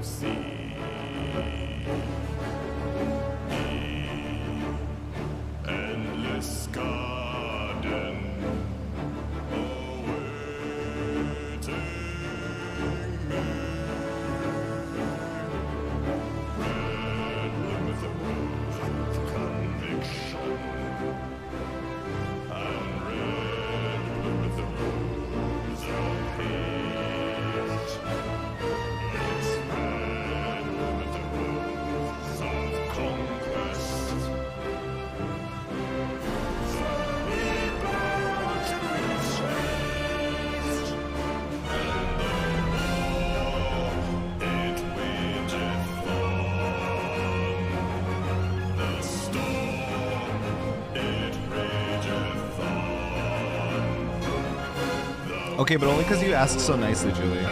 see the endless garden awaiting me. Red bloom with a rose of conviction, and red bloom with the rose of hate. It's red bloom with the rose of conquest. Some people to chase, and the war it wageth on. The storm it rageth on. Okay, but only because you asked so nicely, Julie.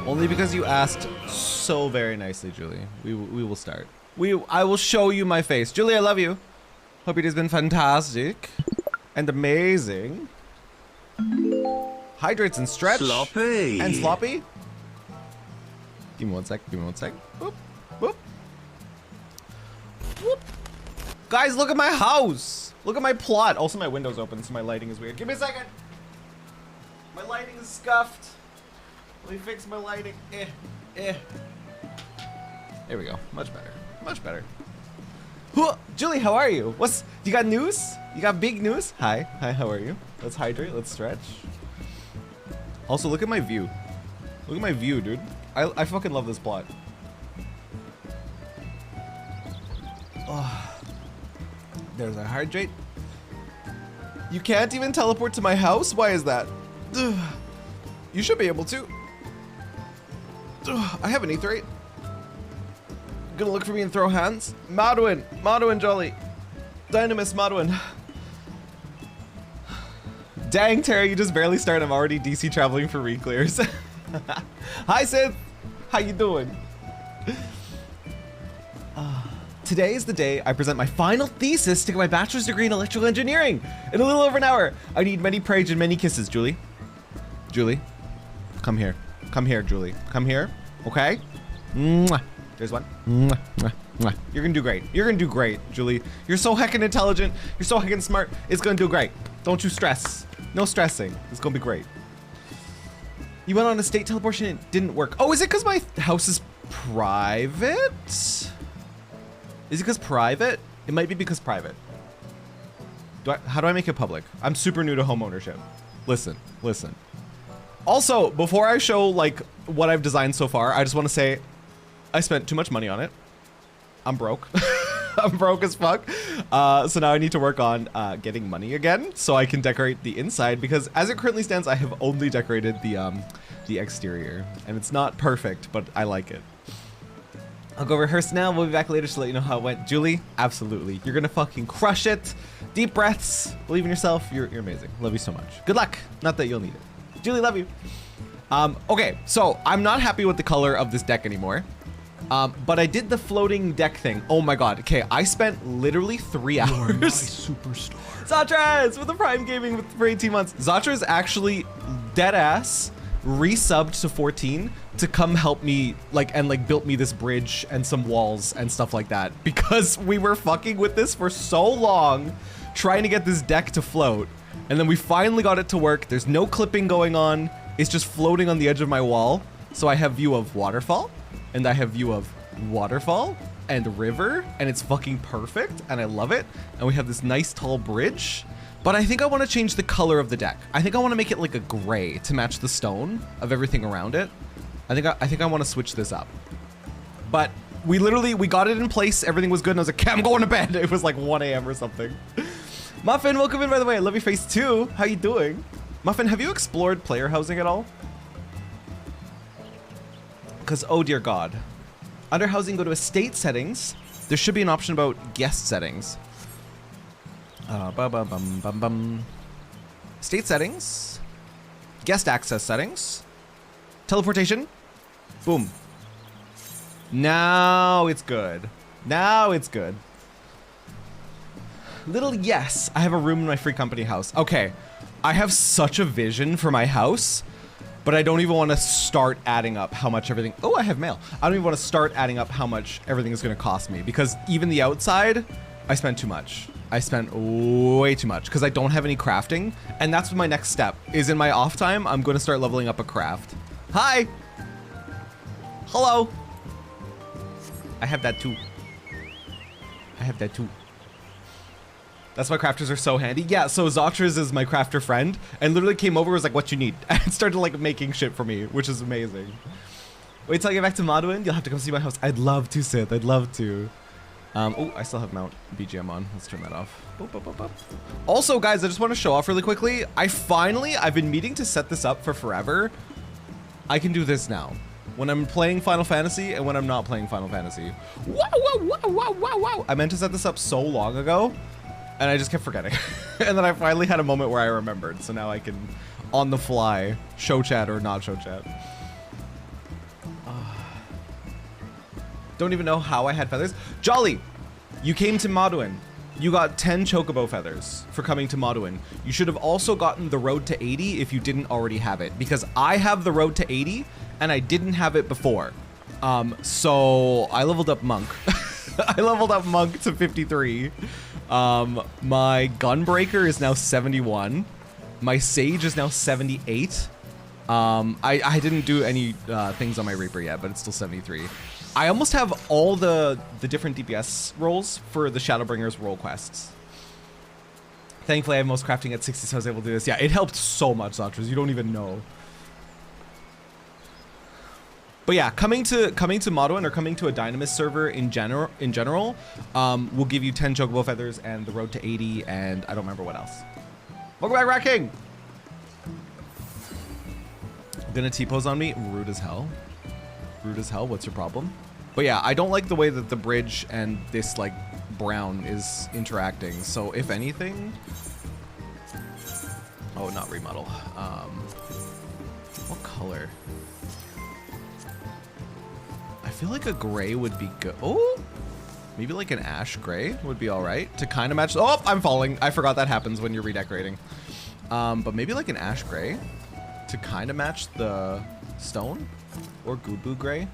Only because you asked so very nicely, Julie. We will start. I will show you my face. Julie, I love you. Hope it has been fantastic and amazing. Hydrates and stretch. Sloppy. And sloppy. Give me one sec. Give me one sec. Boop. Boop. Whoop. Guys, look at my house. Look at my plot. Also, my window's open, so my lighting is weird. Give me a second. My lighting is scuffed. Let me fix my lighting. There we go. Much better. Much better. Julie, how are you? You got news? You got big news? Hi. Hi, how are you? Let's hydrate. Let's stretch. Also, look at my view. Look at my view, dude. I fucking love this plot. Oh. There's a hydrate. You can't even teleport to my house? Why is that? Ugh. You should be able to. Ugh. I have an etherite. Gonna look for me and throw hands. Madwin. Madwin Jolly. Dynamis Madwin. Dang, Terry, you just barely started. I'm already DC traveling for re-clears. Hi, Sith. How you doing? Today is the day I present my final thesis to get my bachelor's degree in electrical engineering in a little over an hour. I need many prayers and many kisses, Julie. Julie, come here. Come here, Julie. Come here, okay? Mwah. There's one. Mwah, mwah, mwah. You're gonna do great. You're gonna do great, Julie. You're so heckin' intelligent. You're so heckin' smart. It's gonna do great. Don't you stress. No stressing. It's gonna be great. You went on a state teleportation and it didn't work. Oh, is it because my house is private? Is it because private? It might be because private. How do I make it public? I'm super new to home ownership. Listen, listen. Also, before I show like what I've designed so far, I just want to say I spent too much money on it. I'm broke. I'm broke as fuck. So now I need to work on getting money again so I can decorate the inside, because as it currently stands, I have only decorated the exterior and it's not perfect, but I like it. I'll go rehearse now. We'll be back later to let you know how it went. Julie, absolutely. You're gonna fucking crush it. Deep breaths. Believe in yourself. You're amazing. Love you so much. Good luck. Not that you'll need it. Julie, love you. Okay, so I'm not happy with the color of this deck anymore. But I did the floating deck thing. Oh my god. Okay, I spent literally 3 hours. You're my superstar. Zatras with the Prime Gaming for 18 months. Zatras actually dead ass resubbed to 14 to come help me and built me this bridge and some walls and stuff like that, because we were fucking with this for so long trying to get this deck to float, and then we finally got it to work. There's no clipping going on. It's just floating on the edge of my wall. So I have view of waterfall and I have view of waterfall and river, and it's fucking perfect and I love it. And we have this nice tall bridge. But I think I want to change the color of the deck. I think I want to make it like a gray to match the stone of everything around it. I think I want to switch this up. But we got it in place. Everything was good. And I was like, okay, I'm going to bed. It was like 1 a.m. or something. Muffin, welcome in, by the way. I love your face too. How you doing? Muffin, have you explored player housing at all? Because, oh dear God. Under housing, go to estate settings. There should be an option about guest settings. State settings, guest access settings, teleportation, boom. Now it's good. Now it's good. Little yes, I have a room in my free company house. Okay, I have such a vision for my house, but I don't even want to start adding up how much everything, oh, I have mail. I don't even want to start adding up how much everything is going to cost me, because even the outside, I spent too much. I spent way too much because I don't have any crafting, and that's my next step is in my off time. I'm going to start leveling up a craft. Hi. Hello. I have that too. I have that too. That's why crafters are so handy. Yeah, so Zotra's is my crafter friend, and literally came over, was like, what you need, and started like making shit for me, which is amazing. Wait till I get back to Modwin, you'll have to come see my house. I'd love to, Sith, I'd love to. Oh, I still have Mount BGM on. Let's turn that off. Boop, boop, boop, boop. Also, guys, I just want to show off really quickly. I've been meaning to set this up for forever. I can do this now. When I'm playing Final Fantasy and when I'm not playing Final Fantasy. Wow, wow, wow, wow, wow, wow. I meant to set this up so long ago, and I just kept forgetting. And then I finally had a moment where I remembered. So now I can, on the fly, show chat or not show chat. Don't even know how I had feathers. Jolly, you came to Modwin. You got 10 chocobo feathers for coming to Modwin. You should have also gotten the road to 80 if you didn't already have it, because I have the road to 80 and I didn't have it before. So I leveled up Monk. I leveled up Monk to 53. My Gunbreaker is now 71. My Sage is now 78. I didn't do any things on my Reaper yet, but it's still 73. I almost have all the different DPS roles for the Shadowbringers role quests. Thankfully, I have most crafting at 60, so I was able to do this. Yeah, it helped so much, Zotras. You don't even know. But yeah, coming to Modwin or coming to a Dynamis server in general, will give you 10 chocobo feathers and the road to 80, and I don't remember what else. Welcome back, Rat King. Gonna T-pose on me? Rude as hell. Rude as hell. What's your problem? But yeah, I don't like the way that the bridge and this like brown is interacting. So if anything, oh, not remodel. What color? I feel like a gray would be good. Oh, maybe like an ash gray would be all right to kind of match. Oh, I'm falling. I forgot that happens when you're redecorating. But maybe like an ash gray to kind of match the stone, or Gubu gray.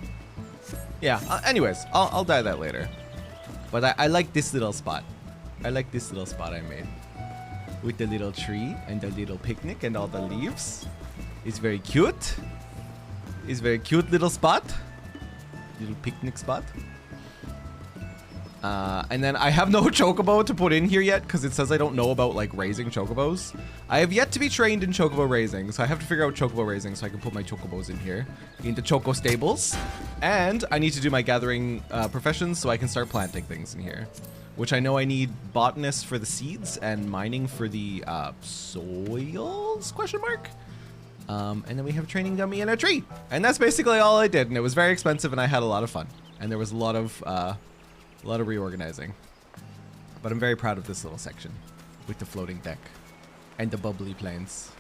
Yeah, anyways, I'll dye that later. But I like this little spot. I like this little spot I made. With the little tree and the little picnic and all the leaves. It's very cute. It's very cute little spot. Little picnic spot. And then I have no chocobo to put in here yet because it says I don't know about like raising chocobos. I have yet to be trained in chocobo raising, so I have to figure out chocobo raising so I can put my chocobos in here into choco stables. And I need to do my gathering professions so I can start planting things in here, which I know I need botanists for the seeds and mining for the soils, question mark. And then we have a training dummy and a tree, and that's basically all I did. And it was very expensive and I had a lot of fun, and there was a lot of reorganizing, but I'm very proud of this little section with the floating deck and the bubbly plains.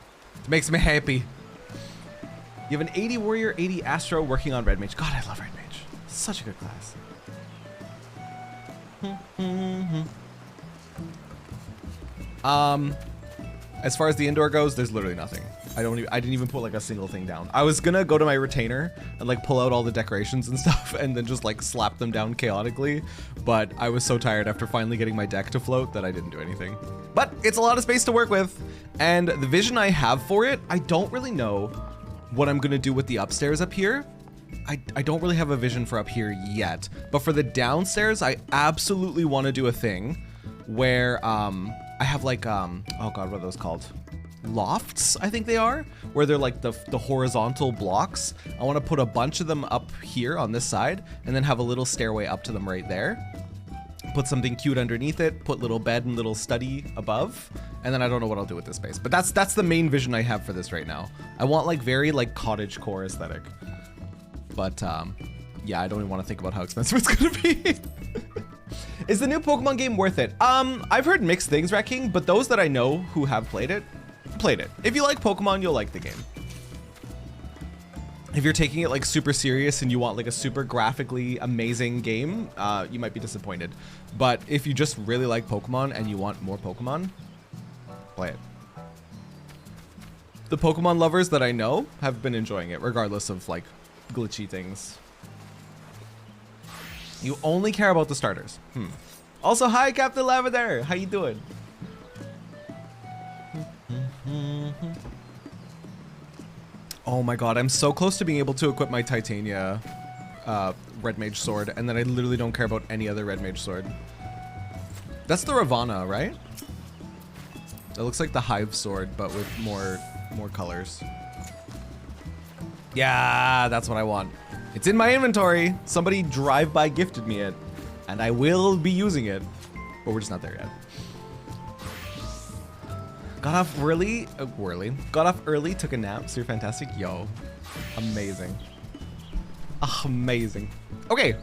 It makes me happy. You have an 80 warrior, 80 astro working on red mage. God, I love red mage. It's such a good class. As far as the indoor goes, there's literally nothing. I didn't even put like a single thing down. I was gonna go to my retainer and like pull out all the decorations and stuff and then just like slap them down chaotically, but I was so tired after finally getting my deck to float that I didn't do anything. But it's a lot of space to work with, and the vision I have for it, I don't really know what I'm gonna do with the upstairs up here. I don't really have a vision for up here yet, but for the downstairs, I absolutely want to do a thing where I have like oh god, what are those called? Lofts, I think they are, where they're like the horizontal blocks. I want to put a bunch of them up here on this side and then have a little stairway up to them right there. Put something cute underneath it, put little bed and little study above, and then I don't know what I'll do with this space. But that's the main vision I have for this right now. I want like very like cottage core aesthetic. But yeah, I don't even want to think about how expensive it's gonna be. Is the new Pokemon game worth it? I've heard mixed things, Rat King, but those that I know who have played it. If you like Pokemon, you'll like the game. If you're taking it like super serious and you want like a super graphically amazing game, you might be disappointed. But if you just really like Pokemon and you want more Pokemon, play it. the Pokemon lovers that I know have been enjoying it, regardless of like glitchy things. You only care about the starters. Also, hi, Captain Lavender. How you doing? Oh my god, I'm so close to being able to equip my Titania Red Mage Sword, and then I literally don't care about any other Red Mage Sword. That's the Ravana, right? It looks like the Hive Sword, but with more colors. Yeah, that's what I want. It's in my inventory. Somebody drive-by gifted me it, and I will be using it, but we're just not there yet. Got off early, got off early, took a nap, super fantastic. Yo, amazing. Amazing. Okay,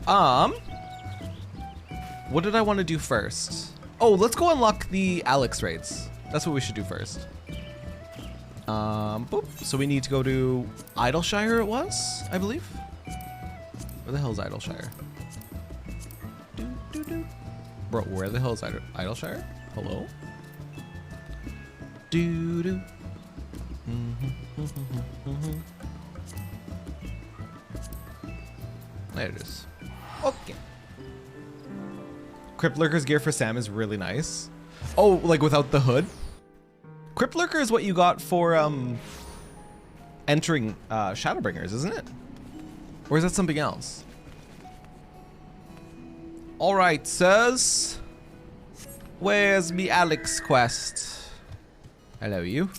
what did I want to do first? Oh, let's go unlock the Alex raids. That's what we should do first. Boop. So we need to go to Idleshire it was, I believe. Where the hell is Idleshire? Bro, where the hell is Idleshire? Hello? There it is. Okay. Crypt Lurker's gear for Sam is really nice. Oh, like without the hood? Crypt Lurker is what you got for entering Shadowbringers, isn't it? Or is that something else? Alright, sirs. Where's me Alex quest? Hello, you.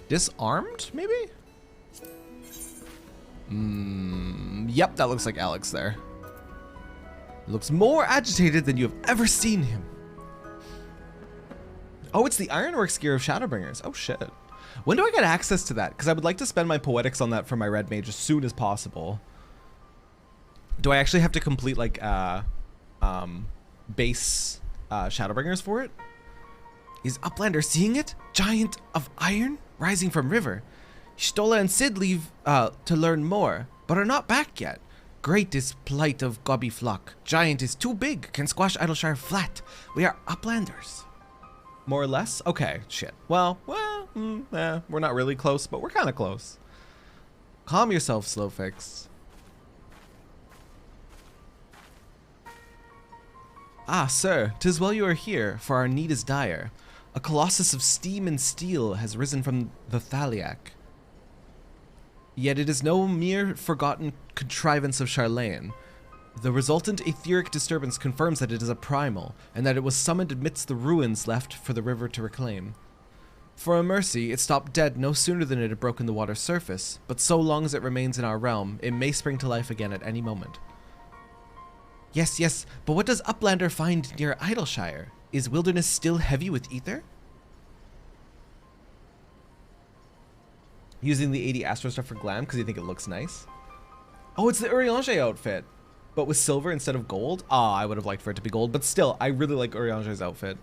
Disarmed, maybe? Yep, that looks like Alex there. Looks more agitated than you have ever seen him. Oh, it's the Ironworks gear of Shadowbringers. Oh, shit. When do I get access to that? Because I would like to spend my poetics on that for my Red Mage as soon as possible. Do I actually have to complete, like, base Shadowbringers for it? Is Uplander seeing it? Giant of iron rising from river. Stola and Sid leave to learn more, but are not back yet. Great is plight of Gobby Flock. Giant is too big, can squash Idleshire flat. We are Uplanders. More or less? Okay, shit. Well, we're not really close, but we're kind of close. Calm yourself, Slowfix. Ah, sir, 'tis well you are here, for our need is dire. A colossus of steam and steel has risen from the Thaliac. Yet it is no mere forgotten contrivance of Charlene. The resultant etheric disturbance confirms that it is a primal, and that it was summoned amidst the ruins left for the river to reclaim. For a mercy, it stopped dead no sooner than it had broken the water's surface, but so long as it remains in our realm, it may spring to life again at any moment. Yes, but what does Uplander find near Idleshire? Is wilderness still heavy with ether? Using the 80 Astro stuff for glam because you think it looks nice. Oh, it's the Eorzea outfit, but with silver instead of gold. Ah, I would have liked for it to be gold, but still, I really like Eorzea's outfit.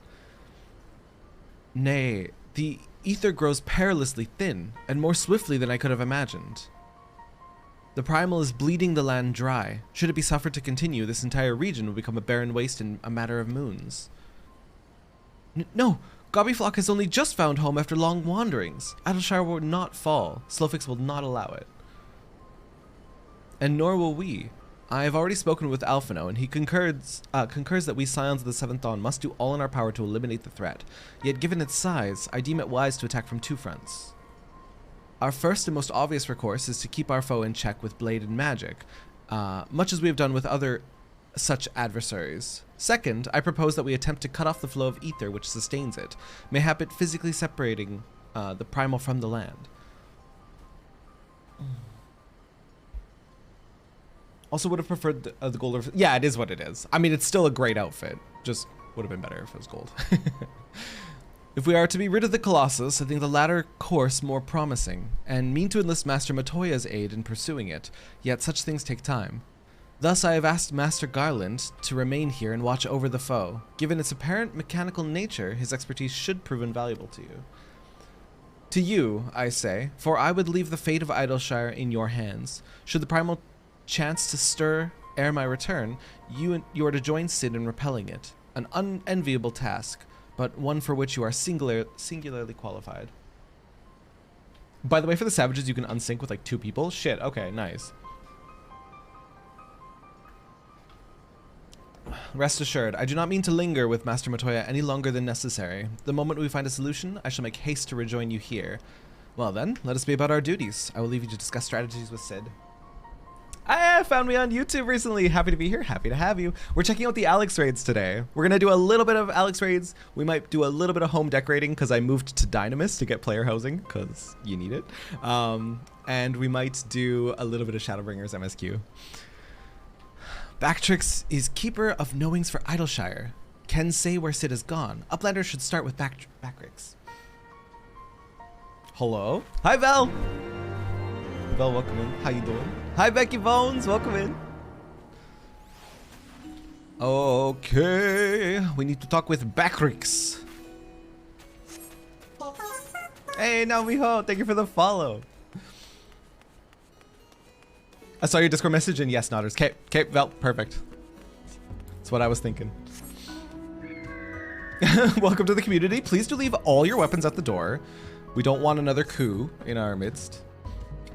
Nay, the ether grows perilously thin, and more swiftly than I could have imagined. The primal is bleeding the land dry. Should it be suffered to continue, this entire region will become a barren waste in a matter of moons. No! Gobbyflock has only just found home after long wanderings. Idleshire will not fall. Slowfix will not allow it. And nor will we. I have already spoken with Alphino, and he concurs that we Scions of the Seventh Dawn must do all in our power to eliminate the threat. Yet given its size, I deem it wise to attack from two fronts. Our first and most obvious recourse is to keep our foe in check with blade and magic, much as we have done with other such adversaries. Second, I propose that we attempt to cut off the flow of ether which sustains it, mayhap it physically separating the primal from the land. Also would have preferred the gold. Yeah, it is what it is. I mean, it's still a great outfit. Just would have been better if it was gold. If we are to be rid of the Colossus, I think the latter course more promising, and mean to enlist Master Matoya's aid in pursuing it, yet such things take time. Thus I have asked Master Garland to remain here and watch over the foe. Given its apparent mechanical nature, his expertise should prove invaluable to you. To you, I say, for I would leave the fate of Idleshire in your hands. Should the primal chance to stir ere my return, you are to join Sid in repelling it. An unenviable task, but one for which you are singularly qualified. By the way, for the savages, you can unsync with like 2 people. Shit, okay, nice. Rest assured, I do not mean to linger with Master Matoya any longer than necessary. The moment we find a solution, I shall make haste to rejoin you here. Well then, let us be about our duties. I will leave you to discuss strategies with Sid. Ah, found me on YouTube recently. Happy to be here. Happy to have you. We're checking out the Alex raids today. We're going to do a little bit of Alex raids. We might do a little bit of home decorating because I moved to Dynamis to get player housing because you need it. And we might do a little bit of Shadowbringers MSQ. Bactrix is keeper of knowings for Idleshire. Can say where Sid has gone. Uplander should start with Bactrix. Hello? Hi, Val. Val, welcome in. How you doing? Hi, Becky Bones. Welcome in. Okay. We need to talk with Bactrix. Hey, Naomiho. Thank you for the follow. I saw your Discord message and yes, Nodders. Okay, Val, perfect. That's what I was thinking. Welcome to the community. Please do leave all your weapons at the door. We don't want another coup in our midst.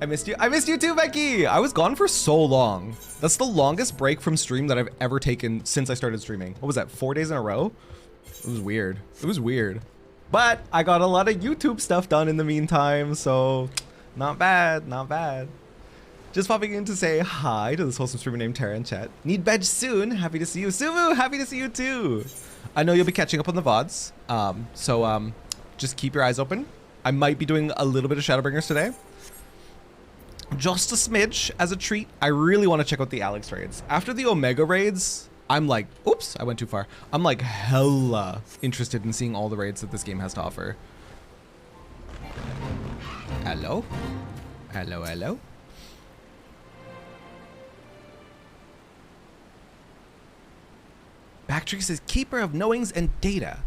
I missed you. I missed you too, Becky. I was gone for so long. That's the longest break from stream that I've ever taken since I started streaming. What was that, 4 days in a row? It was weird. It was weird. But I got a lot of YouTube stuff done in the meantime, so not bad, not bad. Just popping in to say hi to this wholesome streamer named Terra in chat. Need badge soon. Happy to see you. Sumu, happy to see you too. I know you'll be catching up on the VODs. So just keep your eyes open. I might be doing a little bit of Shadowbringers today. Just a smidge as a treat. I really want to check out the Alex raids. After the Omega raids, I'm like, oops, I went too far. I'm like hella interested in seeing all the raids that this game has to offer. Hello? Hello, hello? Bactrix is keeper of knowings and data.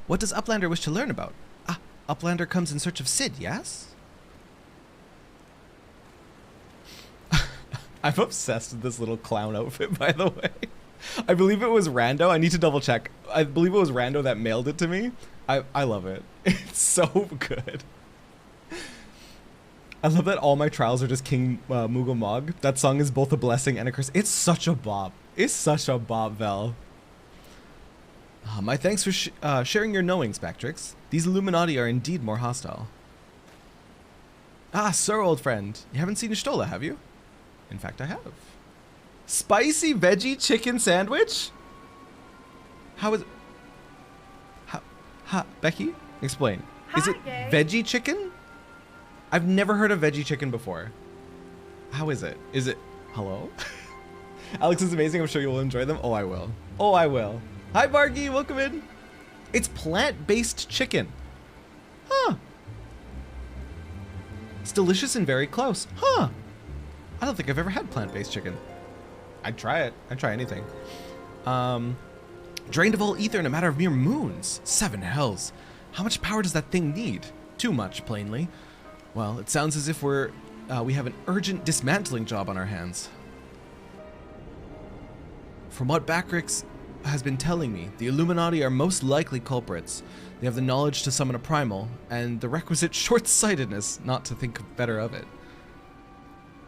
What does Uplander wish to learn about? Ah, Uplander comes in search of Sid, yes? I'm obsessed with this little clown outfit, by the way. I believe it was Rando. I need to double check. I believe it was Rando that mailed it to me. I love it. It's so good. I love that all my trials are just King Mughal Mog. That song is both a blessing and a curse. It's such a bop. It's such a bop, Vel. My thanks for sharing your knowings, Bactrix. These Illuminati are indeed more hostile. Ah, sir, old friend. You haven't seen Ishtola, have you? In fact, I have. Spicy veggie chicken sandwich? How is... Becky? Explain. Hi, is it Gay. veggie chicken? I've never heard of veggie chicken before. How is it? Is it... Hello? Alex is amazing. I'm sure you will enjoy them. Oh, I will. Oh, I will. Hi, Bargy. Welcome in. It's plant-based chicken. Huh. It's delicious and very close. Huh. I don't think I've ever had plant-based chicken. I'd try it. I'd try anything. Drained of all ether in a matter of mere moons. 7 hells. How much power does that thing need? Too much, plainly. Well, it sounds as if we have an urgent dismantling job on our hands. From what Bactrix has been telling me, the Illuminati are most likely culprits. They have the knowledge to summon a primal, and the requisite short-sightedness not to think better of it.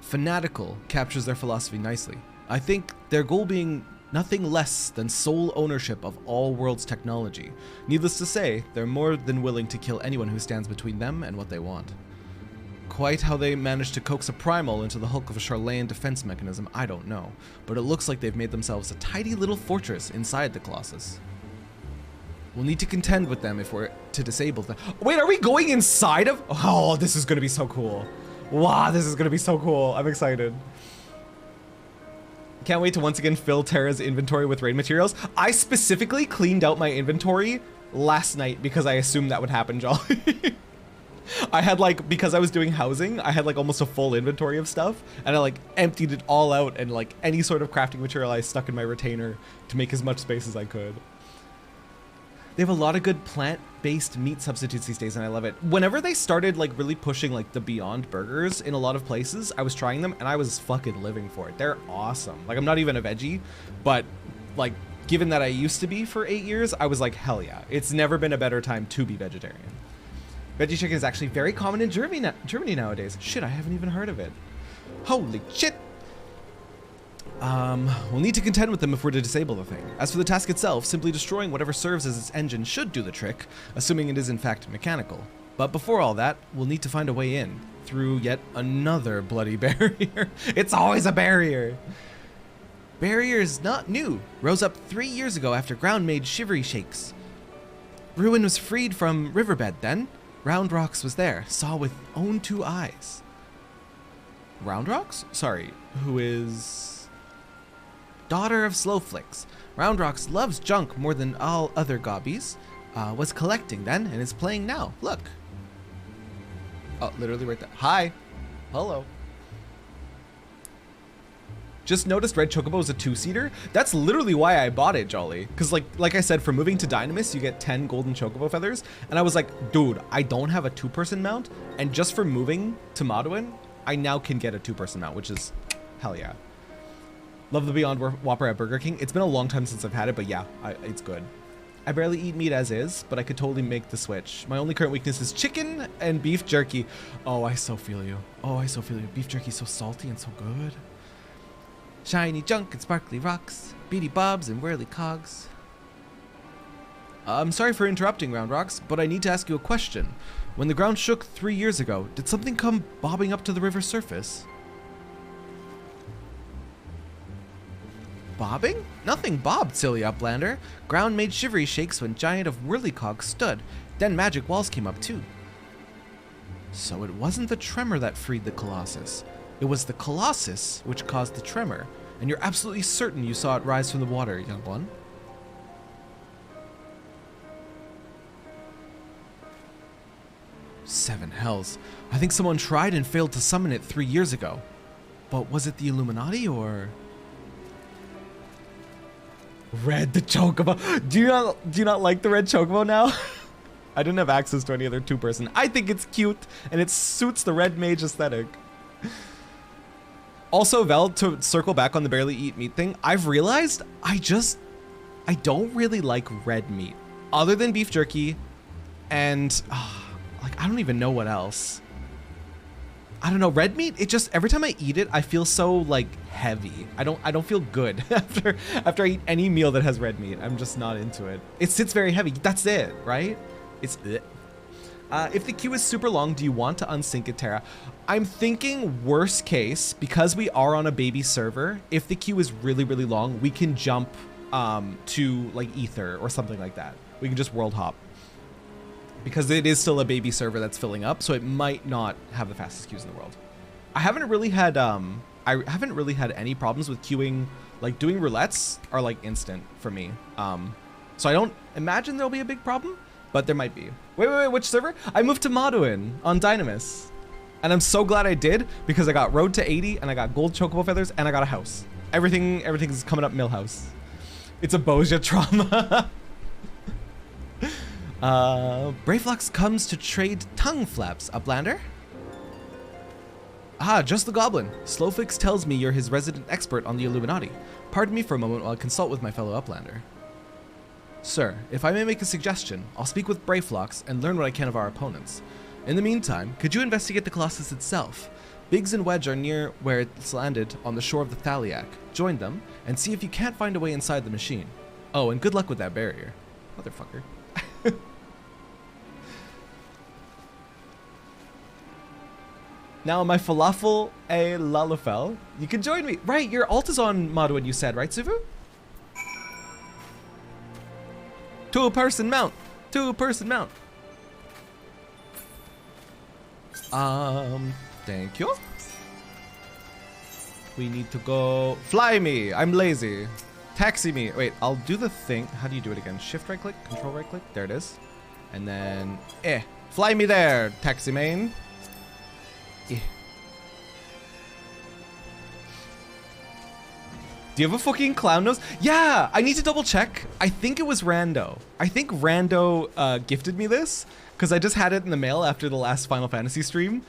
Fanatical captures their philosophy nicely. I think their goal being nothing less than sole ownership of all world's technology. Needless to say, they're more than willing to kill anyone who stands between them and what they want. Quite how they managed to coax a primal into the hulk of a Charlayan defense mechanism, I don't know, but it looks like they've made themselves a tidy little fortress inside the Colossus. We'll need to contend with them if we're to disable them. Wait, are we going inside of? Oh, this is gonna be so cool. Wow, this is gonna be so cool. I'm excited. Can't wait to once again fill Terra's inventory with raid materials. I specifically cleaned out my inventory last night because I assumed that would happen, Jolly. I had like, because I was doing housing, I had like almost a full inventory of stuff, and I like emptied it all out, and like any sort of crafting material I stuck in my retainer to make as much space as I could. They have a lot of good plant-based meat substitutes these days, and I love it. Whenever they started like really pushing like the Beyond Burgers in a lot of places, I was trying them and I was fucking living for it. They're awesome. Like, I'm not even a veggie, but like given that I used to be for 8 years, I was like, hell yeah. It's never been a better time to be vegetarian. Veggie chicken is actually very common in Germany nowadays. Shit, I haven't even heard of it. Holy shit. We'll need to contend with them if we're to disable the thing. As for the task itself, simply destroying whatever serves as its engine should do the trick, assuming it is in fact mechanical. But before all that, we'll need to find a way in, through yet another bloody barrier. It's always a barrier! Barrier is not new. Rose up 3 years ago after ground made shivery shakes. Ruin was freed from riverbed then. Round Rocks was there, saw with own 2 eyes. Round Rocks? Sorry, who is... Daughter of Slowflicks. Round Rocks loves junk more than all other gobbies. Was collecting then and is playing now. Look. Oh, literally right there. Hi. Hello. Just noticed Red Chocobo is a 2-seater. That's literally why I bought it, Jolly. Because like I said, for moving to Dynamis, you get 10 golden Chocobo feathers. And I was like, dude, I don't have a 2-person mount. And just for moving to Maduin, I now can get a 2-person mount, which is hell yeah. Love the Beyond Whopper at Burger King. It's been a long time since I've had it, but yeah, it's good. I barely eat meat as is, but I could totally make the switch. My only current weakness is chicken and beef jerky. Oh, I so feel you. Oh, I so feel you. Beef jerky is so salty and so good. Shiny junk and sparkly rocks, beady bobs and whirly cogs. I'm sorry for interrupting, Round Rocks, but I need to ask you a question. When the ground shook 3 years ago, did something come bobbing up to the river's surface? Bobbing? Nothing bobbed, silly uplander. Ground made shivery shakes when giant of whirlycogs stood. Then magic walls came up too. So it wasn't the tremor that freed the Colossus. It was the Colossus which caused the tremor. And you're absolutely certain you saw it rise from the water, young one. Seven hells. I think someone tried and failed to summon it 3 years ago. But was it the Illuminati or... Red the Chocobo. Do you not like the Red Chocobo now? I didn't have access to any other 2-person. I think it's cute and it suits the red mage aesthetic. Also, Vel, to circle back on the barely eat meat thing, I've realized I don't really like red meat other than beef jerky and like I don't even know what else. I don't know, red meat, it just, every time I eat it, I feel so like heavy. I don't feel good after I eat any meal that has red meat. I'm just not into it. It sits very heavy. That's it, right? It's if the queue is super long, do you want to unsync it, Terra? I'm thinking worst case, because we are on a baby server, if the queue is really, really long, we can jump to like Ether or something like that. We can just world hop. Because it is still a baby server that's filling up, so it might not have the fastest queues in the world. I haven't really had any problems with queuing. Like doing roulettes are like instant for me. So I don't imagine there'll be a big problem, but there might be. Wait, which server? I moved to Maduin on Dynamis. And I'm so glad I did because I got Road to 80 and I got gold chocobo feathers and I got a house. Everything's coming up Millhouse. It's a Boja trauma. Brayflux comes to trade tongue flaps, Uplander. Ah, just the goblin. Slowfix tells me you're his resident expert on the Illuminati. Pardon me for a moment while I consult with my fellow Uplander. Sir, if I may make a suggestion, I'll speak with Brayflux and learn what I can of our opponents. In the meantime, could you investigate the Colossus itself? Biggs and Wedge are near where it's landed on the shore of the Thaliac. Join them and see if you can't find a way inside the machine. Oh, and good luck with that barrier. Motherfucker. Now, my falafel a lalafel. You can join me. Right, your alt is on Maduin, you said, right, Suvu? 2-person mount. 2-person mount. Thank you. We need to go. Fly me. I'm lazy. Taxi me. Wait, I'll do the thing. How do you do it again? Shift right click, control right click. There it is. And then, fly me there, taxi main. Do you have a fucking clown nose? Yeah, I need to double check. I think it was Rando. I think Rando gifted me this because I just had it in the mail after the last Final Fantasy stream.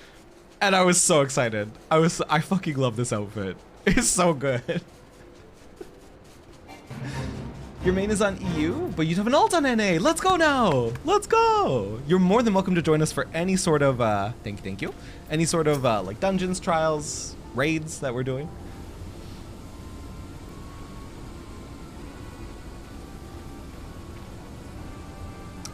And I was so excited. I fucking love this outfit. It's so good. Your main is on EU, but you have an alt on NA. Let's go now. Let's go. You're more than welcome to join us for any sort of, thank you. Any sort of like dungeons, trials, raids that we're doing.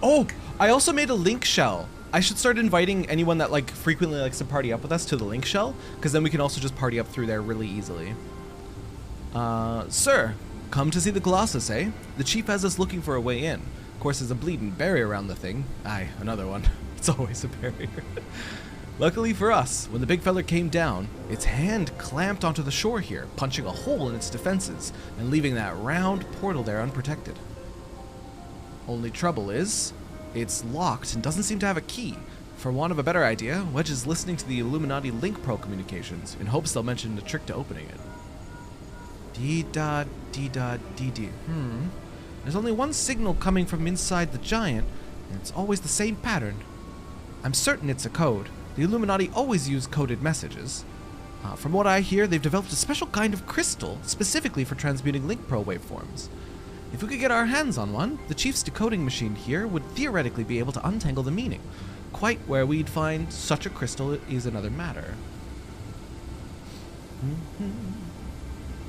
Oh, I also made a link shell. I should start inviting anyone that like frequently likes to party up with us to the link shell, because then we can also just party up through there really easily. Sir, come to see the Colossus, eh? The chief has us looking for a way in. Of course, there's a bleeding barrier around the thing. Aye, another one. It's always a barrier. Luckily for us, when the big fella came down, its hand clamped onto the shore here, punching a hole in its defenses and leaving that round portal there unprotected. Only trouble is, it's locked and doesn't seem to have a key. For want of a better idea, Wedge is listening to the Illuminati Link Pro communications in hopes they'll mention a trick to opening it. D-dot-D-dot-D-D. There's only one signal coming from inside the giant, and it's always the same pattern. I'm certain it's a code. The Illuminati always use coded messages. From what I hear, they've developed a special kind of crystal specifically for transmuting Link Pro waveforms. If we could get our hands on one, the Chief's decoding machine here would theoretically be able to untangle the meaning. Quite where we'd find such a crystal is another matter.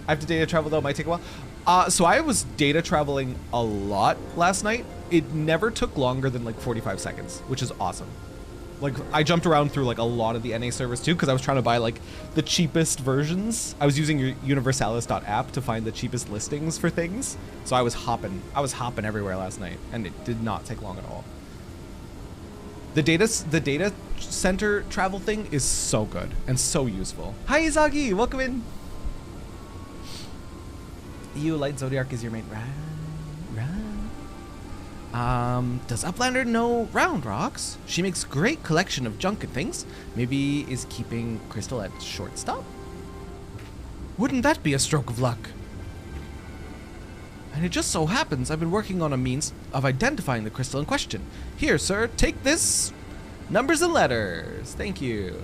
I have to data travel though, it might take a while. So I was data traveling a lot last night. It never took longer than like 45 seconds, which is awesome. Like I jumped around through like a lot of the NA servers too, because I was trying to buy like the cheapest versions. I was using universalis.app to find the cheapest listings for things. So I was hopping everywhere last night, and it did not take long at all. The data center travel thing is so good and so useful. Hi Izagi, welcome in. EU Light Zodiac is your mate, right? Does Uplander know Round Rocks? She makes great collection of junk and things. Maybe is keeping Crystal at shortstop? Wouldn't that be a stroke of luck? And it just so happens I've been working on a means of identifying the crystal in question. Here, sir, take this. Numbers and letters. Thank you.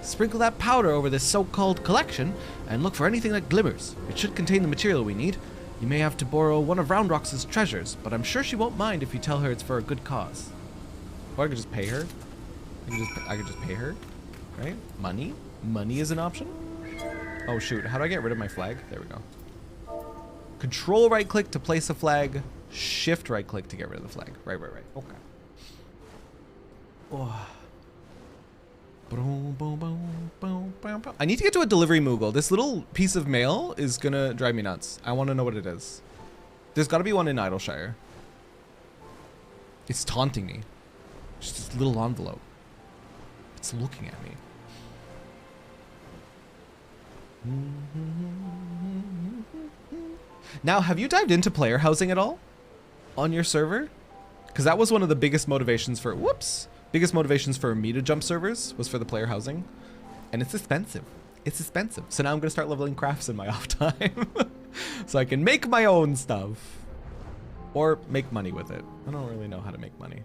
Sprinkle that powder over this so-called collection and look for anything that glimmers. It should contain the material we need. You may have to borrow one of Round Rock's treasures, but I'm sure she won't mind if you tell her it's for a good cause. Or I could just pay her. I could just pay her, right? Money? Money is an option? Oh shoot, how do I get rid of my flag? There we go. Control right click to place a flag, shift right click to get rid of the flag. Right. Okay. Oh. I need to get to a delivery Moogle. This little piece of mail is gonna drive me nuts. I want to know what it is. There's got to be one in Idleshire. It's taunting me. Just this little envelope. It's looking at me. Now, have you dived into player housing at all on your server? Because that was one of the biggest motivations for biggest motivations for me to jump servers was for the player housing, and it's expensive. It's expensive. So now I'm gonna start leveling crafts in my off time so I can make my own stuff or make money with it. I don't really know how to make money.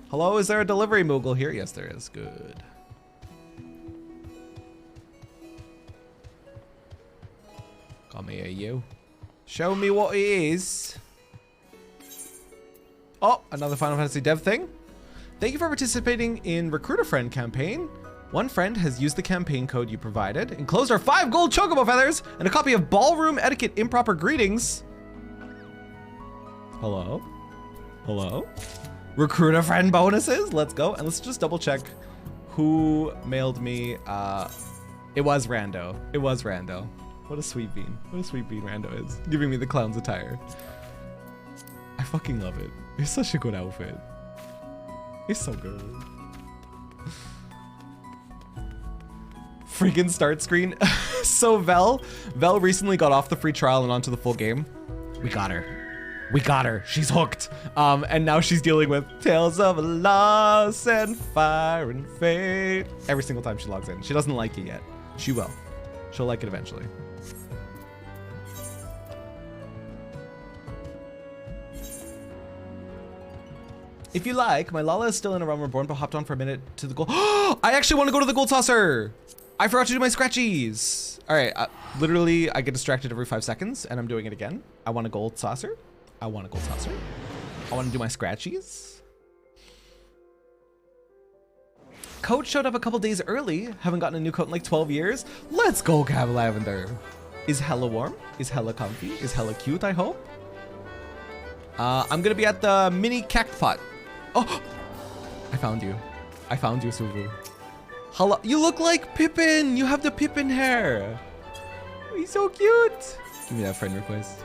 Hello, is there a delivery Moogle here? Yes, there is. Good. Call me a you. Show me what it is. Oh, another Final Fantasy dev thing. Thank you for participating in Recruit a Friend campaign. One friend has used the campaign code you provided, enclosed our 5 gold chocobo feathers and a copy of Ballroom Etiquette Improper Greetings. Hello? Hello? Recruit a Friend bonuses, let's go. And let's just double check who mailed me. It was Rando. It was Rando. What a sweet bean. What a sweet bean Rando is. Giving me the clown's attire. I fucking love it. It's such a good outfit. It's so good. Freaking start screen. So Vel recently got off the free trial and onto the full game. We got her. We got her. She's hooked. And now she's dealing with tales of loss and fire and fate every single time she logs in. She doesn't like it yet. She will. She'll like it eventually. If you like, my Lala is still in A Realm Reborn, but hopped on for a minute to the gold. I actually want to go to the gold saucer. I forgot to do my scratchies. All right, literally I get distracted every 5 seconds and I'm doing it again. I want a gold saucer. I want a gold saucer. I want to do my scratchies. Coat showed up a couple days early. Haven't gotten a new coat in like 12 years. Let's go, Cab Lavender. Is hella warm? Is hella comfy? Is hella cute, I hope? I'm gonna be at the mini cactpot. Oh, I found you. I found you, Suvu. Hello, you look like Pippin. You have the Pippin hair. He's so cute. Give me that friend request.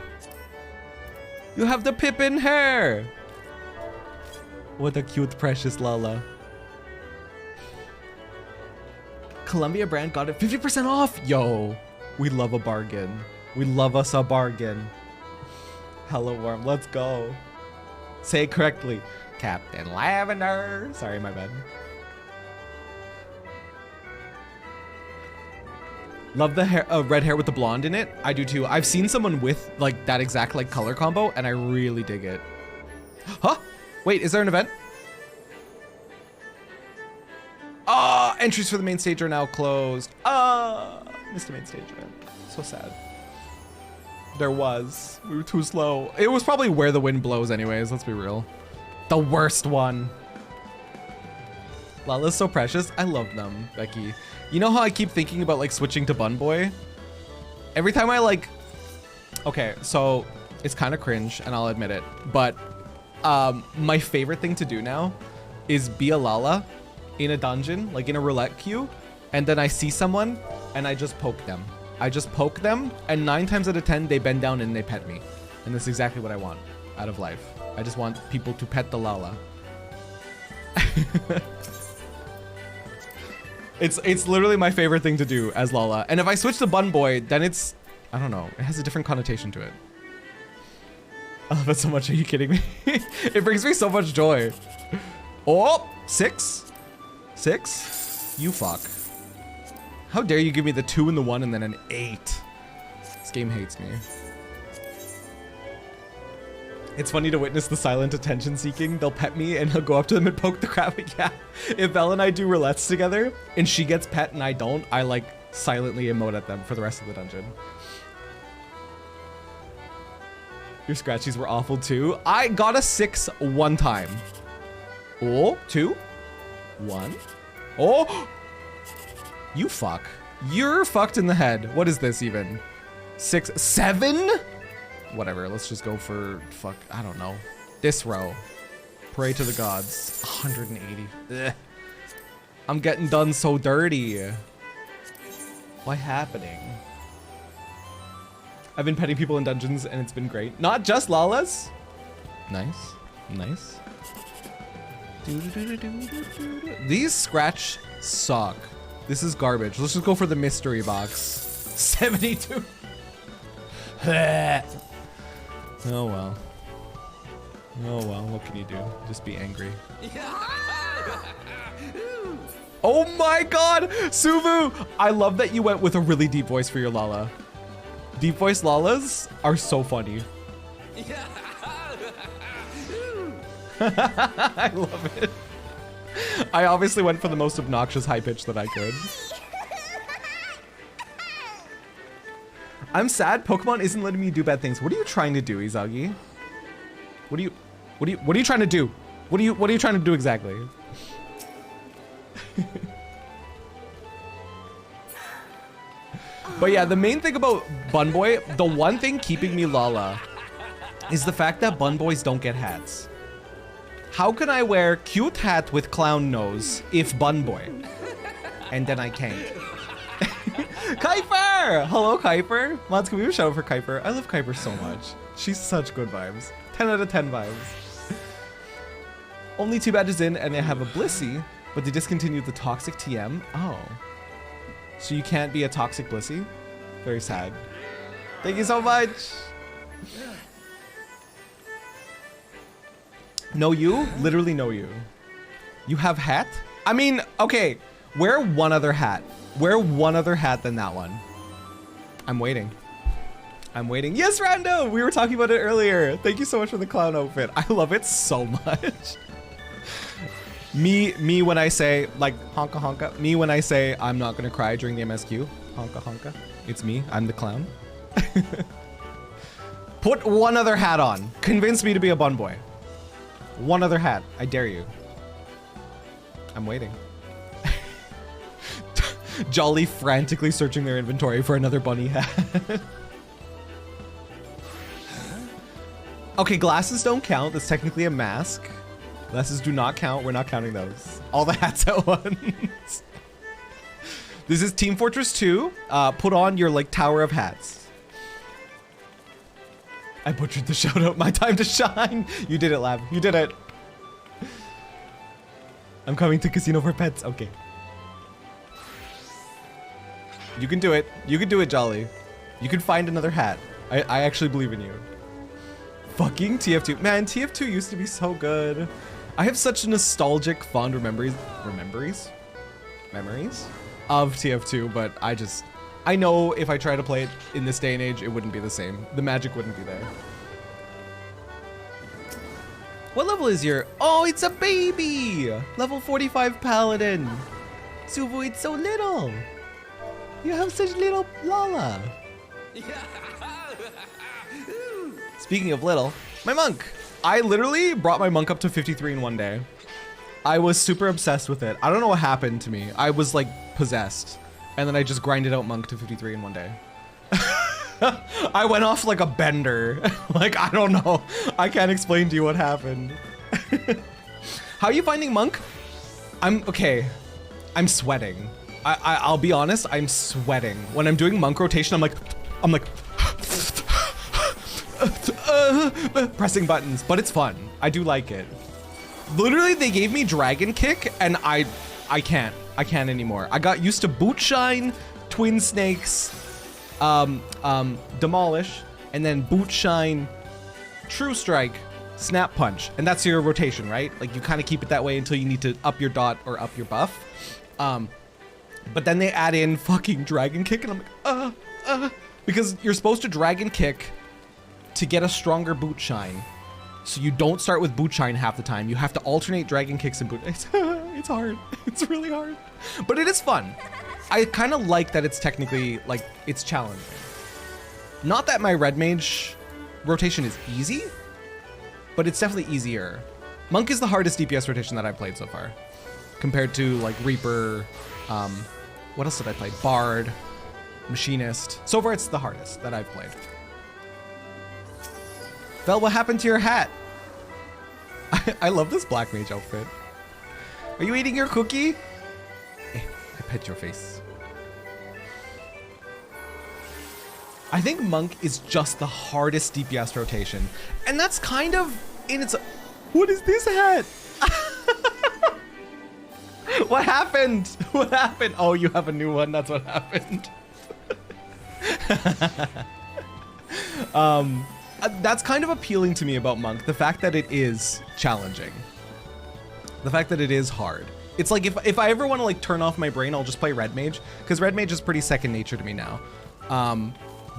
You have the Pippin hair. What a cute, precious Lala. Columbia brand got it 50% off. Yo, we love a bargain. We love us a bargain. Hello, warm. Let's go. Say it correctly. Captain Lavender. Sorry, my bad. Love the hair, red hair with the blonde in it. I do too. I've seen someone with like that exact like color combo and I really dig it. Huh? Wait, is there an event? Ah, entries for the main stage are now closed. Ah, missed the main stage event. So sad. There was. We were too slow. It was probably Where the Wind Blows anyways, let's be real. The worst one. Lala's so precious. I love them, Becky. You know how I keep thinking about like switching to Bun Boy? Every time I like, okay, so it's kind of cringe and I'll admit it, but my favorite thing to do now is be a Lala in a dungeon, like in a roulette queue, and then I see someone and I just poke them. I just poke them and 9 times out of 10, they bend down and they pet me. And that's exactly what I want out of life. I just want people to pet the Lala. It's literally my favorite thing to do as Lala. And if I switch to Bun Boy, then it's, I don't know, it has a different connotation to it. I love it so much, are you kidding me? It brings me so much joy. Oh, 6? 6? You fuck. How dare you give me the 2 and the 1 and then an 8? This game hates me. It's funny to witness the silent attention seeking. They'll pet me and he'll go up to them and poke the crap. Yeah, if Belle and I do roulettes together and she gets pet and I don't, I like silently emote at them for the rest of the dungeon. Your scratchies were awful too. I got a 6 one time. Oh, 2, 1. Oh, you fuck. You're fucked in the head. What is this even? 6, 7? Whatever, let's just go for, fuck, I don't know. This row. Pray to the gods. 180. Ugh. I'm getting done so dirty. What happening? I've been petting people in dungeons and it's been great. Not just Lalas. Nice, nice. These scratch suck. This is garbage. Let's just go for the mystery box. 72. Oh well. Oh well, what can you do? Just be angry. Oh my god! Suvu! I love that you went with a really deep voice for your Lala. Deep voice Lalas are so funny. I love it. I obviously went for the most obnoxious high pitch that I could. I'm sad Pokemon isn't letting me do bad things. What are you trying to do, Izagi? What are you trying to do? What are you trying to do exactly? But yeah, the main thing about Bun Boy, the one thing keeping me Lala is the fact that Bun Boys don't get hats. How can I wear cute hat with clown nose if Bun Boy? And then I can't. Kuiper! Hello, Kuiper. Mods, can we have a shout out for Kuiper? I love Kuiper so much. She's such good vibes. 10 out of 10 vibes. Only 2 badges in and they have a Blissey, but they discontinued the toxic TM. Oh. So you can't be a toxic Blissey? Very sad. Thank you so much. Know you? Literally know you. You have hat? I mean, okay. Wear one other hat. Wear one other hat than that one. I'm waiting. I'm waiting. Yes, Rando! We were talking about it earlier. Thank you so much for the clown outfit. I love it so much. Me when I say, like, honka honka. Me when I say I'm not gonna cry during the MSQ. Honka honka. It's me. I'm the clown. Put one other hat on. Convince me to be a bun boy. One other hat. I dare you. I'm waiting. Jolly frantically searching their inventory for another bunny hat. Okay, glasses don't count. That's technically a mask. Glasses do not count. We're not counting those. All the hats at once. This is Team Fortress 2. Put on your, like, tower of hats. I butchered the shout out. My time to shine. You did it, Lab. You did it. I'm coming to Casino for Pets. Okay. You can do it. You can do it, Jolly. You can find another hat. I actually believe in you. Fucking TF2. Man, TF2 used to be so good. I have such nostalgic, fond memories of TF2, but I know if I try to play it in this day and age, it wouldn't be the same. The magic wouldn't be there. What level is your... Oh, it's a baby! Level 45 Paladin. Suvu, it's so little. You have such little Lala. Speaking of little, my monk. I literally brought my monk up to 53 in one day. I was super obsessed with it. I don't know what happened to me. I was like possessed. And then I just grinded out monk to 53 in one day. I went off like a bender. Like, I don't know. I can't explain to you what happened. How are you finding monk? I'm okay. I'm sweating. I'll be honest, I'm sweating. When I'm doing monk rotation, I'm like pressing buttons, but it's fun. I do like it. Literally, they gave me dragon kick and I can't anymore. I got used to boot shine, twin snakes, demolish, and then boot shine, true strike, snap punch. And that's your rotation, right? Like you kind of keep it that way until you need to up your dot or up your buff. But then they add in fucking dragon kick and I'm like, because you're supposed to dragon kick to get a stronger boot shine. So you don't start with boot shine half the time. You have to alternate dragon kicks and boot. It's hard. It's really hard. But it is fun. I kind of like that it's technically, like, it's challenging. Not that my red mage rotation is easy, but it's definitely easier. Monk is the hardest DPS rotation that I've played so far. Compared to, like, Reaper, what else did I play? Bard, Machinist. So far, it's the hardest that I've played. Vel, what happened to your hat? I love this black mage outfit. Are you eating your cookie? I pet your face. I think Monk is just the hardest DPS rotation. And that's kind of in its... What is this hat? What happened? What happened? Oh, you have a new one. That's what happened. That's kind of appealing to me about Monk. The fact that it is challenging. The fact that it is hard. It's like if I ever want to like turn off my brain, I'll just play Red Mage. Because Red Mage is pretty second nature to me now.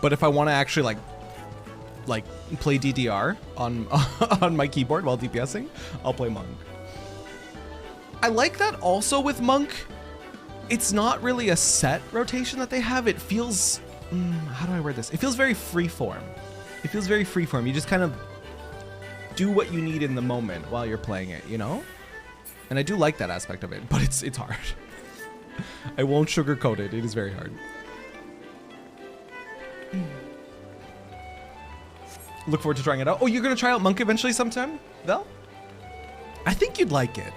But if I want to actually like play DDR on, on my keyboard while DPSing, I'll play Monk. I like that also with Monk. It's not really a set rotation that they have. It feels, how do I word this? It feels very freeform. It feels very freeform. You just kind of do what you need in the moment while you're playing it, you know? And I do like that aspect of it, but it's hard. I won't sugarcoat it. It is very hard. Look forward to trying it out. Oh, you're gonna try out Monk eventually sometime, Vel? I think you'd like it.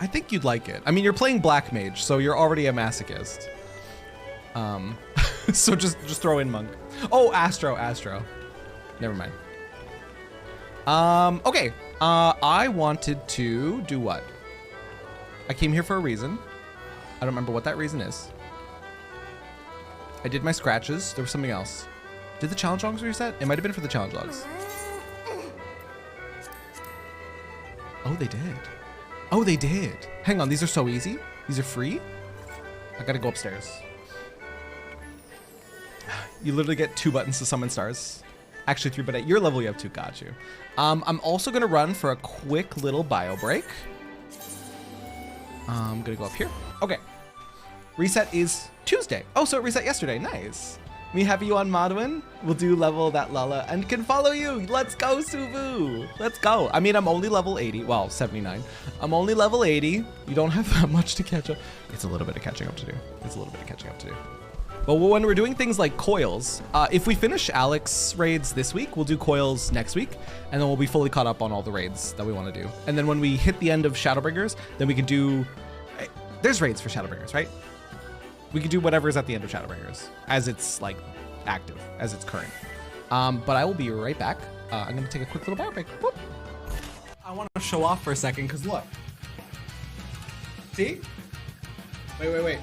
I think you'd like it. I mean, you're playing Black Mage, so you're already a masochist. So just throw in Monk. Oh, Astro. Never mind. Okay. I wanted to do what? I came here for a reason. I don't remember what that reason is. I did my scratches. There was something else. Did the challenge logs reset? It might have been for the challenge logs. Oh, they did. Oh, they did. Hang on, these are so easy. These are free. I gotta go upstairs. You literally get 2 buttons to summon stars. Actually 3, but at your level you have 2. Got you. I'm also gonna run for a quick little bio break. I'm gonna go up here. Okay. Reset is Tuesday. Oh, so it reset yesterday. Nice. Me have you on Modwin. We'll do level that Lala and can follow you. Let's go, Suvu. Let's go. I mean, I'm only level 80. Well, 79. I'm only level 80. You don't have that much to catch up. It's a little bit of catching up to do. But when we're doing things like coils, if we finish Alex raids this week, we'll do coils next week, and then we'll be fully caught up on all the raids that we want to do. And then when we hit the end of Shadowbringers, then we can do... There's raids for Shadowbringers, right? We can do whatever is at the end of Shadowbringers as it's like active, as it's current. But I will be right back. I'm gonna take a quick little bar break. Whoop. I want to show off for a second, because look. See? Wait.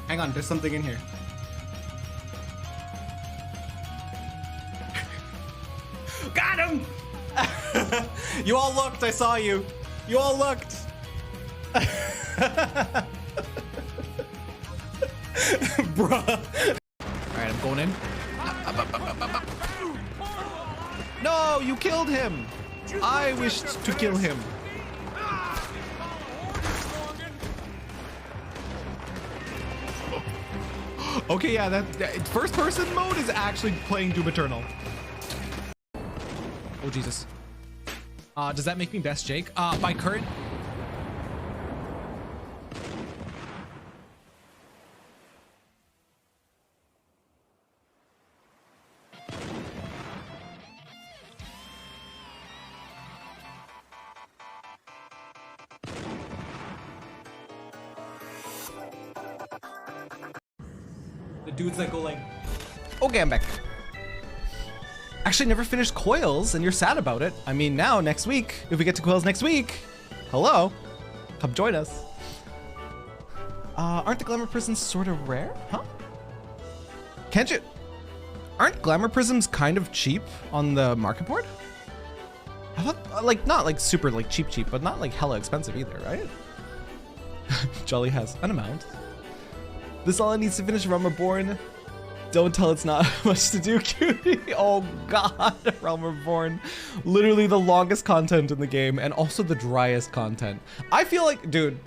Hang on, there's something in here. Got him! You all looked, I saw you. You all looked. Bruh. Alright, I'm going in. No, you killed him. I wished to kill him. Okay, yeah, that first person mode is actually playing Doom Eternal. Oh, Jesus. Does that make me best Jake? By current... The dudes that go like, okay, I'm back. Actually, never finished coils, and you're sad about it. I mean, now, next week, if we get to coils next week, hello, come join us. Aren't the glamour prisms sort of rare? Huh? Can't you? Aren't glamour prisms kind of cheap on the market board? I thought, like, not like super like cheap, but not like hella expensive either, right? Jolly has an amount. This all needs to finish Realm Reborn. Don't tell it's not much to do, cutie. Oh god, Realm Reborn. Literally the longest content in the game and also the driest content. I feel like, dude,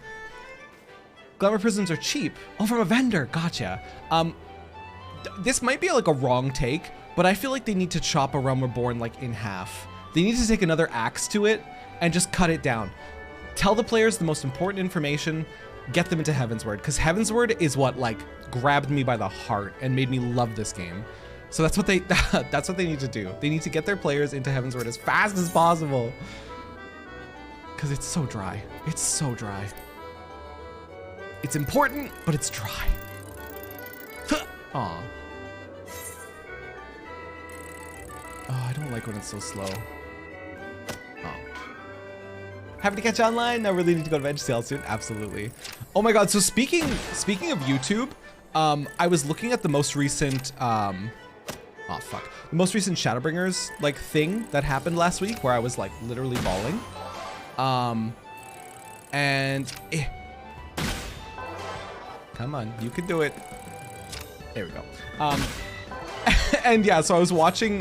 glamour prisms are cheap. Oh, from a vendor, gotcha. This might be like a wrong take, but I feel like they need to chop a Realm Reborn like in half. They need to take another axe to it and just cut it down. Tell the players the most important information, get them into Heavensward, because Heavensward is what like grabbed me by the heart and made me love this game. So that's what they need to do. They need to get their players into Heavensward as fast as possible, because it's so dry. It's so dry. It's important, but it's dry. Aw. Oh, I don't like when it's so slow. Happy to catch you online. I really need to go to Veg Sale soon. Absolutely. Oh my god. So speaking of YouTube, I was looking at the most recent the most recent Shadowbringers like thing that happened last week, where I was like literally bawling. Come on, you can do it. There we go. And yeah, so I was watching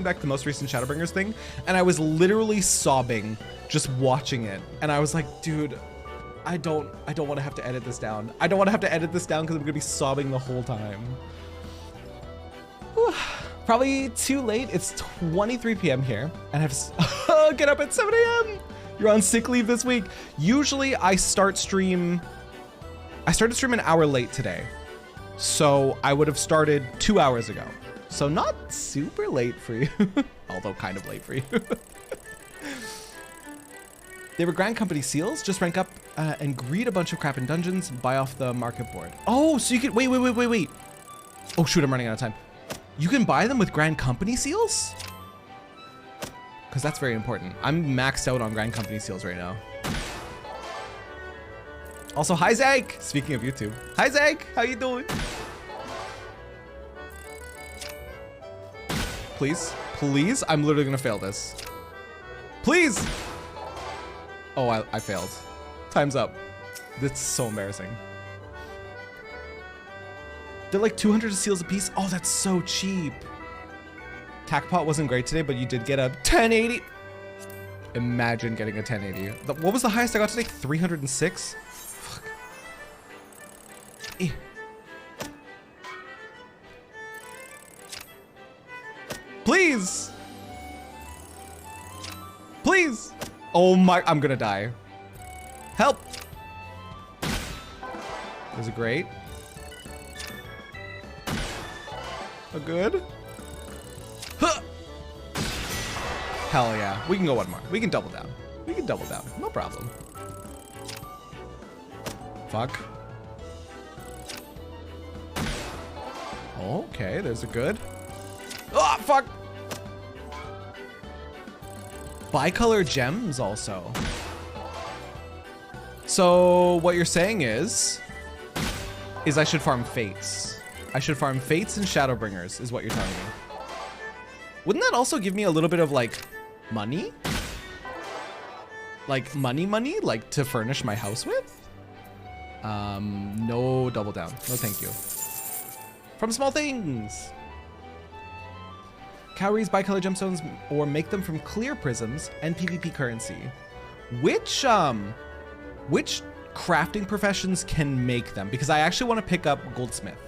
back the most recent Shadowbringers thing, and I was literally sobbing just watching it. And I was like, dude, I don't want to have to edit this down. I don't want to have to edit this down because I'm gonna be sobbing the whole time. Whew. Probably too late. It's 23 p.m. here, and I have to get up at 7 a.m. You're on sick leave this week. Usually I started stream an hour late today. So I would have started 2 hours ago. So not super late for you, although kind of late for you. They were Grand Company seals. Just rank up and greet a bunch of crap in dungeons. Buy off the market board. Oh, so you can wait. Oh shoot, I'm running out of time. You can buy them with Grand Company seals? Because that's very important. I'm maxed out on Grand Company seals right now. Also, hi Zach. Speaking of YouTube, hi Zach. How you doing? Please. I'm literally gonna fail this. Please. Oh, I failed. Time's up. That's so embarrassing. They're like 200 seals a piece. Oh, that's so cheap. Tackpot wasn't great today, but you did get a 1080. Imagine getting a 1080. What was the highest I got today? 306? Fuck. Eh. Please! Please! Oh my, I'm gonna die. Help! Was it great? A good? Huh. Hell yeah. We can go one more. We can double down. We can double down. No problem. Fuck. Okay, there's a good. Oh, fuck! Bicolor gems also. So what you're saying is I should farm fates. I should farm fates and Shadowbringers is what you're telling me. Wouldn't that also give me a little bit of like money? Like money, like to furnish my house with? No double down. No thank you. From small things. Cowries bicolor gemstones or make them from clear prisms and PvP currency. Which crafting professions can make them? Because I actually want to pick up goldsmith.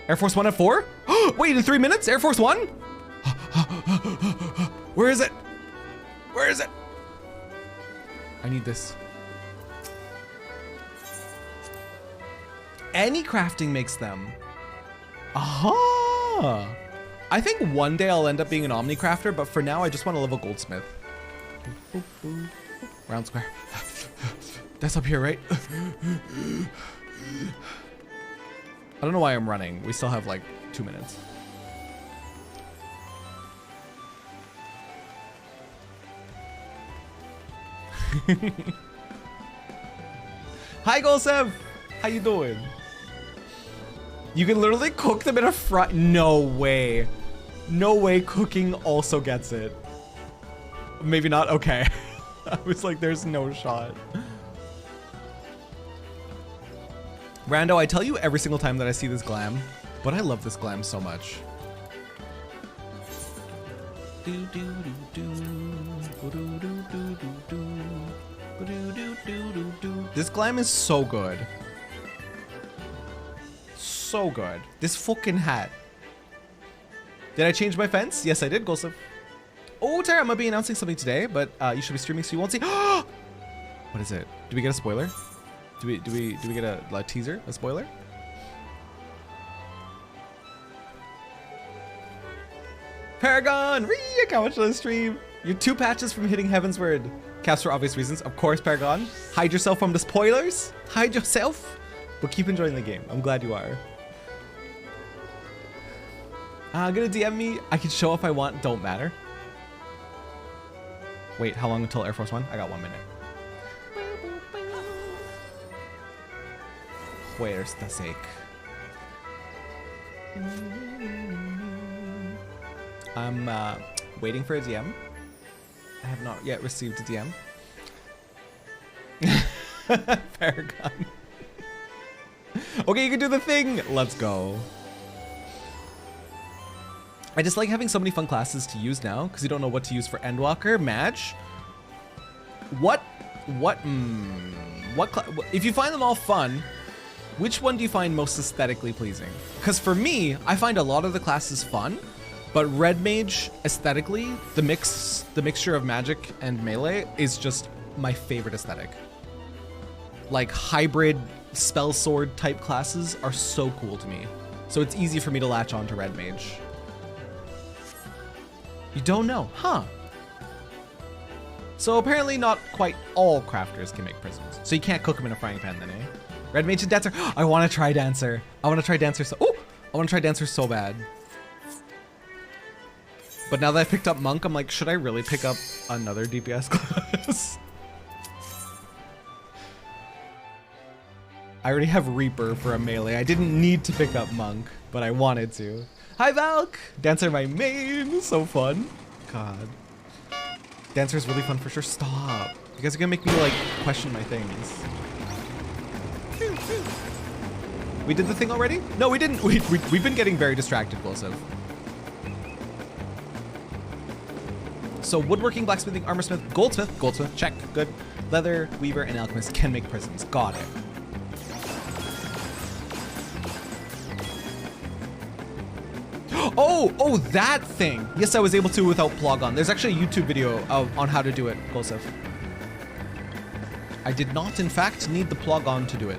Air Force One at 4? Wait, in 3 minutes? Air Force One? Where is it? Where is it? I need this. Any crafting makes them. Aha! I think one day I'll end up being an Omni crafter, but for now I just want to level goldsmith. Round square. That's up here, right? I don't know why I'm running. We still have like 2 minutes. Hi, Golsev. How you doing? You can literally cook them in a fry. No way. No way cooking also gets it. Maybe not. Okay. I was like, there's no shot. Rando, I tell you every single time that I see this glam, but I love this glam so much. This glam is so good. So good. This fucking hat. Did I change my fence? Yes, I did, Golsov. Oh, Terra, I'm gonna be announcing something today, but you should be streaming so you won't see. What is it? Do we get a spoiler? Do we get a teaser? A spoiler? Paragon! Ree! I can't watch the stream. You're 2 patches from hitting Heavensward. Caps for obvious reasons. Of course, Paragon. Hide yourself from the spoilers. Hide yourself. But keep enjoying the game. I'm glad you are. Gonna DM me. I can show if I want. Don't matter. Wait, how long until Air Force One? I got 1 minute. Where's the sake? I'm waiting for a DM. I have not yet received a DM. Paragon. Okay, you can do the thing. Let's go. I just like having so many fun classes to use now because you don't know what to use for Endwalker, Madge. If you find them all fun, which one do you find most aesthetically pleasing? Because for me, I find a lot of the classes fun, but Red Mage aesthetically, the mixture of magic and melee is just my favorite aesthetic. Like hybrid spell sword type classes are so cool to me. So it's easy for me to latch on to Red Mage. You don't know, huh? So apparently not quite all crafters can make prisms. So you can't cook them in a frying pan then, eh? Red Mage and Dancer. I want to try Dancer. I want to try Dancer so... Oh! I want to try Dancer so bad. But now that I picked up Monk, I'm like, should I really pick up another DPS class? I already have Reaper for a melee. I didn't need to pick up Monk, but I wanted to. Hi, Valk! Dancer my main. So fun. God. Dancer's really fun for sure. Stop. You guys are gonna make me like question my things. We did the thing already? No, we didn't. We've been getting very distracted, Plosive. So woodworking, blacksmithing, armorsmith, goldsmith, check, good. Leather, weaver, and alchemist can make prisons. Got it. Oh, that thing. Yes, I was able to without Plogon. There's actually a YouTube video on how to do it, Golsif. I did not, in fact, need the Plogon to do it.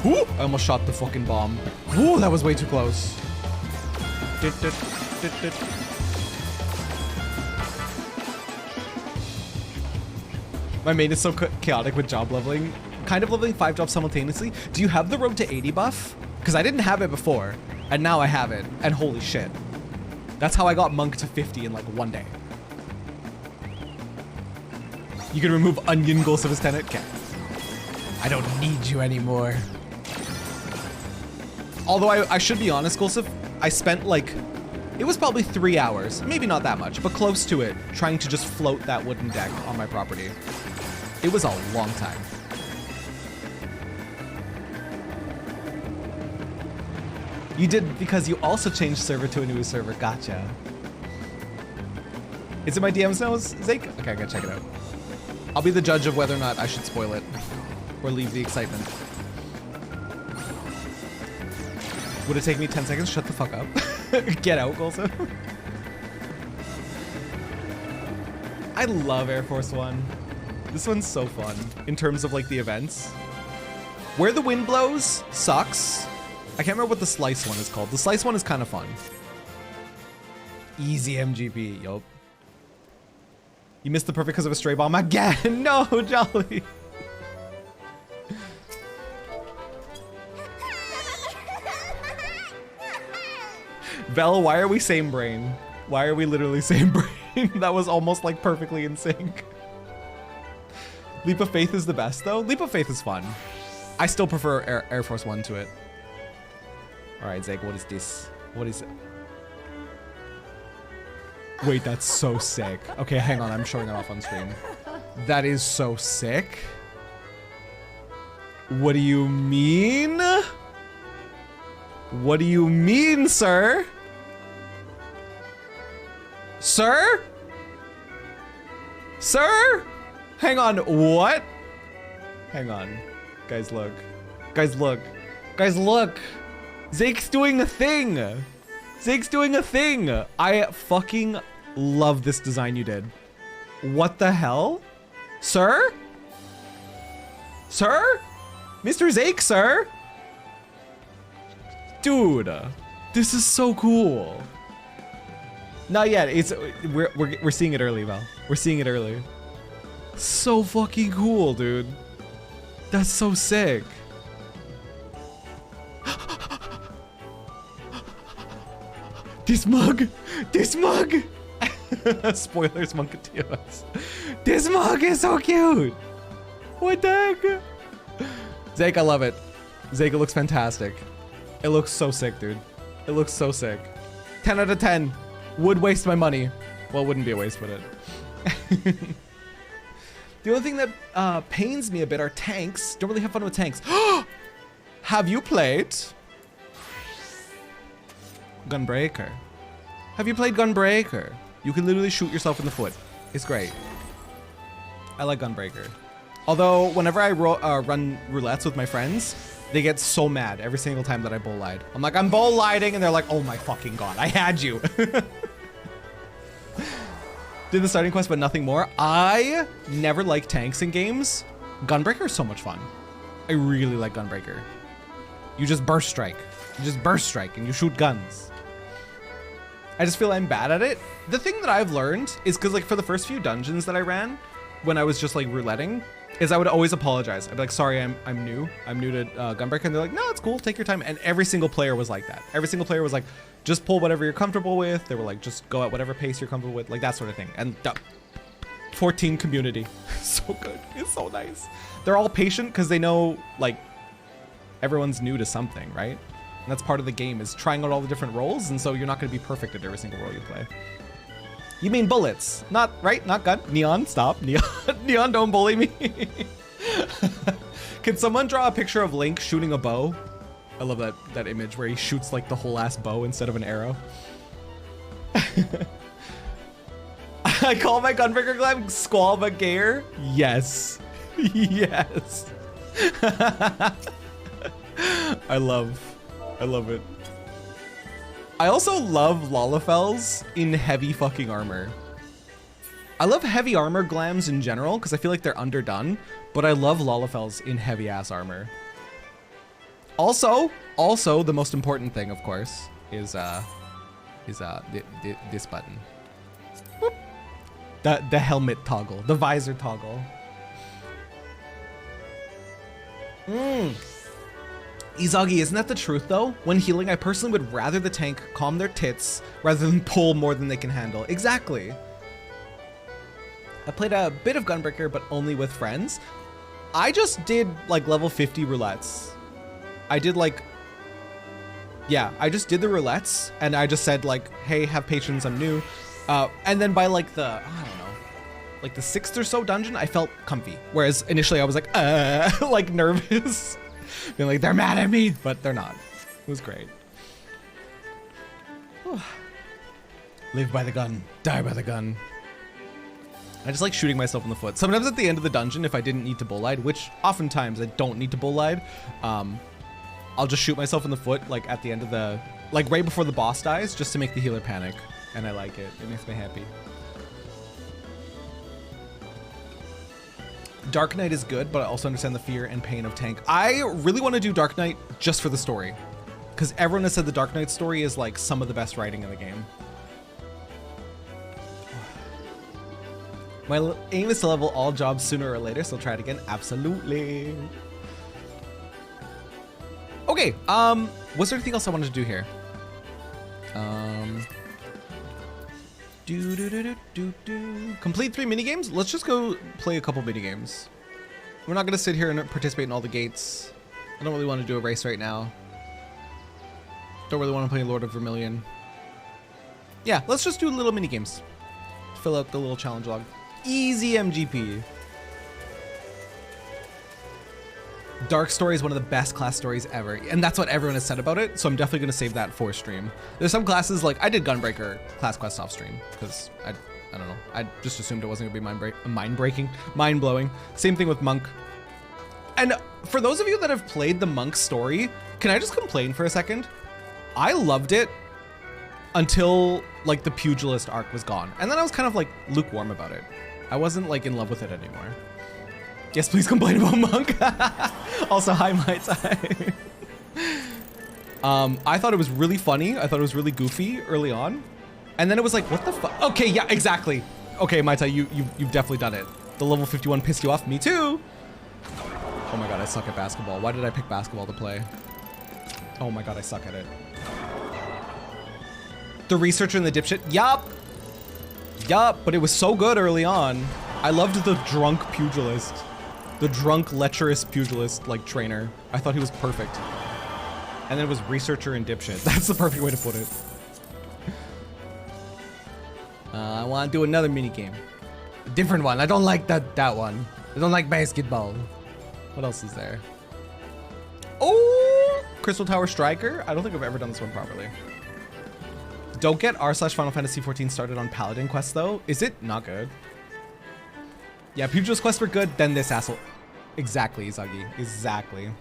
Ooh, I almost shot the fucking bomb. Ooh, that was way too close. My main is so chaotic with job leveling. Kind of leveling 5 jobs simultaneously. Do you have the road to 80 buff? Because I didn't have it before, and now I have it. And holy shit. That's how I got Monk to 50 in like one day. You can remove Onion Ghost of his tenant? Okay. I don't need you anymore. Although I should be honest, Golsif, I spent like, it was probably 3 hours, maybe not that much, but close to it, trying to just float that wooden deck on my property. It was a long time. You did because you also changed server to a new server. Gotcha. Is it my DM's nose, Zake? Okay, I gotta check it out. I'll be the judge of whether or not I should spoil it or leave the excitement. Would it take me 10 seconds? Shut the fuck up. Get out, Golso. I love Air Force One. This one's so fun in terms of like the events. Where the wind blows sucks. I can't remember what the slice one is called. The slice one is kind of fun. Easy MGP, yup. You missed the perfect because of a stray bomb again. No, Jolly. Vel, why are we same brain? Why are we literally same brain? That was almost like perfectly in sync. Leap of Faith is the best though. Leap of Faith is fun. I still prefer Air Force One to it. All right, Zach, what is this? What is it? Wait, that's so sick. Okay, hang on, I'm showing it off on screen. That is so sick. What do you mean? What do you mean, sir? Sir? Sir? Hang on, what? Hang on. Guys, look. Guys, look. Guys, look. Zake's doing a thing. Zake's doing a thing. I fucking love this design you did. What the hell? Sir? Sir? Mr. Zake, sir? Dude, this is so cool. Not yet. It's we're seeing it early, Val. We're seeing it early. So fucking cool, dude. That's so sick. This mug! This mug! Spoilers, Monketeers. This mug is so cute! What the heck? Zake, I love it. Zake, it looks fantastic. It looks so sick, dude. It looks so sick. 10 out of 10. Would waste my money. Well, it wouldn't be a waste, would it? The only thing that pains me a bit are tanks. Don't really have fun with tanks. Have you played Gunbreaker? Have you played Gunbreaker? You can literally shoot yourself in the foot. It's great. I like Gunbreaker. Although, whenever I run roulettes with my friends, they get so mad every single time that I bull lied. I'm like, I'm bull lighting, and they're like, oh my fucking god, I had you. Did the starting quest, but nothing more. I never like tanks in games. Gunbreaker is so much fun. I really like Gunbreaker. You just burst strike. You just burst strike and you shoot guns. I just feel I'm bad at it. The thing that I've learned is because like for the first few dungeons that I ran, when I was just like rouletting, is I would always apologize. I'd be like, sorry, I'm new. I'm new to Gunbreaker. And they're like, no, it's cool. Take your time. And every single player was like that. Every single player was like, just pull whatever you're comfortable with. They were like, just go at whatever pace you're comfortable with. Like that sort of thing. And 14 community. So good. It's so nice. They're all patient because they know like everyone's new to something, right? And that's part of the game is trying out all the different roles. And so you're not going to be perfect at every single role you play. You mean bullets, not right? Not gun. Neon, stop. Neon, Neon, don't bully me. Can someone draw a picture of Link shooting a bow? I love that image where he shoots like the whole ass bow instead of an arrow. I call my Gunbreaker Glam Squall Magair. Yes. Yes. I love it. I also love Lalafels in heavy fucking armor. I love heavy armor glams in general because I feel like they're underdone, but I love Lalafels in heavy ass armor. Also, the most important thing, of course, is this button. Boop. The helmet toggle, the visor toggle. Izagi, isn't that the truth though? When healing, I personally would rather the tank calm their tits rather than pull more than they can handle. Exactly. I played a bit of Gunbreaker, but only with friends. I just did like level 50 roulettes. I did like, yeah, I just did the roulettes and I just said like, hey, have patience, I'm new. And then by like the, I don't know, like the 6th or so dungeon, I felt comfy. Whereas initially I was like, like nervous. Being like, they're mad at me, but they're not. It was great. Live by the gun, die by the gun. I just like shooting myself in the foot. Sometimes at the end of the dungeon, if I didn't need to bullide, which oftentimes I don't need to bullide, I'll just shoot myself in the foot, like at the end of the, like right before the boss dies, just to make the healer panic. And I like it. It makes me happy. Dark Knight is good, but I also understand the fear and pain of tank. I really want to do Dark Knight just for the story, because everyone has said the Dark Knight story is like some of the best writing in the game. My aim is to level all jobs sooner or later, so I'll try it again. Absolutely. Okay, was there anything else I wanted to do here? Complete 3 minigames? Let's just go play a couple minigames. We're not gonna sit here and participate in all the gates. I don't really want to do a race right now. Don't really want to play Lord of Vermilion. Yeah, let's just do little minigames. Fill out the little challenge log. Easy MGP. Dark Story is one of the best class stories ever, and that's what everyone has said about it, so I'm definitely going to save that for stream. There's some classes, like I did Gunbreaker class quest off stream, because I don't know, I just assumed it wasn't going to be mind-blowing. Same thing with Monk. And for those of you that have played the Monk story, can I just complain for a second? I loved it until like the pugilist arc was gone, and then I was kind of like lukewarm about it. I wasn't like in love with it anymore. Yes, please complain about Monk. Also, hi, my time. I thought it was really funny. I thought it was really goofy early on. And then it was like, what the fuck? Okay, yeah, exactly. Okay, Mai Tai, you've definitely done it. The level 51 pissed you off? Me too. Oh my god, I suck at basketball. Why did I pick basketball to play? Oh my god, I suck at it. The researcher and the dipshit? Yup. Yup, but it was so good early on. I loved the drunk pugilist. The drunk, lecherous pugilist, like, trainer. I thought he was perfect. And then it was researcher and dipshit. That's the perfect way to put it. I want to do another minigame. A different one. I don't like that one. I don't like basketball. What else is there? Oh! Crystal Tower Striker? I don't think I've ever done this one properly. Don't get r/Final Fantasy XIV started on Paladin quests, though. Is it? Not good. Yeah, Pugilist quests were good, then this asshole. Exactly, Izagi. Exactly.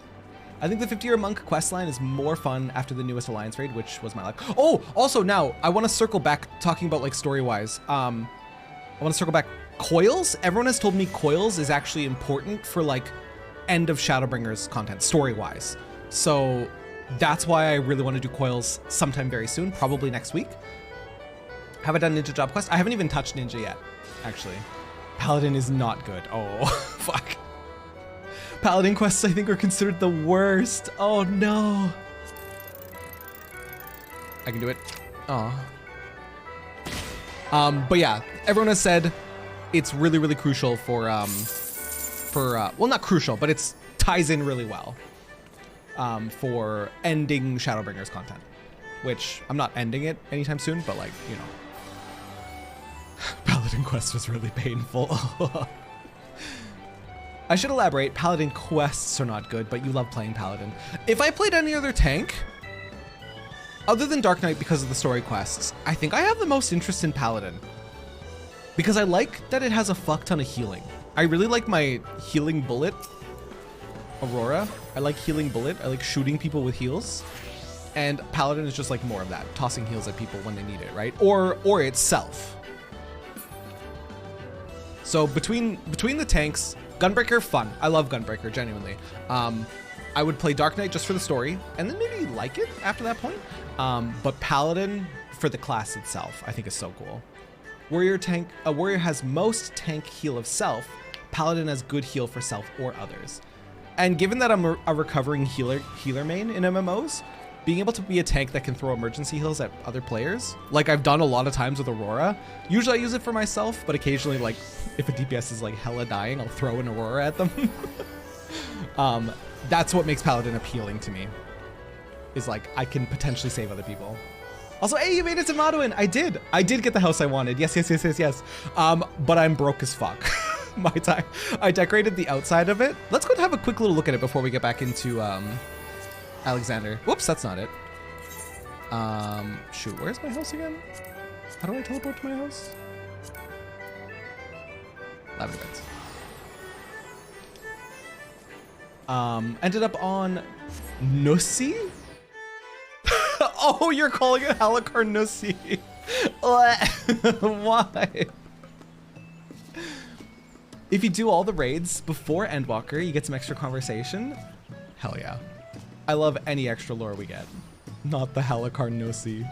I think the 50-year monk questline is more fun after the newest Alliance raid, which was my luck. Oh, also now, I want to circle back talking about like story-wise. I want to circle back. Coils? Everyone has told me Coils is actually important for like end of Shadowbringers content, story-wise. So that's why I really want to do Coils sometime very soon, probably next week. Have I done Ninja Job Quest? I haven't even touched Ninja yet, actually. Paladin is not good. Oh, fuck. Paladin quests, I think, are considered the worst. Oh, no. I can do it. Oh. But yeah, everyone has said it's really, really crucial for well, not crucial, but it's ties in really well for ending Shadowbringers content, which I'm not ending it anytime soon, but like, you know. Paladin quest was really painful. I should elaborate, Paladin quests are not good, but you love playing Paladin. If I played any other tank, other than Dark Knight because of the story quests, I think I have the most interest in Paladin. Because I like that it has a fuck ton of healing. I really like my healing bullet, Aurora. I like healing bullet, I like shooting people with heals. And Paladin is just like more of that, tossing heals at people when they need it, right? Or itself. So between the tanks, Gunbreaker, fun. I love Gunbreaker, genuinely. I would play Dark Knight just for the story, and then maybe like it after that point. But Paladin, for the class itself, I think is so cool. Warrior has most tank heal of self. Paladin has good heal for self or others. And given that I'm a recovering healer main in MMOs, being able to be a tank that can throw emergency heals at other players, like I've done a lot of times with Aurora. Usually I use it for myself, but occasionally, like, if a DPS is like hella dying, I'll throw an Aurora at them. That's what makes Paladin appealing to me, is like, I can potentially save other people. Also, hey, you made it to Maduin. I did get the house I wanted. Yes. But I'm broke as fuck. My time. I decorated the outside of it. Let's go and have a quick little look at it before we get back into, Alexander. Whoops, that's not it. Shoot, where's my house again? How do I teleport to my house? Lavender Beds. Ended up on Nussi? Oh, you're calling it Halakar Nussi. Why? If you do all the raids before Endwalker, you get some extra conversation. Hell yeah. I love any extra lore we get. Not the Halakar Nussi.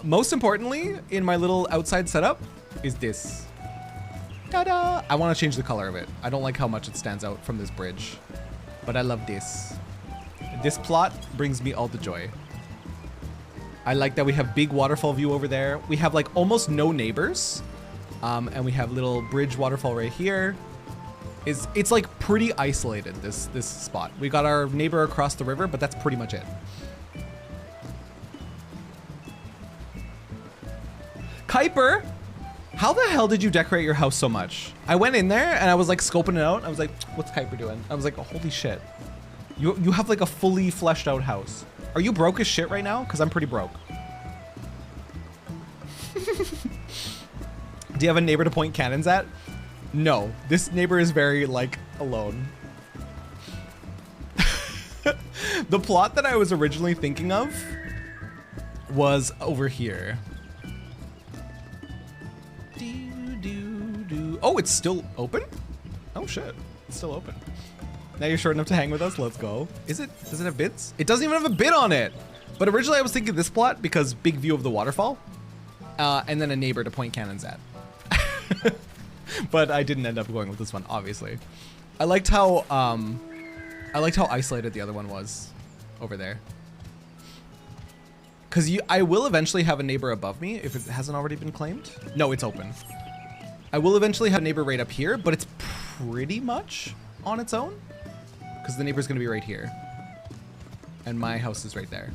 Most importantly, in my little outside setup, is this. Ta-da! I want to change the color of it. I don't like how much it stands out from this bridge. But I love this. This plot brings me all the joy. I like that we have big waterfall view over there. We have like almost no neighbors. And we have little bridge waterfall right here. It's like pretty isolated, this spot. We got our neighbor across the river, but that's pretty much it. Kuiper, how the hell did you decorate your house so much? I went in there and I was like scoping it out. I was like, what's Kuiper doing? I was like, oh, holy shit. You have like a fully fleshed out house. Are you broke as shit right now? Because I'm pretty broke. Do you have a neighbor to point cannons at? No, this neighbor is very, like, alone. The plot that I was originally thinking of was over here. Oh, it's still open? Oh shit, it's still open. Now you're short enough to hang with us, let's go. Does it have bits? It doesn't even have a bit on it. But originally I was thinking this plot because big view of the waterfall. And then a neighbor to point cannons at. But I didn't end up going with this one, obviously. I liked how isolated the other one was over there. Cause I will eventually have a neighbor above me if it hasn't already been claimed. No, it's open. I will eventually have a neighbor right up here, but it's pretty much on its own. Cause the neighbor's gonna be right here. And my house is right there.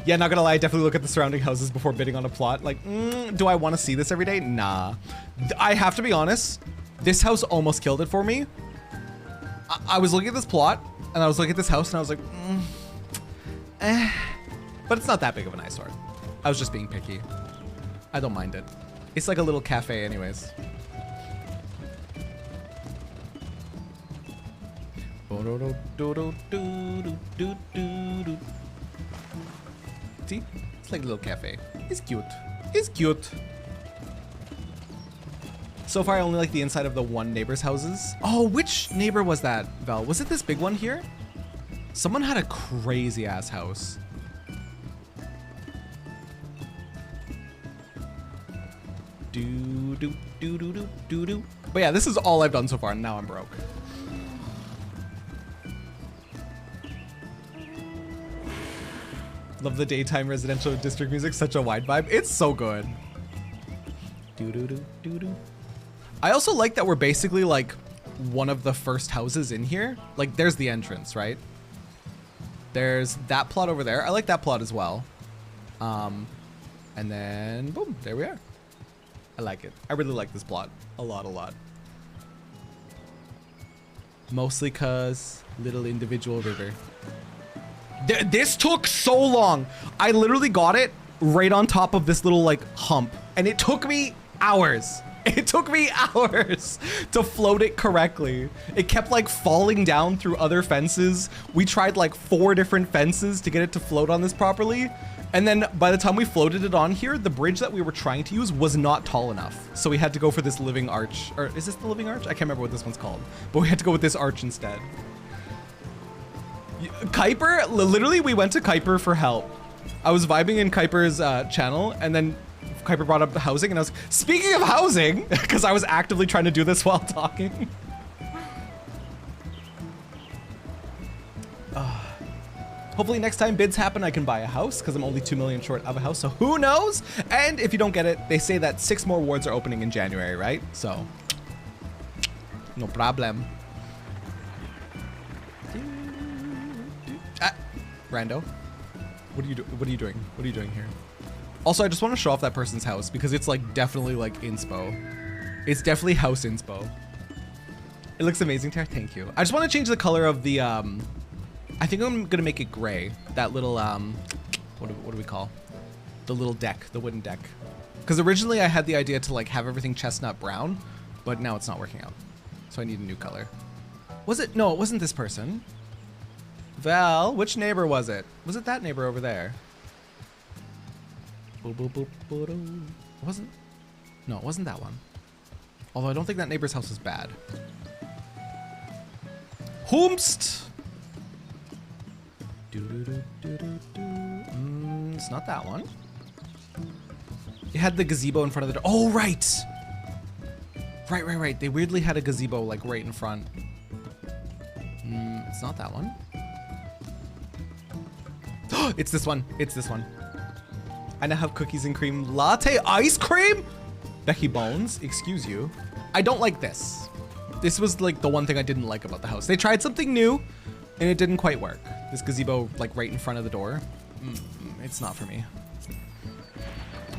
Yeah, not gonna lie, I definitely look at the surrounding houses before bidding on a plot. Like, do I want to see this every day? Nah. I have to be honest, this house almost killed it for me. I was looking at this plot, and I was looking at this house, and I was like, But it's not that big of an eyesore. I was just being picky. I don't mind it. It's like a little cafe anyways. See? It's like a little cafe. It's cute. It's cute. So far, I only like the inside of the one neighbor's houses. Oh, which neighbor was that, Val? Was it this big one here? Someone had a crazy ass house. Do. But yeah, this is all I've done so far, and now I'm broke. Love the daytime residential district music, such a wide vibe. It's so good. I also like that we're basically like one of the first houses in here. Like there's the entrance, right? There's that plot over there. I like that plot as well. And And then boom, there we are. I like it. I really like this plot. A lot. Mostly cause little individual river. This took so long. I literally got it right on top of this little like hump, and it took me hours. It took me hours to float it correctly. It kept like falling down through other fences. We tried like 4 different fences to get it to float on this properly. And then by the time we floated it on here, the bridge that we were trying to use was not tall enough. So we had to go for this living arch. Or is this the living arch? I can't remember what this one's called. But we had to go with this arch instead. Kuiper, literally we went to Kuiper for help. I was vibing in Kuiper's channel, and then Kuiper brought up the housing, and I was, speaking of housing, because I was actively trying to do this while talking. Hopefully next time bids happen, I can buy a house, because I'm only 2 million short of a house, so who knows? And if you don't get it, they say that 6 more wards are opening in January, right? So, no problem. Rando, what are you doing? What are you doing here? Also, I just want to show off that person's house because it's like definitely like inspo. It's definitely house inspo. It looks amazing, Tara. Thank you. I just want to change the color of the I think I'm gonna make it gray. That little what do we call the little deck, the wooden deck? Because originally I had the idea to like have everything chestnut brown, but now it's not working out. So I need a new color. Was it? No, it wasn't this person. Val, which neighbor was it? Was it that neighbor over there? Wasn't? No, it wasn't that one. Although I don't think that neighbor's house is bad. Hoomst! It's not that one. It had the gazebo in front of the door. Oh, right! Right. They weirdly had a gazebo like right in front. It's not that one. It's this one. It's this one. I now have cookies and cream latte ice cream? Becky Bones, excuse you. I don't like this. This was like the one thing I didn't like about the house. They tried something new and it didn't quite work. This gazebo like right in front of the door. It's not for me.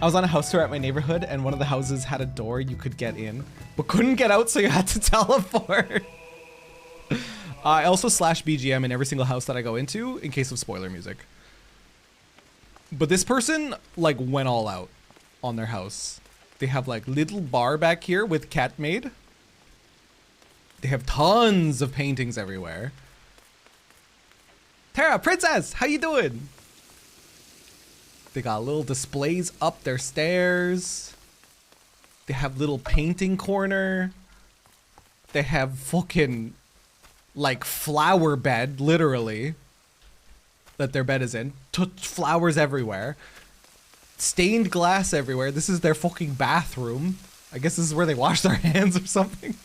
I was on a house tour at my neighborhood and one of the houses had a door you could get in, but couldn't get out, so you had to teleport. I also slash BGM in every single house that I go into in case of spoiler music. But this person like went all out on their house. They have like little bar back here with cat made. They have tons of paintings everywhere. Tara, princess, how you doing? They got little displays up their stairs. They have little painting corner. They have fucking like flower bed, literally, that their bed is in. Flowers everywhere. Stained glass everywhere. This is their fucking bathroom. I guess this is where they wash their hands or something.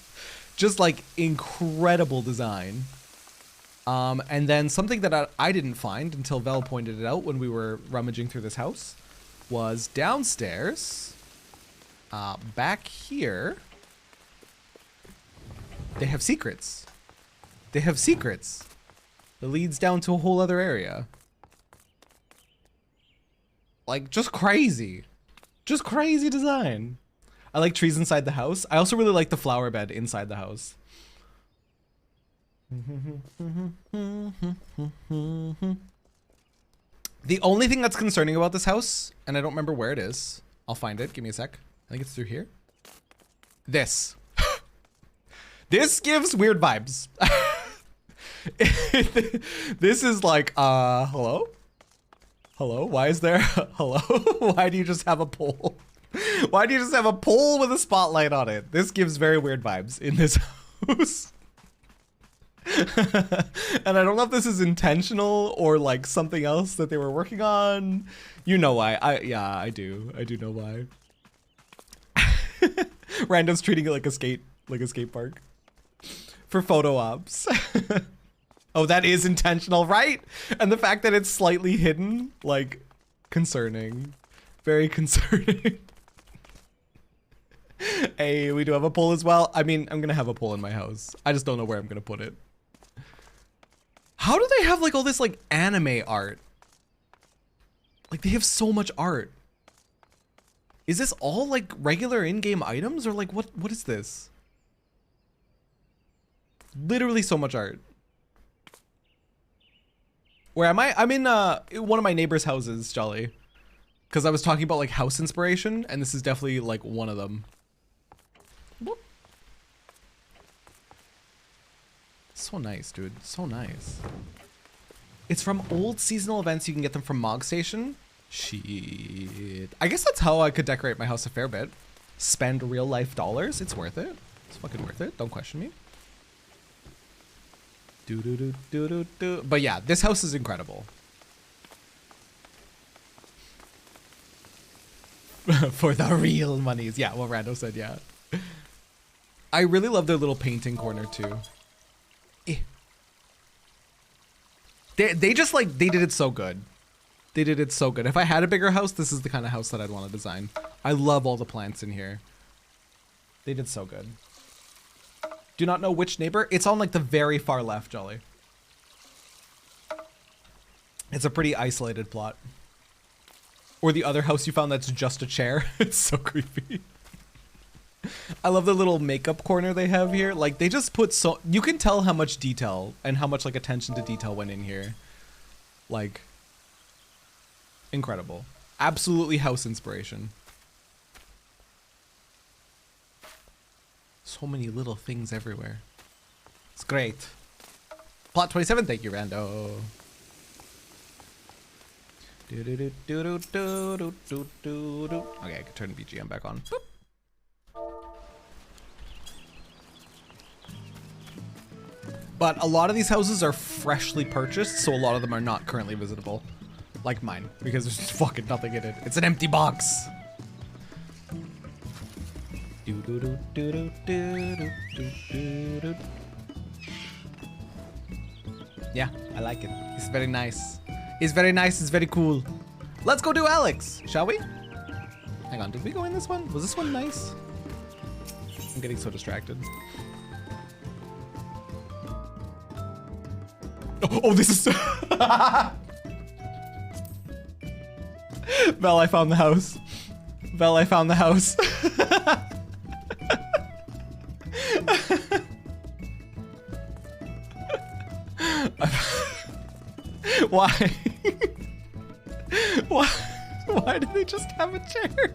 Just like incredible design. And then something that I didn't find until Vel pointed it out when we were rummaging through this house was downstairs, back here, they have secrets. They have secrets that leads down to a whole other area. Like, just crazy. Just crazy design. I like trees inside the house. I also really like the flower bed inside the house. The only thing that's concerning about this house, and I don't remember where it is. I'll find it. Give me a sec. I think it's through here. This. This gives weird vibes. This is like, hello? Hello? Why is there, hello? Why do you just have a pole? Why do you just have a pole with a spotlight on it? This gives very weird vibes in this house. And I don't know if this is intentional or like something else that they were working on. You know why. Yeah, I do. I do know why. Random's treating it like a skate park. For photo ops. Oh, that is intentional, right? And the fact that it's slightly hidden, like, concerning. Very concerning. Hey, we do have a pole as well. I mean, I'm gonna have a pole in my house. I just don't know where I'm gonna put it. How do they have like all this like anime art? Like they have so much art. Is this all like regular in-game items or like what is this? Literally so much art. Where am I? I'm in one of my neighbor's houses, Jolly. Because I was talking about like house inspiration, and this is definitely like one of them. Whoop. So nice, dude. So nice. It's from old seasonal events. You can get them from Mog Station. Shit. I guess that's how I could decorate my house a fair bit. Spend real life dollars. It's worth it. It's fucking worth it. Don't question me. But yeah, this house is incredible. For the real monies. Yeah, what Rando said, yeah. I really love their little painting corner too. They just like, they did it so good. They did it so good. If I had a bigger house, this is the kind of house that I'd want to design. I love all the plants in here. They did so good. Do not know which neighbor. It's on like the very far left, Jolly. It's a pretty isolated plot. Or the other house you found that's just a chair. It's so creepy. I love the little makeup corner they have here. Like they just put so, you can tell how much detail and how much like attention to detail went in here. Like, incredible. Absolutely house inspiration. So many little things everywhere. It's great. Plot 27, thank you, Rando. Okay, I can turn the BGM back on. Boop. But a lot of these houses are freshly purchased, so a lot of them are not currently visitable. Like mine, because there's just fucking nothing in it. It's an empty box. Yeah, I like it. It's very nice. It's very nice, it's very cool. Let's go do Alex, shall we? Hang on, did we go in this one? Was this one nice? I'm getting so distracted. Oh, this is... Val, I found the house. Val, I found the house. Why? Why do they just have a chair?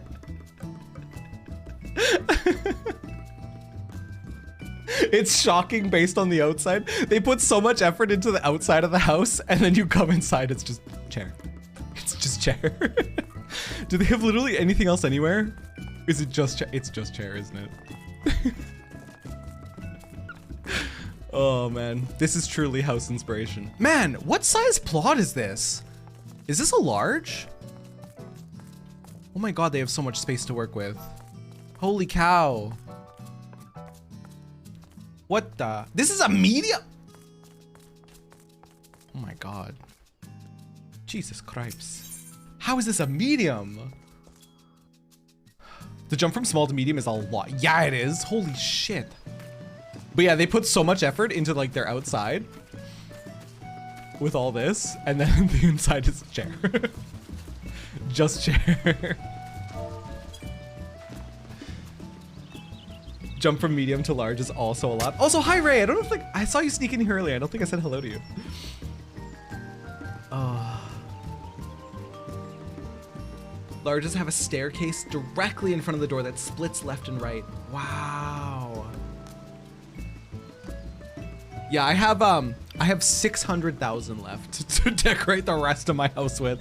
It's shocking based on the outside. They put so much effort into the outside of the house, and then you come inside, it's just chair. It's just chair. Do they have literally anything else anywhere? Is it just chair? It's just chair, isn't it? Oh man, this is truly house inspiration. Man, what size plot is this? Is this a large? Oh my god, they have so much space to work with. Holy cow. What the? This is a medium? Oh my god. Jesus Christ. How is this a medium? The jump from small to medium is a lot. Yeah, it is. Holy shit. But yeah, they put so much effort into like their outside with all this, and then the inside is chair. Just chair. Jump from medium to large is also a lot. Also, hi Ray. I don't know if like I saw you sneak in here earlier. I don't think I said hello to you. Larges have a staircase directly in front of the door that splits left and right. Wow. Yeah, I have 600,000 left to decorate the rest of my house with.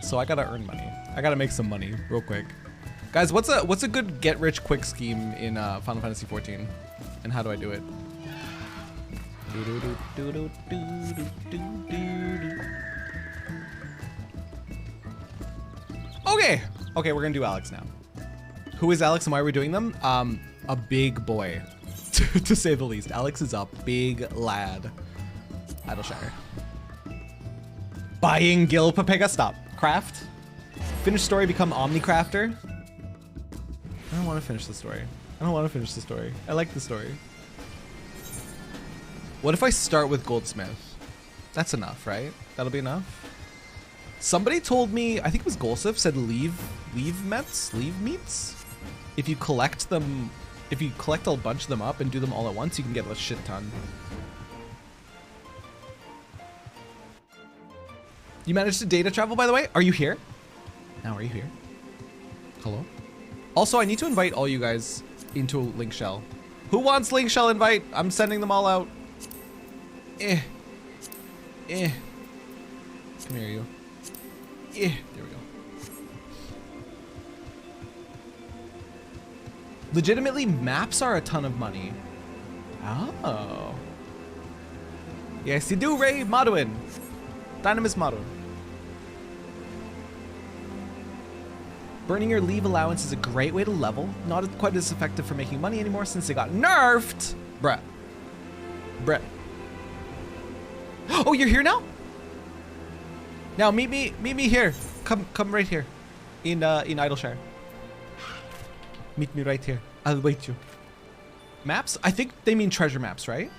So I gotta earn money. I gotta make some money real quick. Guys, what's a good get rich quick scheme in Final Fantasy XIV? And how do I do it? Okay. Okay, we're gonna do Alex now. Who is Alex and why are we doing them? A big boy. To say the least. Alex is a big lad. Idleshire. Buying Gil Papega. Stop. Craft. Finish story, become Omnicrafter. I don't want to finish the story. I don't want to finish the story. I like the story. What if I start with Goldsmith? That's enough, right? That'll be enough? Somebody told me, I think it was Golsif, said leave sleeve meats. If you collect them, if you collect a bunch of them up and do them all at once, you can get a shit ton. You managed to data travel, by the way? Are you here? Now, are you here? Hello? Also, I need to invite all you guys into Link Shell. Who wants Link Shell invite? I'm sending them all out. Come here, you. There we go. Legitimately, maps are a ton of money. Oh. Yes, you do, Ray. Modwin. Dynamis Modwin. Burning your leave allowance is a great way to level. Not quite as effective for making money anymore since they got nerfed. Bruh. Oh, you're here now? Now meet me here. Come right here. In Idleshire. Meet me right here. I'll wait you. Maps? I think they mean treasure maps, right?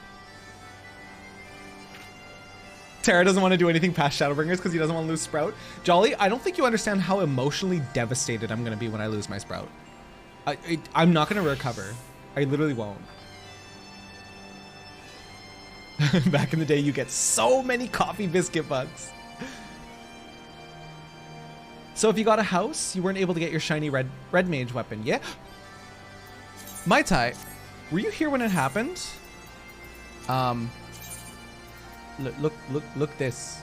Terra doesn't want to do anything past Shadowbringers because he doesn't want to lose Sprout. Jolly, I don't think you understand how emotionally devastated I'm going to be when I lose my Sprout. I'm not going to recover. I literally won't. Back in the day, you get so many coffee biscuit bugs. So if you got a house, you weren't able to get your shiny red mage weapon, yeah? Mai Tai, were you here when it happened? Look this.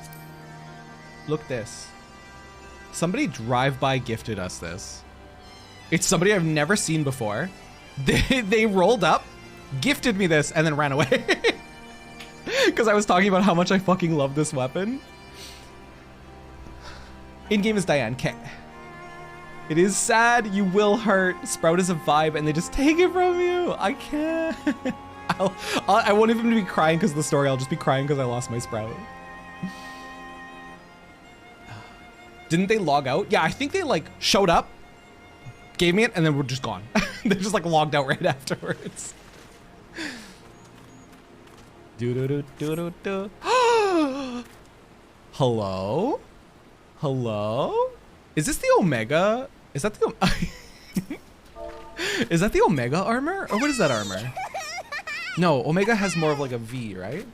Look this. Somebody drive-by gifted us this. It's somebody I've never seen before. They rolled up, gifted me this, and then ran away. Because I was talking about how much I fucking love this weapon. In-game is Diane. Okay. It is sad. You will hurt. Sprout is a vibe, and they just take it from you. I can't. I won't even be crying because of the story. I'll just be crying because I lost my Sprout. Didn't they log out? Yeah, I think they like showed up, gave me it, and then we're just gone. They just like logged out right afterwards. Do. Hello? Hello? Is this the Omega? Is that the Is that the Omega armor? Or what is that armor? No, Omega has more of like a V, right?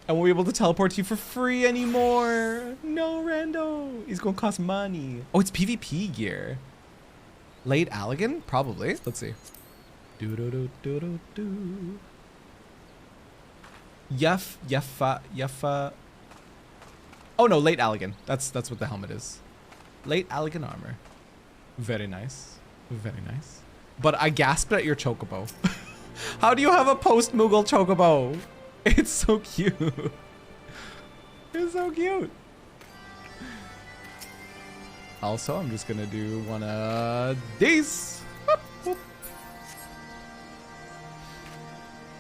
I won't be able to teleport to you for free anymore. No, Rando. He's gonna cost money. Oh, it's PvP gear. Late Allegan? Probably. Let's see. Yeffa. Oh no, late Allegan. That's what the helmet is. Late Allegan armor. Very nice. Very nice. But I gasped at your chocobo. How do you have a post-Moogle chocobo? It's so cute. It's so cute. Also, I'm just gonna do one of these. Whoop, whoop.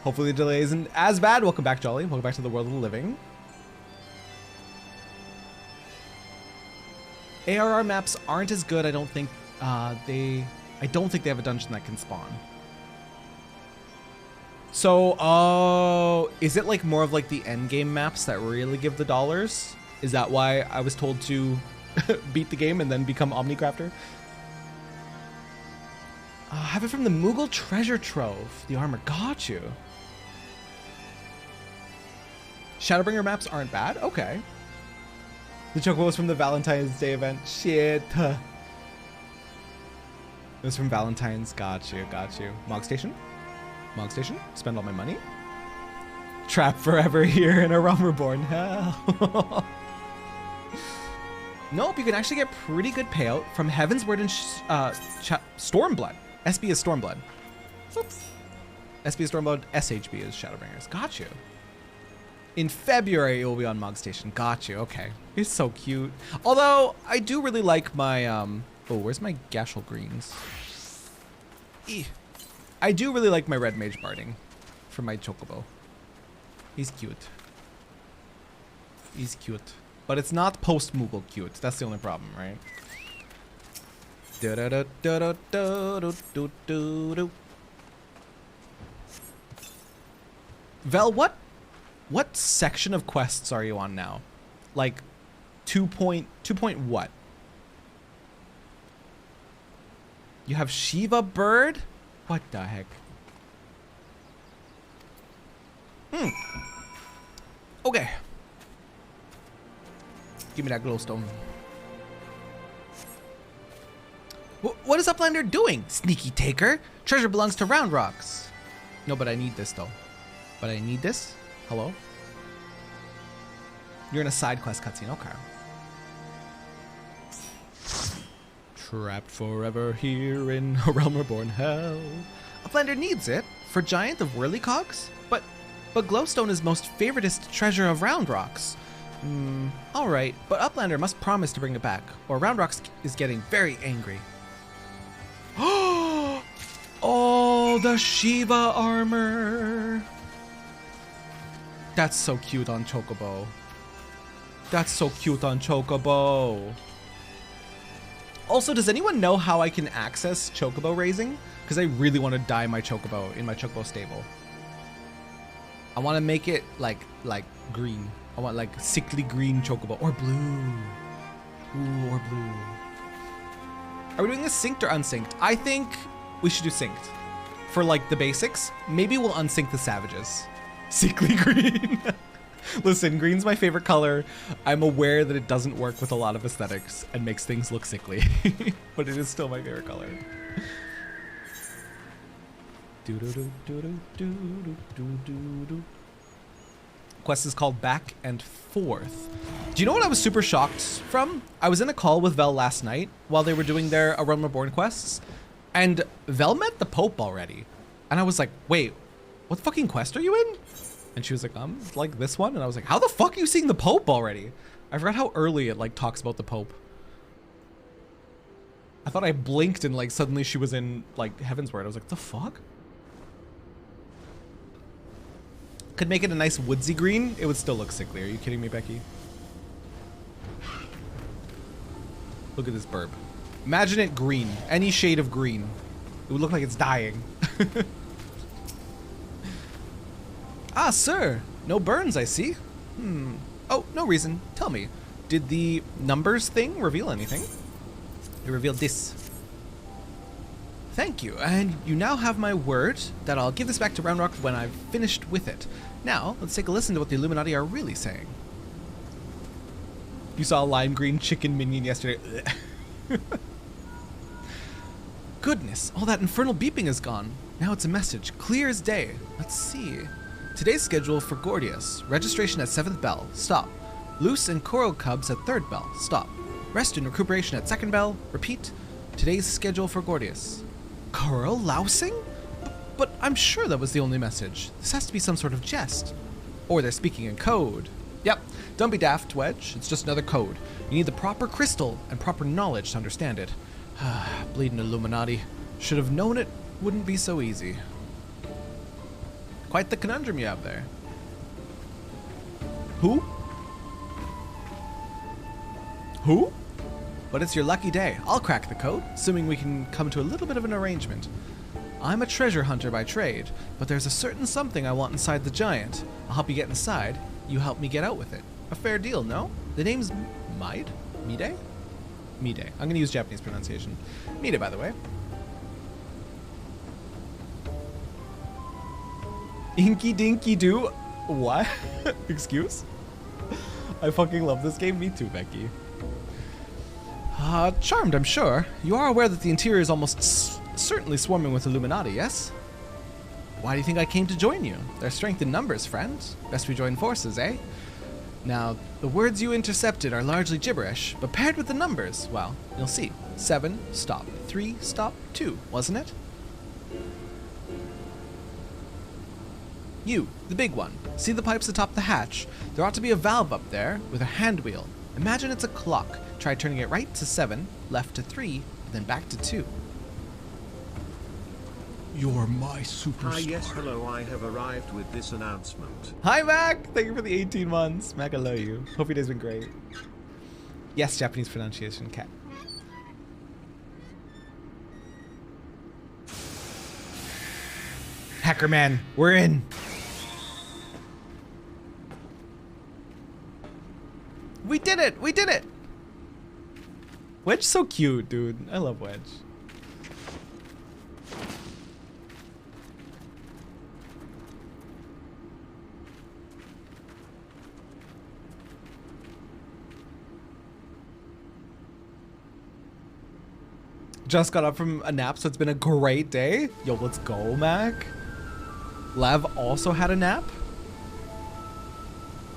Hopefully the delay isn't as bad. Welcome back, Jolly. Welcome back to the world of the living. ARR maps aren't as good. I don't think they have a dungeon that can spawn. So, oh, is it like more of like the end game maps that really give the dollars? Is that why I was told to beat the game and then become Omnicrafter? Have it from the Moogle Treasure Trove. The armor got you. Shadowbringer maps aren't bad? Okay. The chocobo was from the Valentine's Day event. Shit. It was from Valentine's. Got you, got you. Mog Station? Mog Station? Spend all my money? Trapped forever here in A Realm Reborn. Hell. Nope, you can actually get pretty good payout from Heavensward and Stormblood. SB is Stormblood. Oops. SB is Stormblood, SHB is Shadowbringers. Got you. In February, it will be on Mog Station. Got you. Okay. It's so cute. Although, I do really like my, oh, where's my Gashel Greens? I do really like my Red Mage barding for my Chocobo. He's cute. He's cute. But it's not post-Moogle cute. That's the only problem, right? Vel, what section of quests are you on now? Like 2 point what? You have Shiva bird? What the heck? Okay. Give me that glowstone. What is Uplander doing? Sneaky taker. Treasure belongs to Round Rocks. No, but I need this though. But I need this? Hello? You're in a side quest cutscene. Okay. Trapped forever here in A Realm Reborn hell. Uplander needs it for Giant of Whirlycogs? But glowstone is most favoritist treasure of Round Rocks. Alright, but Uplander must promise to bring it back, or Round Rocks is getting very angry. Oh, the Shiva armor! That's so cute on Chocobo. That's so cute on Chocobo. Also, does anyone know how I can access Chocobo raising? Because I really want to dye my Chocobo in my Chocobo stable. I want to make it like green. I want like sickly green Chocobo or blue. Ooh, or blue. Are we doing this synced or unsynced? I think we should do synced. For like the basics, maybe we'll unsync the savages. Sickly green. Listen, green's my favorite color. I'm aware that it doesn't work with a lot of aesthetics and makes things look sickly, but it is still my favorite color. Quest is called Back and Forth. Do you know what I was super shocked from? I was in a call with Vel last night while they were doing their A Realm Reborn quests, and Vel met the Pope already. And I was like, wait, what fucking quest are you in? And she was like, like this one. And I was like, how the fuck are you seeing the Pope already? I forgot how early it like talks about the Pope. I thought I blinked and like suddenly she was in like Heavensward. I was like, the fuck? Could make it a nice woodsy green. It would still look sickly. Are you kidding me, Becky? Look at this burb. Imagine it green. Any shade of green. It would look like it's dying. Ah, sir. No burns, I see. Oh, no reason. Tell me, did the numbers thing reveal anything? It revealed this. Thank you, and you now have my word that I'll give this back to Round Rock when I've finished with it. Now, let's take a listen to what the Illuminati are really saying. You saw a lime green chicken minion yesterday. Goodness, all that infernal beeping is gone. Now it's a message, clear as day. Let's see. Today's schedule for Gordius. Registration at 7th bell. Stop. Loose and coral cubs at 3rd bell. Stop. Rest and recuperation at 2nd bell. Repeat. Today's schedule for Gordius. Coral lousing? But I'm sure that was the only message. This has to be some sort of jest. Or they're speaking in code. Yep. Don't be daft, Wedge. It's just another code. You need the proper crystal and proper knowledge to understand it. Bleeding Illuminati. Should have known it wouldn't be so easy. Quite the conundrum you have there. Who? Who? But it's your lucky day. I'll crack the code, assuming we can come to a little bit of an arrangement. I'm a treasure hunter by trade, but there's a certain something I want inside the giant. I'll help you get inside. You help me get out with it. A fair deal, no? The name's Mide? Mide? Mide. I'm gonna use Japanese pronunciation. Mide, by the way. Inky Dinky Doo. What? Excuse? I fucking love this game. Me too, Becky. Charmed, I'm sure. You are aware that the interior is almost certainly swarming with Illuminati, yes? Why do you think I came to join you? There's strength in numbers, friend. Best we join forces, eh? Now, the words you intercepted are largely gibberish, but paired with the numbers, well, you'll see. 7, stop. 3, stop. 2, wasn't it? You, the big one. See the pipes atop the hatch? There ought to be a valve up there with a hand wheel. Imagine it's a clock. Try turning it right to 7, left to 3, and then back to 2. You're my superstar. Hi, yes, hello, I have arrived with this announcement. Hi, Mac! Thank you for the 18 months. Mac, I love you. Hope your day's been great. Yes, Japanese pronunciation, cat. Hacker man, we're in. We did it! We did it! Wedge's so cute, dude. I love Wedge. Just got up from a nap, so it's been a great day. Yo, let's go, Mac. Lev also had a nap.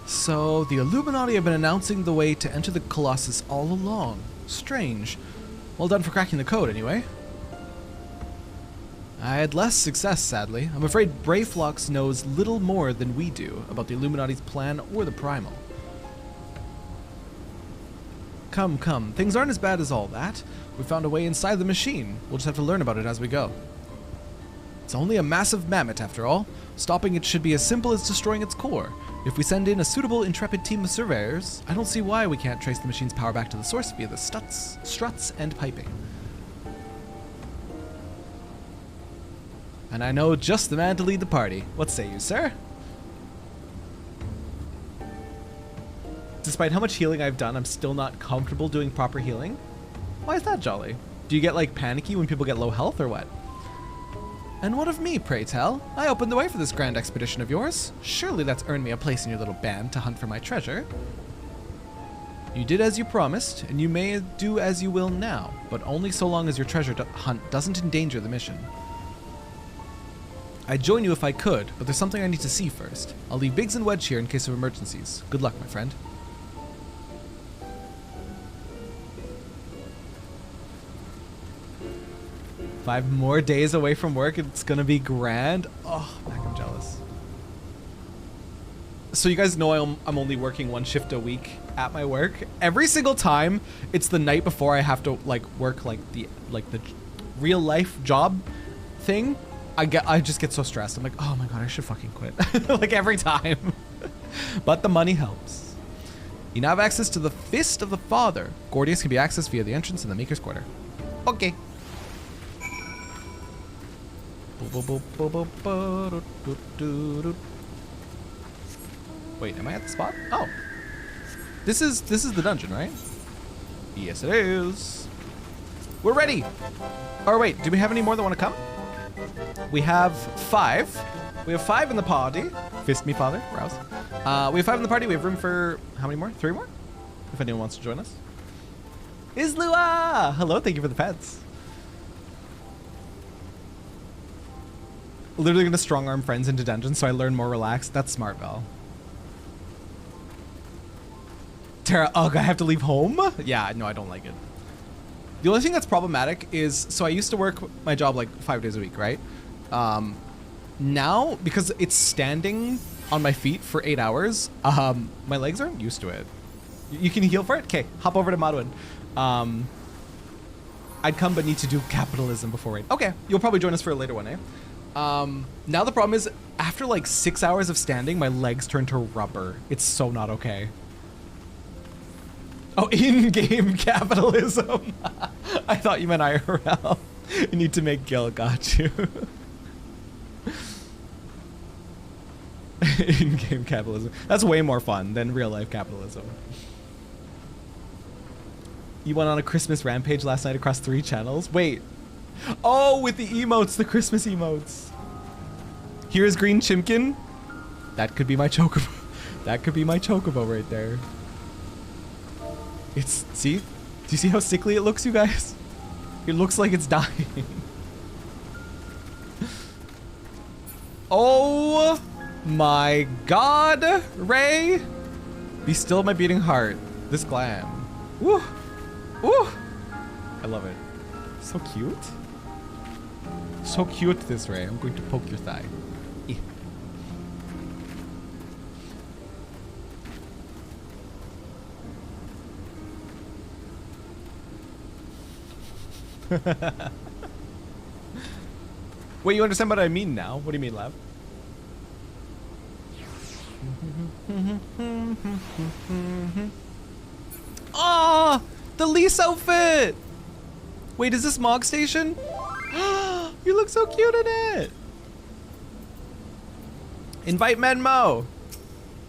So, the Illuminati have been announcing the way to enter the Colossus all along. Strange. Well done for cracking the code, anyway. I had less success, sadly. I'm afraid Brayflox knows little more than we do about the Illuminati's plan or the Primal. Come, come. Things aren't as bad as all that. We found a way inside the machine. We'll just have to learn about it as we go. It's only a massive mammoth, after all. Stopping it should be as simple as destroying its core. If we send in a suitable, intrepid team of surveyors, I don't see why we can't trace the machine's power back to the source via the struts and piping. And I know just the man to lead the party. What say you, sir? Despite how much healing I've done, I'm still not comfortable doing proper healing. Why is that, Jolly? Do you get, like, panicky when people get low health, or what? And what of me, pray tell? I opened the way for this grand expedition of yours. Surely that's earned me a place in your little band to hunt for my treasure. You did as you promised, and you may do as you will now, but only so long as your treasure hunt doesn't endanger the mission. I'd join you if I could, but there's something I need to see first. I'll leave Biggs and Wedge here in case of emergencies. Good luck, my friend. Five more days away from work, it's gonna be grand. Oh, Mac, I'm jealous. So you guys know I'm only working one shift a week at my work. Every single time, it's the night before I have to like work like the real life job thing. I just get so stressed. I'm like, oh my god, I should fucking quit. Like every time. But the money helps. You now have access to the Fist of the Father. Gordius can be accessed via the entrance in the Maker's Quarter. Okay. Wait, am I at the spot? Oh. This is the dungeon, right? Yes, it is. We're ready. Or wait, do we have any more that want to come? We have 5. We have 5 in the party. Fist me, father. Rouse. We have 5 in the party. We have room for how many more? 3 more? If anyone wants to join us. Islua! Hello, thank you for the pets. Literally gonna strong arm friends into dungeons so I learn more relaxed. That's smart, Val. Terra, ugh, I have to leave home? Yeah, no, I don't like it. The only thing that's problematic is, so I used to work my job like 5 days a week, right? Now, because it's standing on my feet for 8 hours, my legs aren't used to it. You can heal for it? Okay, hop over to Madwin. I'd come but need to do capitalism before raid. Okay, you'll probably join us for a later one, eh? Now the problem is, after like 6 hours of standing, my legs turn to rubber. It's so not okay. Oh, in-game capitalism. I thought you meant IRL. You need to make Gil, got you. In-game capitalism. That's way more fun than real-life capitalism. You went on a Christmas rampage last night across 3 channels? Wait. Oh, with the emotes, the Christmas emotes. Here's Green Chimkin. That could be my chocobo. That could be my chocobo right there. It's, see? Do you see how sickly it looks, you guys? It looks like it's dying. Oh my god, Ray. Be still my beating heart. This glam. Woo. Woo. I love it. So cute. So cute, this Ray. I'm going to poke your thigh. Wait, you understand what I mean now? What do you mean, Lav? Ah, the Lise outfit! Wait, is this Mog Station? You look so cute in it! Invite Menmo!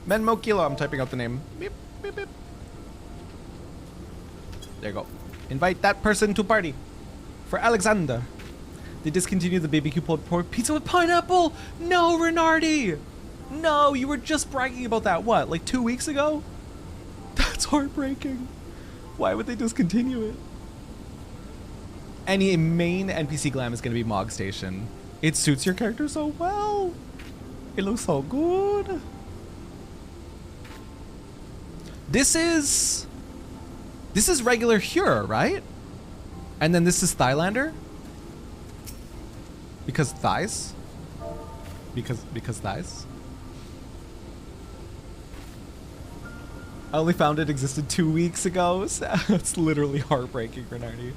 Menmo Kilo, I'm typing out the name. Beep, beep, beep. There you go. Invite that person to party. For Alexander. They discontinued the BBQ pulled pork pizza with pineapple! No, Renardi! No, you were just bragging about that, what, like 2 weeks ago? That's heartbreaking. Why would they discontinue it? Any main NPC glam is gonna be Mog Station. It suits your character so well. It looks so good. This is regular Hure, right? And then this is Thylander? Because thighs? Because thighs? I only found it existed 2 weeks ago. It's literally heartbreaking, Renardi.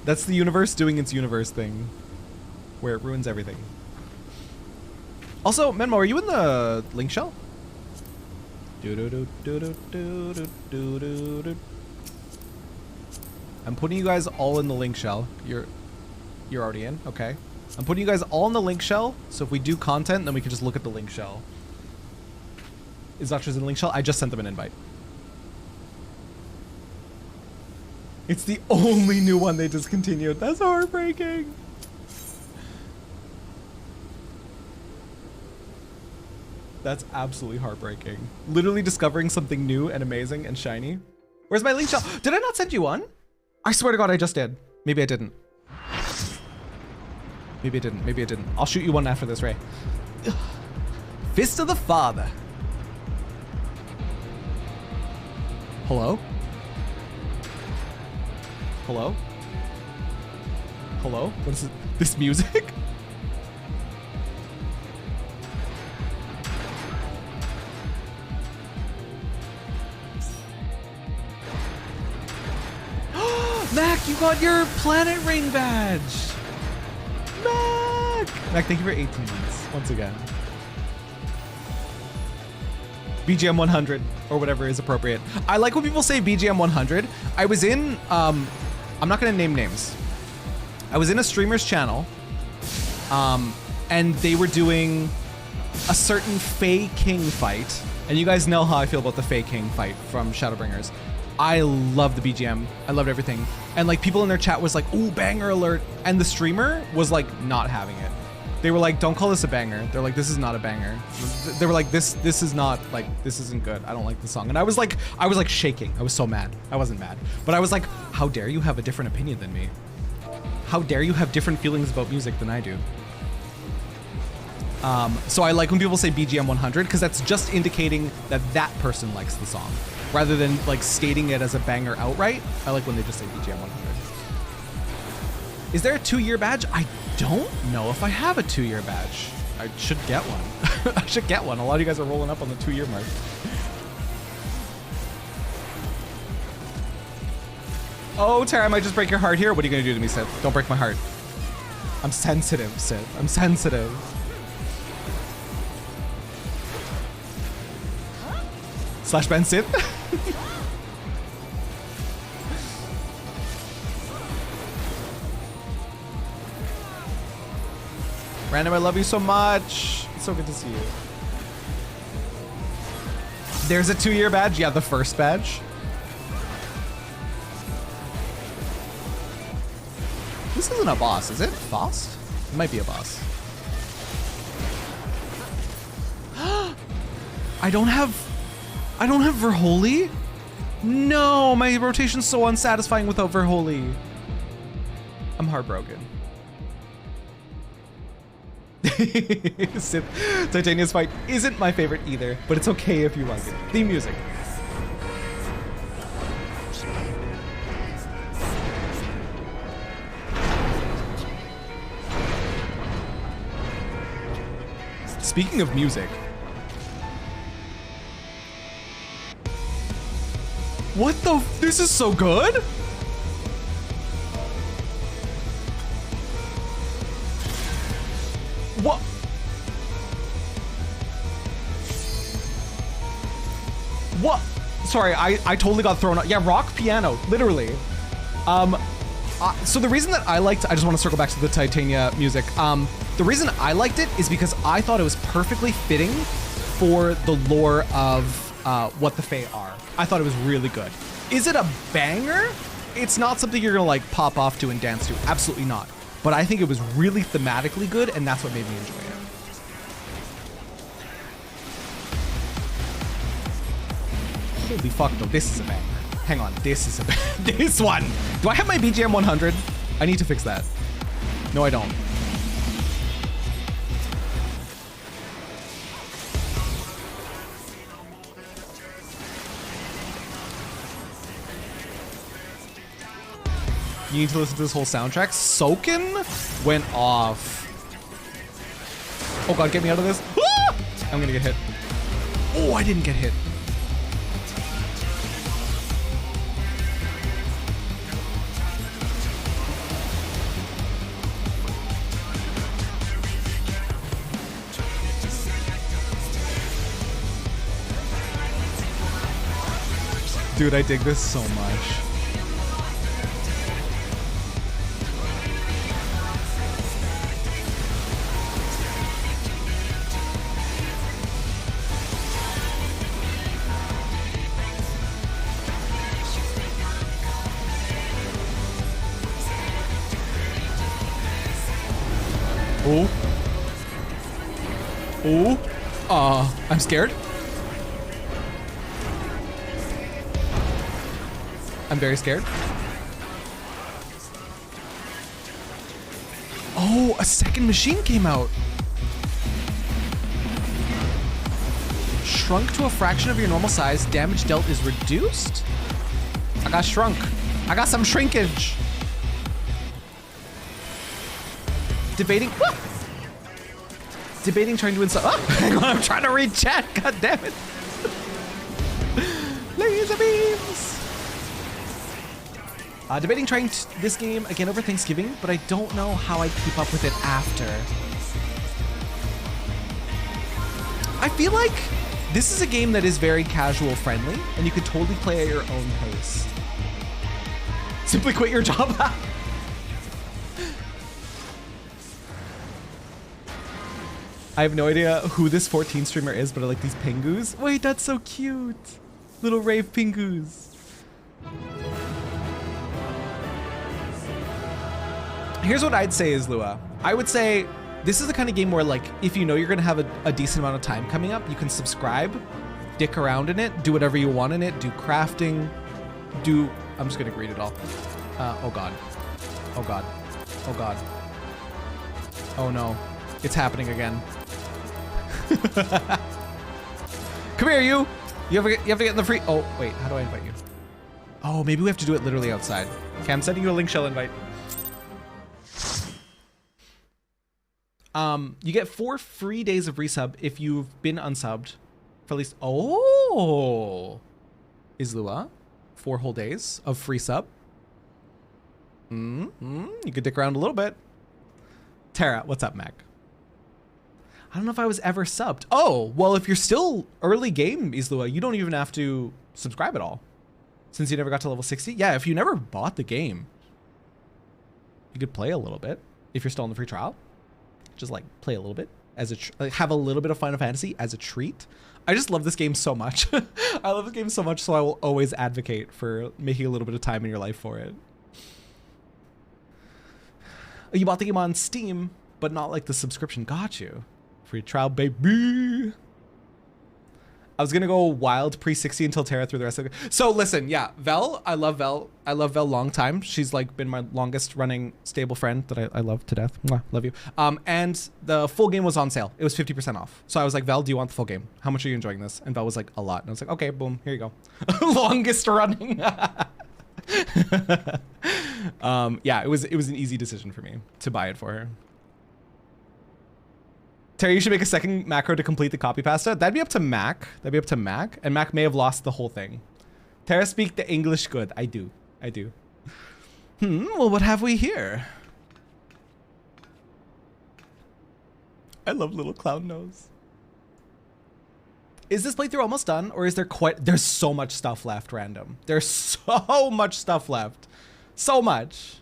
That's the universe doing its universe thing, where it ruins everything. Also, Menmo, are you in the link shell? I'm putting you guys all in the link shell. You're already in? Okay. I'm putting you guys all in the link shell, so if we do content, then we can just look at the link shell. Is Zatra's in the link shell? I just sent them an invite. It's the only new one they discontinued. That's heartbreaking. That's absolutely heartbreaking. Literally discovering something new and amazing and shiny. Where's my link shell? Did I not send you one? I swear to God, I just did. Maybe I didn't. Maybe I didn't. Maybe I didn't. I'll shoot you one after this, Ray. Fist of the Father. Hello? Hello? Hello? What is it? This music? Mac, you got your Planet Ring badge! Mac, thank you for 18 months, once again. BGM 100, or whatever is appropriate. I like when people say BGM 100. I was in, I'm not gonna name names. I was in a streamer's channel, and they were doing a certain Fey King fight. And you guys know how I feel about the Fey King fight from Shadowbringers. I love the BGM. I loved everything. And like people in their chat was like, ooh, banger alert. And the streamer was like not having it. They were like, don't call this a banger. They're like, this is not a banger. They were like, this is not like, this isn't good. I don't like the song. And I was like shaking. I was so mad. I wasn't mad, but I was like, how dare you have a different opinion than me? How dare you have different feelings about music than I do? So I like when people say BGM 100 because that's just indicating that that person likes the song rather than like stating it as a banger outright. I like when they just say BGM 100. Is there a 2-year badge? I don't know if I have a 2-year badge. I should get one. I should get one. A lot of you guys are rolling up on the 2-year mark. Oh, Tara, I might just break your heart here. What are you gonna do to me, Sid? Don't break my heart. I'm sensitive, Sid. I'm sensitive. Slash Ben Sid. Random, I love you so much. It's so good to see you. There's a 2-year badge. Yeah, the first badge. This isn't a boss, is it? Faust? It might be a boss. I don't have Verholy? No, my rotation's so unsatisfying without Verholy. I'm heartbroken. Titania's fight isn't my favorite either, but it's okay if you like it. Theme music. Speaking of music, what the? This is so good? What? What? Sorry, I totally got thrown out. Yeah, rock piano, literally. So the reason that I liked, I just want to circle back to the Titania music. The reason I liked it is because I thought it was perfectly fitting for the lore of what the Fae are. I thought it was really good. Is it a banger? It's not something you're gonna like pop off to and dance to. Absolutely not. But I think it was really thematically good, and that's what made me enjoy it. Holy fuck, though, this is a banger. Hang on, this is a banger. This one! Do I have my BGM 100? I need to fix that. No, I don't. You need to listen to this whole soundtrack. Soken went off. Oh god, get me out of this. Ah! I'm gonna get hit. Oh, I didn't get hit. Dude, I dig this so much. I'm scared. I'm very scared. Oh, a second machine came out. Shrunk to a fraction of your normal size, damage dealt is reduced? I got shrunk. I got some shrinkage. Debating. Whoa! Debating trying to install. Oh, hang on, I'm trying to read chat. God damn it. Laser beams. Debating trying this game again over Thanksgiving, but I don't know how I keep up with it after. I feel like this is a game that is very casual friendly, and you could totally play at your own pace. Simply quit your job. I have no idea who this 14 streamer is, but I like these pingus. Wait, that's so cute. Little rave pingus. Here's what I'd say is, Lua. I would say this is the kind of game where, like, if you know you're gonna have a decent amount of time coming up, you can subscribe, dick around in it, do whatever you want in it, do crafting, I'm just gonna read it all. Oh God. Oh God. Oh God. Oh no. It's happening again. Come here, you. You have to get in the free. Oh, wait. How do I invite you? Oh, maybe we have to do it literally outside. Okay, I'm sending you a link shell invite. You get 4 free days of resub if you've been unsubbed for at least. Oh, is Lua 4 whole days of free sub? You could dick around a little bit. Tara, what's up, Mac? I don't know if I was ever subbed. Oh, well, if you're still early game, Islua, you don't even have to subscribe at all. Since you never got to level 60. Yeah, if you never bought the game, you could play a little bit. If you're still in the free trial, just like play a little bit as like have a little bit of Final Fantasy as a treat. I just love this game so much. I love this game so much, so I will always advocate for making a little bit of time in your life for it. You bought the game on Steam, but not like the subscription. Got you. Free trial, baby. I was gonna go wild pre-60 until Terra through the rest of it. So listen, yeah, Vel, I love Vel. I love Vel long time. She's like been my longest running stable friend that I love to death. Mwah, love you. And the full game was on sale. It was 50% off. So I was like, Vel, do you want the full game? How much are you enjoying this? And Vel was like, a lot. And I was like, okay, boom, here you go. Longest running. Yeah, it was an easy decision for me to buy it for her. Terry, you should make a second macro to complete the copy pasta. That'd be up to Mac. That'd be up to Mac. And Mac may have lost the whole thing. Terra, speak the English good. I do. I do. Well, what have we here? I love little clown nose. Is this playthrough almost done? Or is there there's so much stuff left, random. There's so much stuff left. So much.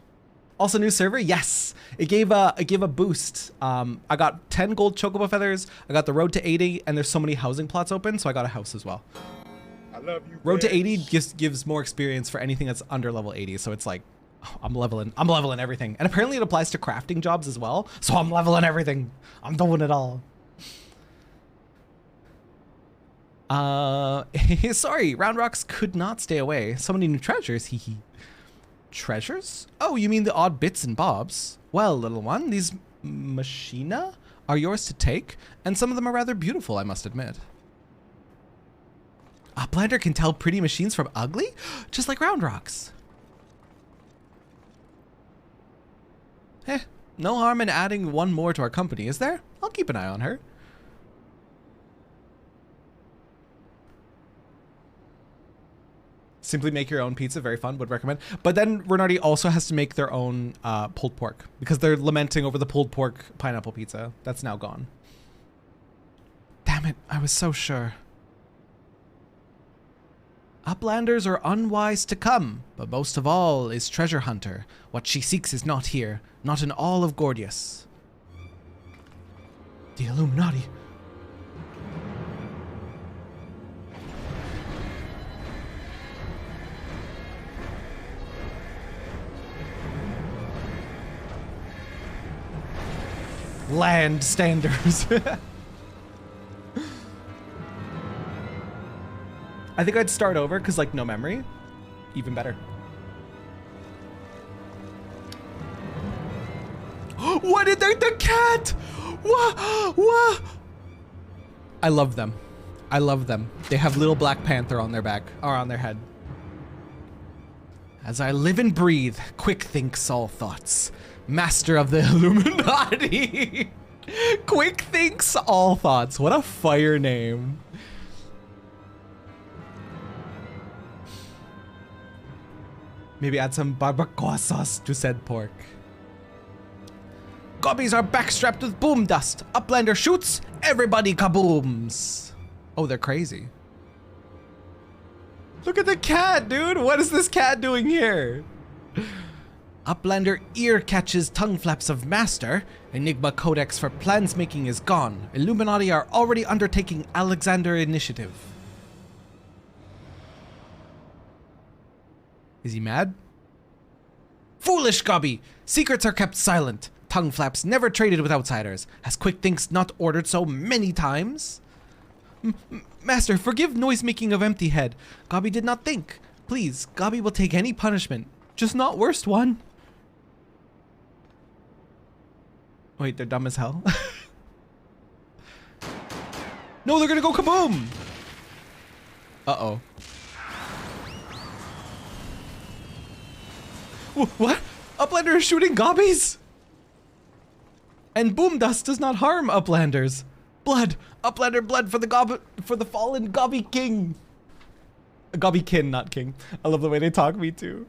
Also, new server, yes. It gave a boost. I got 10 gold chocobo feathers. I got the road to 80, and there's so many housing plots open, so I got a house as well. I love you. Road to 80 gives more experience for anything that's under level 80, so it's like, oh, I'm leveling everything. And apparently it applies to crafting jobs as well, so I'm leveling everything. I'm doing it all. Sorry, Round Rocks could not stay away. So many new treasures, hee hee. Treasures? Oh, you mean the odd bits and bobs. Well, little one, these machina are yours to take, and some of them are rather beautiful, I must admit. Uplander can tell pretty machines from ugly? Just like Round Rocks. No harm in adding one more to our company, is there? I'll keep an eye on her. Simply make your own pizza, very fun, would recommend. But then Renardi also has to make their own pulled pork because they're lamenting over the pulled pork pineapple pizza. That's now gone. Damn it, I was so sure. Uplanders are unwise to come, but most of all is Treasure Hunter. What she seeks is not here, not in all of Gordius. The Illuminati. Land standers. I think I'd start over because, like, no memory. Even better. What did the cat? What? I love them. I love them. They have little Black Panther on their back, or on their head. As I live and breathe, quick thinks all thoughts. Master of the Illuminati. Quick thinks all thoughts. What a fire name. Maybe add some barbacoa sauce to said pork. Gobbies are backstrapped with boom dust. Uplander shoots, everybody kabooms. Oh, they're crazy. Look at the cat, dude. What is this cat doing here? Uplander ear catches tongue flaps of master. Enigma Codex for plans making is gone. Illuminati are already undertaking Alexander initiative. Is he mad? Foolish Gobby! Secrets are kept silent. Tongue flaps never traded with outsiders. Has Quick Thinks not ordered so many times? Master, forgive noise making of empty head. Gobby did not think. Please, Gobby will take any punishment. Just not worst one. Wait, they're dumb as hell? No, they're gonna go kaboom! Uh-oh. What? Uplander is shooting gobbies? And boom dust does not harm Uplanders. Blood! Uplander blood for the fallen Gobby King. Gobbykin, not king. I love the way they talk, me too.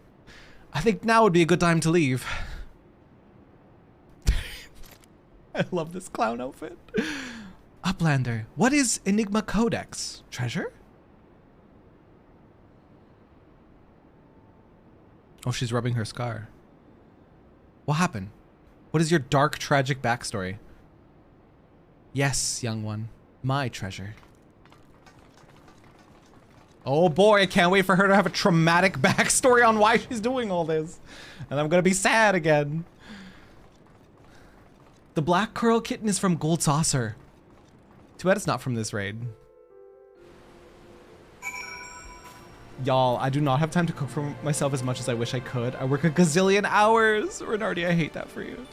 I think now would be a good time to leave. I love this clown outfit. Uplander, what is Enigma Codex? Treasure? Oh, she's rubbing her scar. What happened? What is your dark, tragic backstory? Yes, young one. My treasure. Oh boy, I can't wait for her to have a traumatic backstory on why she's doing all this. And I'm gonna be sad again. The black curl kitten is from Gold Saucer. Too bad it's not from this raid. Y'all, I do not have time to cook for myself as much as I wish I could. I work a gazillion hours. Renardi, I hate that for you.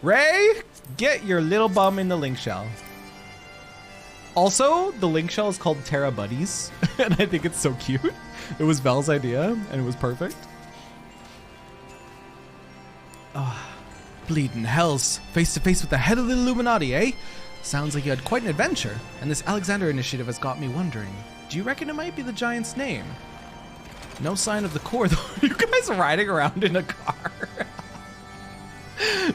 Ray, get your little bum in the link shell. Also, the link shell is called Terra Buddies, and I think it's so cute. It was Belle's idea, and it was perfect. Ah, bleeding hells. Face to face with the head of the Illuminati, eh? Sounds like you had quite an adventure, and this Alexander initiative has got me wondering. Do you reckon it might be the giant's name? No sign of the core, though. You guys riding around in a car.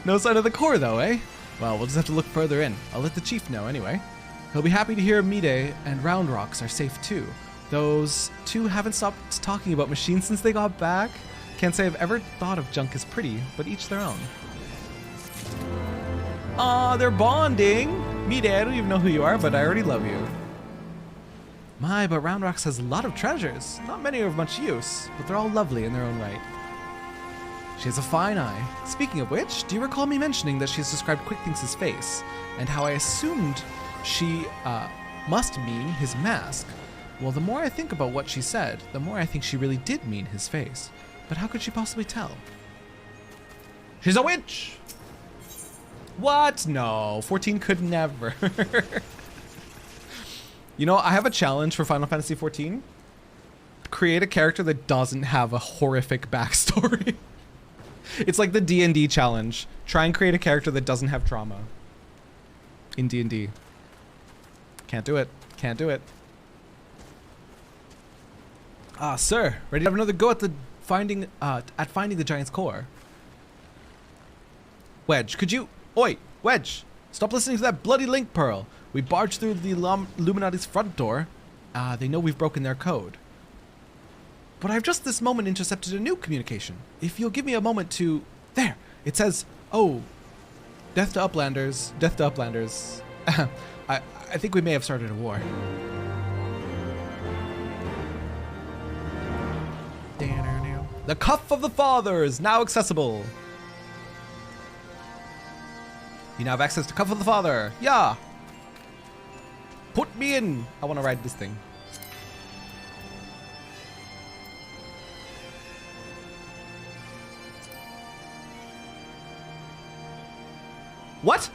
No sign of the core, though, eh? Well, we'll just have to look further in. I'll let the chief know anyway. He'll be happy to hear Mide and Round Rocks are safe too. Those two haven't stopped talking about machines since they got back. Can't say I've ever thought of junk as pretty, but each their own. Aw, they're bonding. Mide, I don't even know who you are, but I already love you. My, but Round Rocks has a lot of treasures. Not many are of much use, but they're all lovely in their own right. She has a fine eye. Speaking of which, do you recall me mentioning that she has described Quick Thinks' face, and how I assumed she must mean his mask? Well, the more I think about what she said, the more I think she really did mean his face. But how could she possibly tell? She's a witch! What? No, 14 could never. You know, I have a challenge for Final Fantasy XIV. Create a character that doesn't have a horrific backstory. It's like the D&D challenge. Try and create a character that doesn't have trauma. In D&D. Can't do it. Can't do it. Ah, sir, ready to have another go at the finding the giant's core? Wedge, could you? Oi, Wedge! Stop listening to that bloody link pearl. We barged through the Illuminati's front door. They know we've broken their code. But I've just this moment intercepted a new communication. If you'll give me a moment to... There! It says, oh, death to Uplanders, death to Uplanders. I think we may have started a war. The Cuff of the Father is now accessible. You now have access to Cuff of the Father. Yeah. Put me in. I want to ride this thing. What?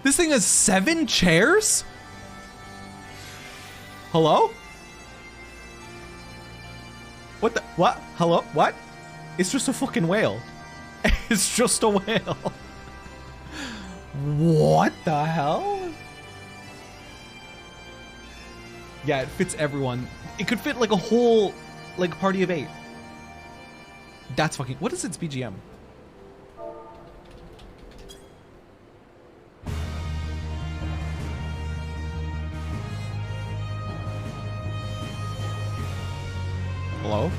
This thing has 7 chairs? Hello? What the? What? Hello? What? It's just a fucking whale. It's just a whale. What the hell? Yeah, it fits everyone. It could fit like a whole, like, party of 8. That's fucking... What is its BGM? Hello?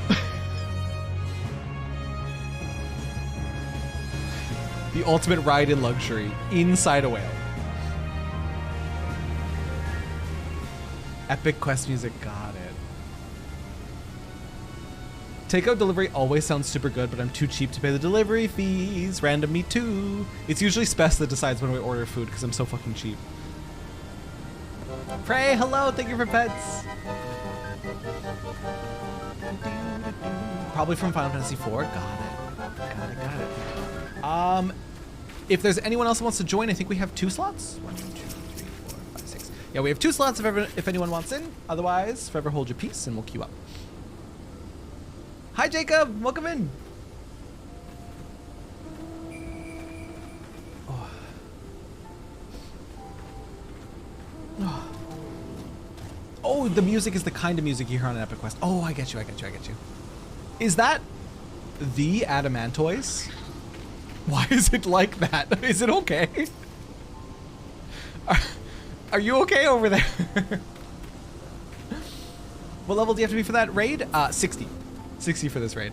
The ultimate ride in luxury inside a whale. Epic quest music, got it. Takeout delivery always sounds super good, but I'm too cheap to pay the delivery fees. Random me too. It's usually Spess that decides when we order food because I'm so fucking cheap. Frey, hello, thank you for pets. Probably from Final Fantasy IV. Got it. Got it. If there's anyone else who wants to join, I think we have 2 slots. 1, 2, 3, 4, 5, 6. Yeah, we have 2 slots if anyone wants in. Otherwise, forever hold your peace and we'll queue up. Hi, Jacob. Welcome in. Oh. Oh, the music is the kind of music you hear on an Epic Quest. Oh, I get you. Is that the Adamantoise? Why is it like that? Is it okay? Are you okay over there? What level do you have to be for that raid? 60. 60 for this raid.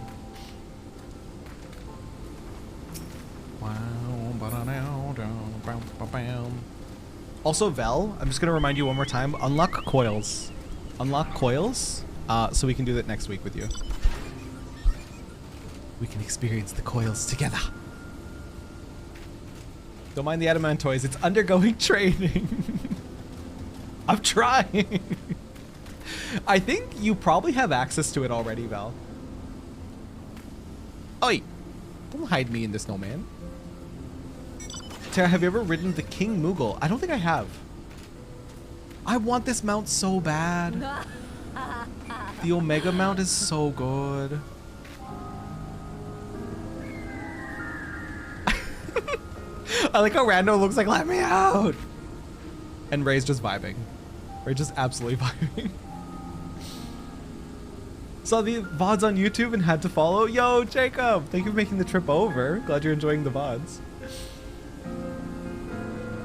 Also, Vel, I'm just going to remind you one more time, unlock coils. Unlock coils, so we can do that next week with you. We can experience the coils together. Don't mind the Adamantoise, it's undergoing training. I'm trying. I think you probably have access to it already, Val. Oi! Don't hide me in the snowman. Tara, have you ever ridden the King Moogle? I don't think I have. I want this mount so bad. The Omega mount is so good. I like how Rando looks like, let me out! And Ray's just vibing. Ray's just absolutely vibing. Saw the VODs on YouTube and had to follow. Yo, Jacob! Thank you for making the trip over. Glad you're enjoying the VODs.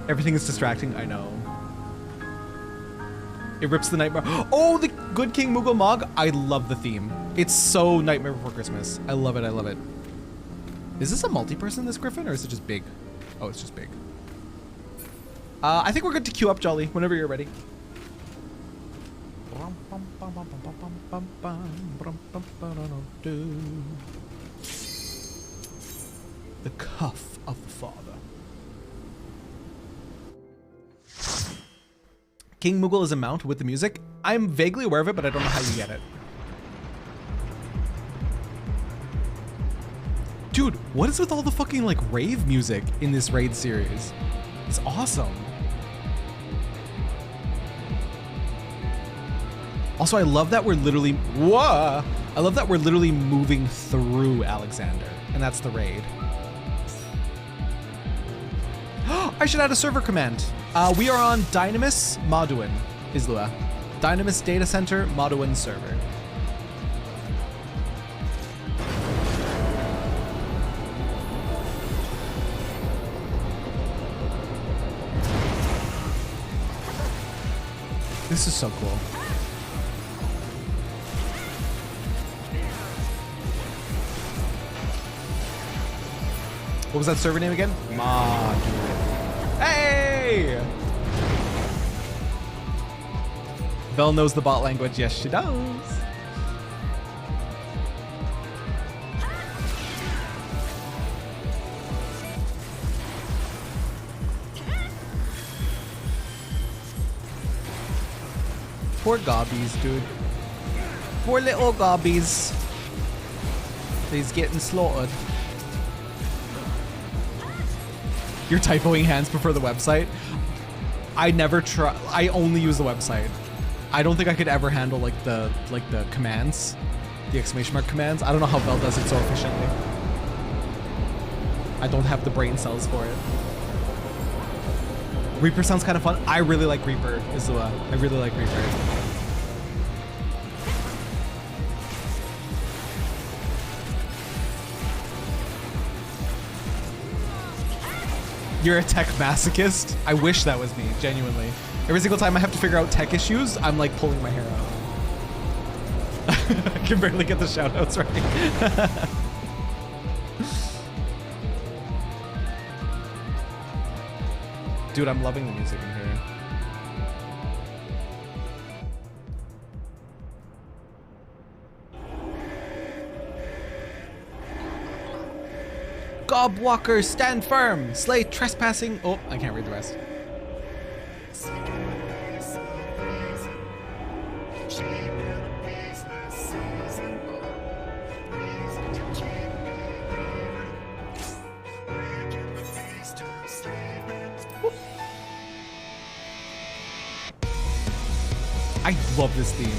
Everything is distracting, I know. It rips the Nightmare. Oh, the Good King Moogle Mog. I love the theme. It's so Nightmare Before Christmas. I love it, I love it. Is this a multi-person, this Griffin, or is it just big? Oh, it's just big. I think we're good to queue up, Jolly, whenever you're ready. The Cuff of the Father. King Moogle is a mount with the music. I'm vaguely aware of it, but I don't know how you get it. Dude, what is with all the fucking like rave music in this raid series? It's awesome. Also, I love that we're literally, whoa! I love that we're literally moving through Alexander, and that's the raid. I should add a server command. We are on Dynamis Maduin, Islua. Dynamis Data Center Maduin server. This is so cool. What was that server name again? Hey! Vel knows the bot language. Yes, she does. Poor gobbies, dude. Poor little gobbies. He's getting slaughtered. You're typoing hands before the website? I never try. I only use the website. I don't think I could ever handle like the commands, the exclamation mark commands. I don't know how Vel does it so efficiently. I don't have the brain cells for it. Reaper sounds kind of fun. I really like Reaper, Islua. I really like Reaper. You're a tech masochist? I wish that was me, genuinely. Every single time I have to figure out tech issues, I'm like pulling my hair out. I can barely get the shoutouts right. Dude, I'm loving the music in here. Gobwalkers, stand firm! Slay trespassing. Oh, I can't read the rest. I love this theme.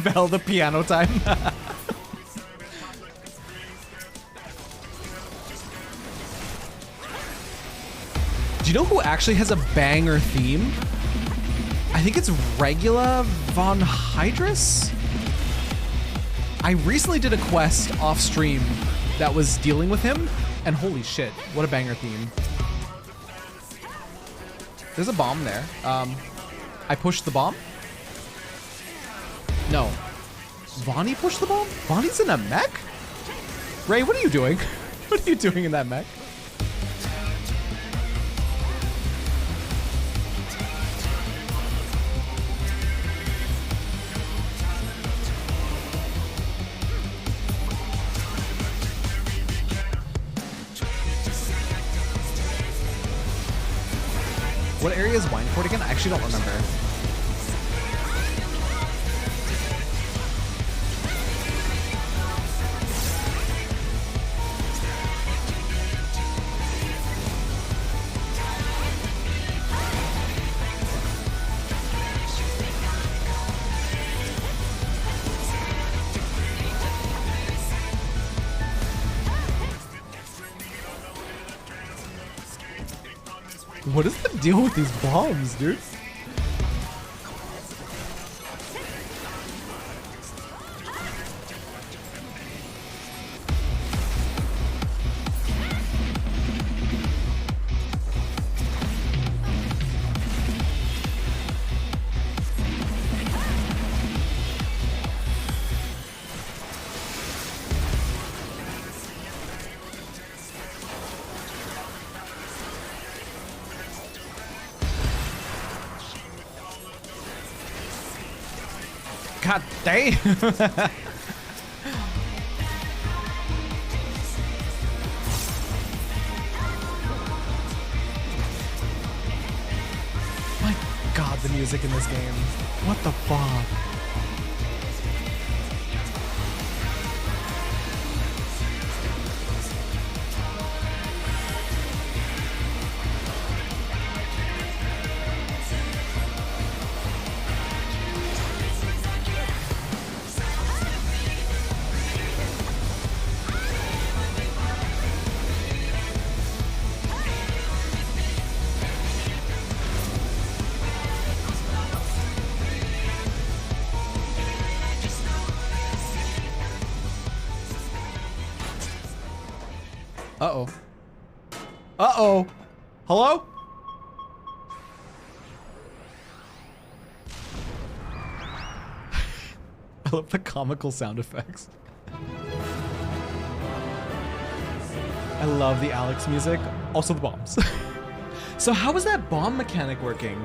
Vel, the piano time. Do you know who actually has a banger theme? I think it's Regula von Hydrus. I recently did a quest off stream that was dealing with him, and holy shit, what a banger theme. There's a bomb there. I pushed the bomb. No. Vonnie pushed the bomb? Vonnie's in a mech? Ray, what are you doing? What are you doing in that mech? What area is Wineport again? I actually don't remember. What is the deal with these bombs, dude? God damn. My God, the music in this game. What the fuck? Uh-oh. Uh-oh. Hello? I love the comical sound effects. I love the Alex music. Also the bombs. So how is that bomb mechanic working?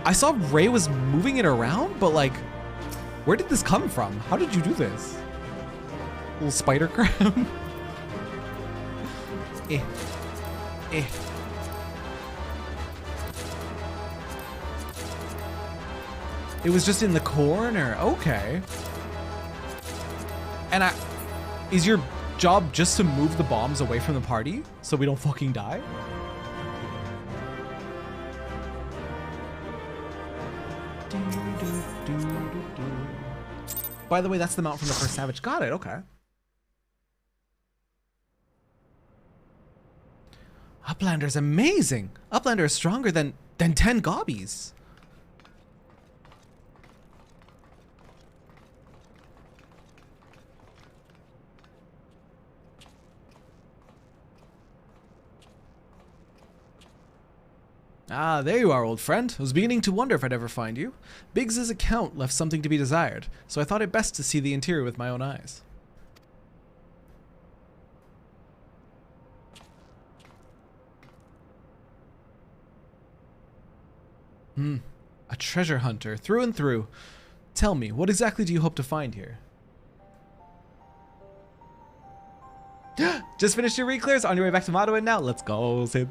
I saw Ray was moving it around, but like, where did this come from? How did you do this? Little spider crown? Eh. It was just in the corner. Okay. And is your job just to move the bombs away from the party so we don't fucking die? By the way, that's the mount from the first Savage. Got it. Okay. Uplander is amazing. Uplander is stronger than 10 gobbies. Ah, there you are, old friend. I was beginning to wonder if I'd ever find you. Biggs's account left something to be desired, so I thought it best to see the interior with my own eyes. A treasure hunter, through and through. Tell me, what exactly do you hope to find here? Just finished your re-clears, on your way back to Madoin now? Let's go, Sid.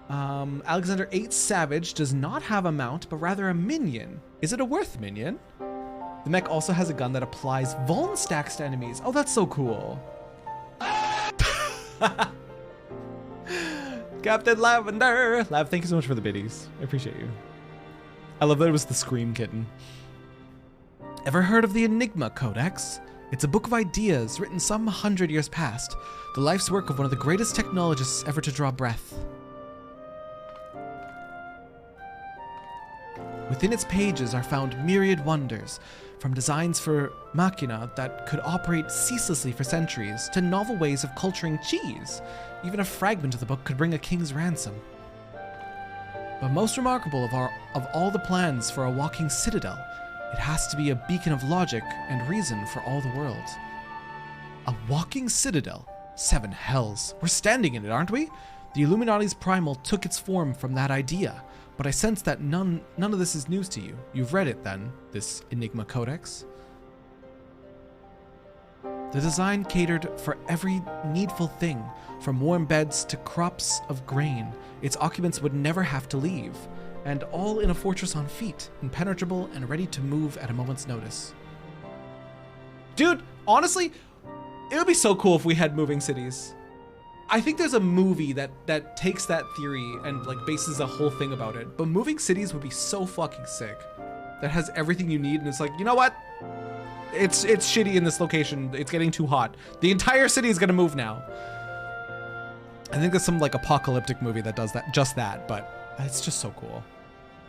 Alexander 8 Savage does not have a mount, but rather a minion. Is it a worth minion? The mech also has a gun that applies vuln stacks to enemies. Oh, that's so cool. Captain Lavender! Lav, thank you so much for the biddies. I appreciate you. I love that it was the Scream Kitten. Ever heard of the Enigma Codex? It's a book of ideas written some 100 years past. The life's work of one of the greatest technologists ever to draw breath. Within its pages are found myriad wonders, from designs for machina that could operate ceaselessly for centuries, to novel ways of culturing cheese. Even a fragment of the book could bring a king's ransom. But most remarkable of all the plans for a walking citadel, it has to be a beacon of logic and reason for all the world. A walking citadel? 7 hells. We're standing in it, aren't we? The Illuminati's primal took its form from that idea, but I sense that none of this is news to you. You've read it then, this Enigma Codex. The design catered for every needful thing, from warm beds to crops of grain. Its occupants would never have to leave, and all in a fortress on feet, impenetrable and ready to move at a moment's notice. Dude, honestly, it would be so cool if we had moving cities. I think there's a movie that takes that theory and like bases a whole thing about it, but moving cities would be so fucking sick. That has everything you need, and it's like, you know what? It's shitty in this location. It's getting too hot. The entire city is gonna move now. I think there's some like apocalyptic movie that does that, just that, but it's just so cool.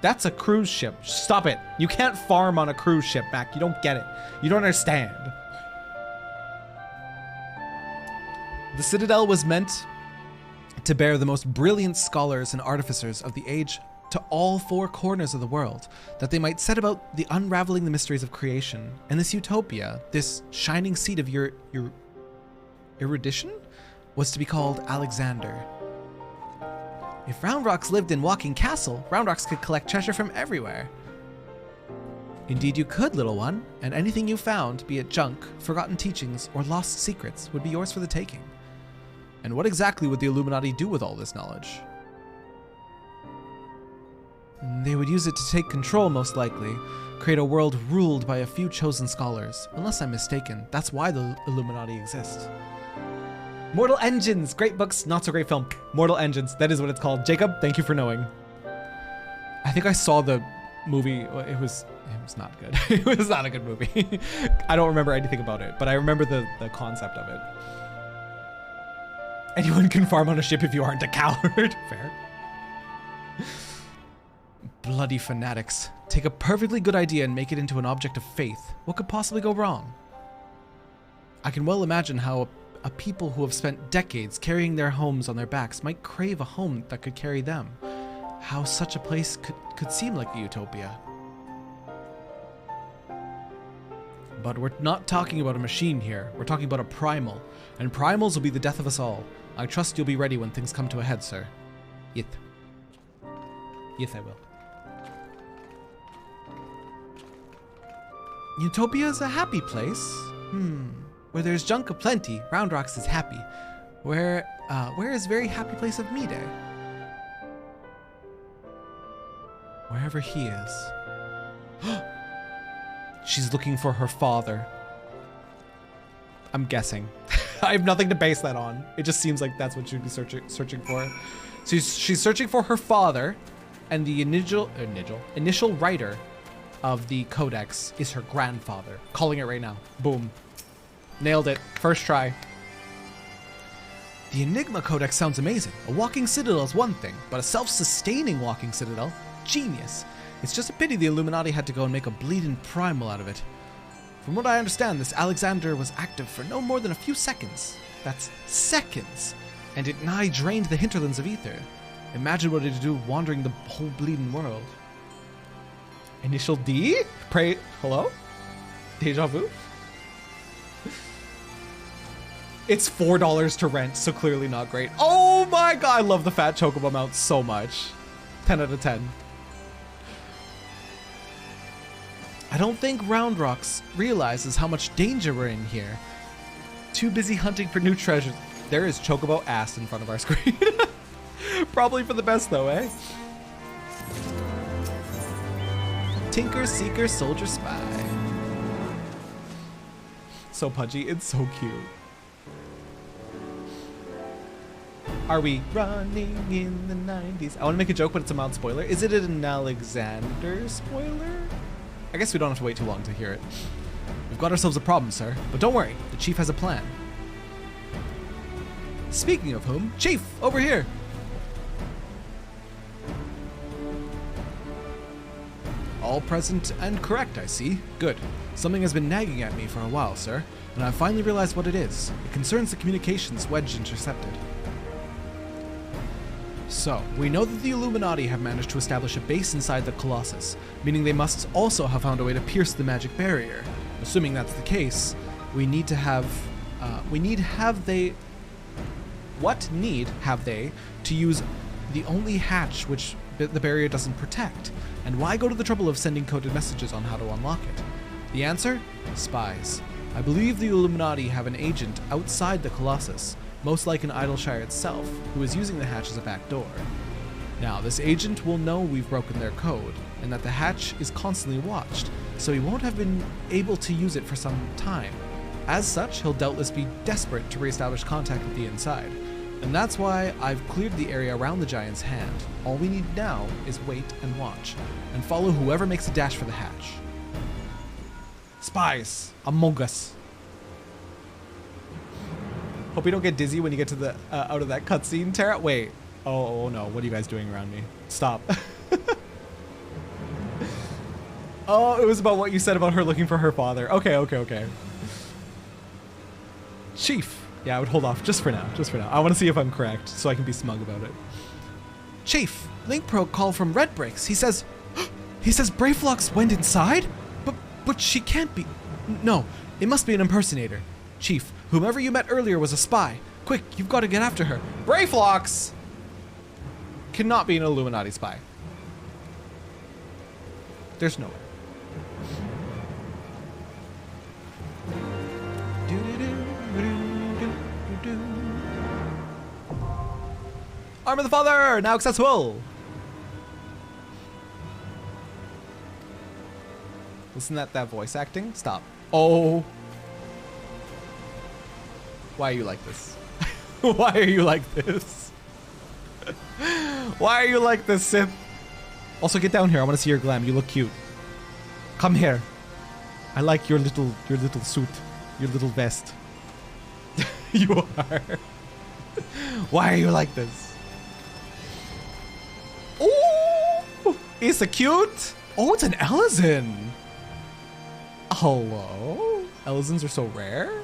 That's a cruise ship. Stop it. You can't farm on a cruise ship, Mac. You don't get it. You don't understand. The Citadel was meant to bear the most brilliant scholars and artificers of the age to all 4 corners of the world, that they might set about the unraveling the mysteries of creation. And this utopia, this shining seat of your erudition, was to be called Alexander. If Round Rocks lived in Walking Castle, Round Rocks could collect treasure from everywhere. Indeed you could, little one, and anything you found, be it junk, forgotten teachings, or lost secrets, would be yours for the taking. And what exactly would the Illuminati do with all this knowledge? They would use it to take control, most likely, create a world ruled by a few chosen scholars. Unless I'm mistaken, that's why the Illuminati exist. Mortal Engines, great books, not so great film. Mortal Engines, that is what it's called. Jacob, thank you for knowing. I think I saw the movie. It was not good. It was not a good movie. I don't remember anything about it, but I remember the concept of it. Anyone can farm on a ship if you aren't a coward. Fair. Bloody fanatics. Take a perfectly good idea and make it into an object of faith. What could possibly go wrong? I can well imagine how a people who have spent decades carrying their homes on their backs might crave a home that could carry them. How such a place could seem like a utopia. But we're not talking about a machine here. We're talking about a primal. And primals will be the death of us all. I trust you'll be ready when things come to a head, sir. Yes. Yes, I will. Utopia is a happy place. Where there's junk aplenty, Round Rocks is happy. Where is very happy place of me day? Wherever he is. She's looking for her father. I'm guessing. I have nothing to base that on. It just seems like that's what she'd be searching for. So she's searching for her father, and the initial writer of the codex is her grandfather. Calling it right now. Boom. Nailed it. First try. The Enigma Codex sounds amazing. A walking citadel is one thing, but a self-sustaining walking citadel? Genius. It's just a pity the Illuminati had to go and make a bleeding primal out of it. From what I understand, this Alexander was active for no more than a few seconds. That's seconds. And it nigh drained the hinterlands of ether. Imagine what it'd do wandering the whole bleeding world. Initial D? Pray. Hello? Deja vu? It's $4 to rent, so clearly not great. Oh my god, I love the fat chocobo mount so much. 10 out of 10. I don't think Round Rocks realizes how much danger we're in here. Too busy hunting for new treasures. There is chocobo ass in front of our screen. Probably for the best though, eh? Tinker, Seeker, Soldier, Spy. So pudgy, it's so cute. Are we running in the 90s? I want to make a joke, but it's a mild spoiler. Is it an Alexander spoiler? I guess we don't have to wait too long to hear it. We've got ourselves a problem, sir. But don't worry, the Chief has a plan. Speaking of whom, Chief, over here! All present and correct, I see. Good. Something has been nagging at me for a while, sir, and I've finally realized what it is. It concerns the communications Wedge intercepted. So, we know that the Illuminati have managed to establish a base inside the Colossus, meaning they must also have found a way to pierce the magic barrier. Assuming that's the case, what need have they to use the only hatch which the barrier doesn't protect? And why go to the trouble of sending coded messages on how to unlock it? The answer? Spies. I believe the Illuminati have an agent outside the Colossus, most like in Idleshire itself, who is using the hatch as a back door. Now, this agent will know we've broken their code, and that the hatch is constantly watched, so he won't have been able to use it for some time. As such, he'll doubtless be desperate to reestablish contact with the inside. And that's why I've cleared the area around the giant's hand. All we need now is wait and watch, and follow whoever makes a dash for the hatch. Spies! Among Us. Hope you don't get dizzy when you get to the out of that cutscene, Terra. Wait. Oh no, what are you guys doing around me? Stop. Oh, it was about what you said about her looking for her father. Okay. Chief. Yeah, I would hold off just for now. I want to see if I'm correct, so I can be smug about it. Chief, Link Pro call from Red Bricks. He says Brayflox went inside? But she can't be. No, it must be an impersonator. Chief, whomever you met earlier was a spy. Quick, you've got to get after her. Brayflox cannot be an Illuminati spy. There's no way. Arm of the Father, now accessible. Listen to that voice acting. Stop. Oh. Why are you like this? Why are you like this? Why are you like this, Sip? Also, get down here. I want to see your glam. You look cute. Come here. I like your little suit, your little vest. You are. Why are you like this? Oh, it's a cute. Oh, it's an Elizin. Hello. Elizins are so rare.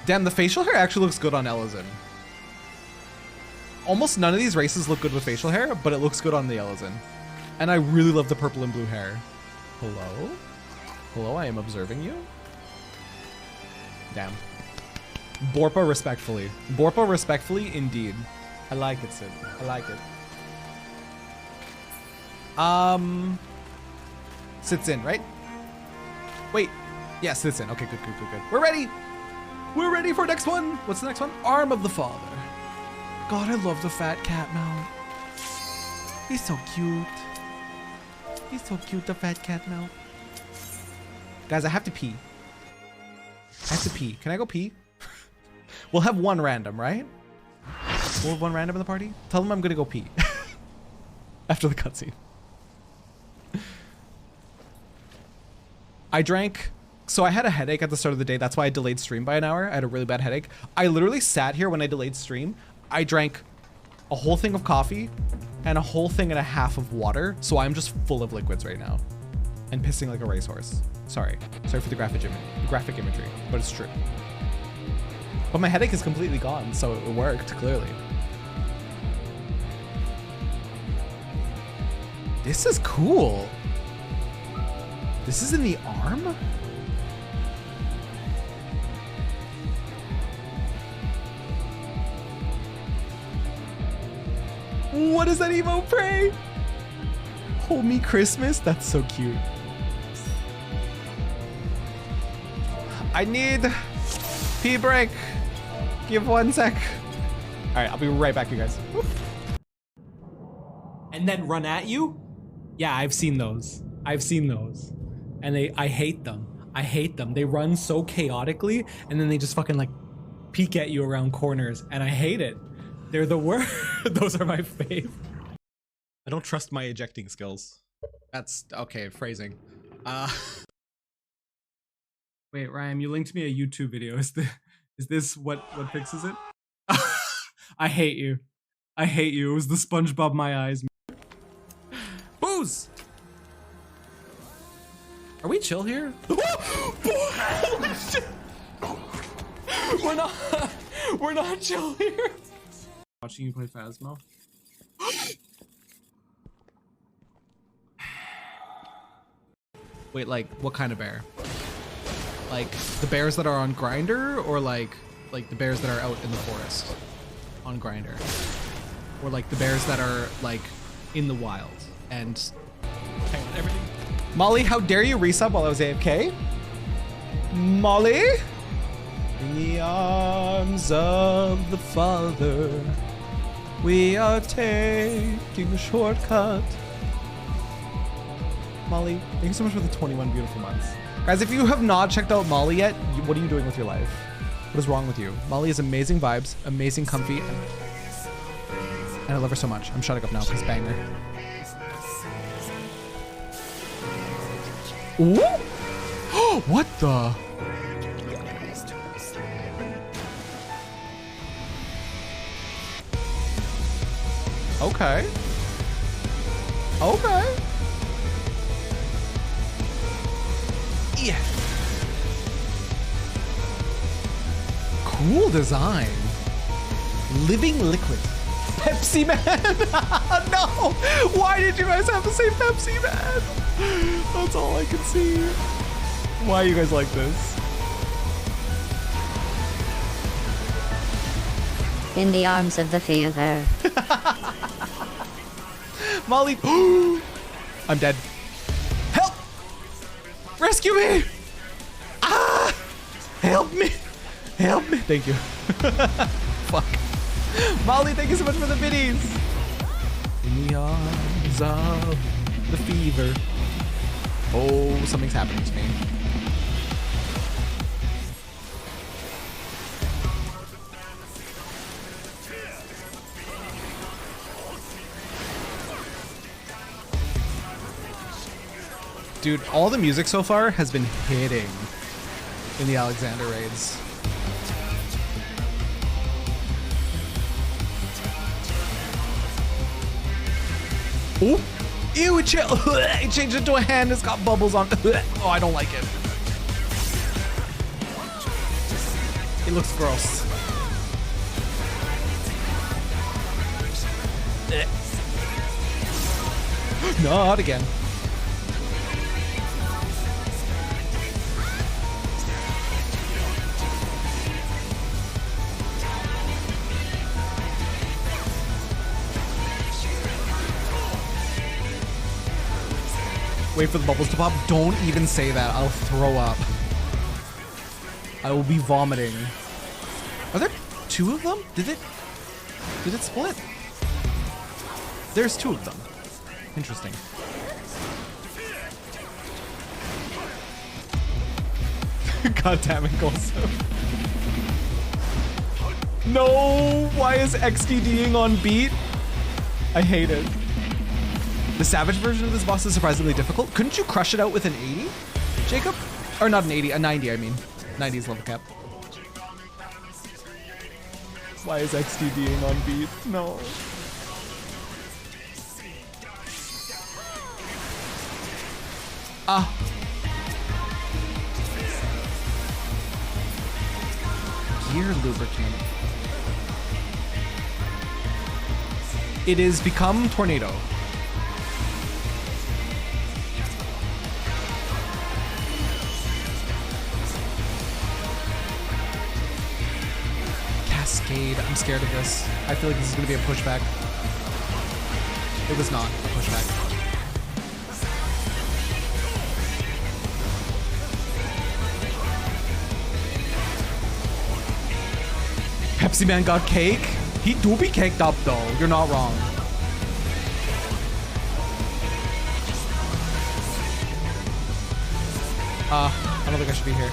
Damn, the facial hair actually looks good on Elizin. Almost none of these races look good with facial hair, but it looks good on the Elizin. And I really love the purple and blue hair. Hello? Hello, I am observing you. Damn. Borpa respectfully. Borpa respectfully, indeed. I like it, Sid. I like it. Sits in, right? Wait. Yeah, sits in. Okay, good. We're ready. We're ready for next one. What's the next one? Arm of the Father. God, I love the fat cat mount. He's so cute. He's so cute, the fat cat mount. Guys, I have to pee. I have to pee. Can I go pee? We'll have one random, right? We'll have one random in the party? Tell them I'm gonna go pee. After the cutscene. I drank... So I had a headache at the start of the day. That's why I delayed stream by an hour. I had a really bad headache. I literally sat here when I delayed stream. I drank a whole thing of coffee and a whole thing and a half of water. So I'm just full of liquids right now and pissing like a racehorse. Sorry for the graphic imagery, but it's true. But my headache is completely gone, so it worked, clearly. This is cool. This is in the arm? What is that emote, Pray? Hold me Christmas? That's so cute. I need pee break. Give 1 sec. All right, I'll be right back, you guys. And then run at you? Yeah, I've seen those. And I hate them. I hate them. They run so chaotically and then they just fucking like peek at you around corners and I hate it. They're the worst. Those are my fave. I don't trust my ejecting skills. That's okay, phrasing. Wait, Ryan, you linked me a YouTube video. Is this what fixes it? I hate you. I hate you. It was the SpongeBob my eyes. Booze! Are we chill here? Holy shit! We're not chill here. Watching you play Phasmo. Wait, like what kind of bear? Like the bears that are on Grinder, or like the bears that are out in the forest on Grinder, or like the bears that are like in the wild and hang on, everything. Molly, how dare you resub while I was AFK? Molly? In the arms of the Father, we are taking a shortcut. Molly, thank you so much for the 21 beautiful months. Guys, if you have not checked out Molly yet, what are you doing with your life? What is wrong with you? Molly is amazing vibes, amazing comfy, and I love her so much. I'm shutting up now because banger. Ooh! What the? Okay. Okay. Yeah. Cool design. Living liquid. Pepsi Man. No. Why did you guys have to say Pepsi Man? That's all I can see. Why are you guys like this? In the arms of the Father. Molly. I'm dead. Help! Rescue me! Ah! Help me! Help me! Thank you. Fuck. Molly, thank you so much for the biddies. In the arms of the fever. Oh, something's happening to me. Dude, all the music so far has been hitting in the Alexander raids. Oh, ew, it changed into a hand. It's got bubbles on. Oh, I don't like it. It looks gross. Not again. Wait for the bubbles to pop. Don't even say that. I'll throw up. I will be vomiting. Are there two of them? Did it split? There's two of them. Interesting. God damn it, Golso. No! Why is XDDing on beat? I hate it. The Savage version of this boss is surprisingly difficult. Couldn't you crush it out with an 80, Jacob? Or not an 80, a 90, I mean. 90 is level cap. Why is XDDing on beat? No. Ah. Gear lubricant. It is become tornado. Cascade. I'm scared of this. I feel like this is going to be a pushback. It was not a pushback. Pepsi Man got cake? He do be caked up though. You're not wrong. I don't think I should be here.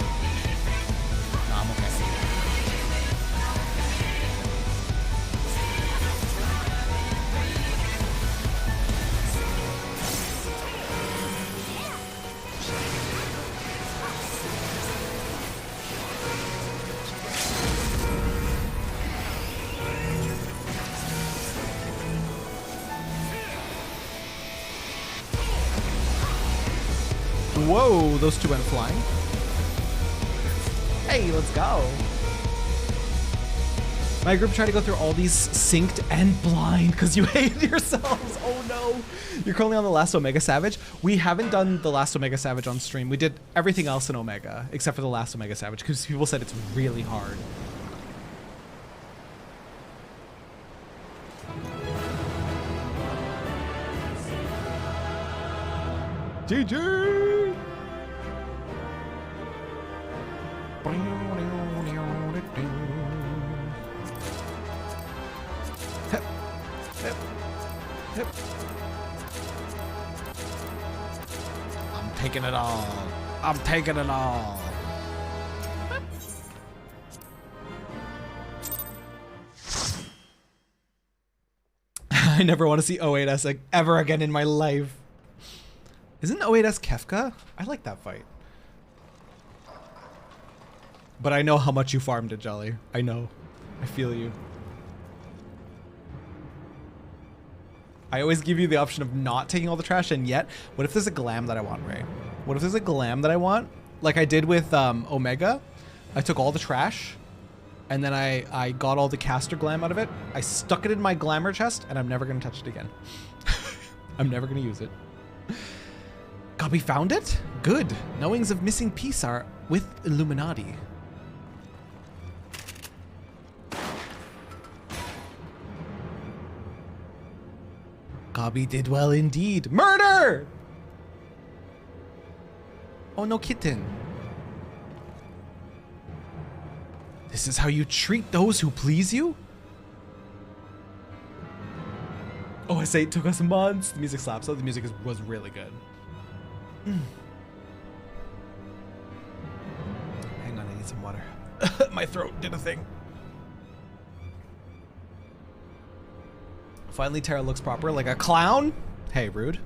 No, I'm okay. Whoa, those two went flying. Hey, let's go. My group tried to go through all these synced and blind because you hate yourselves. Oh no. You're currently on the last Omega Savage. We haven't done the last Omega Savage on stream. We did everything else in Omega except for the last Omega Savage because people said it's really hard. GG! Hip. Hip. Hip. I'm taking it all. I'm taking it all. I never want to see 08S ever again in my life. Isn't 08S Kefka? I like that fight. But I know how much you farmed it, Jelly. I know. I feel you. I always give you the option of not taking all the trash, and yet, what if there's a glam that I want, Ray? What if there's a glam that I want? Like I did with Omega. I took all the trash, and then I got all the caster glam out of it. I stuck it in my glamour chest, and I'm never going to touch it again. I'm never going to use it. Gabi found it? Good. Knowings of missing piece are with Illuminati. Gabi did well indeed. Murder! Oh no, kitten. This is how you treat those who please you? OS8 took us months. The music slaps, though. The music was really good. Hang on, I need some water. My throat did a thing. Finally, Terra looks proper, like a clown. Hey, rude.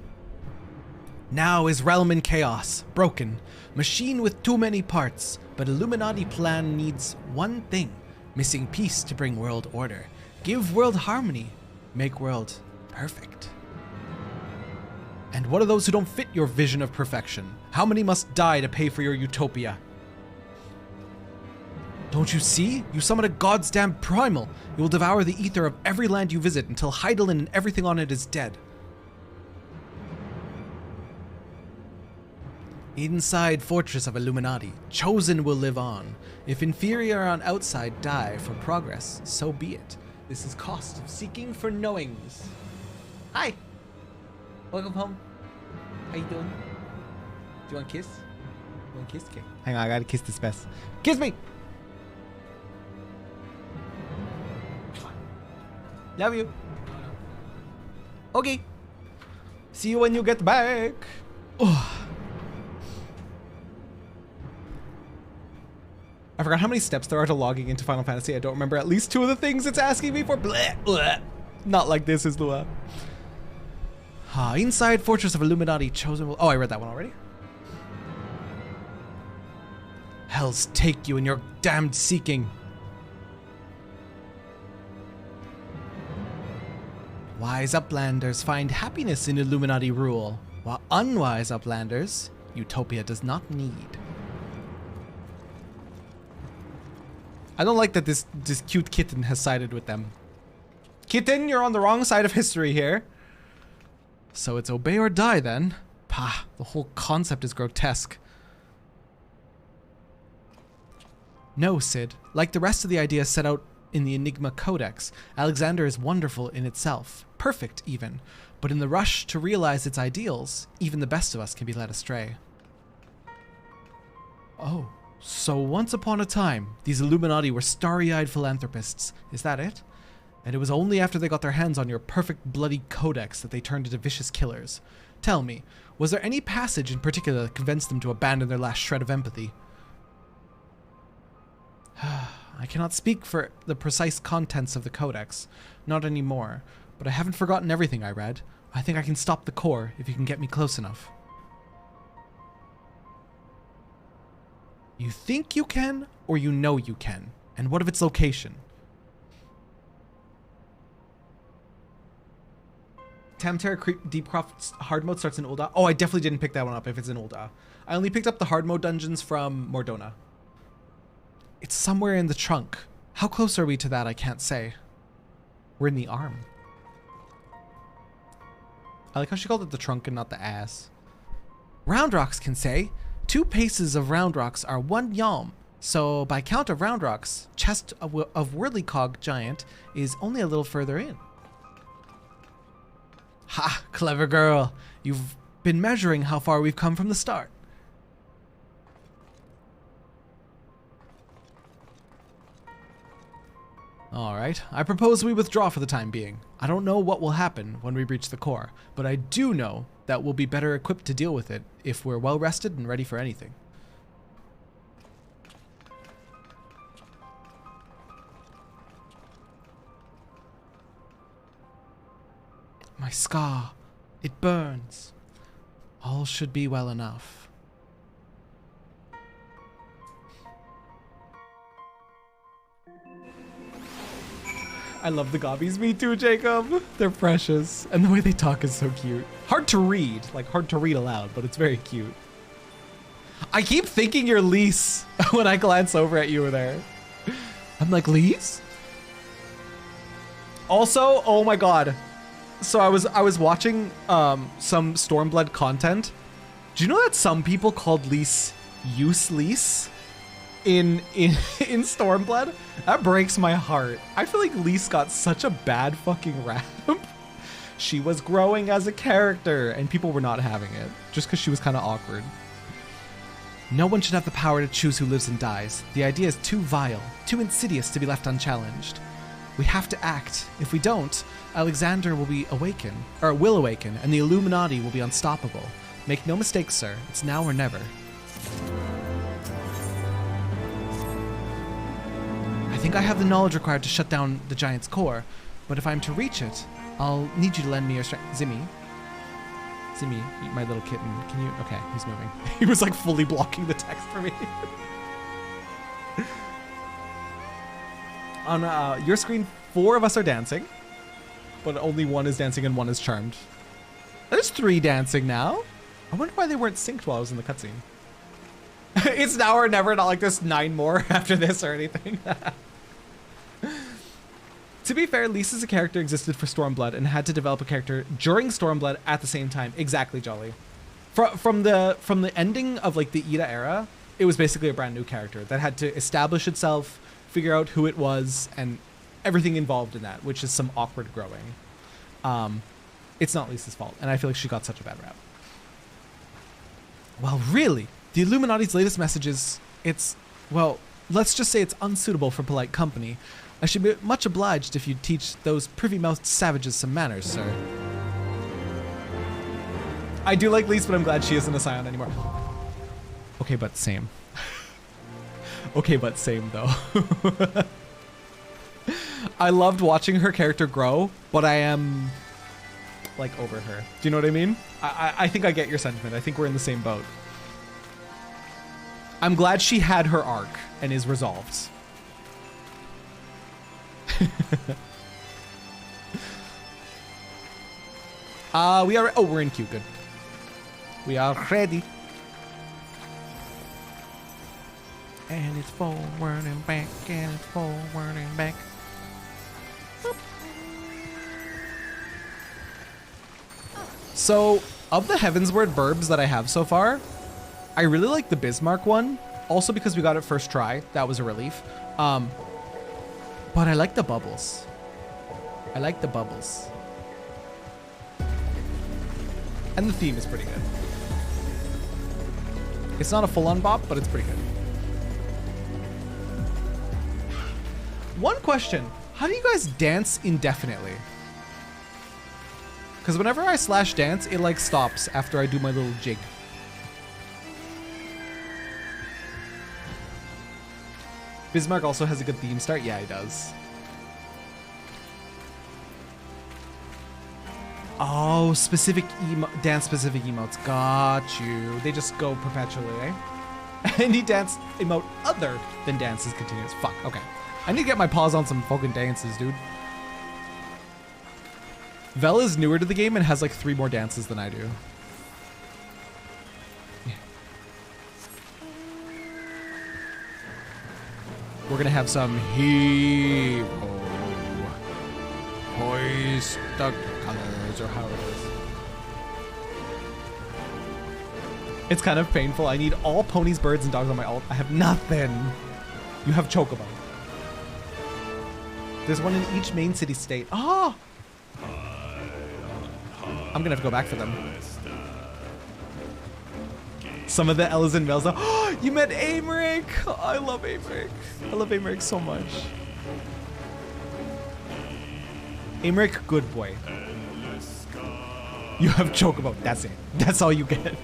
Now is realm in chaos, broken, machine with too many parts, but Illuminati plan needs one thing, missing piece to bring world order, give world harmony, make world perfect. And what are those who don't fit your vision of perfection? How many must die to pay for your utopia? Don't you see? You summon a god's damn primal. You will devour the ether of every land you visit until Heidelin and everything on it is dead. Inside fortress of Illuminati, chosen will live on. If inferior on outside die for progress, so be it. This is cost of seeking for knowings. Hi. Welcome home. How you doing? Do you want a kiss? You want a kiss? Okay. Hang on, I gotta kiss this best. Kiss me! Love you. Okay. See you when you get back. Oh. I forgot how many steps there are to logging into Final Fantasy. I don't remember at least 2 of the things it's asking me for. Blech, blech. Not like this is Lua. Inside Fortress of Illuminati, chosen will... Oh, I read that one already. Hells take you in your damned seeking. Wise uplanders find happiness in Illuminati rule, while unwise uplanders, Utopia does not need. I don't like that this cute kitten has sided with them. Kitten, you're on the wrong side of history here. So it's obey or die then. Pah, the whole concept is grotesque. No, Sid. Like the rest of the ideas set out in the Enigma Codex, Alexander is wonderful in itself. Perfect, even. But in the rush to realize its ideals, even the best of us can be led astray. Oh. So once upon a time, these Illuminati were starry-eyed philanthropists. Is that it? And it was only after they got their hands on your perfect bloody codex that they turned into vicious killers. Tell me, was there any passage in particular that convinced them to abandon their last shred of empathy? I cannot speak for the precise contents of the codex. Not anymore. But I haven't forgotten everything I read. I think I can stop the core if you can get me close enough. You think you can, or you know you can? And what of its location? Tamterra Deepcroft's hard mode starts in Ul'dah. Oh, I definitely didn't pick that one up if it's in Ul'dah. I only picked up the hard mode dungeons from Mordona. It's somewhere in the trunk. How close are we to that? I can't say. We're in the arm. I like how she called it the trunk and not the ass. Round Rocks can say. 2 paces of Round Rocks are 1 yalm. So by count of Round Rocks, chest of Whirlycog Giant is only a little further in. Ha! Clever girl. You've been measuring how far we've come from the start. Alright, I propose we withdraw for the time being. I don't know what will happen when we reach the core, but I do know that we'll be better equipped to deal with it if we're well rested and ready for anything. My scar, it burns. All should be well enough. I love the gobbies. Me too, Jacob. They're precious. And the way they talk is so cute. Hard to read. Like, hard to read aloud, but it's very cute. I keep thinking you're Lise when I glance over at you there. I'm like, Lise? Also, oh my god. So I was watching some Stormblood content. Do you know that some people called Lise Lise in Stormblood? That breaks my heart. I feel like Lise got such a bad fucking rap. She was growing as a character and people were not having it just because she was kind of awkward. No one should have the power to choose who lives and dies. The idea is too vile, too insidious to be left unchallenged. We have to act. If we don't, Alexander will awaken, and the Illuminati will be unstoppable. Make no mistake, sir. It's now or never. I think I have the knowledge required to shut down the giant's core, but if I'm to reach it, I'll need you to lend me your strength. Zimmy, my little kitten. Can you? Okay, he's moving. He was like fully blocking the text for me. On your screen, 4 of us are dancing, but only 1 is dancing and 1 is charmed. There's 3 dancing now. I wonder why they weren't synced while I was in the cutscene. It's now or never, not like there's 9 more after this or anything. To be fair, Lisa's a character existed for Stormblood and had to develop a character during Stormblood at the same time. Exactly, Jolly. From the ending of like the Ida era, it was basically a brand new character that had to establish itself, figure out who it was, and everything involved in that, which is some awkward growing. It's not Lisa's fault, and I feel like she got such a bad rap. Well, really, the Illuminati's latest messages, well, let's just say it's unsuitable for polite company. I should be much obliged if you'd teach those privy-mouthed savages some manners, sir. I do like Lise, but I'm glad she isn't a Scion anymore. Okay, but same. Okay, but same though. I loved watching her character grow, but I am like over her. Do you know what I mean? I think I get your sentiment. I think we're in the same boat. I'm glad she had her arc and is resolved. We're in queue. Good. We are ready. And it's forward and back, and it's forward and back. Boop. So, of the Heavensward verbs that I have so far, I really like the Bismarck one. Also because we got it first try. That was a relief. But I like the bubbles. I like the bubbles. And the theme is pretty good. It's not a full-on bop, but it's pretty good. One question. How do you guys dance indefinitely? Because whenever I slash dance, it like stops after I do my little jig. Bismarck also has a good theme start. Yeah, he does. Oh, dance-specific emotes. Got you. They just go perpetually, eh? Any dance emote other than dance is continuous. Fuck, okay. I need to get my paws on some fucking dances, dude. Vel is newer to the game and has like 3 more dances than I do. We're gonna have some hero. Hoist the colors, or how it is. It's kind of painful. I need all ponies, birds, and dogs on my alt. I have nothing. You have Chocobo. There's one in each main city state. Oh! I'm gonna have to go back for them. Some of the L's and Mels. Oh, you met Aymeric! Oh, I love Aymeric. I love Aymeric so much. Aymeric, good boy. You have Chocobo. That's it. That's all you get.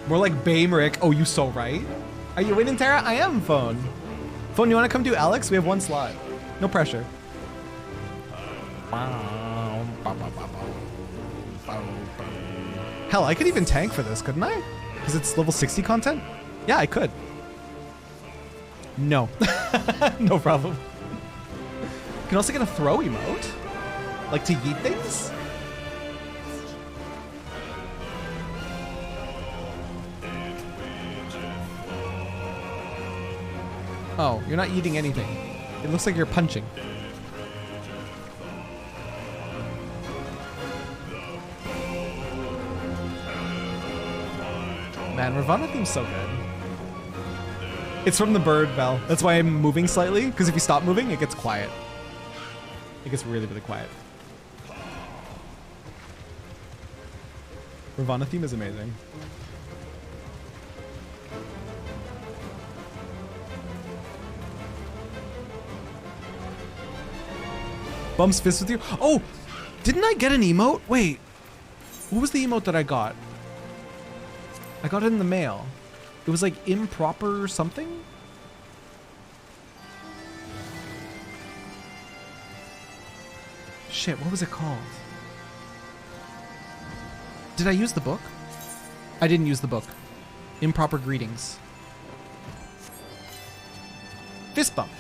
More like Baymeric. Oh, you so right. Are you winning, Terra? I am, Phone. Phone, you want to come do Alex? We have 1 slot. No pressure. Hell, I could even tank for this, couldn't I? Because it's level 60 content? Yeah, I could. No. No problem. You can also get a throw emote. Like to yeet things? Oh, you're not eating anything. It looks like you're punching. Man, Ravana theme's so good. It's from the bird, Val. That's why I'm moving slightly, because if you stop moving, it gets quiet. It gets really, really quiet. Ravana theme is amazing. Bumps fists with you. Oh, didn't I get an emote? Wait, what was the emote that I got? I got it in the mail. It was like improper something? Shit, what was it called? Did I use the book? I didn't use the book. Improper greetings. Fist bump.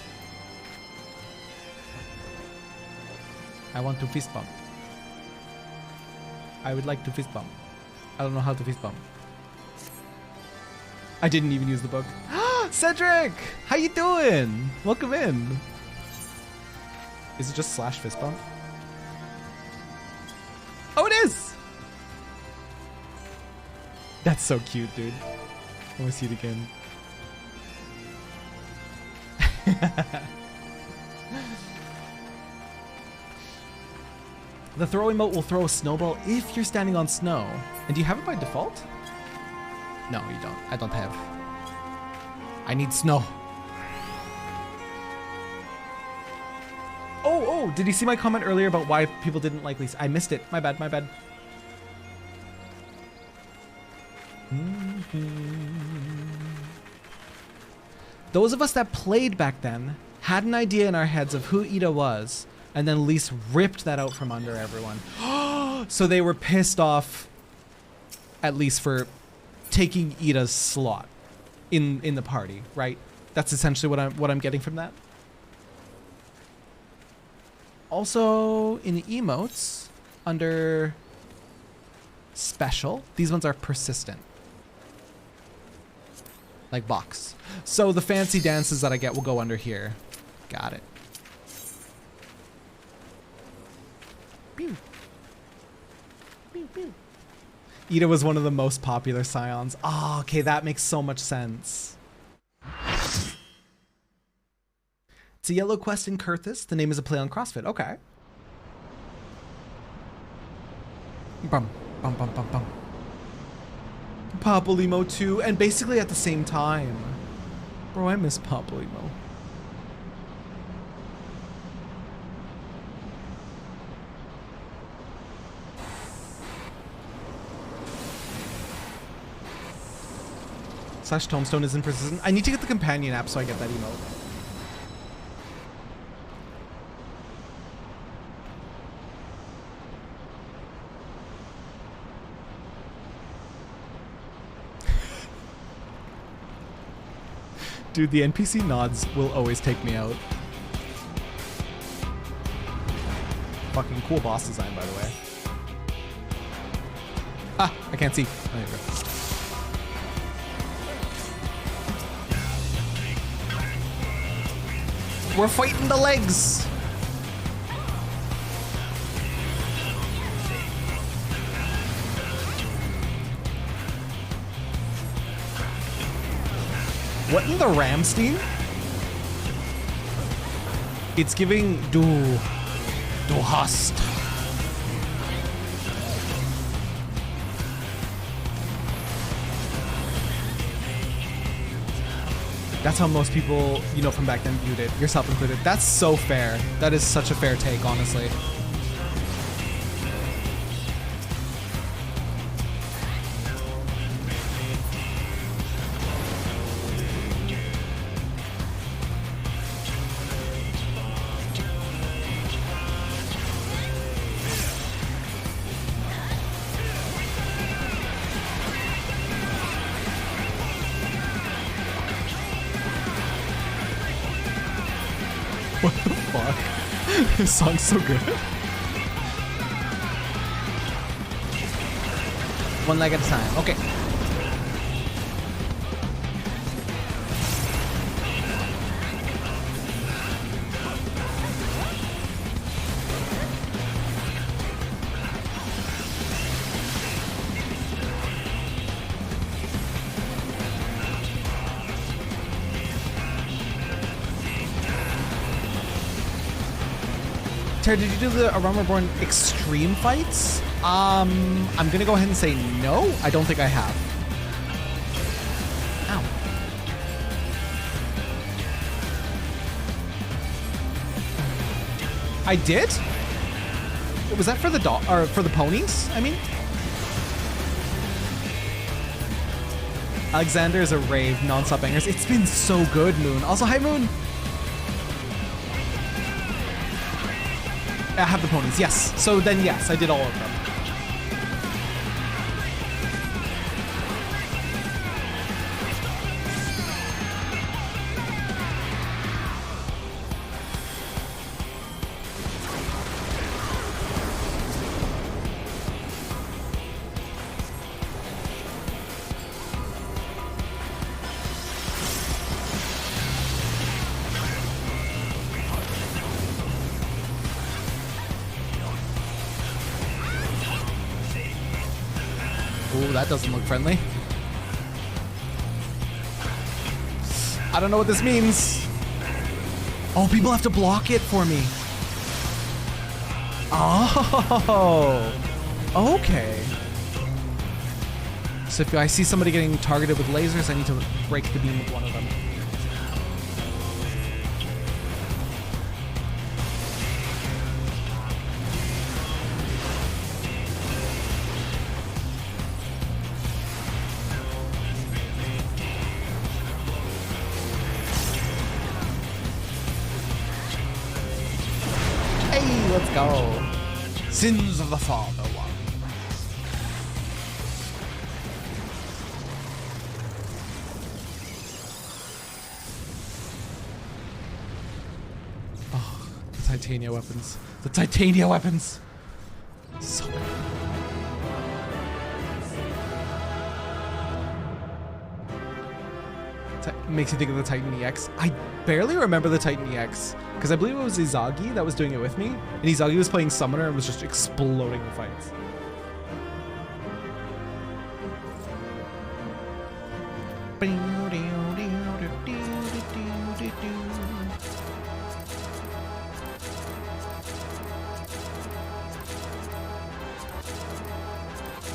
I want to fist bump. I would like to fist bump. I don't know how to fist bump. I didn't even use the book. Cedric! How you doing? Welcome in. Is it just / fist bump? Oh, it is! That's so cute, dude. I want to see it again. The throw emote will throw a snowball if you're standing on snow. And do you have it by default? No, you don't. I don't have. I need snow. Oh, did you see my comment earlier about why people didn't like Lisa? I missed it. My bad, my bad. Those of us that played back then had an idea in our heads of who Ida was, and then Lise ripped that out from under everyone. So they were pissed off, at least for taking Ida's slot in the party, right? That's essentially what I'm getting from that. Also, in the emotes, under special, these ones are persistent. Like box. So the fancy dances that I get will go under here. Got it. Pew. Pew, pew. Ida was one of the most popular scions. Oh, okay, that makes so much sense. It's a yellow quest in Kurthis. The name is a play on CrossFit. Okay. Bum, bum, bum, bum, bum. Papalymo 2, and basically at the same time. Bro, I miss Papalymo. / Tombstone isn't persistent. I need to get the companion app so I get that emote. Dude, the NPC nods will always take me out. Fucking cool boss design, by the way. Ah, I can't see. Oh, there you go. We're fighting the legs. What in the Ramstein? It's giving Du hast. That's how most people, you know, from back then viewed it, yourself included. That's so fair. That is such a fair take, honestly. What the fuck? This song's so good. One leg at a time. Okay. Terry, did you do the A Realm Reborn extreme fights? I'm gonna go ahead and say no. I don't think I have. Ow. I did? Was that for the dog or for the ponies? I mean, Alexander is a rave, non-stop bangers. It's been so good, Moon. Also, hi, Moon. I have the ponies. Yes. So then, yes, I did all of them. Ooh, that doesn't look friendly. I don't know what this means. Oh, people have to block it for me. Oh, okay. So if I see somebody getting targeted with lasers, I need to break the beam with one of them. Let's go. Sins of the Father one. Oh, the Titania weapons. The Titania weapons. So good. Makes you think of the Titan EX. I barely remember the Titan EX because I believe it was Izagi that was doing it with me, and Izagi was playing Summoner and was just exploding the fights.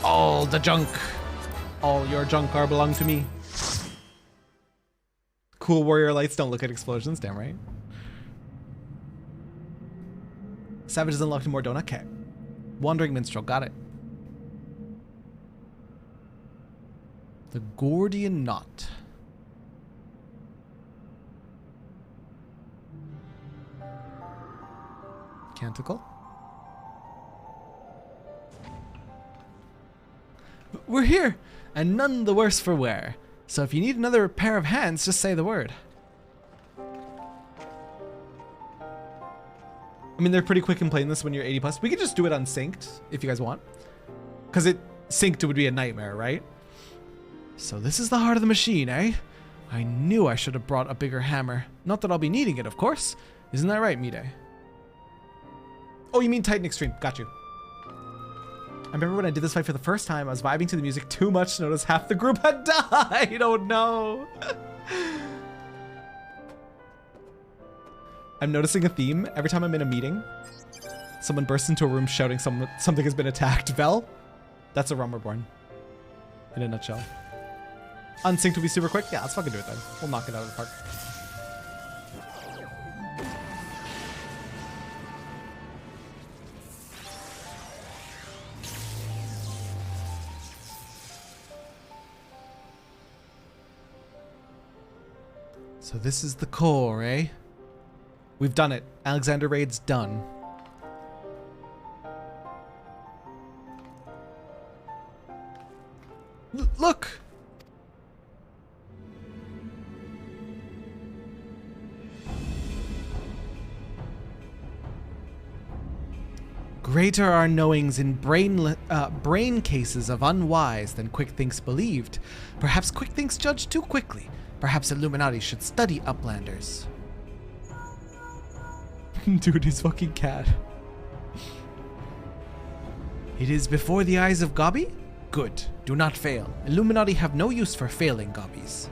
All the junk. All your junk are belong to me. Cool warrior lights don't look at explosions, damn right. Savage is unlocked more donut cat. Wandering minstrel, got it. The Gordian knot. Canticle. We're here, and none the worse for wear. So if you need another pair of hands, just say the word. I mean, they're pretty quick in playing this when you're 80 plus. We could just do it unsynced if you guys want. Because it synced would be a nightmare, right? So this is the heart of the machine, eh? I knew I should have brought a bigger hammer. Not that I'll be needing it, of course. Isn't that right, Mide? Oh, you mean Titan Extreme. Got you. I remember when I did this fight for the first time, I was vibing to the music too much to notice half the group had died. Oh no. I'm noticing a theme. Every time I'm in a meeting, someone bursts into a room shouting something has been attacked. Vel, that's a Realm Reborn. In a nutshell. Unsynced will be super quick. Yeah, let's fucking do it then. We'll knock it out of the park. So this is the core, eh? We've done it. Alexander Raid's done. Look! Greater are knowings in brain cases of unwise than quick thinks believed. Perhaps quick thinks judge too quickly. Perhaps Illuminati should study Uplanders. Dude, he's fucking cat. It is before the eyes of Gobby? Good. Do not fail. Illuminati have no use for failing Gobbies.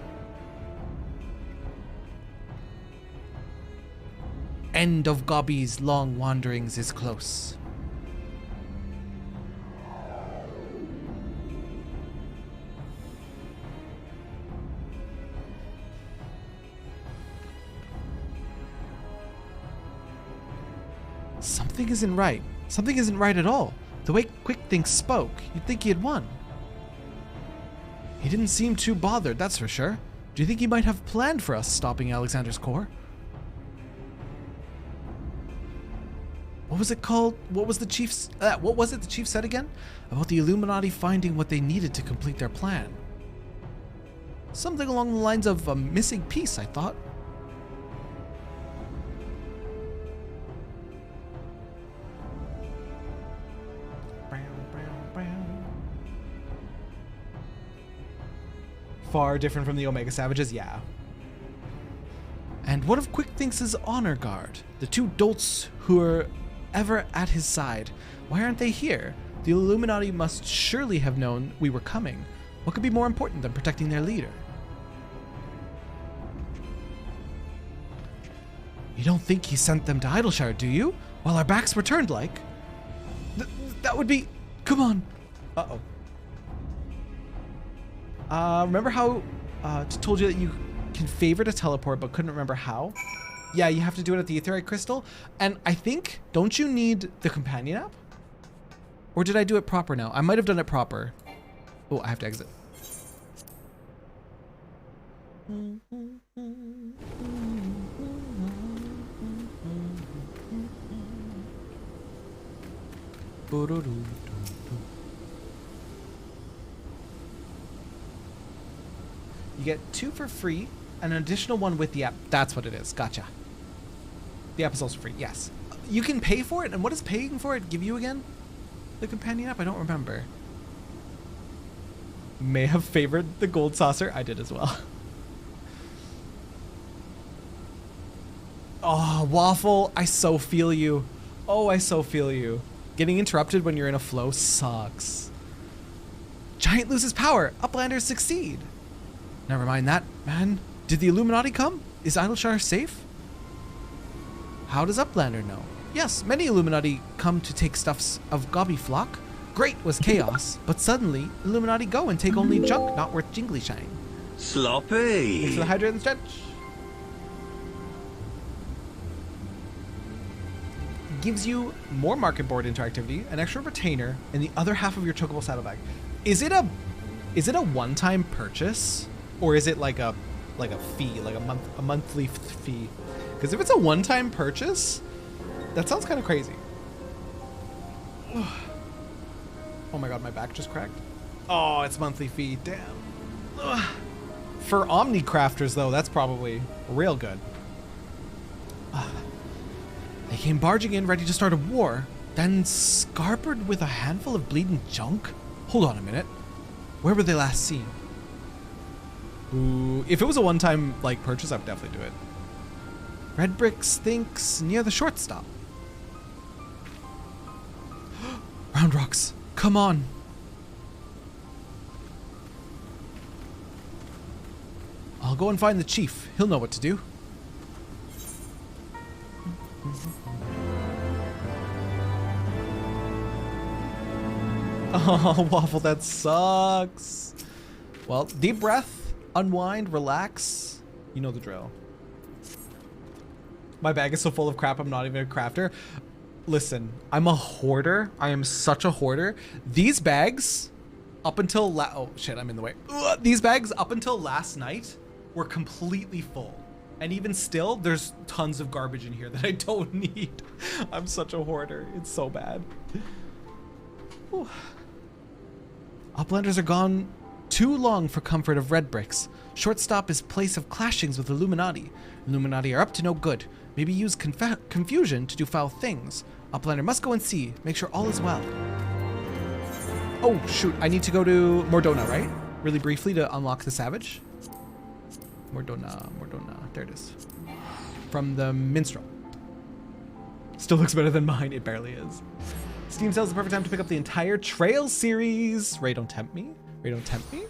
End of Gobby's long wanderings is close. Something isn't right. Something isn't right at all. The way Quick Think spoke, you'd think he had won. He didn't seem too bothered, that's for sure. Do you think he might have planned for us stopping Alexander's core? What was it called? What was the chief's? What was it the chief said again? About the Illuminati finding what they needed to complete their plan. Something along the lines of a missing piece, I thought. Far different from the Omega Savages, yeah. And what of Quick Thinks' honor guard? The two dolts who are ever at his side. Why aren't they here? The Illuminati must surely have known we were coming. What could be more important than protecting their leader? You don't think he sent them to Idleshire, do you? While our backs were turned, like? That would be... Come on. Uh-oh. Remember how told you that you can favor to teleport but couldn't remember how? Yeah, you have to do it at the Aetheryte Crystal. And I think, don't you need the companion app? Or did I do it proper now? I might have done it proper. Oh, I have to exit. You get 2 for free and an additional 1 with the app. That's what it is. Gotcha. The app is also free. Yes. You can pay for it. And what does paying for it give you again? The companion app? I don't remember. May have favored the gold saucer. I did as well. Oh, Waffle. I so feel you. Oh, I so feel you. Getting interrupted when you're in a flow sucks. Giant loses power. Uplanders succeed. Never mind that, man. Did the Illuminati come? Is Idleshire safe? How does Uplander know? Yes, many Illuminati come to take stuffs of Gobby Flock. Great was chaos, but suddenly Illuminati go and take only junk not worth jingly shine. Sloppy. Thanks for the hydrate and stretch. Gives you more market board interactivity, an extra retainer, and the other half of your chocobo saddlebag. Is it a one-time purchase, or is it like a fee, like a monthly fee? Because if it's a one-time purchase, that sounds kind of crazy. Oh my god, my back just cracked. Oh, it's monthly fee. Damn. Ugh. For Omni crafters, though, that's probably real good. They came barging in, ready to start a war, then scarpered with a handful of bleeding junk? Hold on a minute. Where were they last seen? Ooh, if it was a one-time like purchase, I would definitely do it. Red Bricks thinks near the shortstop. Round Rocks, come on. I'll go and find the chief. He'll know what to do. Oh, Waffle, that sucks. Well, deep breath, unwind, relax. You know the drill. My bag is so full of crap, I'm not even a crafter. Listen, I'm a hoarder. I am such a hoarder. These bags, up until oh shit, I'm in the way. Ugh, these bags up until last night were completely full. And even still, there's tons of garbage in here that I don't need. I'm such a hoarder. It's so bad. Whew. Uplanders are gone too long for comfort of Red Bricks. Shortstop is place of clashings with Illuminati. Illuminati are up to no good. Maybe use confusion to do foul things. Uplander must go and see. Make sure all is well. Oh, shoot. I need to go to Mordona, right? Really briefly to unlock the Savage. Mordona. There it is. From the Minstrel. Still looks better than mine. It barely is. Steam sales the perfect time to pick up the entire Trail series. Ray, don't tempt me. Ray, don't tempt me.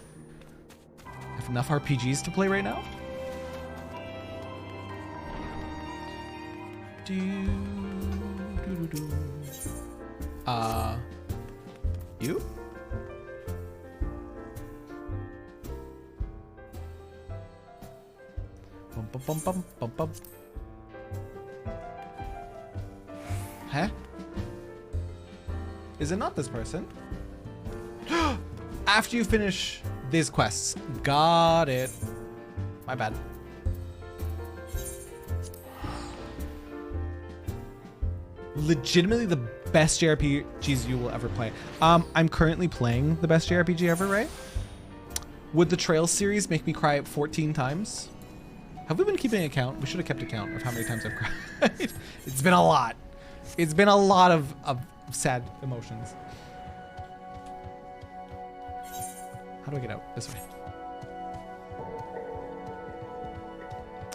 I have enough RPGs to play right now. You? Bum, bum, bum, bum, bum, bum. Huh? Is it not this person? After you finish these quests. Got it. My bad. Legitimately the best JRPGs you will ever play. I'm currently playing the best JRPG ever, right? Would the Trails series make me cry 14 times? Have we been keeping a count? We should have kept a count of how many times I've cried. It's been a lot. It's been a lot of sad emotions. How do I get out? This way.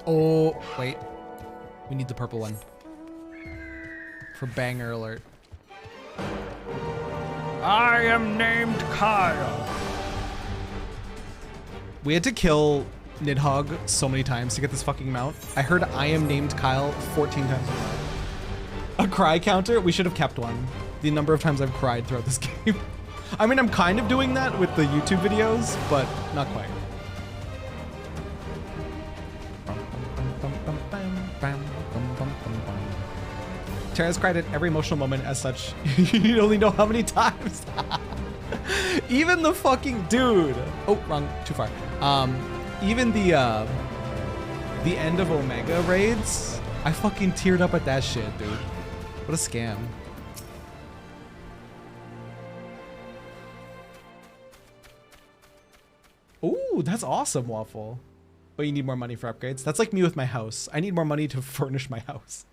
Oh, wait. We need the purple one. For banger alert. I am named Kyle. We had to kill Nidhogg so many times to get this fucking mount. I heard I am named Kyle 14 times. A cry counter? We should have kept one. The number of times I've cried throughout this game. I mean, I'm kind of doing that with the YouTube videos, but not quite. Terra's cried at every emotional moment as such. You only know how many times. Even the fucking dude. Oh, wrong. Too far. Even the end of Omega raids, I fucking teared up at that shit, dude. What a scam. Ooh, that's awesome, Waffle. But you need more money for upgrades. That's like me with my house. I need more money to furnish my house.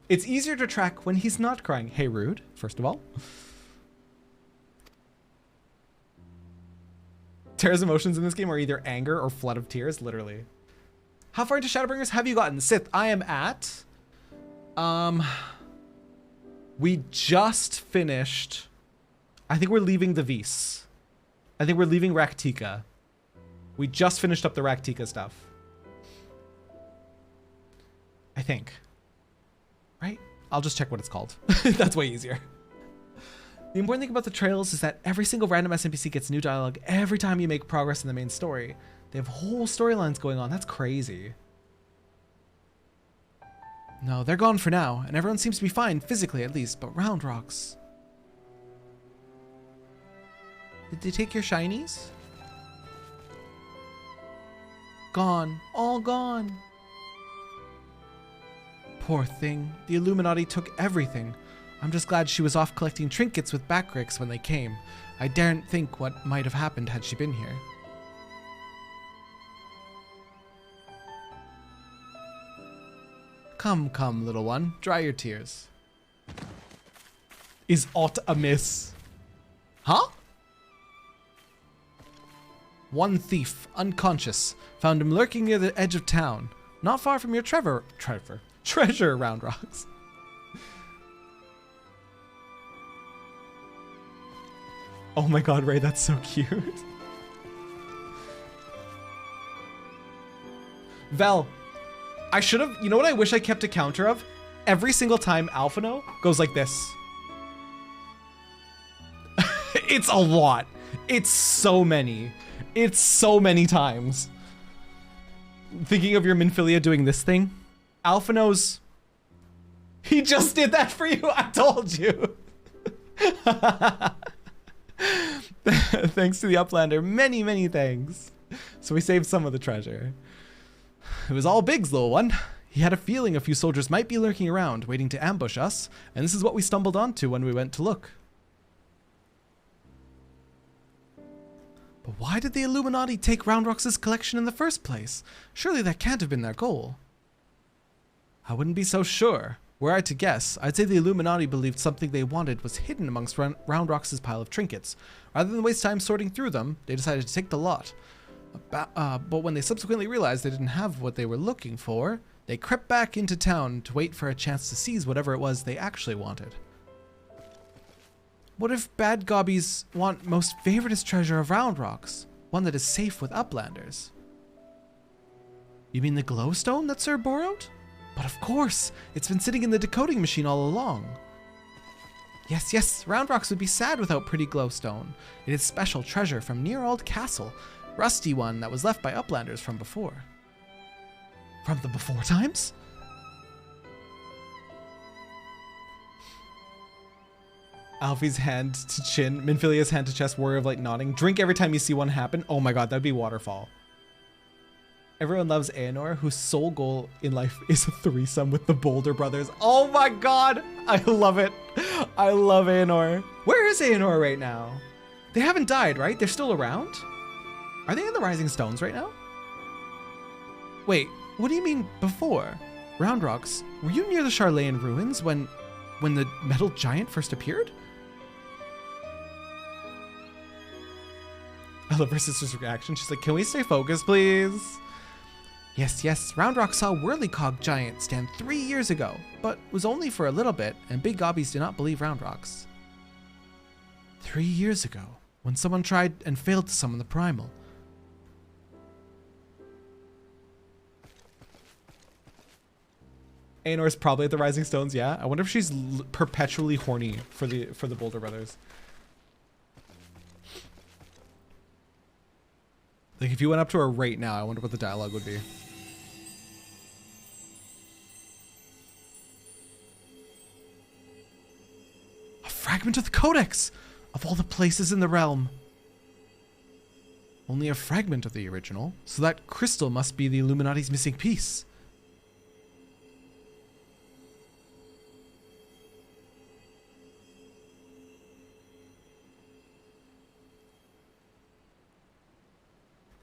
It's easier to track when he's not crying. Hey, rude, first of all. Terra's emotions in this game are either anger or flood of tears, literally. How far into Shadowbringers have you gotten? Sith, I am at... We just finished... I think we're leaving the Vis. I think we're leaving Raktika. We just finished up the Raktika stuff. I think. Right? I'll just check what it's called. That's way easier. The important thing about the Trails is that every single random SNPC gets new dialogue every time you make progress in the main story. They have whole storylines going on. That's crazy. No, they're gone for now, and everyone seems to be fine, physically at least, but Round Rocks. Did they take your shinies? Gone. All gone. Poor thing. The Illuminati took everything. I'm just glad she was off collecting trinkets with Backricks when they came. I daren't think what might have happened had she been here. Come, come, little one. Dry your tears. Is aught amiss? Huh? One thief, unconscious. Found him lurking near the edge of town. Not far from your treasure, Round Rocks. Oh my god, Ray, that's so cute. Val, I should have, you know what I wish I kept a counter of? Every single time Alphino goes like this. It's a lot. It's so many. It's so many times. Thinking of your Minfilia doing this thing. Alphino's. He just did that for you. I told you. Thanks to the Uplander. Many, many thanks. So we saved some of the treasure. It was all Big's little one. He had a feeling a few soldiers might be lurking around, waiting to ambush us, and this is what we stumbled onto when we went to look. But why did the Illuminati take Round Rocks' collection in the first place? Surely that can't have been their goal. I wouldn't be so sure. Were I to guess, I'd say the Illuminati believed something they wanted was hidden amongst Round Rocks' pile of trinkets. Rather than waste time sorting through them, they decided to take the lot. But when they subsequently realized they didn't have what they were looking for, they crept back into town to wait for a chance to seize whatever it was they actually wanted. What if bad gobbies want most favoritist treasure of Round Rocks? One that is safe with Uplanders? You mean the glowstone that Sir borrowed? But of course! It's been sitting in the decoding machine all along. Yes, Round Rocks would be sad without pretty glowstone. It is special treasure from near old castle. Rusty one that was left by Uplanders from before. From the before times? Alfie's hand to chin, Minfilia's hand to chest, Warrior of Light nodding. Drink every time you see one happen. Oh my god, that'd be Waterfall. Everyone loves Aenor, whose sole goal in life is a threesome with the Boulder brothers. Oh my god, I love it. I love Aenor. Where is Aenor right now? They haven't died, right? They're still around? Are they in the Rising Stones right now? Wait, what do you mean before? Round Rocks, were you near the Charlayan ruins when the metal giant first appeared? I love her sister's reaction. She's like, can we stay focused, please? Yes. Round Rock saw Whirlycog Giant stand 3 years ago, but was only for a little bit, and big gobbies do not believe Round Rocks. 3 years ago, when someone tried and failed to summon the Primal. Aenor's probably at the Rising Stones, yeah. I wonder if she's perpetually horny for the Boulder brothers. Like, if you went up to her right now, I wonder what the dialogue would be. A fragment of the Codex! Of all the places in the realm. Only a fragment of the original, so that crystal must be the Illuminati's missing piece.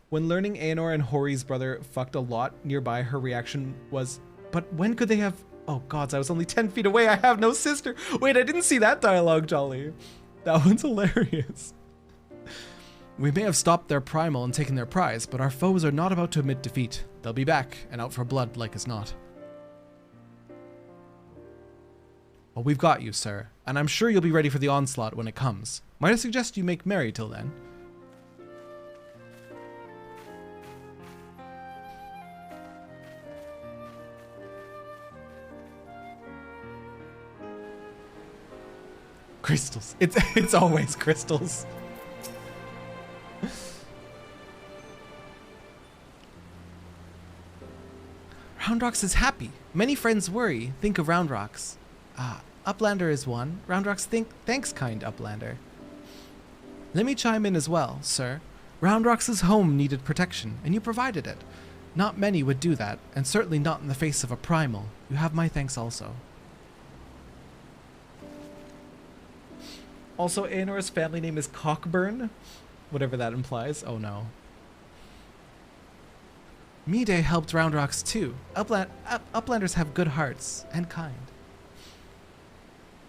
When learning Aenor and Hori's brother fucked a lot nearby, her reaction was, but when could they have... Oh gods, I was only 10 feet away, I have no sister! Wait, I didn't see that dialogue, Jolly. That one's hilarious. We may have stopped their primal and taken their prize, but our foes are not about to admit defeat. They'll be back, and out for blood like as not. Well, we've got you, sir, and I'm sure you'll be ready for the onslaught when it comes. Might I suggest you make merry till then? Crystals. It's always crystals. Round Rocks is happy. Many friends worry. Think of Round Rocks. Uplander is one. Round Rocks thanks, kind Uplander. Let me chime in as well, sir. Round Rocks' home needed protection, and you provided it. Not many would do that, and certainly not in the face of a primal. You have my thanks also. Also, Aenor's family name is Cockburn, whatever that implies. Oh no. Mide helped Round Rocks too. Uplanders have good hearts and kind.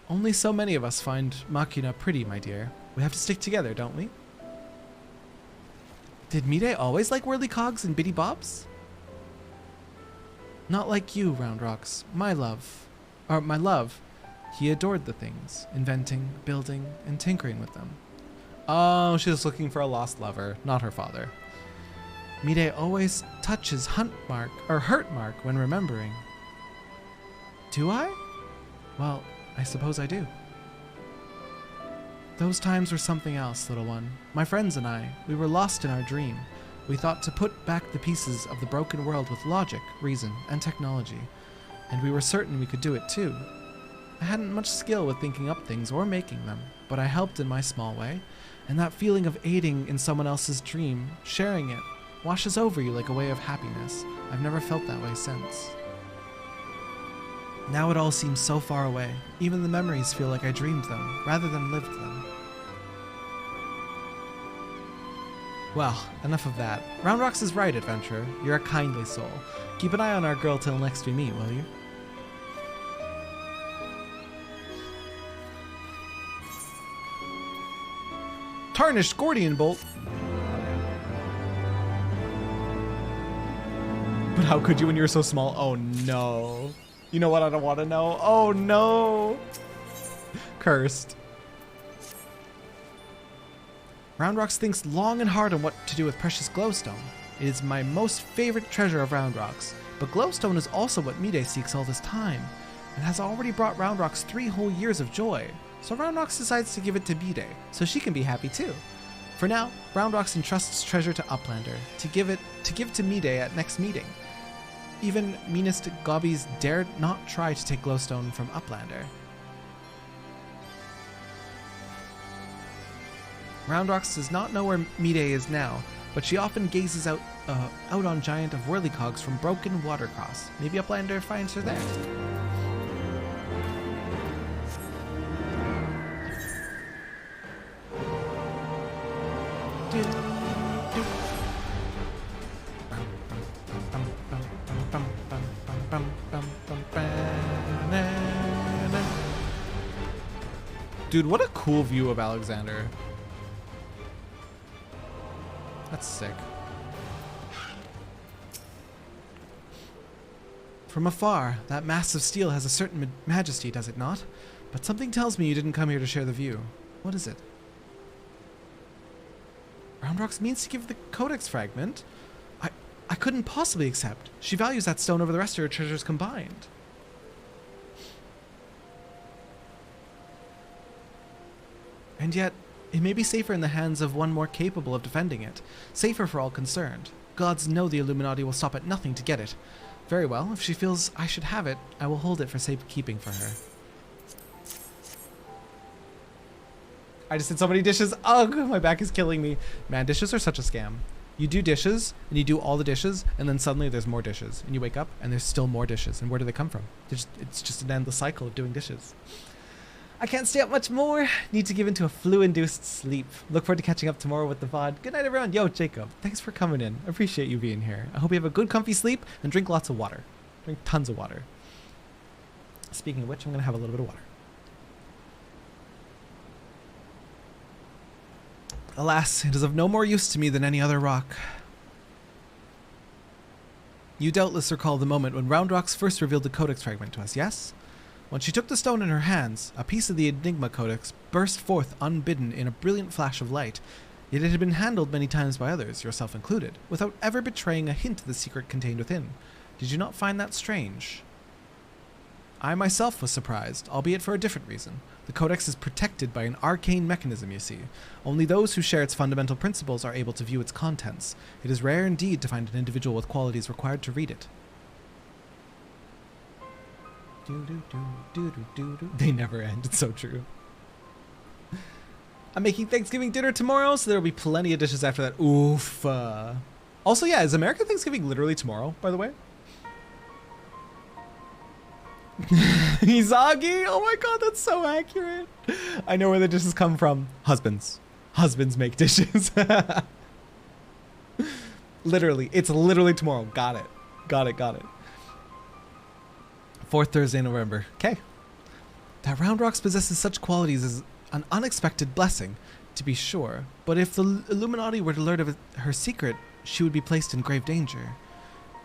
Only so many of us find Machina pretty, my dear. We have to stick together, don't we? Did Mide always like whirlycogs and bitty bobs? Not like you, Round Rocks. My love. He adored the things, inventing, building, and tinkering with them. Oh, she's looking for a lost lover, not her father. Mide always touches hurt mark when remembering. Do I? Well, I suppose I do. Those times were something else, little one. My friends and I, we were lost in our dream. We thought to put back the pieces of the broken world with logic, reason, and technology. And we were certain we could do it too. I hadn't much skill with thinking up things or making them, but I helped in my small way, and that feeling of aiding in someone else's dream, sharing it, washes over you like a way of happiness. I've never felt that way since. Now it all seems so far away. Even the memories feel like I dreamed them, rather than lived them. Well, enough of that. Round Rocks is right, adventurer. You're a kindly soul. Keep an eye on our girl till next we meet, will you? Tarnished Gordian Bolt. But how could you when you were so small? Oh no. You know what I don't want to know? Oh no. Cursed. Round Rocks thinks long and hard on what to do with precious glowstone. It is my most favorite treasure of Round Rocks, but glowstone is also what Mide seeks all this time, and has already brought Round Rocks 3 whole years of joy. So Round Rocks decides to give it to Mide, so she can be happy too. For now, Round Rocks entrusts treasure to Uplander, to give to Mide at next meeting. Even meanest gobbies dared not try to take glowstone from Uplander. Roundrocks does not know where Mide is now, but she often gazes out on giant of whirlycogs from broken watercross. Maybe Uplander finds her there. Dude, what a cool view of Alexander. That's sick. From afar, that mass of steel has a certain majesty, does it not? But something tells me you didn't come here to share the view. What is it? Roundrocks means to give the Codex fragment? I couldn't possibly accept. She values that stone over the rest of her treasures combined. And yet, it may be safer in the hands of one more capable of defending it. Safer for all concerned. Gods know the Illuminati will stop at nothing to get it. Very well, if she feels I should have it, I will hold it for safekeeping for her. I just did so many dishes. Ugh, my back is killing me. Man, dishes are such a scam. You do dishes, and you do all the dishes, and then suddenly there's more dishes. And you wake up, and there's still more dishes. And where do they come from? It's just an endless cycle of doing dishes. I can't stay up much more. Need to give into a flu-induced sleep. Look forward to catching up tomorrow with the VOD. Good night, everyone. Yo, Jacob, thanks for coming in. I appreciate you being here. I hope you have a good, comfy sleep, and drink lots of water. Drink tons of water. Speaking of which, I'm going to have a little bit of water. Alas, it is of no more use to me than any other rock. You doubtless recall the moment when Roundrocks first revealed the Codex fragment to us, yes? When she took the stone in her hands, a piece of the Enigma Codex burst forth unbidden in a brilliant flash of light, yet it had been handled many times by others, yourself included, without ever betraying a hint of the secret contained within. Did you not find that strange? I myself was surprised, albeit for a different reason. The Codex is protected by an arcane mechanism, you see. Only those who share its fundamental principles are able to view its contents. It is rare indeed to find an individual with qualities required to read it. They never end, it's so true. I'm making Thanksgiving dinner tomorrow, so there will be plenty of dishes after that. Oof. Also, yeah, is American Thanksgiving literally tomorrow, by the way? Izagi! Oh my god, that's so accurate. I know where the dishes come from. Husbands. Husbands make dishes. Literally. It's literally tomorrow. Got it. Got it, got it. 4th Thursday in November. Okay. That Roundrocks possesses such qualities is an unexpected blessing, to be sure. But if the Illuminati were to learn of her secret, she would be placed in grave danger.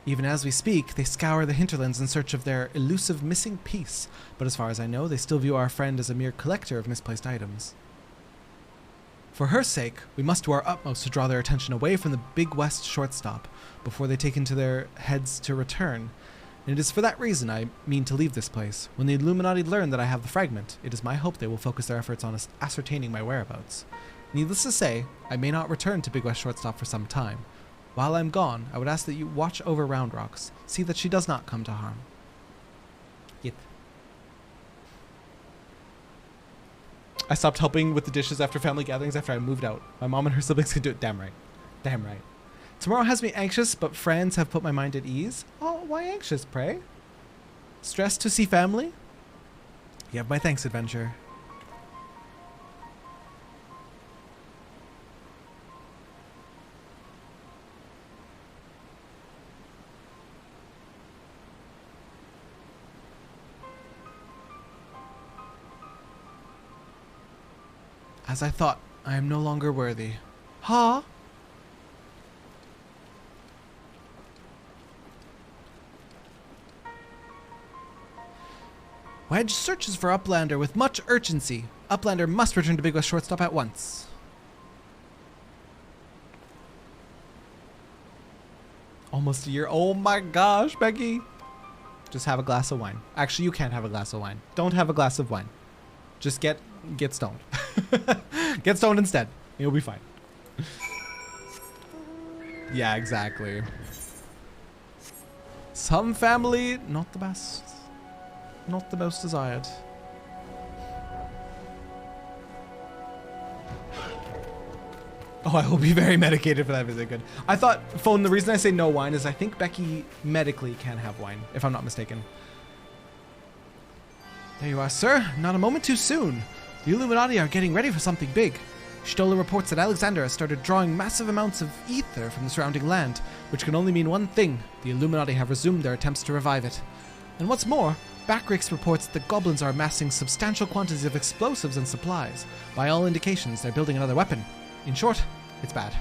Even as we speak, they scour the hinterlands in search of their elusive missing piece, but as far as I know, they still view our friend as a mere collector of misplaced items. For her sake, we must do our utmost to draw their attention away from the Big West shortstop before they take into their heads to return. And it is for that reason I mean to leave this place. When the Illuminati learn that I have the fragment, it is my hope they will focus their efforts on ascertaining my whereabouts. Needless to say, I may not return to Big West shortstop for some time. While I'm gone, I would ask that you watch over Roundrocks. See that she does not come to harm. Yep. I stopped helping with the dishes after family gatherings after I moved out. My mom and her siblings can do it. Damn right. Damn right. Tomorrow has me anxious, but friends have put my mind at ease. Oh, why anxious, pray? Stressed to see family? You have my thanks, adventure. As I thought, I am no longer worthy. Ha! Wedge searches for Uplander with much urgency. Uplander must return to Big West shortstop at once. Almost a year. Oh my gosh, Becky. Just have a glass of wine. Actually, you can't have a glass of wine. Don't have a glass of wine. Just get stoned. Get stoned instead. You'll be fine. Yeah, exactly. Some family, not the best. Not the most desired. Oh, I will be very medicated for that visit. Good. I thought, phone, the reason I say no wine is I think Becky medically can have wine, if I'm not mistaken. There you are, sir. Not a moment too soon. The Illuminati are getting ready for something big. Stola reports that Alexander has started drawing massive amounts of ether from the surrounding land, which can only mean one thing. The Illuminati have resumed their attempts to revive it. And what's more, Backrix reports that goblins are amassing substantial quantities of explosives and supplies. By all indications, they're building another weapon. In short, it's bad.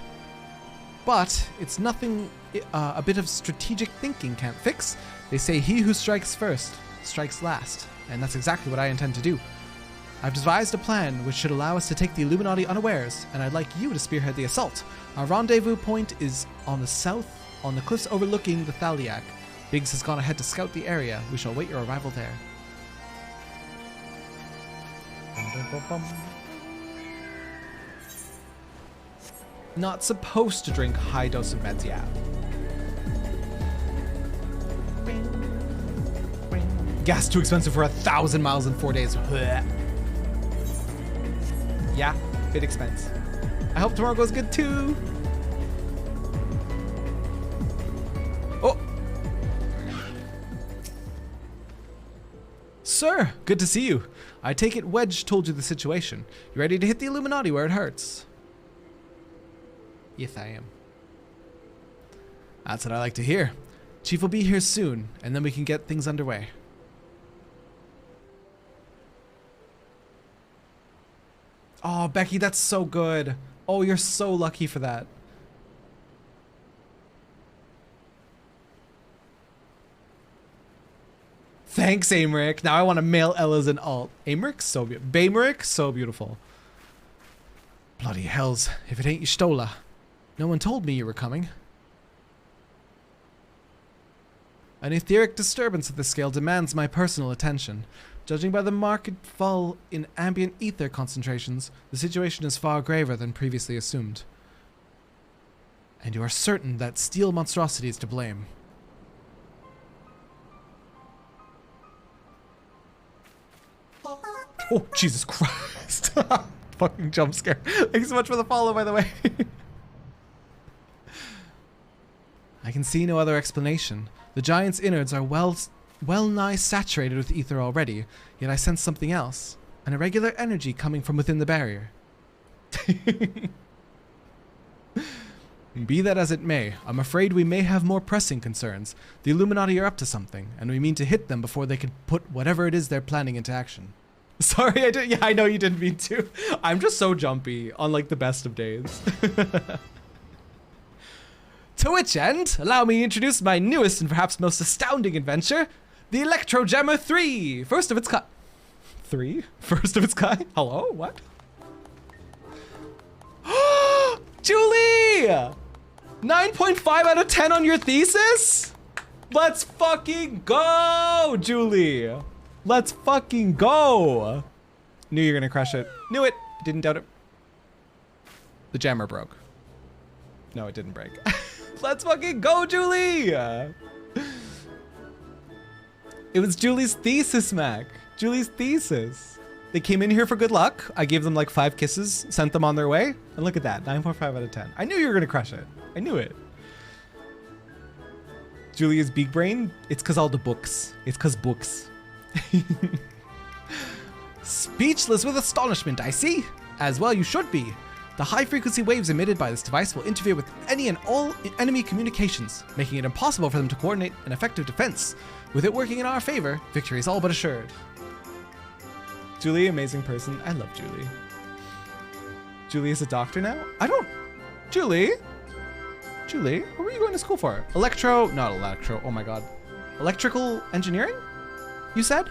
But it's nothing a bit of strategic thinking can't fix. They say he who strikes first strikes last, and that's exactly what I intend to do. I've devised a plan which should allow us to take the Illuminati unawares, and I'd like you to spearhead the assault. Our rendezvous point is on the south, on the cliffs overlooking the Thaliak. Biggs has gone ahead to scout the area. We shall wait your arrival there. Not supposed to drink high dose of meds yet. Gas too expensive for 1,000 miles in 4 days. Blech. Yeah, bit expense. I hope tomorrow goes good too. Oh. Sir, good to see you. I take it Wedge told you the situation. You ready to hit the Illuminati where it hurts? Yes, I am. That's what I like to hear. Chief will be here soon, and then we can get things underway. Oh, Becky, that's so good. Oh, you're so lucky for that. Thanks, Amric. Now I want to mail Ella's an alt. Amric, so beautiful. Baymric, so beautiful. Bloody hells, if it ain't Stola. No one told me you were coming. An etheric disturbance of this scale demands my personal attention. Judging by the marked fall in ambient ether concentrations, the situation is far graver than previously assumed. And you are certain that steel monstrosity is to blame. Oh, Jesus Christ. Fucking jump scare. Thanks so much for the follow, by the way. I can see no other explanation. The giant's innards are well-nigh saturated with ether already, yet I sense something else. An irregular energy coming from within the barrier. Be that as it may, I'm afraid we may have more pressing concerns. The Illuminati are up to something, and we mean to hit them before they can put whatever it is they're planning into action. Sorry, I know you didn't mean to. I'm just so jumpy on like the best of days. To which end, allow me to introduce my newest and perhaps most astounding adventure, the Electro Jammer 3, first of its kind. 3? First of its kind? Hello? What? Julie! 9.5 out of 10 on your thesis? Let's fucking go, Julie! Let's fucking go! Knew you were gonna crush it. Knew it! Didn't doubt it. The jammer broke. No, it didn't break. Let's fucking go, Julie! It was Julie's thesis, Mac. Julie's thesis. They came in here for good luck. I gave them like 5 kisses, sent them on their way. And look at that, 9.5 out of 10. I knew you were gonna crush it. I knew it. Julia's big brain, it's cause all the books. It's cause books. Speechless with astonishment, I see. As well you should be. The high-frequency waves emitted by this device will interfere with any and all enemy communications, making it impossible for them to coordinate an effective defense. With it working in our favor, victory is all but assured. Julie, amazing person. I love Julie. Julie is a doctor now? Julie? Julie, what were you going to school for? Not electro, oh my god. Electrical engineering? You said?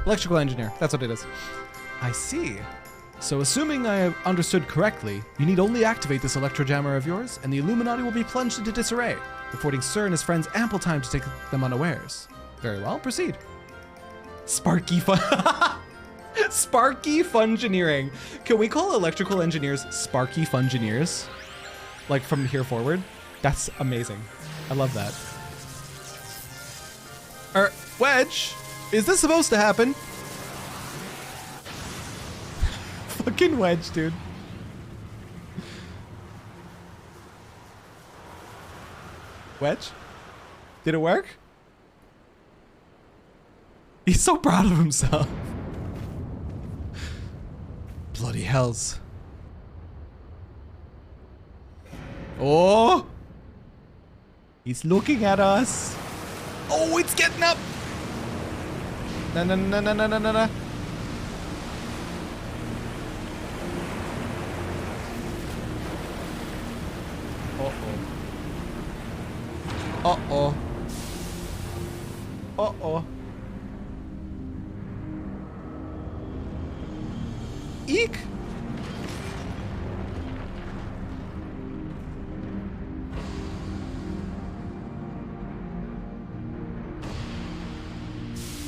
Electrical engineer, that's what it is. I see. So assuming I have understood correctly, you need only activate this electro jammer of yours, and the Illuminati will be plunged into disarray, affording Sir and his friends ample time to take them unawares. Very well, proceed. Sparky fun. Sparky fungineering. Can we call electrical engineers Sparky fungineers? Like from here forward? That's amazing. I love that. Wedge, is this supposed to happen? Fucking Wedge, dude. Wedge? Did it work? He's so proud of himself. Bloody hells. Oh! He's looking at us. Oh, it's getting up. No, no, no, no, no, no, no, no. Uh-oh. Uh-oh. Uh-oh. Eek!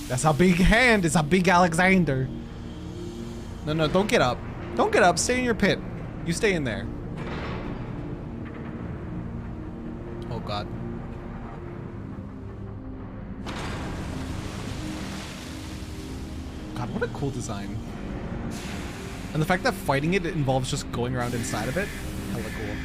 That's a big hand. It's a big Alexander. No, no, don't get up. Don't get up. Stay in your pit. You stay in there. Oh, God. God, what a cool design. And the fact that fighting it involves just going around inside of it, hella cool.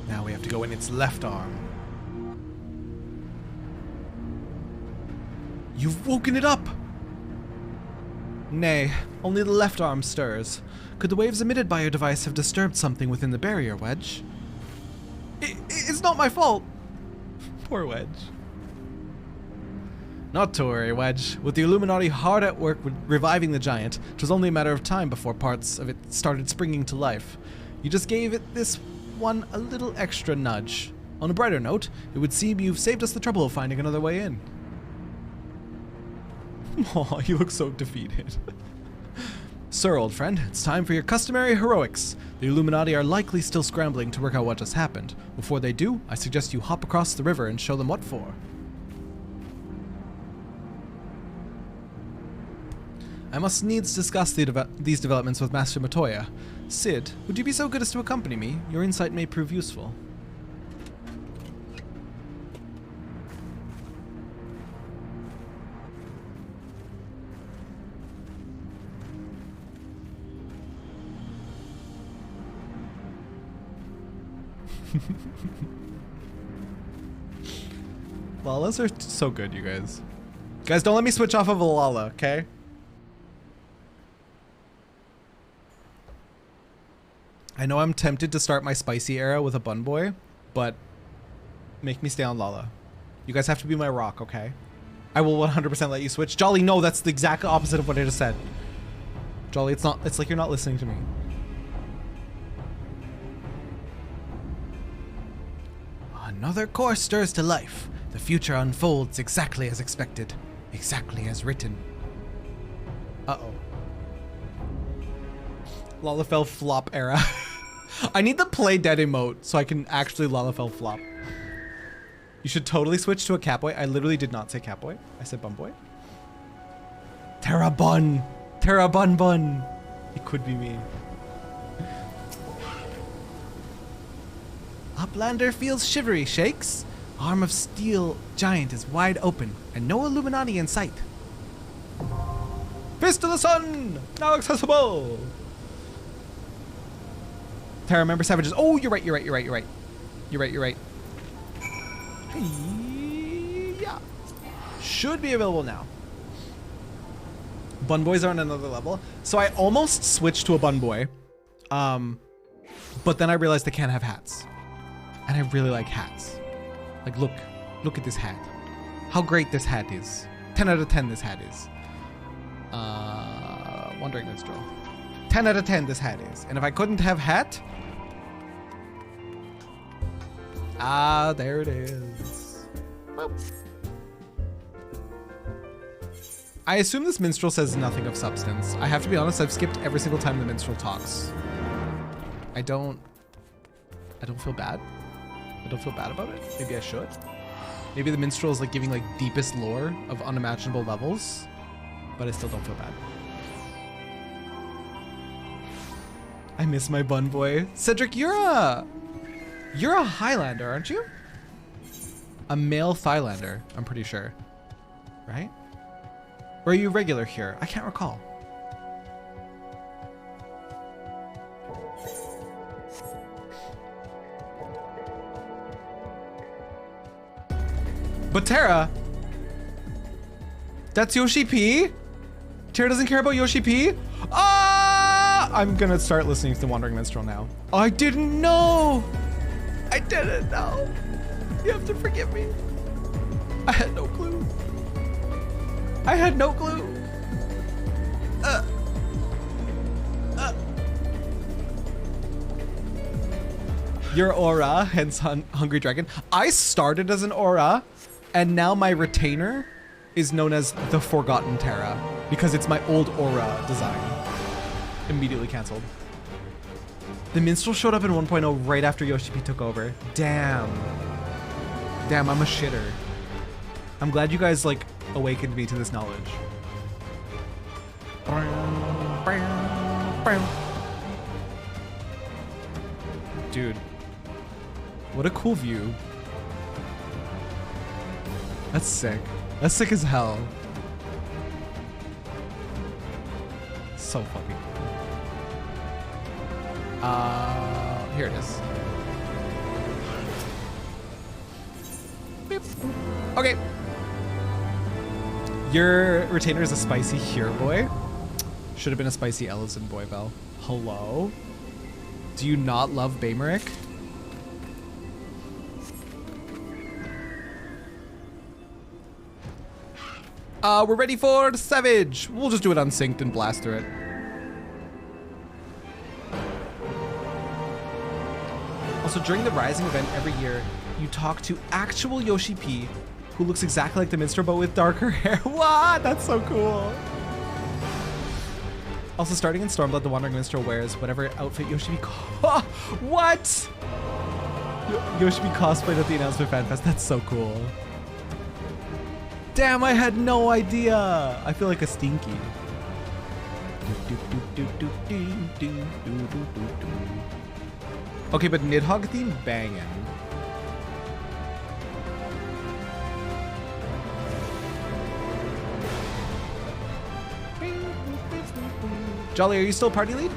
Now we have to go in its left arm. You've woken it up! Nay, only the left arm stirs. Could the waves emitted by your device have disturbed something within the barrier, Wedge? It's not my fault! Poor Wedge. Not to worry, Wedge. With the Illuminati hard at work with reviving the giant, it was only a matter of time before parts of it started springing to life. You just gave it this one a little extra nudge. On a brighter note, it would seem you've saved us the trouble of finding another way in. Aw, you look so defeated. Sir, old friend, it's time for your customary heroics. The Illuminati are likely still scrambling to work out what just happened. Before they do, I suggest you hop across the river and show them what for. I must needs discuss these developments with Master Matoya. Sid, would you be so good as to accompany me? Your insight may prove useful. Lalas are so good, you guys. Guys, don't let me switch off of a Lala, okay? I know I'm tempted to start my spicy era with a bun boy, but make me stay on Lala. You guys have to be my rock, okay? I will 100% let you switch. Jolly, no, that's the exact opposite of what I just said. Jolly, it's like you're not listening to me. Another course stirs to life. The future unfolds exactly as expected, exactly as written. Uh-oh. Lalafell flop era. I need the play dead emote so I can actually Lalafell flop. You should totally switch to a Catboy. I literally did not say Catboy. I said Bumboy. Terrabun. Terrabun bun. It could be me. Uplander feels shivery, shakes. Arm of steel giant is wide open and no Illuminati in sight. Fist of the sun! Now accessible! Terra member savages. Oh, you're right, you're right, you're right, you're right. You're right, you're right. Yeah. Should be available now. Bun boys are on another level. So I almost switched to a bun boy. But then I realized they can't have hats. And I really like hats. Like, look at this hat. How great this hat is. 10 out of 10 this hat is. Wandering Minstrel. 10 out of 10 this hat is. And if I couldn't have hat... Ah, there it is. Boop. I assume this minstrel says nothing of substance. I have to be honest, I've skipped every single time the minstrel talks. I don't feel bad. I don't feel bad about it. Maybe I should. Maybe the minstrel is like giving like deepest lore of unimaginable levels, but I still don't feel bad. I miss my bun boy. Cedric, you're a Highlander, aren't you? A male Thailander, I'm pretty sure. Right? Or are you regular here? I can't recall. But Terra, that's Yoshi P? Terra doesn't care about Yoshi P? Ah! I'm gonna start listening to The Wandering Minstrel now. I didn't know. I didn't know. You have to forgive me. I had no clue. I had no clue. Your aura, hence Hungry Dragon. I started as an aura, and now my retainer is known as the Forgotten Terra because it's my old aura design. Immediately canceled. The minstrel showed up in 1.0 right after Yoshi P took over. Damn. Damn, I'm a shitter. I'm glad you guys like awakened me to this knowledge. Dude, what a cool view. That's sick. That's sick as hell. So fucking cool. Here it is. Beep. Okay. Your retainer is a spicy here boy. Should have been a spicy Ellison boy, Bell. Hello? Do you not love Baymeric? We're ready for Savage. We'll just do it unsynced and blast through it. Also, during the Rising event every year, you talk to actual Yoshi P, who looks exactly like the minstrel but with darker hair. What? That's so cool. Also, starting in Stormblood, the Wandering Minstrel wears whatever outfit Yoshi P what? Yoshi P cosplayed at the announcement FanFest. That's so cool. Damn, I had no idea. I feel like a stinky. Okay, but Nidhogg theme bangin'. Jolly, are you still party lead?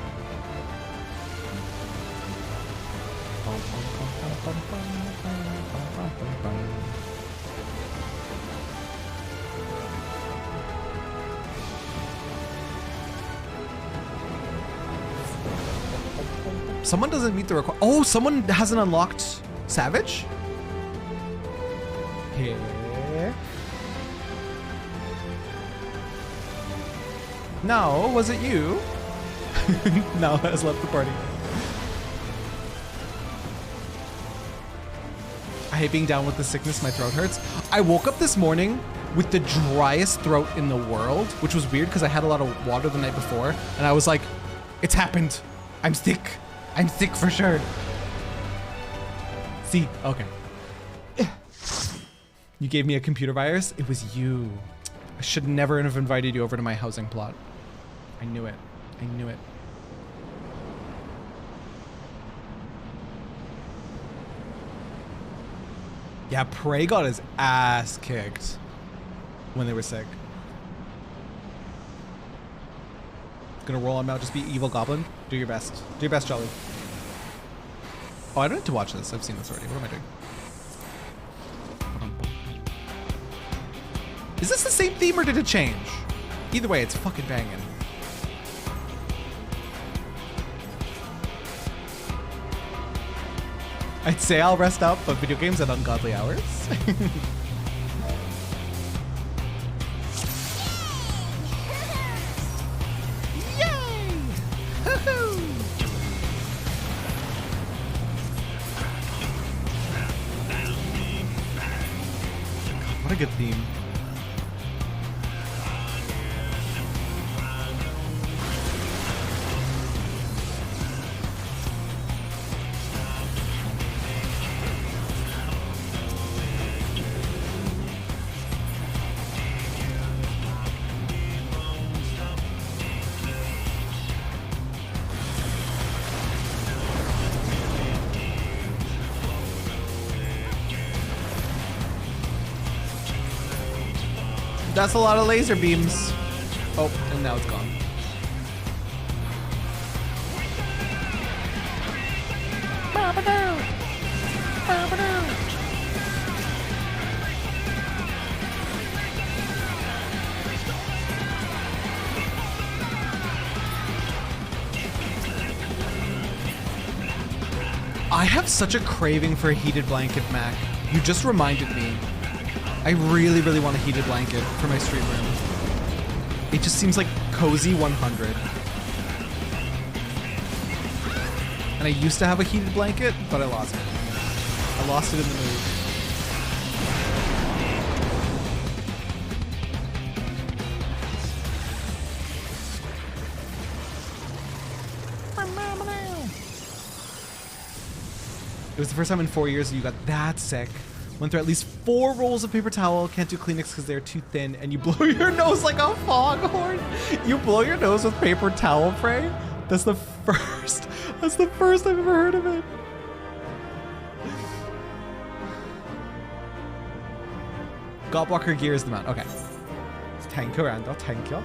Someone doesn't meet the requirement. Oh, someone hasn't unlocked Savage? Here. No, was it you? Now has left the party. I hate being down with the sickness, my throat hurts. I woke up this morning with the driest throat in the world, which was weird because I had a lot of water the night before, and I was like, it's happened. I'm sick. I'm sick for sure. See, okay. You gave me a computer virus? It was you. I should never have invited you over to my housing plot. I knew it. I knew it. Yeah, Prey got his ass kicked when they were sick. Gonna roll him out, just be evil goblin. Do your best. Do your best, Jolly. Oh, I don't need to watch this. I've seen this already. What am I doing? Is this the same theme or did it change? Either way, it's fucking banging. I'd say I'll rest up, but video games at ungodly hours. What a good theme. That's a lot of laser beams. Oh, and now it's gone. I have such a craving for a heated blanket, Mac. You just reminded me. I really, really want a heated blanket for my stream room. It just seems like cozy 100. And I used to have a heated blanket, but I lost it. I lost it in the move. It was the first time in 4 years that you got that sick. Went through at least 4 rolls of paper towel. Can't do Kleenex because they're too thin. And you blow your nose like a foghorn. You blow your nose with paper towel, Frey? That's the first I've ever heard of it. Godwalker gear is the mount. Okay. Thank you, Randall. Thank you.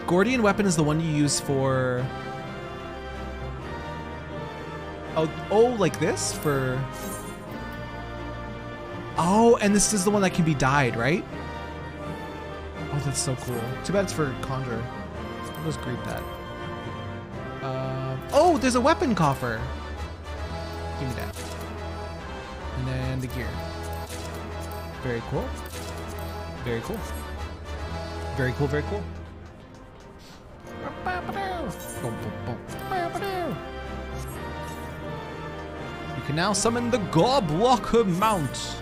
Gordian weapon is the one you use for... Oh, like this? For... Oh, and this is the one that can be dyed, right? Oh, that's so cool. Too bad it's for Conjure. I'll just greet that. Oh, there's a weapon coffer. Give me that. And then the gear. Very cool. Very cool. Very cool, very cool. You can now summon the Godwalker mount.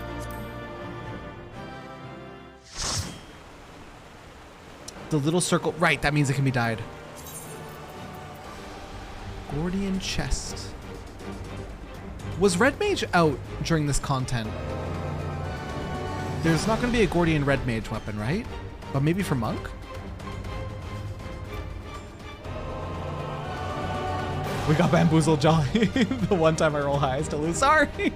The little circle, right, that means it can be dyed. Gordian chest. Was Red Mage out during this content? There's not going to be a Gordian Red Mage weapon, right? But maybe for Monk? We got bamboozled, Jolly. The one time I roll highs to lose. Sorry.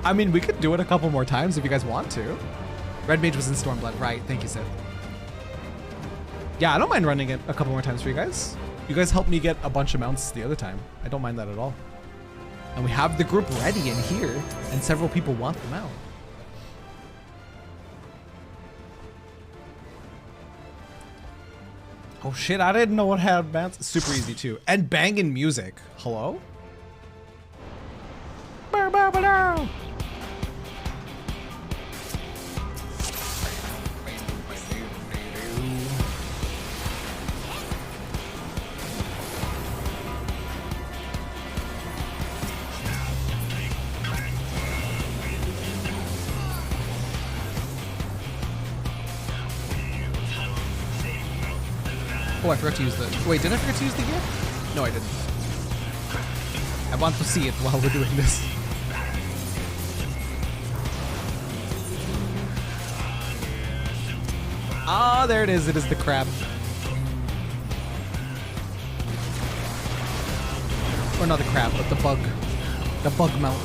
I mean, we could do it a couple more times if you guys want to. Red Mage was in Stormblood. Right. Thank you, Sith. Yeah, I don't mind running it a couple more times for you guys. You guys helped me get a bunch of mounts the other time. I don't mind that at all. And we have the group ready in here, and several people want them out. Oh shit, I didn't know what had mounts. Super easy too. And banging music. Hello? Oh, I forgot to use the... Wait, did I forget to use the gear? No, I didn't. I want to see it while we're doing this. Ah, there it is. It is the crab. Or not the crab, but the bug. The bug mount.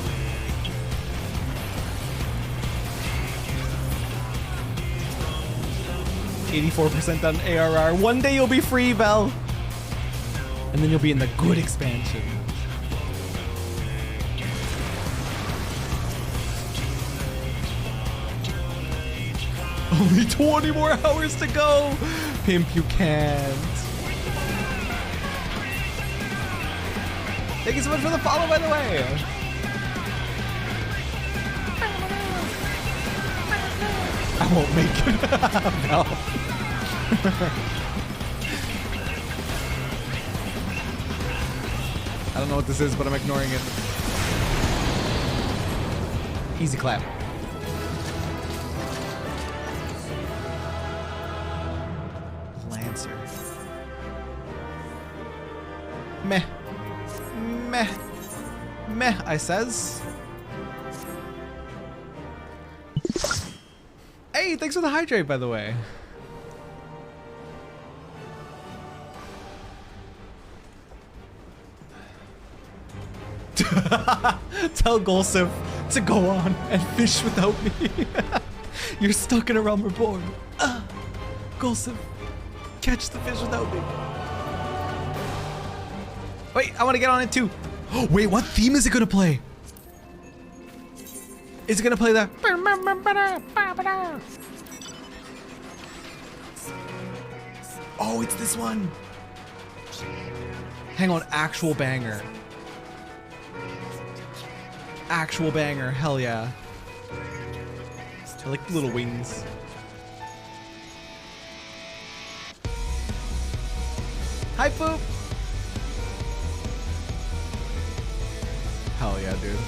%on ARR. One day you'll be free, Vel. And then you'll be in the good expansion. Only 20 more hours to go. Pimp, you can't. Thank you so much for the follow, by the way. I won't make it. No. I don't know what this is, but I'm ignoring it. Easy clap. Lancer. Meh. Meh. Meh, I says. Hey, thanks for the hydrate, by the way. Tell Golsif to go on and fish without me. You're stuck in A Realm Reborn. Golsif, catch the fish without me. Wait, I want to get on it too. Wait, what theme is it gonna play? Is it gonna play that? Oh, it's this one. Hang on, actual banger. Actual banger, hell yeah. I like the little wings. Hi, Poop! Hell yeah, dude.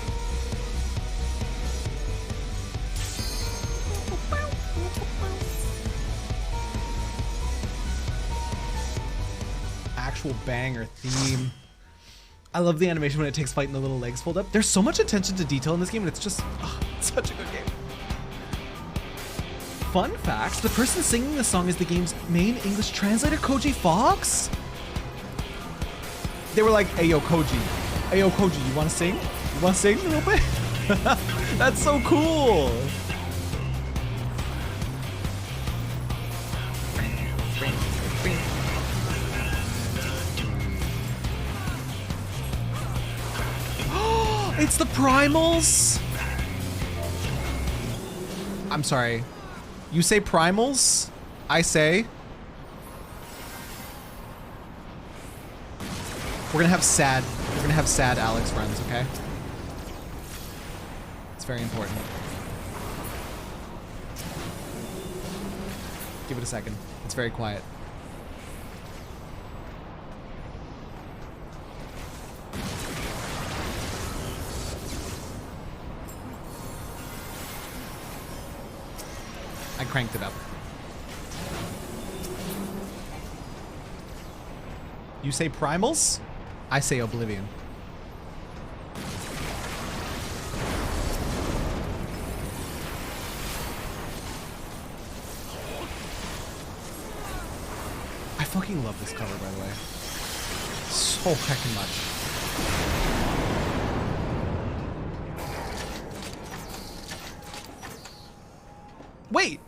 Actual banger theme. I love the animation when it takes flight and the little legs fold up. There's so much attention to detail in this game, and it's just such a good game. Fun fact, the person singing the song is the game's main English translator, Koji Fox? They were like, hey yo, Koji, you wanna sing? You wanna sing a little bit? That's so cool. It's the primals? I'm sorry. You say primals? I say. We're gonna have sad Alex friends, okay? It's very important. Give it a second. It's very quiet. I cranked it up. You say primals? I say oblivion. I fucking love this cover, by the way. So heckin' much. Wait!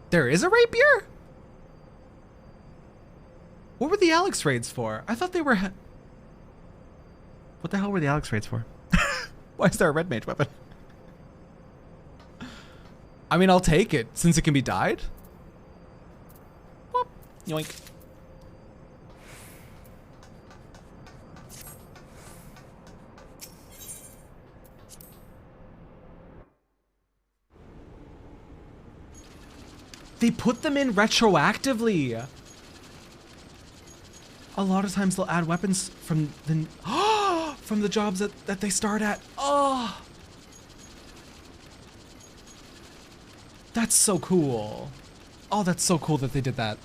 There is a rapier? What were the Alex raids for? I thought they were... What the hell were the Alex raids for? Why is there a red mage weapon? I mean, I'll take it, since it can be dyed. Whoop. Yoink. They put them in retroactively. A lot of times they'll add weapons from the from the jobs that they start at. Oh, that's so cool. Oh, that's so cool that they did that.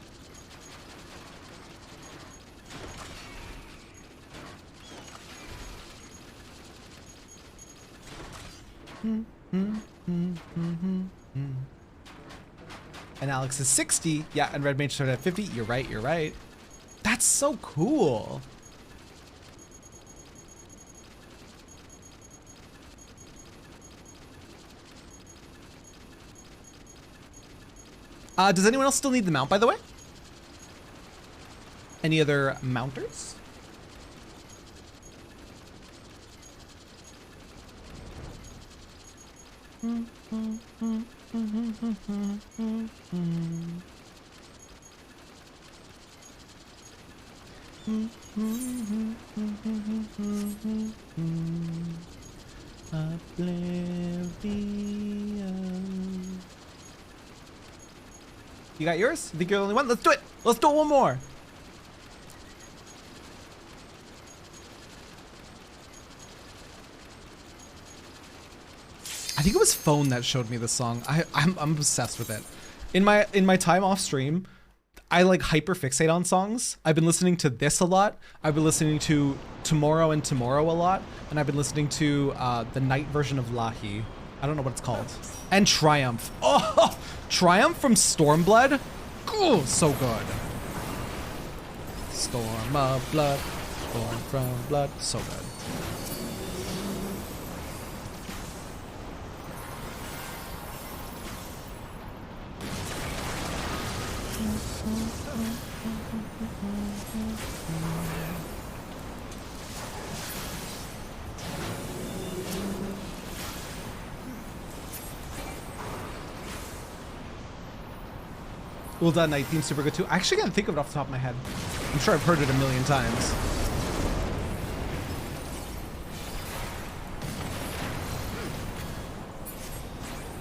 And Alex is 60. Yeah, and Red Mage started at 50. You're right, you're right. That's so cool. Does anyone else still need the mount, by the way? Any other mounters? You got yours? You think you're the only one? Let's do it! Let's do it one more! I think it was Phone that showed me the song. I'm obsessed with it. In my time off stream, I like hyper fixate on songs. I've been listening to this a lot. I've been listening to Tomorrow and Tomorrow a lot, and I've been listening to the night version of Lahi. I don't know what it's called. And Triumph. Oh, Triumph from Stormblood. Ooh, so good. Storm of blood, born from blood. So good. Well done, Night Theme, super good too. I actually can't think of it off the top of my head. I'm sure I've heard it a million times.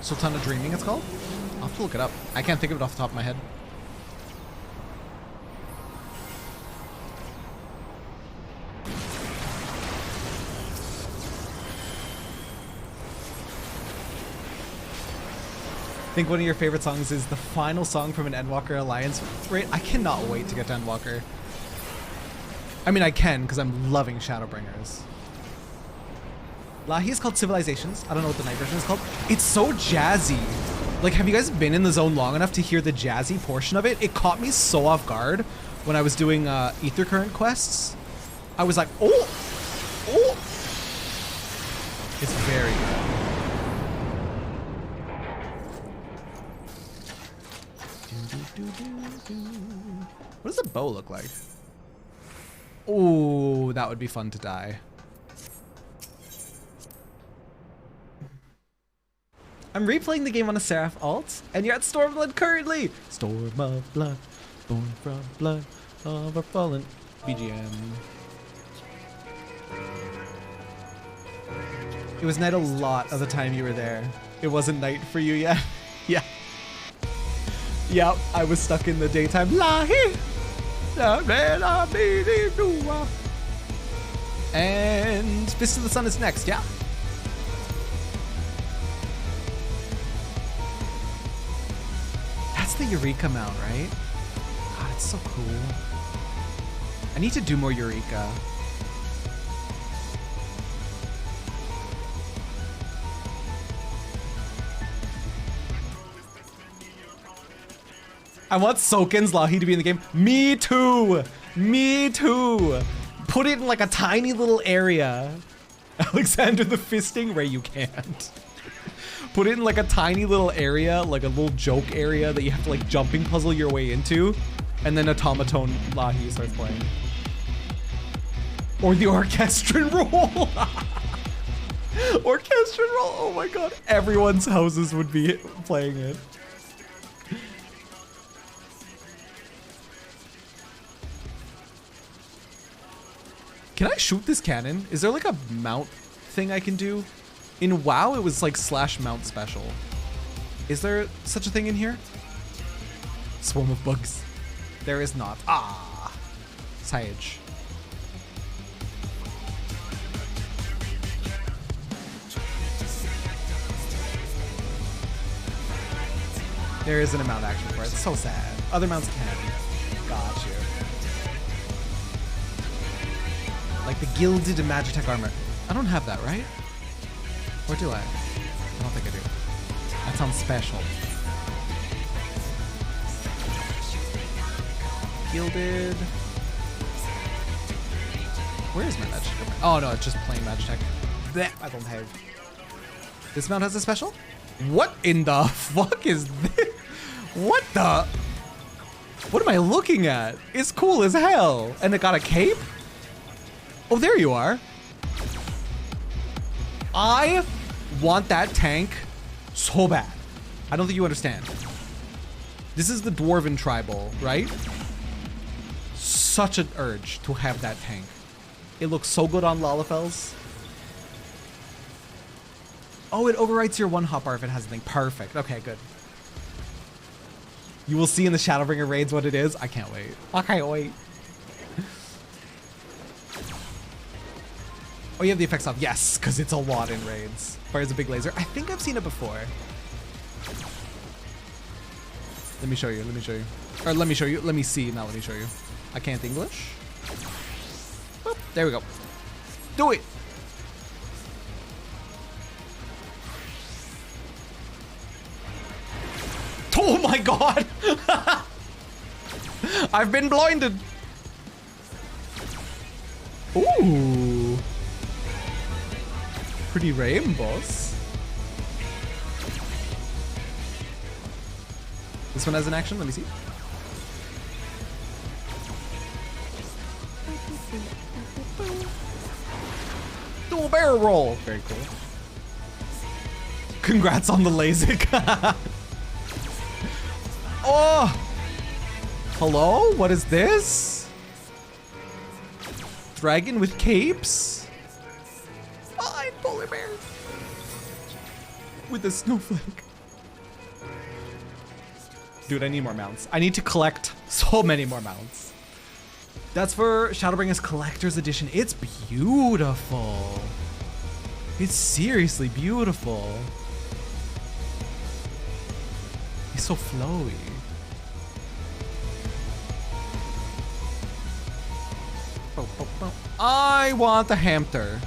Sultana Dreaming, it's called? I'll have to look it up. I can't think of it off the top of my head. I think one of your favorite songs is the final song from an Endwalker Alliance raid. I cannot wait to get to Endwalker. I mean, I can, because I'm loving Shadowbringers. Lahi is called Civilizations. I don't know what the night version is called. It's so jazzy. Like, have you guys been in the zone long enough to hear the jazzy portion of it? It caught me so off guard when I was doing Ether Current quests. I was like, oh! Oh! It's very good. What does the bow look like? Oh, that would be fun to die. I'm replaying the game on a Seraph alt, and you're at Stormblood currently! Storm of blood, born from blood of a fallen BGM. It was night a lot of the time you were there. It wasn't night for you yet? Yeah. Yep, I was stuck in the daytime. And Fist of the Sun is next, yeah. That's the Eureka mount, right? God, it's so cool. I need to do more Eureka. I want Soken's Lahi to be in the game. Me too! Me too! Put it in like a tiny little area. Alexander the Fisting? Ray, you can't. Put it in like a tiny little area, like a little joke area that you have to like jumping puzzle your way into. And then Automaton Lahi starts playing. Or the Orchestrion roll! Orchestrion roll, oh my god. Everyone's houses would be playing it. Can I shoot this cannon? Is there like a mount thing I can do? In WoW, it was like /mount special. Is there such a thing in here? Swarm of bugs. There is not. Ah! Sage. There isn't a mount action for it. It's so sad. Other mounts can. Got you. Like the gilded Magitech armor. I don't have that, right? Or do I? I don't think I do. That sounds special. Gilded. Where is my Magitech armor? Oh no, it's just plain Magitech. Blech, I don't have. This mount has a special? What in the fuck is this? What the? What am I looking at? It's cool as hell. And it got a cape? Oh, there you are. I want that tank so bad. I don't think you understand. This is the Dwarven Tribal, right? Such an urge to have that tank. It looks so good on Lalafels. Oh, it overwrites your one hotbar if it has a thing. Perfect. Okay, good. You will see in the Shadowbringer raids what it is. I can't wait. I can't wait. Oh, you have the effects off. Yes, because it's a lot in raids. Fires a big laser. I think I've seen it before. Let me show you. Let me show you. Or let me show you. Let me see. Now let me show you. I can't English. Boop, there we go. Do it. Oh my god. I've been blinded. Ooh. Pretty rainbows. This one has an action. Let me see. Do a barrel roll. Very cool. Congrats on the LASIK. Oh! Hello? What is this? Dragon with capes? Fine, polar bear. With a snowflake. Dude, I need more mounts. I need to collect so many more mounts. That's for Shadowbringers Collector's Edition. It's beautiful. It's seriously beautiful. He's so flowy. I want the Hamter.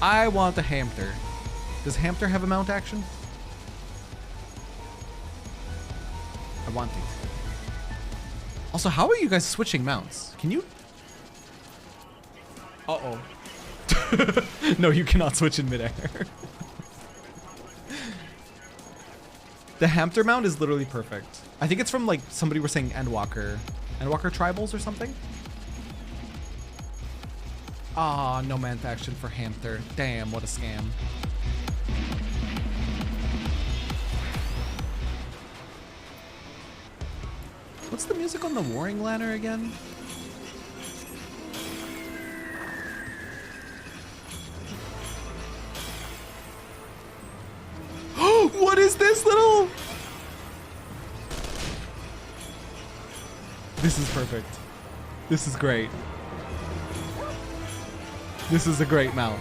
I want the Hamter. Does Hamter have a mount action? I want it. Also, how are you guys switching mounts? Can you? Uh-oh. No, you cannot switch in midair. The Hamter mount is literally perfect. I think it's from like somebody was saying Endwalker tribals or something. Ah, no mount action for Hamter. Damn, what a scam. What's the music on the Warring Lanner again? What is this little? This is perfect. This is great. This is a great mount.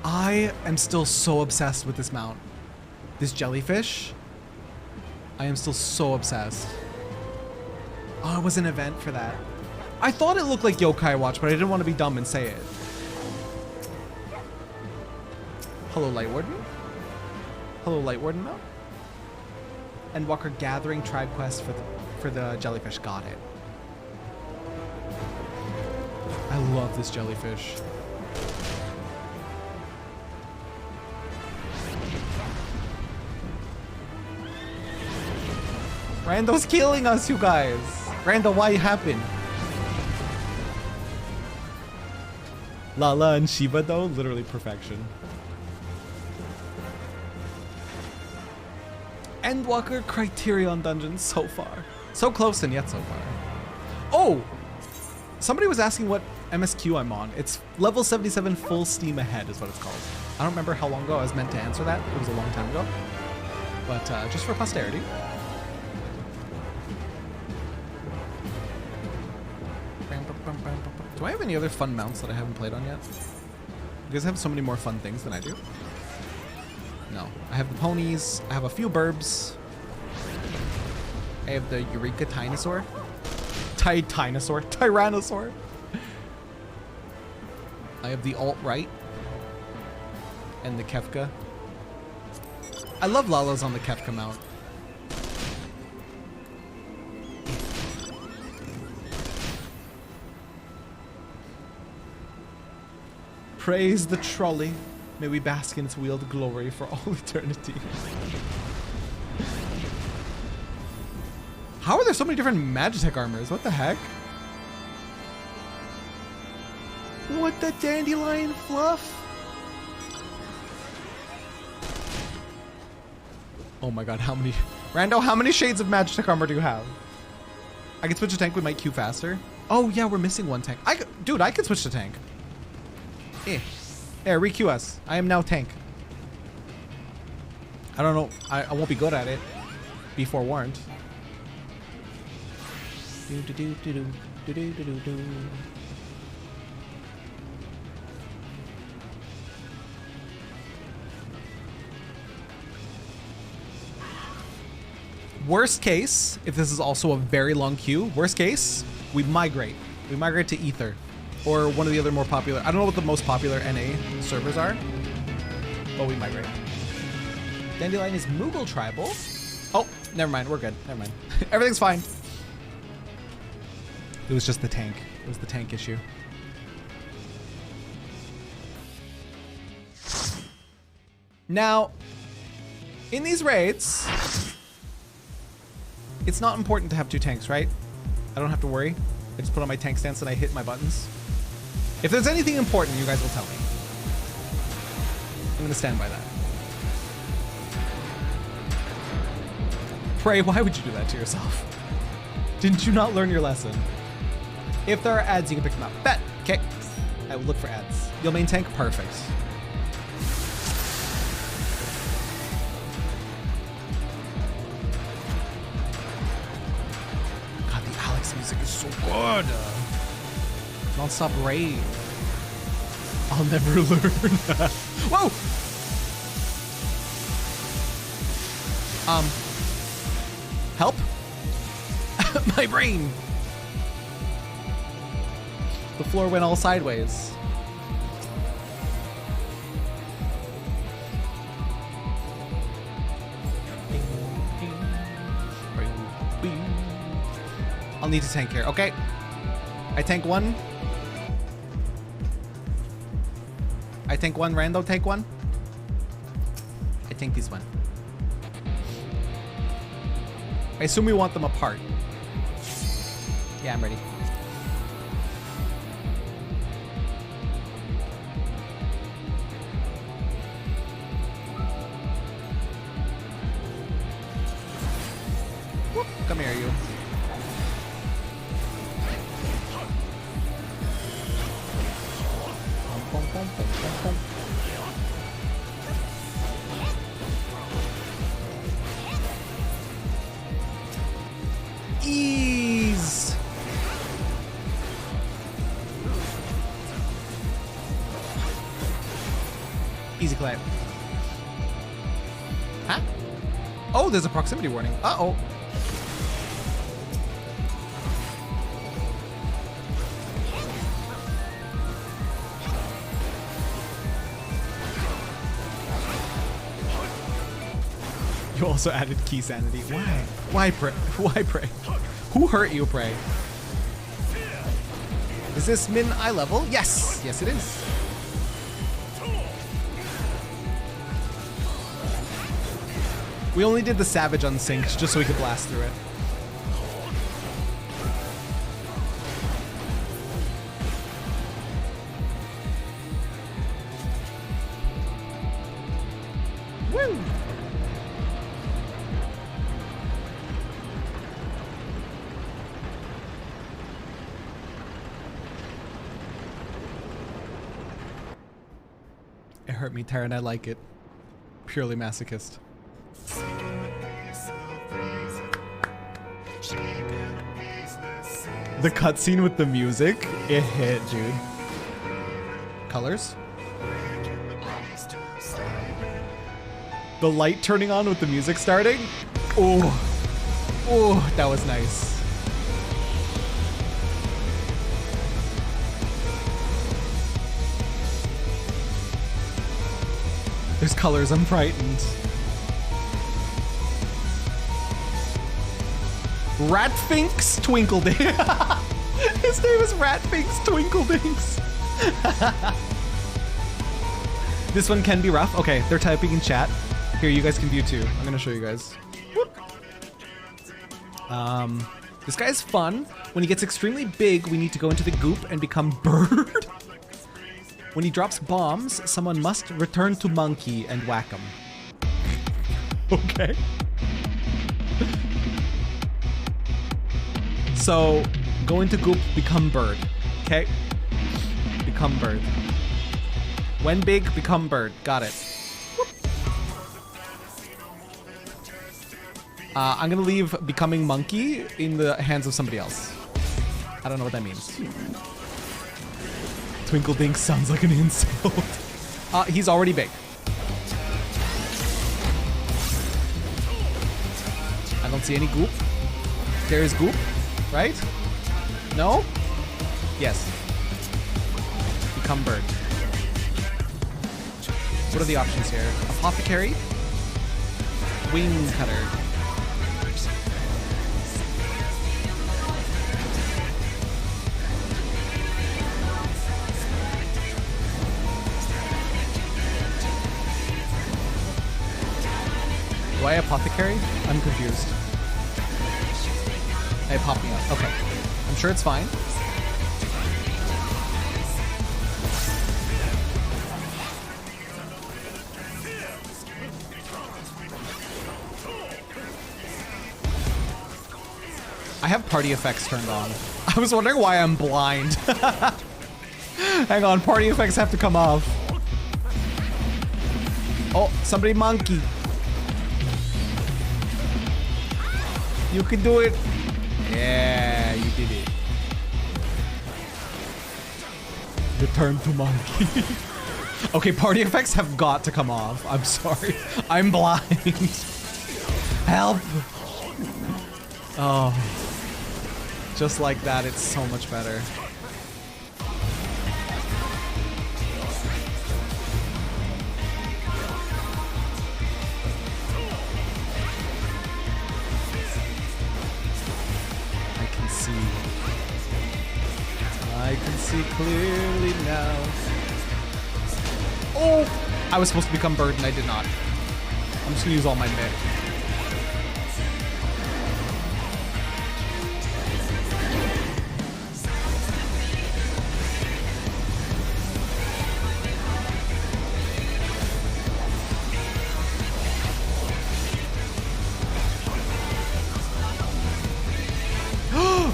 I am still so obsessed with this mount. This jellyfish. I am still so obsessed. Oh, it was an event for that. I thought it looked like Yokai Watch, but I didn't want to be dumb and say it. Hello, Light Warden. Hello, Light Warden mount. Endwalker Gathering Tribe Quest for the jellyfish. Got it. I love this jellyfish. Rando's killing us, you guys. Rando, why happen? Lala and Shiva though, literally perfection. Endwalker Criterion Dungeon so far. So close and yet so far. Oh! Somebody was asking what MSQ I'm on. It's level 77 full steam ahead is what it's called. I don't remember how long ago I was meant to answer that. It was a long time ago. But just for posterity. Do I have any other fun mounts that I haven't played on yet? You guys have so many more fun things than I do. No. I have the ponies. I have a few burbs. I have the Eureka Tyrannosaur. Tyrannosaur. I have the alt-right. And the Kefka. I love Lala's on the Kefka mount. Praise the trolley. May we bask in its wheeled glory for all eternity. How are there so many different Magitech armors? What the heck? What the dandelion fluff? Oh my god, how many... Rando, how many shades of Magitech armor do you have? I can switch to tank with my Q faster. Oh yeah, we're missing one tank. Dude, I can switch to tank. There, re-Q us. I am now tank. I don't know. I won't be good at it. Be forewarned. Worst case, if this is also a very long queue, worst case, we migrate. We migrate to Ether. Or one of the other more popular. I don't know what the most popular NA servers are, but we migrate. Dandelion is Moogle tribal. Oh, never mind. We're good. Never mind. Everything's fine. It was just the tank. It was the tank issue. Now, in these raids, it's not important to have two tanks, right? I don't have to worry. I just put on my tank stance and I hit my buttons. If there's anything important, you guys will tell me. I'm gonna stand by that. Pray, why would you do that to yourself? Didn't you not learn your lesson? If there are ads, you can pick them up. Bet. Okay. I will look for ads. You'll main tank? Perfect. music is so good. Non-stop rave. I'll never learn. Whoa! Help? My brain. The floor went all sideways. I'll need to tank here. Okay. I tank one. I tank one. Rando take one. I tank this one. I assume we want them apart. Yeah, I'm ready. Whoop, come here, you. Ease. Easy clap. Huh? Oh, there's a proximity warning. Uh-oh. You also added key sanity. Why? Why pray? Why pray? Who hurt you, pray? Is this min eye level? Yes! Yes, it is. We only did the Savage unsynced just so we could blast through it. Woo! It hurt me, Terran. I like it. Purely masochist. The cutscene with the music, it hit, dude. Colors? The light turning on with the music starting? Oh, oh, that was nice. There's colors, I'm frightened. Ratfinks Twinkledinks. His name is Ratfinks Twinkledinks. This one can be rough. Okay, they're typing in chat. Here, you guys can view too. I'm gonna show you guys. Whoop. This guy's fun. When he gets extremely big, we need to go into the goop and become bird. When he drops bombs, someone must return to monkey and whack him. Okay. So, go into goop, become bird. Okay? Become bird. When big, become bird. Got it. I'm gonna leave becoming monkey in the hands of somebody else. I don't know what that means. Twinkledink sounds like an insult. He's already big. I don't see any goop. There is goop, right? No? Yes. Become bird. What are the options here? Apothecary? Wing cutter. Do I apothecary? I'm confused. I pop me up. Okay. I'm sure it's fine. I have party effects turned on. I was wondering why I'm blind. Hang on, party effects have to come off. Oh, somebody monkey. You can do it. Yeah, you did baby. Return to monkey. Okay, party effects have got to come off. I'm sorry. I'm blind. Help. Oh. Just like that, it's so much better. I can see clearly now. Oh! I was supposed to become bird and I did not. I'm just gonna use all my mid.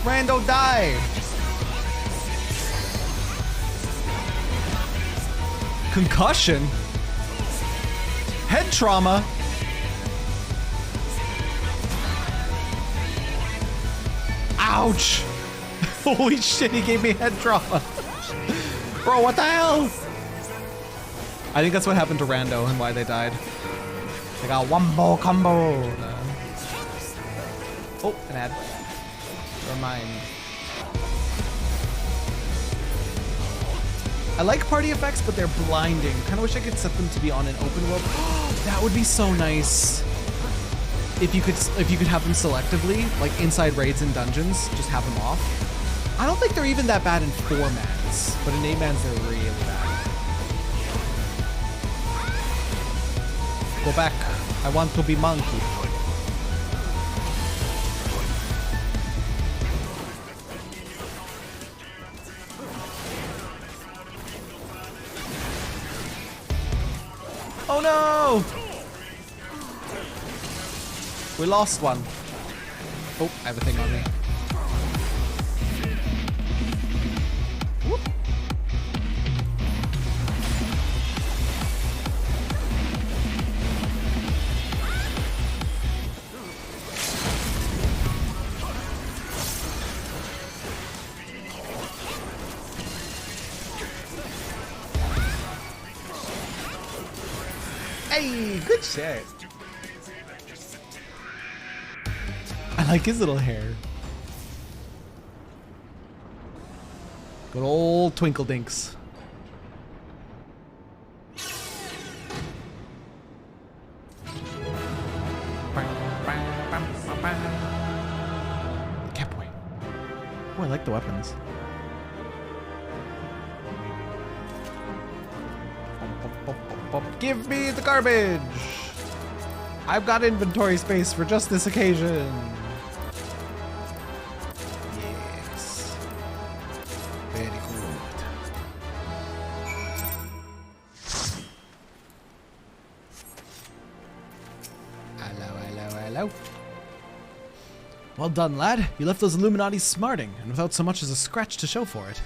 Rando die! Concussion? Head trauma? Ouch! Holy shit, he gave me head trauma. Bro, what the hell? I think that's what happened to Rando and why they died. They got wombo combo. Oh, an ad. You're mine. I like party effects, but they're blinding. Kind of wish I could set them to be on an open world. That would be so nice. If you could have them selectively, like inside raids and dungeons, just have them off. I don't think they're even that bad in 4-mans, but in 8-mans they're really bad. Go back. I want to be monkey. Oh no! We lost one. Oh, I have a thing on me. Whoop. Hey, good shit. I like his little hair. Good old Twinkle Dinks. Catboy. Oh, I like the weapons. Give me the garbage! I've got inventory space for just this occasion. Yes. Very good. Hello, hello, hello. Well done, lad. You left those Illuminati smarting, and without so much as a scratch to show for it.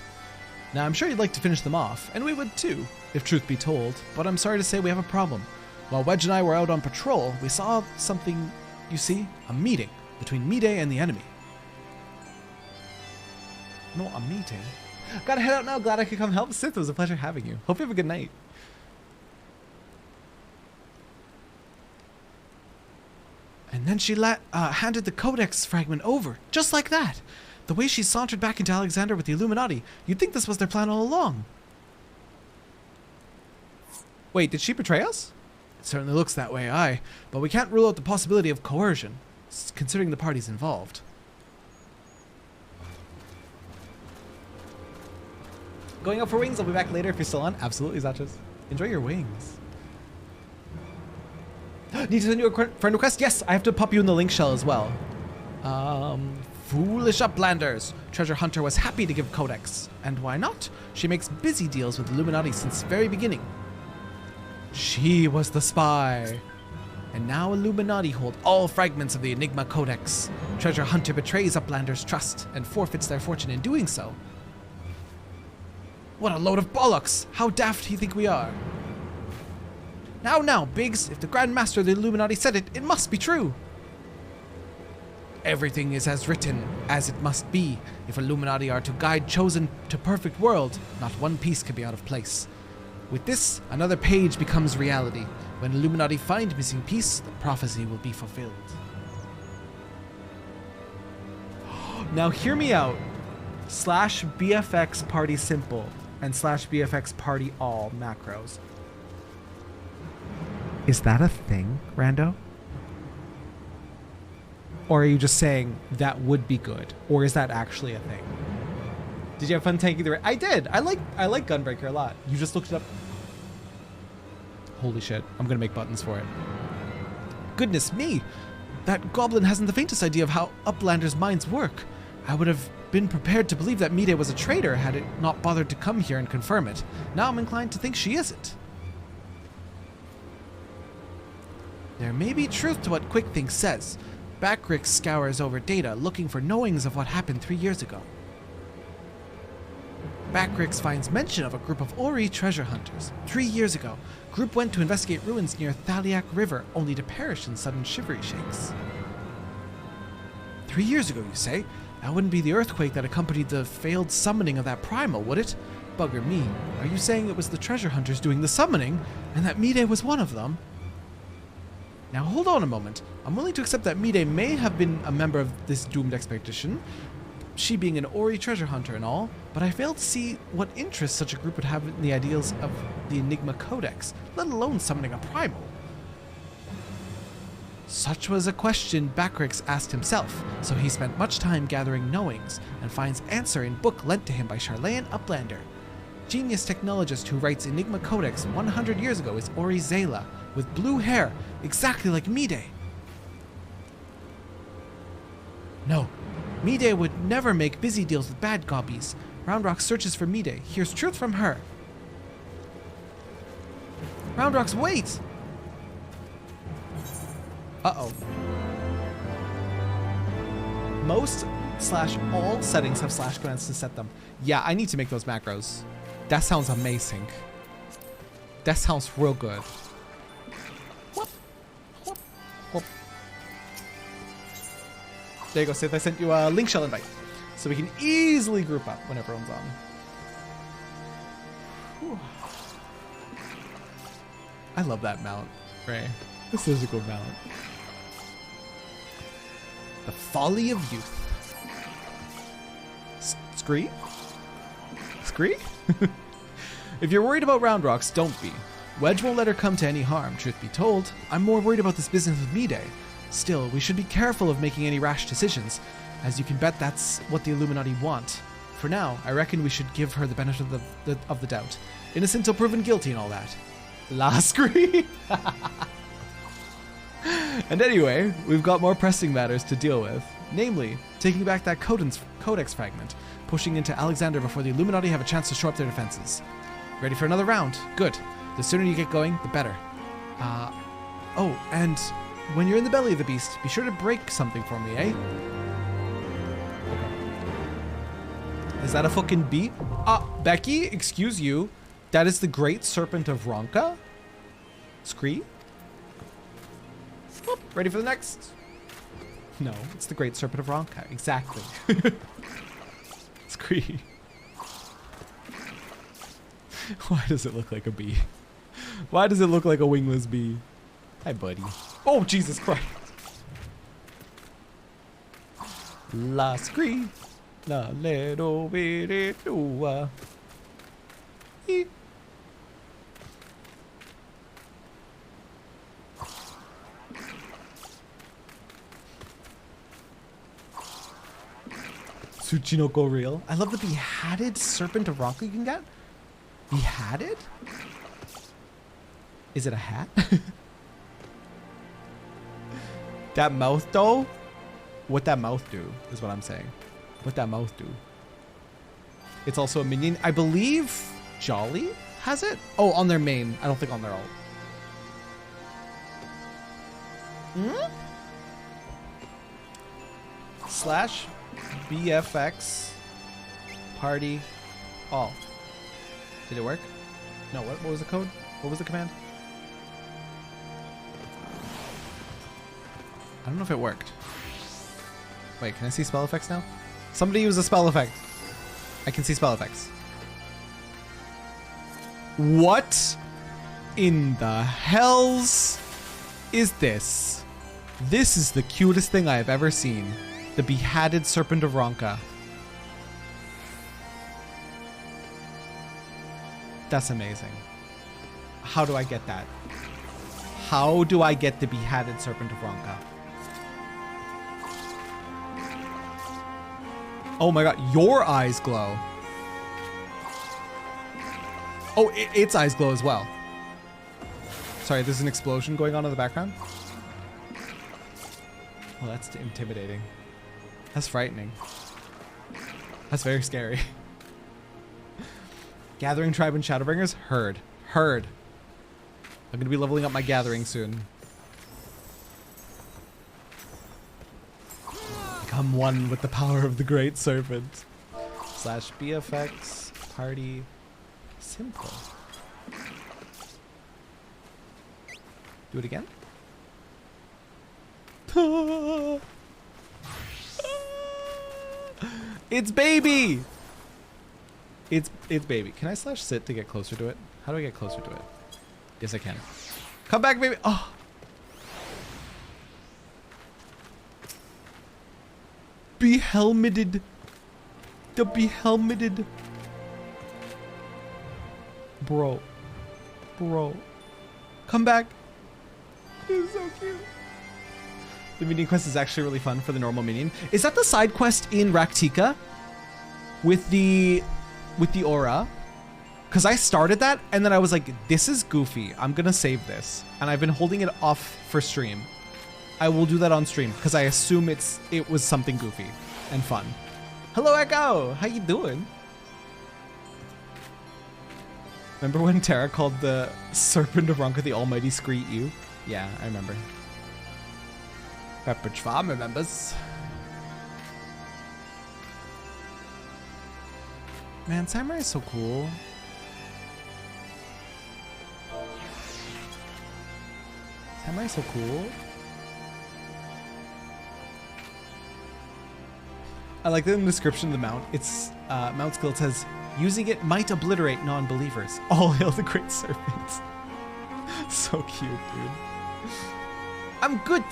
Now, I'm sure you'd like to finish them off, and we would too, if truth be told, but I'm sorry to say we have a problem. While Wedge and I were out on patrol, we saw something, you see, a meeting between Mide and the enemy. No, a meeting? Gotta head out now, glad I could come help. Sith, it was a pleasure having you. Hope you have a good night. And then she handed the Codex fragment over, just like that. The way she sauntered back into Alexander with the Illuminati, you'd think this was their plan all along. Wait, did she betray us? It certainly looks that way, aye. But we can't rule out the possibility of coercion, considering the parties involved. Going out for wings, I'll be back later if you're still on. Absolutely, Zachos. Enjoy your wings. Need to send you a friend request? Yes, I have to pop you in the link shell as well. Foolish uplanders. Treasure Hunter was happy to give Codex. And why not? She makes busy deals with Illuminati since the very beginning. She was the spy. And now Illuminati hold all fragments of the Enigma Codex. Treasure Hunter betrays uplanders' trust and forfeits their fortune in doing so. What a load of bollocks! How daft do you think we are? Now, Biggs, if the Grand Master of the Illuminati said it, it must be true. Everything is as written, as it must be. If Illuminati are to guide chosen to perfect world, not one piece can be out of place. With this, another page becomes reality. When Illuminati find missing piece, the prophecy will be fulfilled. Now hear me out. /BFX party simple and /BFX party all macros. Is that a thing, Rando? Or are you just saying that would be good? Or is that actually a thing? Did you have fun tanking the... I did. I like Gunbreaker a lot. You just looked it up. Holy shit. I'm going to make buttons for it. Goodness me. That goblin hasn't the faintest idea of how Uplanders' minds work. I would have been prepared to believe that Mide was a traitor had it not bothered to come here and confirm it. Now I'm inclined to think she isn't. There may be truth to what Quickthink says. Backrick scours over data, looking for knowings of what happened 3 years ago. Backrix finds mention of a group of Ori treasure hunters. 3 years ago, group went to investigate ruins near Thaliak River, only to perish in sudden shivery shakes. 3 years ago, you say? That wouldn't be the earthquake that accompanied the failed summoning of that primal, would it? Bugger me. Are you saying it was the treasure hunters doing the summoning, and that Mide was one of them? Now hold on a moment. I'm willing to accept that Mide may have been a member of this doomed expedition, she being an Ori treasure hunter and all, but I fail to see what interest such a group would have in the ideals of the Enigma Codex, let alone summoning a primal. Such was a question Backrix asked himself, so he spent much time gathering knowings, and finds answer in book lent to him by Charlayan Uplander. Genius technologist who writes Enigma Codex 100 years ago is Eorzea, with blue hair, exactly like Mide. No, Mide would never make busy deals with bad gobbies. Roundrock searches for Mide, hears truth from her. Roundrock's wait! Uh-oh. Most/all settings have slash commands to set them. Yeah, I need to make those macros. That sounds amazing. That sounds real good. Whoop. Whoop. Whoop. There you go, Sith. I sent you a link shell invite. So we can easily group up when everyone's on. Whew. I love that mount, Ray. This is a good mount. The folly of youth. Scree? Scree? If you're worried about Roundrocks, don't be. Wedge won't let her come to any harm, truth be told. I'm more worried about this business with Mide. Still, we should be careful of making any rash decisions. As you can bet, that's what the Illuminati want. For now, I reckon we should give her the benefit of the doubt. Innocent till proven guilty and all that. La Scree! And anyway, we've got more pressing matters to deal with. Namely, taking back that Codex fragment, pushing into Alexander before the Illuminati have a chance to shore up their defenses. Ready for another round? Good. The sooner you get going, the better. Oh, and when you're in the belly of the beast, be sure to break something for me, eh? Okay. Is that a fucking beat? Becky, excuse you. That is the Great Serpent of Ronka? Scree? Whoop, ready for the next? No, it's the Great Serpent of Ronka. Exactly. Scree. Why does it look like a bee? Why does it look like a wingless bee? Hi, buddy. Oh, Jesus Christ. La Scree. La little bitty dua. Tsuchinoko real. I love the behatted serpent of Ronka you can get. Behatted? Is it a hat? That mouth though? What that mouth do is what I'm saying. What that mouth do? It's also a minion. I believe Jolly has it? Oh, on their main. I don't think on their alt. Slash BFX party all. Did it work? No, what was the code? What was the command? I don't know if it worked. Wait, can I see spell effects now? Somebody use a spell effect. I can see spell effects. What in the hells is this? This is the cutest thing I have ever seen. The beheaded serpent of Ronka. That's amazing. How do I get that? How do I get the beheaded serpent of Ronka? Oh my god, your eyes glow. Oh, its eyes glow as well. Sorry, there's an explosion going on in the background. Oh, that's intimidating. That's frightening. That's very scary. Gathering tribe and Shadowbringers? Heard. Heard. I'm gonna be leveling up my gathering soon. Become one with the power of the great serpent. Slash BFX party simple. Do it again. It's baby. It's baby. Can I slash sit to get closer to it? How do I get closer to it? Yes, I can. Come back, baby. Oh. Behelmeted. The behelmeted. Bro. Bro. Come back. It's so cute. The minion quest is actually really fun for the normal minion. Is that the side quest in Raktika? With the aura? Because I started that and then I was like, this is goofy. I'm gonna save this. And I've been holding it off for stream. I will do that on stream because I assume it was something goofy and fun. Hello, Echo. How you doing? Remember when Terra called the Serpent of Ronka the Almighty Screet you? Yeah, I remember. Pepperidge Farm remembers. Man, Samurai is so cool. Samurai is so cool. I like that in the description of the mount. It's mount skill says, using it might obliterate non-believers. All hail the great serpent. So cute, dude. I'm good.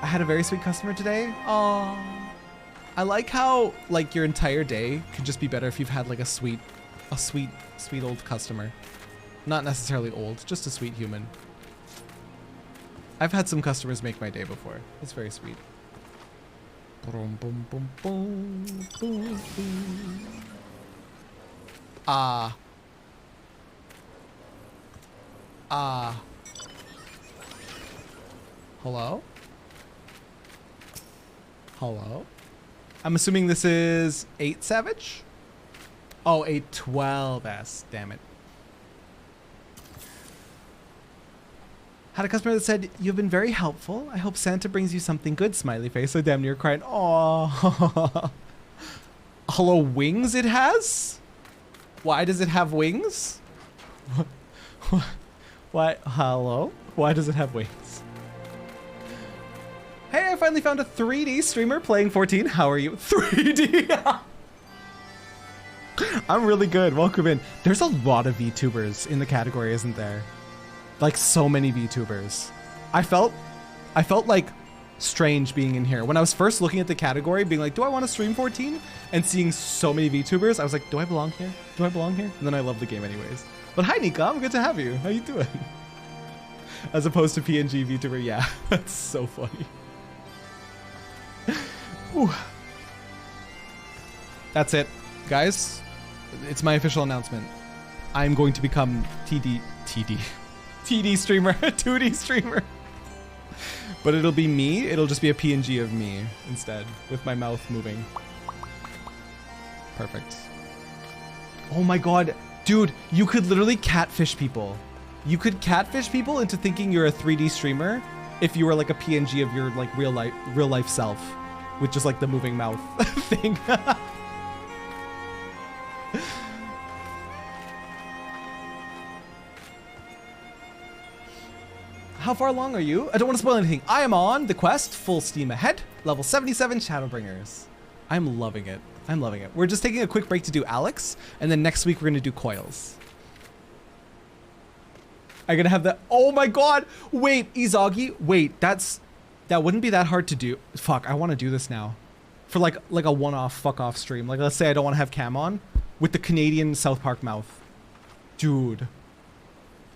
I had a very sweet customer today. Aww. I like how like your entire day could just be better if you've had like a sweet old customer. Not necessarily old, just a sweet human. I've had some customers make my day before. It's very sweet. Ah. Ah. Hello? Hello? I'm assuming this is 8 Savage? Oh, 812S. Damn it. Had a customer that said, you've been very helpful. I hope Santa brings you something good, smiley face. I damn near cried. Aww. Hello, wings it has? Why does it have wings? Why? Hello? Why does it have wings? Hey, I finally found a 3D streamer playing 14. How are you? 3D! I'm really good. Welcome in. There's a lot of VTubers in the category, isn't there? Like so many VTubers. I felt like strange being in here. When I was first looking at the category, being like, do I want to stream 14? And seeing so many VTubers, I was like, do I belong here? Do I belong here? And then I love the game anyways. But hi, Nika. I'm good to have you. How you doing? As opposed to PNG VTuber. Yeah, that's so funny. Whew. That's it, guys. It's my official announcement. I'm going to become TD streamer, 2D streamer. But it'll be me. It'll just be a PNG of me instead, with my mouth moving. Perfect. Oh my god, dude, you could literally catfish people. You could catfish people into thinking you're a 3D streamer if you were like a PNG of your like real life self, with just like the moving mouth thing. How far along are you? I don't want to spoil anything. I am on the quest, full steam ahead, level 77 Shadowbringers. I'm loving it. I'm loving it. We're just taking a quick break to do Alex, and then next week we're gonna do Coils. I'm gonna have the, oh my god, wait, Izagi, wait, that wouldn't be that hard to do. Fuck, I wanna do this now. For like a one-off fuck-off stream. Like, let's say I don't wanna have cam on, with the Canadian South Park mouth. Dude,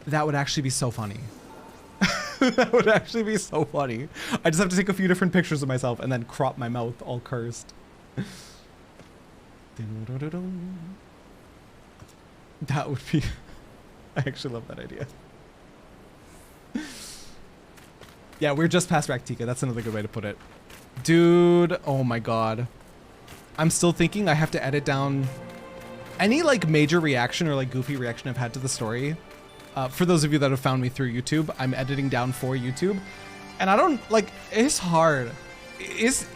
that would actually be so funny. That would actually be so funny. I just have to take a few different pictures of myself and then crop my mouth all cursed. That would be... I actually love that idea. Yeah, we're just past Raktika. That's another good way to put it. Dude, oh my god. I'm still thinking I have to edit down any like major reaction or like goofy reaction I've had to the story. For those of you that have found me through YouTube, I'm editing down for YouTube. And I don't, like, it's hard. It's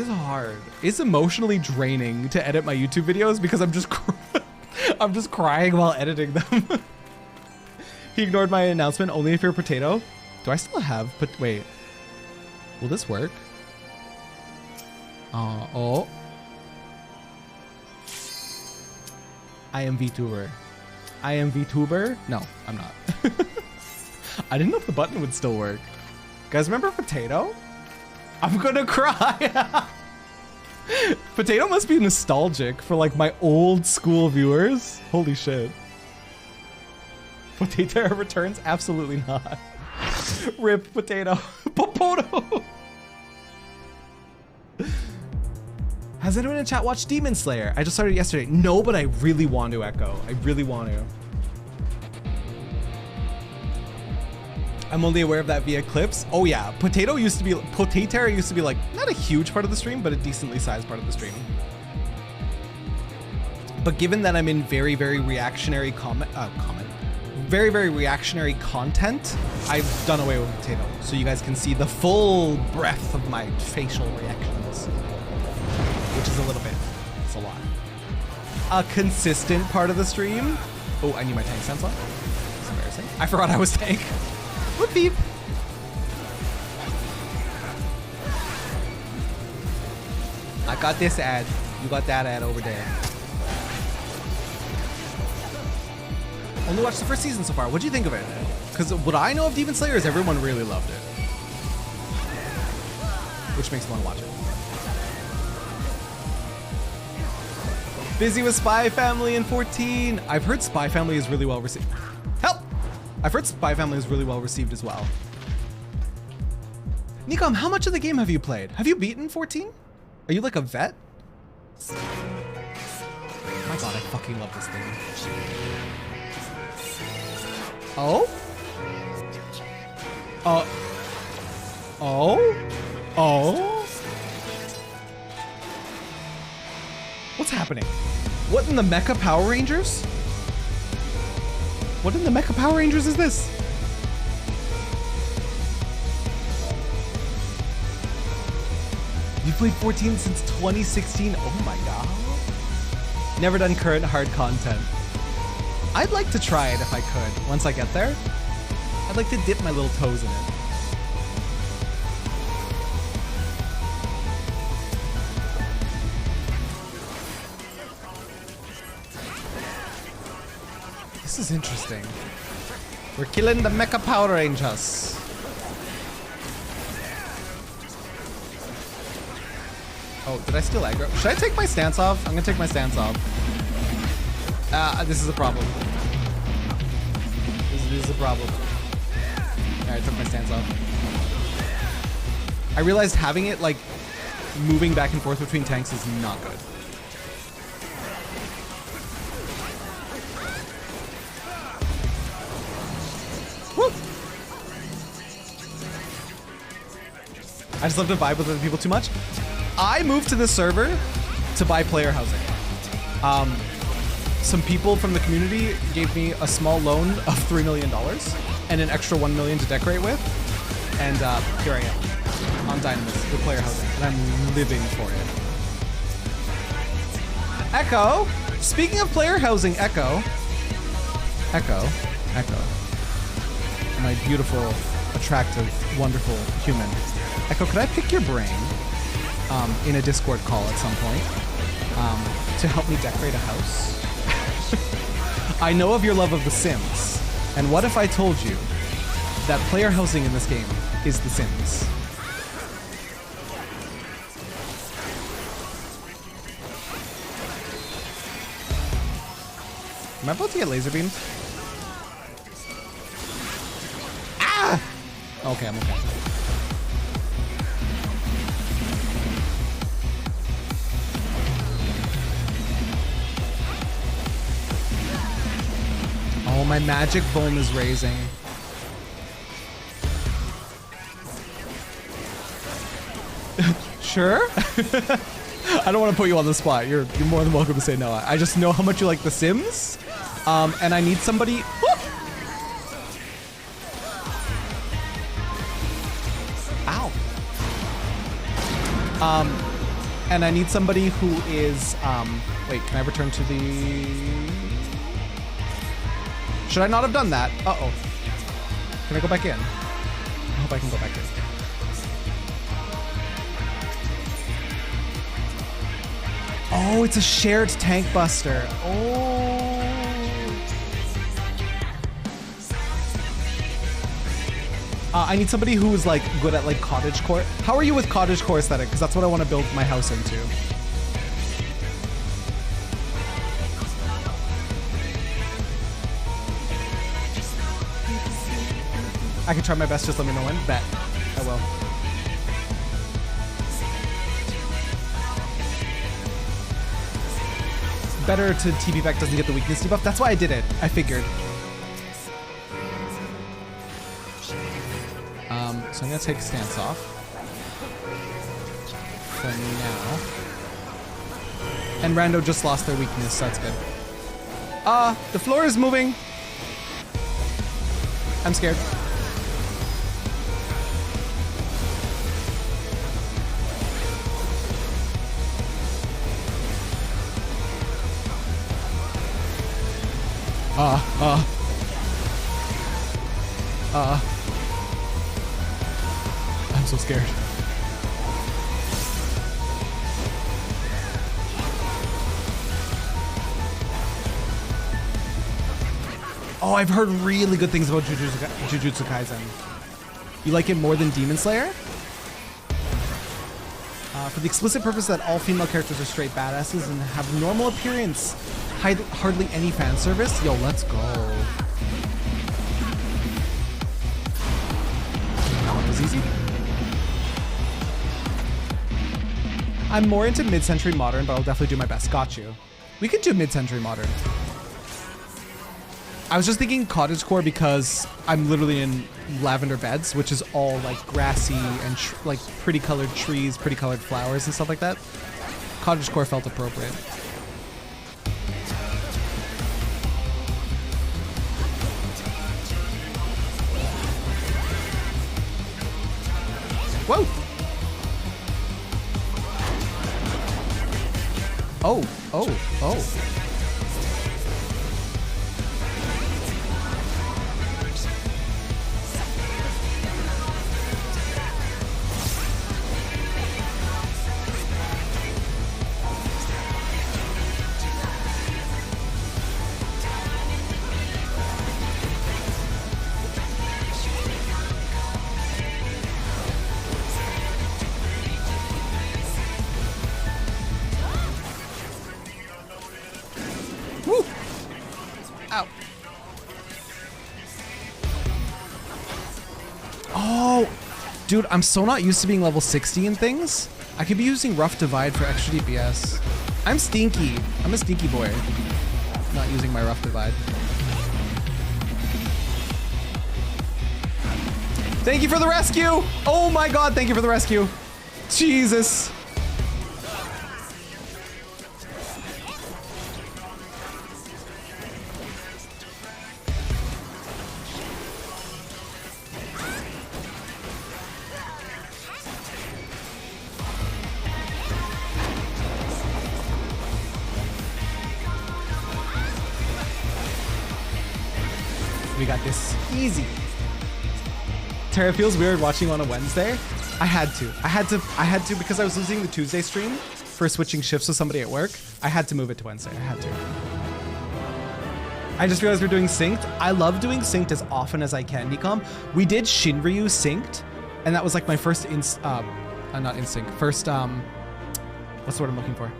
hard. It's emotionally draining to edit my YouTube videos because I'm just I'm just crying while editing them. He ignored my announcement, only if you're a potato. Do I still have, but wait. Will this work? Oh. I am VTuber. I am VTuber? No, I'm not. I didn't know if the button would still work. Guys, remember Potato? I'm gonna cry. Potato must be nostalgic for like my old school viewers. Holy shit. Potato returns? Absolutely not. Rip Potato. Popoto. Has anyone in chat watched Demon Slayer? I just started yesterday. No, but I really want to, Echo. I really want to. I'm only aware of that via clips. Oh yeah, Potato used to be like not a huge part of the stream, but a decently sized part of the stream. But given that I'm in very, very reactionary very reactionary content, I've done away with Potato, so you guys can see the full breadth of my facial reactions, which is a little bit, it's a lot. A consistent part of the stream. Oh, I need my tank sense on. It's embarrassing. I forgot I was tank. Whoop beep. I got this ad. You got that ad over there. Only watched the first season so far. What'd you think of it? Because what I know of Demon Slayer is everyone really loved it, which makes me want to watch it. Busy with Spy Family in 14. I've heard Spy Family is really well received. Help! I've heard Spy Family is really well received as well. Nikom, how much of the game have you played? Have you beaten 14? Are you like a vet? Oh my god, I fucking love this thing. Oh? Oh? What's happening? What in the Mecha Power Rangers? What in the Mecha Power Rangers is this? You played 14 since 2016? Oh my god. Never done current hard content. I'd like to try it if I could, once I get there. I'd like to dip my little toes in it. This is interesting. We're killing the Mecha Power Rangers. Oh, did I steal aggro? Should I take my stance off? I'm gonna take my stance off. This is a problem. This is a problem. Alright, I took my stance off. I realized having it, like, moving back and forth between tanks is not good. Woo! I just love to vibe with other people too much. I moved to this server to buy player housing. Some people from the community gave me a small loan of $3 million and an extra $1 million to decorate with. And here I am on Dynamis with player housing, and I'm living for it. Echo, speaking of player housing, Echo, my beautiful, attractive, wonderful human. Echo, could I pick your brain in a Discord call at some point to help me decorate a house? I know of your love of The Sims, and what if I told you that player housing in this game is The Sims? Am I about to get laser beamed? Ah! Okay, I'm okay. Oh, my magic bone is raising. Sure? I don't want to put you on the spot. You're more than welcome to say no. I just know how much you like The Sims. And I need somebody. Ow. And I need somebody who is. Wait, can I return to the? Should I not have done that? Uh-oh. Can I go back in? I hope I can go back in. Oh, it's a shared tank buster. Oh. I need somebody who is like good at like cottagecore. How are you with cottagecore aesthetic? Because that's what I want to build my house into. I can try my best. Just let me know when. Bet. I will. Better to TP back doesn't get the weakness debuff. That's why I did it. I figured. So I'm gonna take stance off for now. And Rando just lost their weakness, so that's good. The floor is moving. I'm scared. I'm so scared. Oh, I've heard really good things about Jujutsu Kaisen. You like it more than Demon Slayer? For the explicit purpose that all female characters are straight badasses and have normal appearance, hardly any fan service? Yo, let's go. That one was easy. I'm more into mid-century modern, but I'll definitely do my best. Got you. We could do mid-century modern. I was just thinking cottagecore because I'm literally in lavender beds, which is all like grassy and like pretty colored trees, pretty colored flowers and stuff like that. Cottagecore felt appropriate. Whoa! Oh, oh, oh. Dude, I'm so not used to being level 60 in things. I could be using Rough Divide for extra DPS. I'm stinky. I'm a stinky boy. Not using my Rough Divide. Thank you for the rescue! Oh my god, thank you for the rescue. Jesus. We got this easy. Terra, it feels weird watching on a Wednesday. I had to because I was losing the Tuesday stream for switching shifts with somebody at work. I had to move it to Wednesday. I had to. I just realized we're doing synced. I love doing synced as often as I can, Nicom. We did Shinryu synced, and that was like my first not in sync. First what's the word I'm looking for?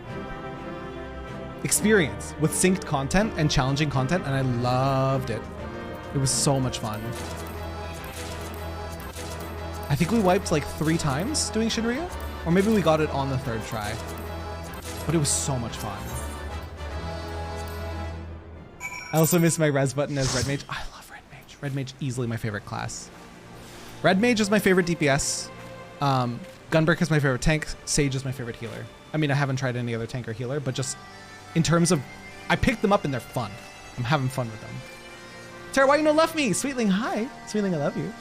Experience with synced content and challenging content, and I loved it. It was so much fun. I think we wiped like 3 times doing Shinryu, or maybe we got it on the 3rd try, but it was so much fun. I also miss my res button as Red Mage. I love Red Mage. Red Mage, easily my favorite class. Red Mage is my favorite DPS. Gunbreaker is my favorite tank. Sage is my favorite healer. I mean, I haven't tried any other tank or healer, but just in terms of, I picked them up and they're fun. I'm having fun with them. Tara, why you no left me? Sweetling, hi. Sweetling, I love you.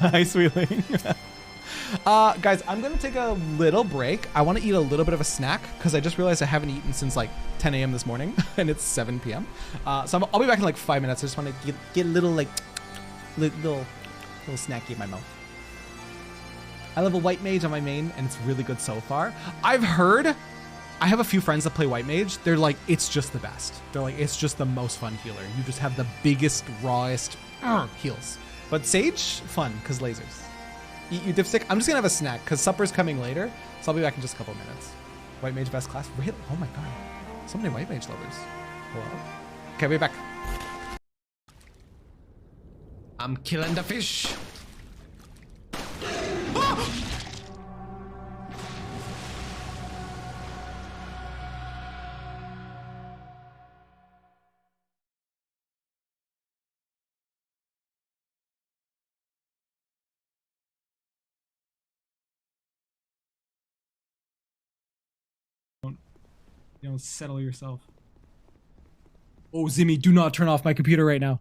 Hi, Sweetling. Guys, I'm gonna take a little break. I want to eat a little bit of a snack because I just realized I haven't eaten since like 10 a.m. this morning and it's 7 p.m. So I'll be back in like 5 minutes. I just want to get a little like little snacky in my mouth. I love a white mage on my main and it's really good so far. I've heard, I have a few friends that play white mage. They're like, it's just the best. They're like, it's just the most fun healer. You just have the biggest, rawest heals. But Sage, fun because lasers. Eat your dipstick. I'm just gonna have a snack because supper's coming later, so I'll be back in just a couple of minutes. White mage best class. Really? Oh my god, so many white mage lovers. Hello. Okay, I'll be back. I'm killing the fish. You know, settle yourself. Oh, Zimmy, do not turn off my computer right now.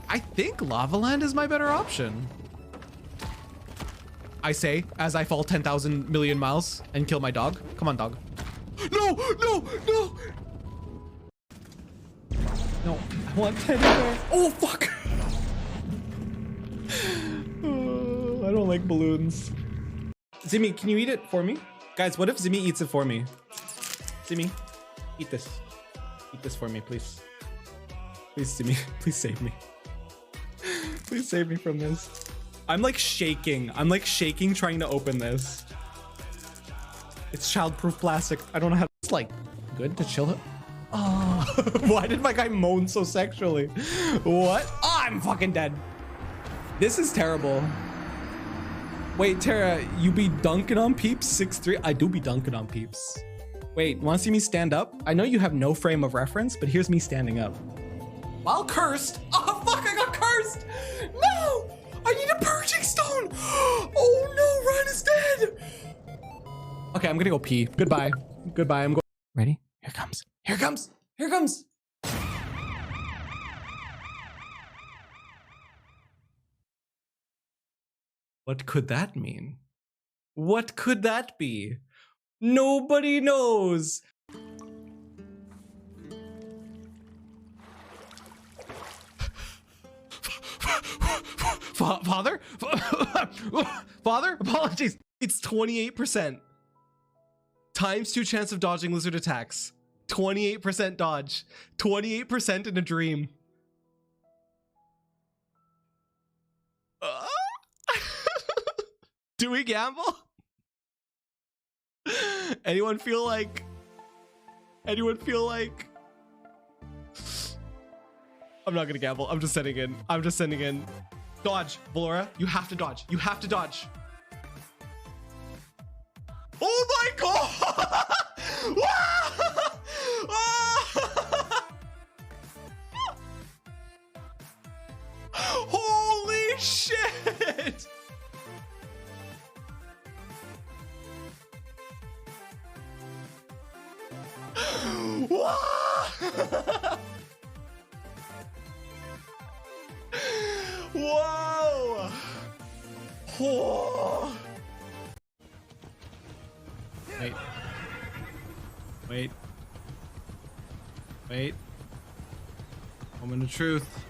I think Lavaland is my better option. I say, as I fall 10,000 million miles and kill my dog. Come on, dog. No, no, no! No, I want 10 more. Oh, fuck! I don't like balloons. Zimmy, can you eat it for me? Guys, what if Zimmy eats it for me? Zimmy, eat this. Eat this for me, please. Please, Zimmy, please save me. Please save me from this. I'm like shaking. I'm like shaking trying to open this. It's childproof plastic. I don't know how to... It's like good to chill it. Oh, why did my guy moan so sexually? What? Oh, I'm fucking dead. This is terrible. Wait, Tara, you be dunking on peeps? 6'3"? I do be dunking on peeps. Wait, wanna see me stand up? I know you have no frame of reference, but here's me standing up. While cursed. Oh, fuck, I got cursed. No, I need a purging stone. Oh no, Ryan is dead. Okay, I'm gonna go pee. Goodbye. Goodbye, I'm going. Ready? Here comes. Here comes. Here comes. What could that mean? What could that be? Nobody knows. Father? Father? Apologies. It's 28%. Times 2 chance of dodging lizard attacks. 28% dodge. 28% in a dream. Do we gamble? Anyone feel like I'm not gonna gamble. I'm just sending in. I'm just sending in. Dodge, Valora. You have to dodge. You have to dodge. Oh my god! Holy shit! Whoa! Wait. Wait. Wait. Moment of truth.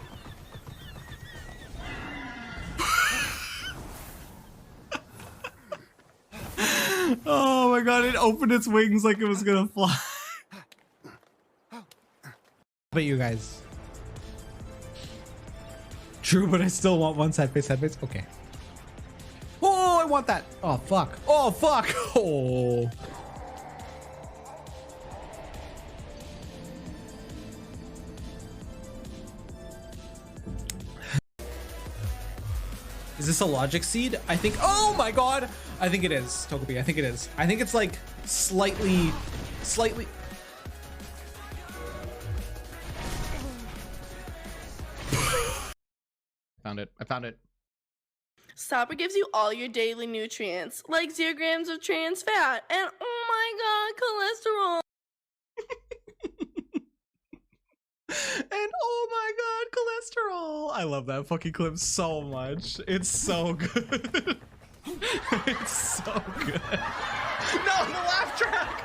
Oh my god, it opened its wings like it was gonna fly. But you guys. True, but I still want one side face, Okay. Oh, I want that. Oh, fuck. Oh, fuck. Oh. Is this a logic seed? I think, oh my god. I think it is, Togepi. I think it is. I think it's like slightly. I found it. Stopper gives you all your daily nutrients, like 0 grams of trans fat, and oh my god, cholesterol. And oh my god, cholesterol. I love that fucking clip so much. It's so good. It's so good. No, the laugh track.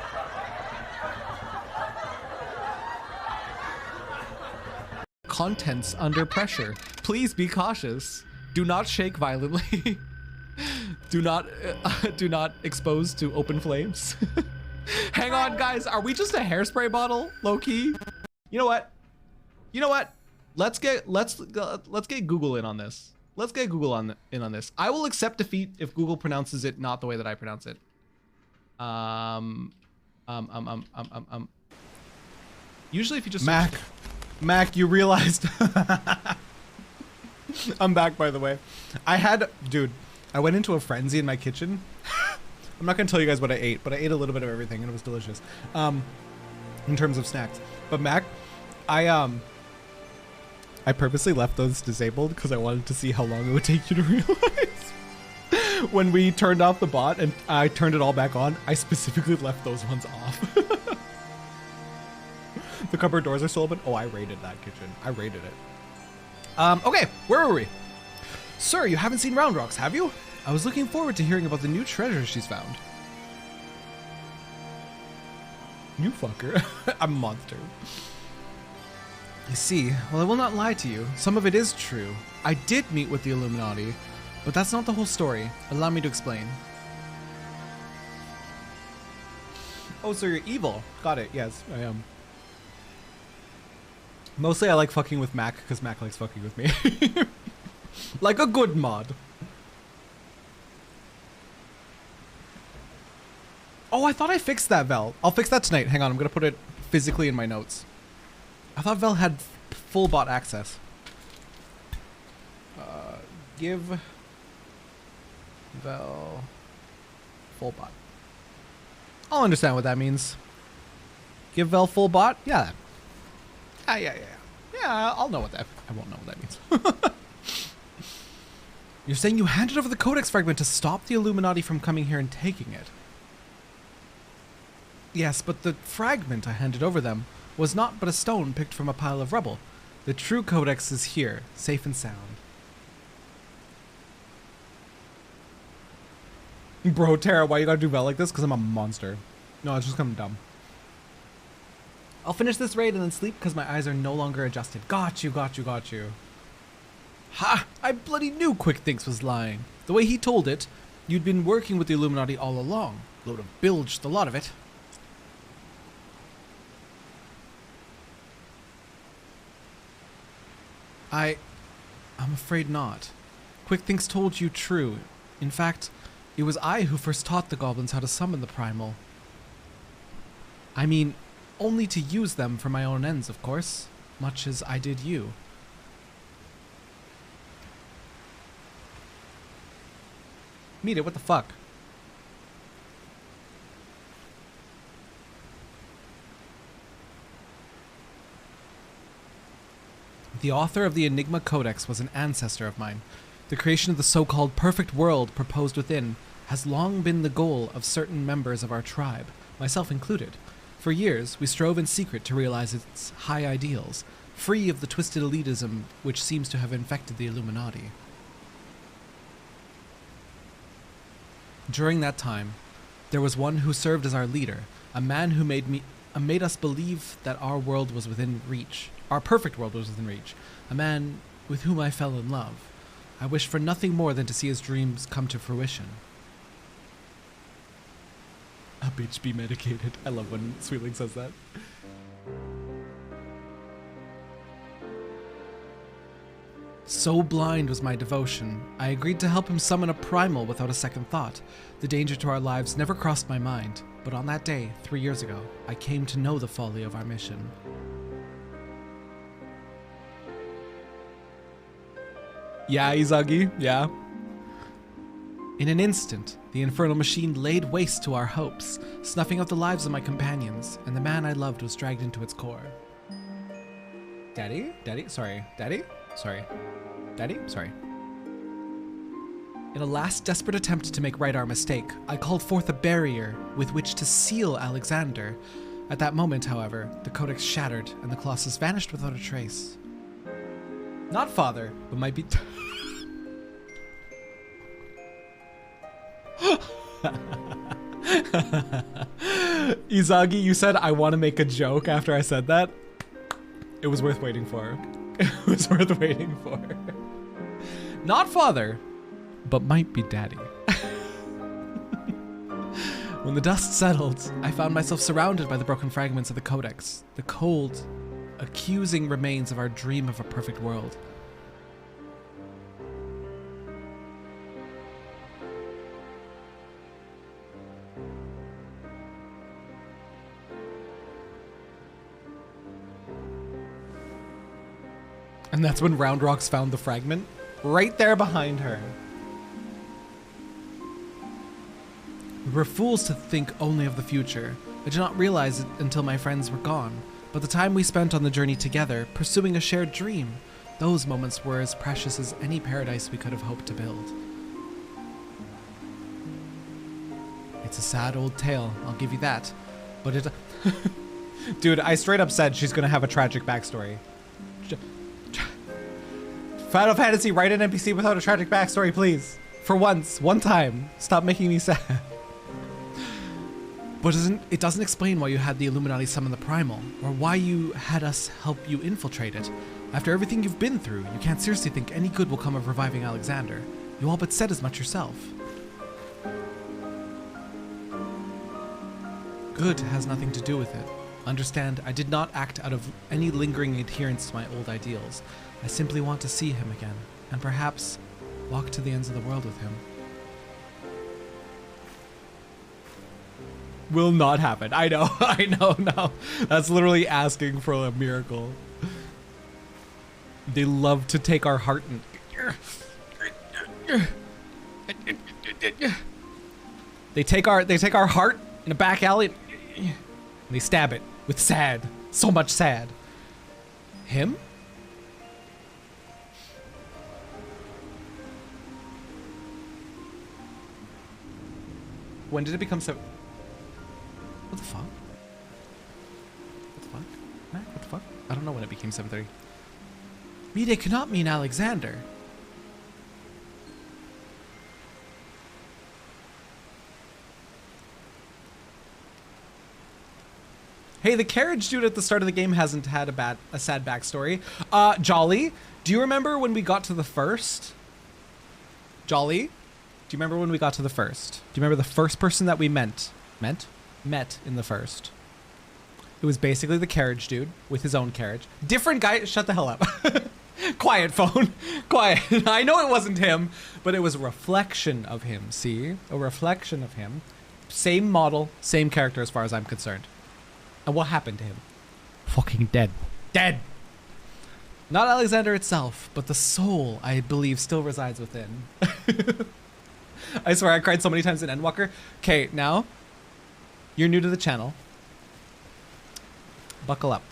Contents under pressure. Please be cautious. Do not shake violently. Do not expose to open flames. Hang on, guys. Are we just a hairspray bottle, low key? You know what? Let's get Google in on this. Let's get Google in on this. I will accept defeat if Google pronounces it not the way that I pronounce it. Usually if you just Mac, you realized. I'm back, by the way. Dude, I went into a frenzy in my kitchen. I'm not gonna tell you guys what I ate, but I ate a little bit of everything and it was delicious. In terms of snacks. But Mac, I purposely left those disabled because I wanted to see how long it would take you to realize. When we turned off the bot and I turned it all back on, I specifically left those ones off. The cupboard doors are still open. Oh, I raided that kitchen. I raided it. Okay, where were we? Sir, you haven't seen Round Rocks, have you? I was looking forward to hearing about the new treasure she's found. You fucker. I'm a monster. I see. Well, I will not lie to you. Some of it is true. I did meet with the Illuminati, but that's not the whole story. Allow me to explain. Oh, so you're evil. Got it. Yes, I am. Mostly I like fucking with Mac because Mac likes fucking with me. Like a good mod. Oh, I thought I fixed that, Vel. I'll fix that tonight. Hang on, I'm gonna put it physically in my notes. I thought Vel had full bot access. Give Vel full bot. I'll understand what that means. Give Vel full bot? Yeah. Yeah, I'll know what that... I won't know what that means. You're saying you handed over the Codex fragment to stop the Illuminati from coming here and taking it? Yes, but the fragment I handed over them was not but a stone picked from a pile of rubble. The true Codex is here, safe and sound. Bro, Terra, why you gotta do Vel like this? Because I'm a monster. No, it's just kind of dumb. I'll finish this raid and then sleep because my eyes are no longer adjusted. Got you. Ha! I bloody knew Quick Thinks was lying. The way he told it, you'd been working with the Illuminati all along. Load of bilge, the lot of it. I'm afraid not. Quick Thinks told you true. In fact, it was I who first taught the goblins how to summon the primal. I mean, only to use them for my own ends, of course, much as I did you. Meet it, what the fuck? The author of the Enigma Codex was an ancestor of mine. The creation of the so-called perfect world proposed within has long been the goal of certain members of our tribe, myself included. For years, we strove in secret to realize its high ideals, free of the twisted elitism which seems to have infected the Illuminati. During that time, there was one who served as our leader, a man who made us believe that our world was within reach. Our perfect world was within reach. A man with whom I fell in love. I wished for nothing more than to see his dreams come to fruition. A bitch be medicated. I love when Sweetling says that. So blind was my devotion, I agreed to help him summon a primal without a second thought. The danger to our lives never crossed my mind, but on that day, 3 years ago, I came to know the folly of our mission. Yeah, Izagi, yeah. In an instant, the infernal machine laid waste to our hopes, snuffing out the lives of my companions, and the man I loved was dragged into its core. Daddy? Daddy? Sorry. Daddy? Sorry. Daddy? Sorry. In a last desperate attempt to make right our mistake, I called forth a barrier with which to seal Alexander. At that moment, however, the codex shattered and the Colossus vanished without a trace. Not father, but might be... Izagi, you said I want to make a joke after I said that. It was worth waiting for. It was worth waiting for. Not father, but might be daddy. When the dust settled, I found myself surrounded by the broken fragments of the codex, the cold, accusing remains of our dream of a perfect world. And that's when Round Rocks found the fragment, right there behind her. We were fools to think only of the future. I did not realize it until my friends were gone, but the time we spent on the journey together, pursuing a shared dream, those moments were as precious as any paradise we could have hoped to build. It's a sad old tale, I'll give you that, but it... Dude, I straight up said she's gonna have a tragic backstory. Final Fantasy, write an NPC without a tragic backstory, please. For once, one time. Stop making me sad. But it doesn't explain why you had the Illuminati summon the Primal, or why you had us help you infiltrate it. After everything you've been through, you can't seriously think any good will come of reviving Alexander. You all but said as much yourself. Good has nothing to do with it. Understand, I did not act out of any lingering adherence to my old ideals. I simply want to see him again, and perhaps walk to the ends of the world with him. Will not happen. I know, I know, no. That's literally asking for a miracle. They love to take our heart and... They take our heart in a back alley and they stab it with sad. So much sad. Him? When did it become so... What the fuck? What the fuck? Mac, what the fuck? I don't know when it became 7:30. Mide cannot mean Alexander. Hey, the carriage dude at the start of the game hasn't had a sad backstory. Jolly, do you remember when we got to the first? Jolly, do you remember when we got to the first? Do you remember the first person that we met in the first? It was basically the carriage dude with his own carriage. Different guy. Shut the hell up. Quiet, phone. Quiet. I know it wasn't him, but it was a reflection of him. See? A reflection of him. Same model, same character as far as I'm concerned. And what happened to him? Fucking dead. Dead! Not Alexander itself, but the soul, I believe, still resides within. I swear, I cried so many times in Endwalker. Okay, now, you're new to the channel. Buckle up.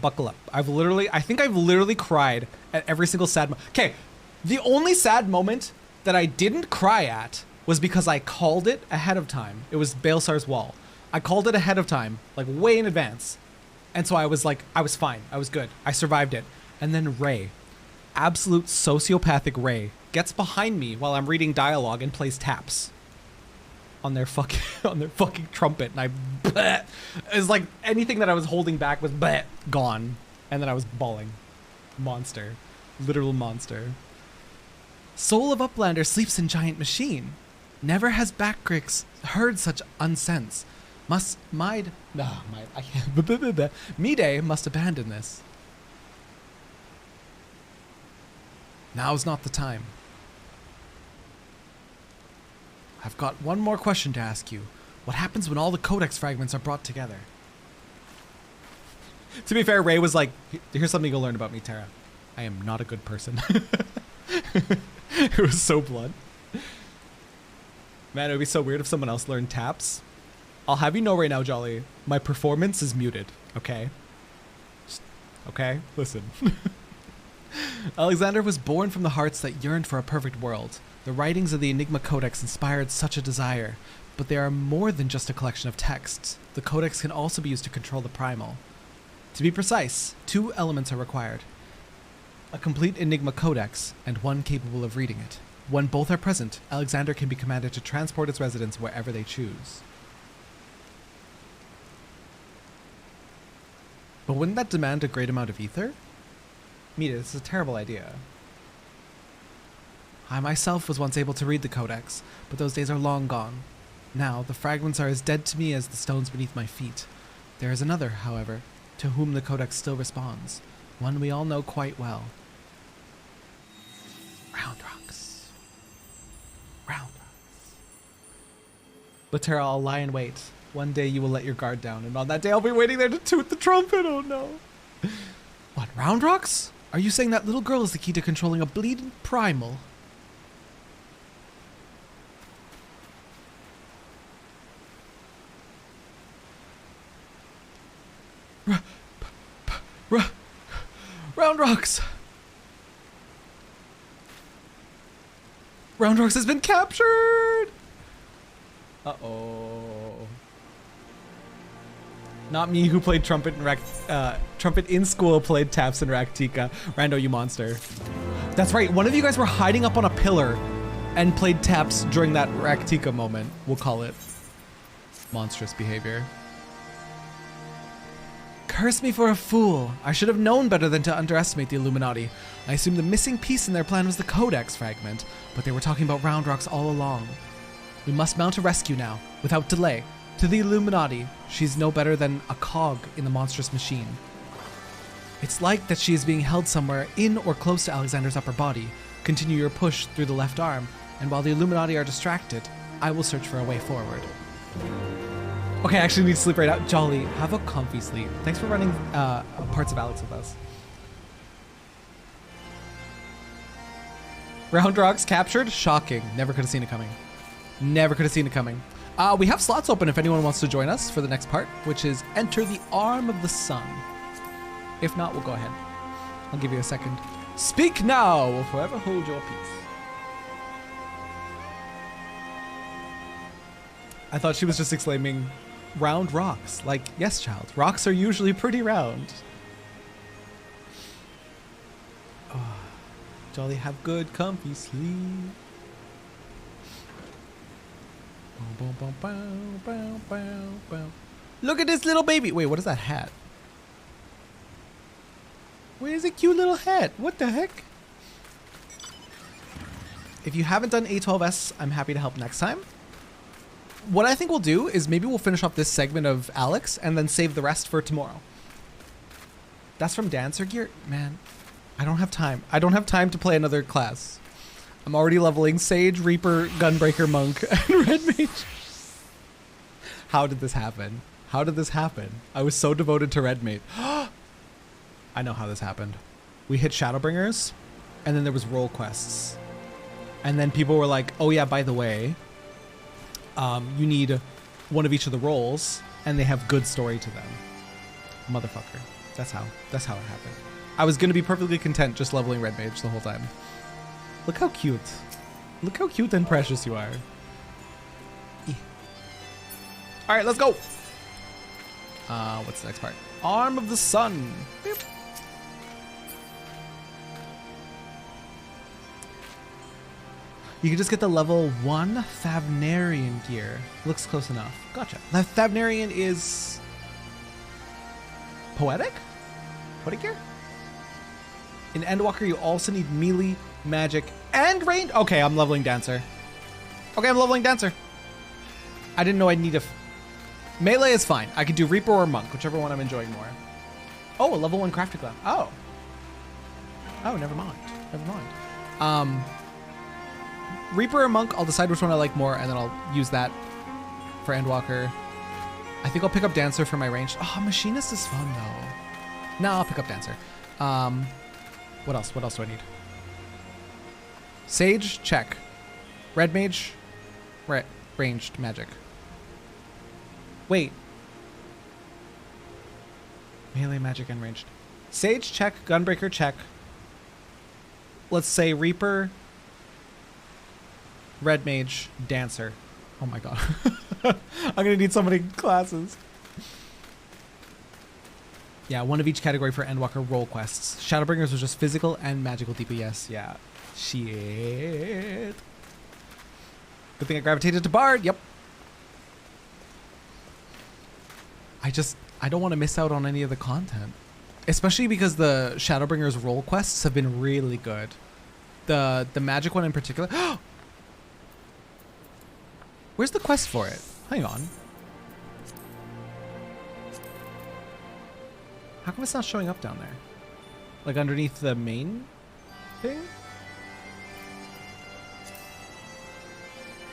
Buckle up. I think I've literally cried at every single sad moment. Okay, the only sad moment that I didn't cry at was because I called it ahead of time. It was Baelsar's Wall. I called it ahead of time, like way in advance. And so I was like, I was fine. I was good. I survived it. And then Ray, absolute sociopathic Ray, gets behind me while I'm reading dialogue and plays taps. on their fucking trumpet, and it's like anything that I was holding back was gone, and then I was bawling. Monster, literal monster. Soul of Uplander sleeps in giant machine. Never has Backgrix heard such unsense. Mide must abandon this. Now's not the time. I've got one more question to ask you. What happens when all the codex fragments are brought together? To be fair, Ray was like, here's something you'll learn about me, Terra. I am not a good person. It was so blunt. Man, it would be so weird if someone else learned taps. I'll have you know right now, Jolly, my performance is muted, okay? Okay? Listen. Alexander was born from the hearts that yearned for a perfect world. The writings of the Enigma Codex inspired such a desire, but they are more than just a collection of texts. The Codex can also be used to control the Primal. To be precise, 2 elements are required. A complete Enigma Codex, and one capable of reading it. When both are present, Alexander can be commanded to transport its residents wherever they choose. But wouldn't that demand a great amount of ether? Mita, this is a terrible idea. I myself was once able to read the Codex, but those days are long gone. Now, the fragments are as dead to me as the stones beneath my feet. There is another, however, to whom the Codex still responds. One we all know quite well. Round rocks. Round rocks. Laterra, I'll lie in wait. One day you will let your guard down, and on that day I'll be waiting there to toot the trumpet. Oh no. What, Round Rocks? Are you saying that little girl is the key to controlling a bleeding primal? Round Rocks! Round Rocks has been captured! Uh-oh. Not me, who played trumpet in trumpet in school, played taps in Raktika. Rando, you monster. That's right, one of you guys were hiding up on a pillar and played taps during that Raktika moment, we'll call it. Monstrous behavior. Curse me for a fool. I should have known better than to underestimate the Illuminati. I assumed the missing piece in their plan was the Codex fragment, but they were talking about Round Rocks all along. We must mount a rescue now, without delay. To the Illuminati, she's no better than a cog in the monstrous machine. It's like that she is being held somewhere in or close to Alexander's upper body. Continue your push through the left arm, and while the Illuminati are distracted, I will search for a way forward. Okay, I actually need to sleep right now. Jolly, have a comfy sleep. Thanks for running parts of Alex with us. Round Rocks captured? Shocking. Never could have seen it coming. Never could have seen it coming. We have slots open if anyone wants to join us for the next part, which is Enter the Arm of the Sun. If not, we'll go ahead. I'll give you a second. Speak now, or forever hold your peace. I thought she was just exclaiming, round rocks. Like, yes, child. Rocks are usually pretty round. Oh, Jolly, have good, comfy sleep. Look at this little baby. Wait, what is that hat? Where's a cute little hat? What the heck? If you haven't done A12S, I'm happy to help next time. What I think we'll do is maybe we'll finish off this segment of Alex and then save the rest for tomorrow. That's from Dancer Gear? Man, I don't have time. I don't have time to play another class. I'm already leveling Sage, Reaper, Gunbreaker, Monk, and Red Mage. How did this happen? How did this happen? I was so devoted to Red Mage. I know how this happened. We hit Shadowbringers, and then there was role quests. And then people were like, oh yeah, by the way, you need one of each of the roles, and they have good story to them. Motherfucker. That's how it happened. I was gonna be perfectly content just leveling Red Mage the whole time. Look how cute. Look how cute and precious you are. All right, let's go. What's the next part? Arm of the Sun. Beep. You can just get the level 1 Thavnarian gear. Looks close enough. Gotcha. The Thavnarian is poetic? Poetic gear? In Endwalker, you also need melee, magic, and range. Okay, I'm leveling Dancer. Okay, I'm leveling Dancer. I didn't know I'd need a... Melee is fine. I could do Reaper or Monk, whichever one I'm enjoying more. Oh, a level 1 crafting glam. Oh. Oh, never mind. Never mind. Reaper or Monk, I'll decide which one I like more, and then I'll use that for Endwalker. I think I'll pick up Dancer for my range. Oh, Machinist is fun, though. No, I'll pick up Dancer. What else? What else do I need? Sage, check. Red Mage, ranged magic. Wait. Melee, magic, and ranged. Sage, check. Gunbreaker, check. Let's say Reaper, Red Mage, Dancer. Oh my god. I'm gonna need so many classes. Yeah, one of each category for Endwalker role quests. Shadowbringers was just physical and magical DPS. Yeah. Shit. Good thing I gravitated to Bard. Yep. I don't want to miss out on any of the content. Especially because the Shadowbringers role quests have been really good. The magic one in particular. Where's the quest for it? Hang on. How come it's not showing up down there? Like underneath the main thing?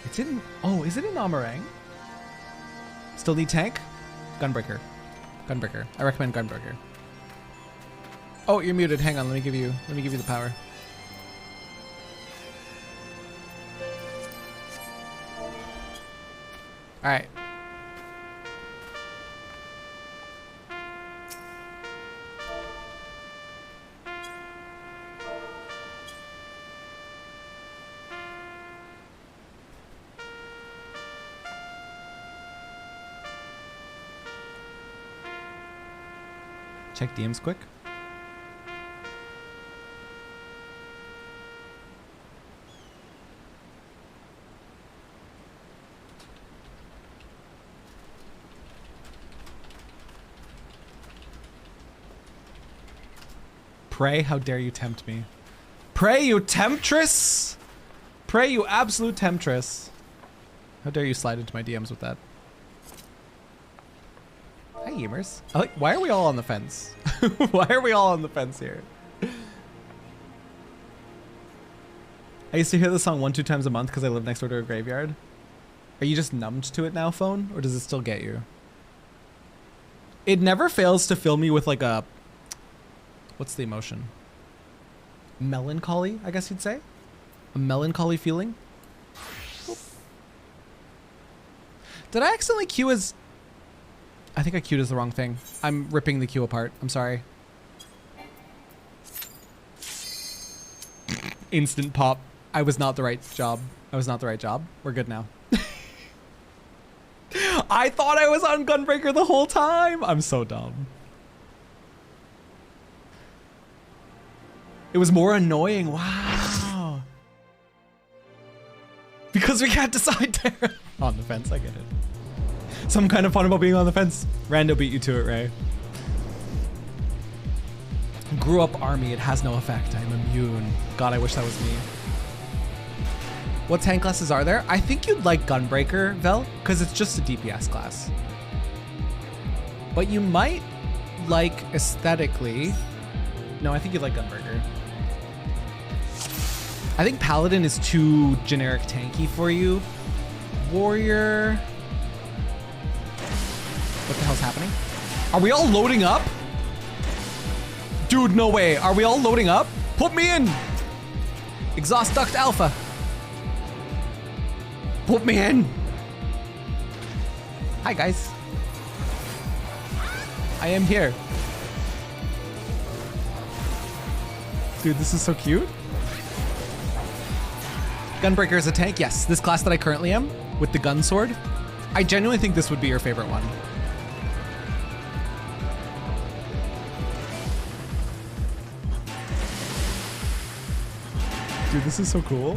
It's in... Oh, is it in Amarang? Still need tank? Gunbreaker. Gunbreaker. I recommend Gunbreaker. Oh, you're muted. Hang on. Let me give you the power. All right. Check DMs quick. Pray, how dare you tempt me. Pray, you temptress! Pray, you absolute temptress. How dare you slide into my DMs with that. Hi, gamers. Why are we all on the fence? Why are we all on the fence here? I used to hear the song 1-2 times a month because I live next door to a graveyard. Are you just numbed to it now, phone? Or does it still get you? It never fails to fill me with like a... What's the emotion? Melancholy, I guess you'd say? A melancholy feeling? Oop. Did I accidentally queue as... I think I queued as the wrong thing. I'm ripping the queue apart. I'm sorry. Instant pop. I was not the right job. I was not the right job. We're good now. I thought I was on Gunbreaker the whole time. I'm so dumb. It was more annoying. Wow. Because we can't decide there. On the fence, I get it. Some kind of fun about being on the fence. Rando beat you to it, Ray. Grew up army, it has no effect. I'm immune. God, I wish that was me. What tank classes are there? I think you'd like Gunbreaker, Vel, because it's just a DPS class. But you might like aesthetically. No, I think you'd like Gunbreaker. I think Paladin is too generic tanky for you. Warrior. What the hell's happening? Are we all loading up? Dude, no way. Are we all loading up? Put me in. Exhaust duct alpha. Put me in. Hi, guys. I am here. Dude, this is so cute. Gunbreaker is a tank. Yes, this class that I currently am with the gun sword. I genuinely think this would be your favorite one. Dude, this is so cool.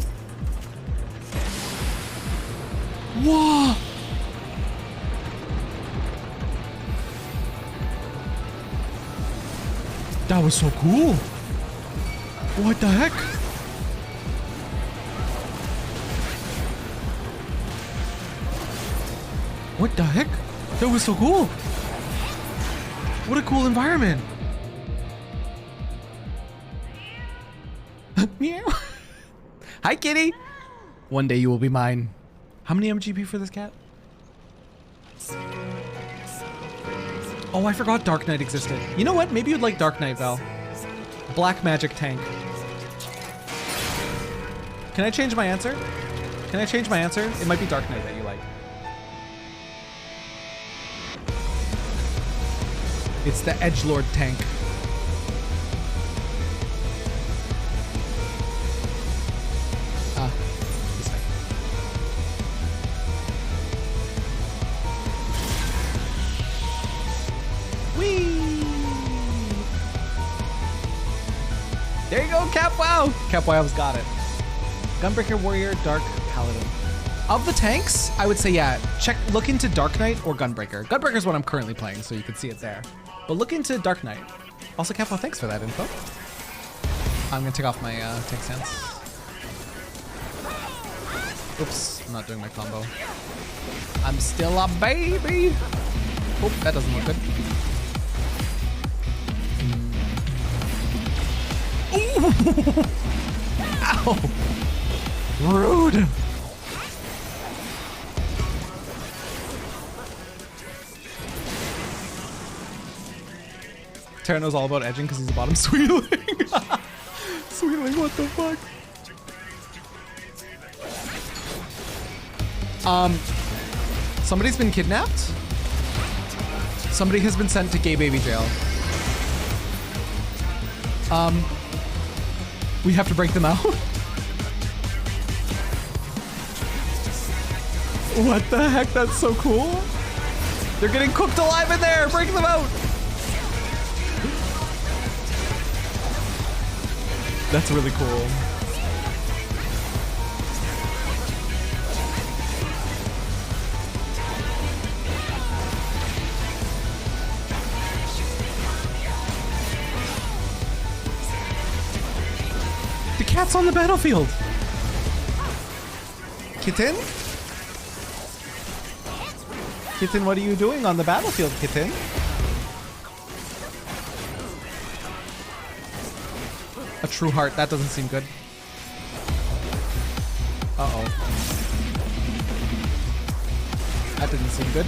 Whoa! That was so cool. What the heck? What the heck? That was so cool. What a cool environment. Meow. Hi, kitty. One day you will be mine. How many MGP for this cat? Oh, I forgot Dark Knight existed. You know what? Maybe you'd like Dark Knight, Val. Black magic tank. Can I change my answer? Can I change my answer? It might be Dark Knight that you like. It's the Edgelord tank. Ah, this way. Whee! There you go, Cap Wow! Cap Wow's got it. Gunbreaker Warrior, Dark Paladin. Of the tanks, I would say, yeah, look into Dark Knight or Gunbreaker. Gunbreaker is what I'm currently playing, so you can see it there. But look into Dark Knight. Also, Cap Wow, thanks for that info. I'm gonna take off my tank stance. Oops, I'm not doing my combo. I'm still a baby. Oh, that doesn't look good. Ooh. Ow. Rude. Terra knows all about edging because he's a bottom sweetling. Sweetling, what the fuck? Somebody's been kidnapped. Somebody has been sent to gay baby jail. We have to break them out. What the heck? That's so cool. They're getting cooked alive in there. Break them out. That's really cool. The cat's on the battlefield. Kitten? Kitten, what are you doing on the battlefield, Kitten? A true heart, that doesn't seem good. Uh-oh. That didn't seem good.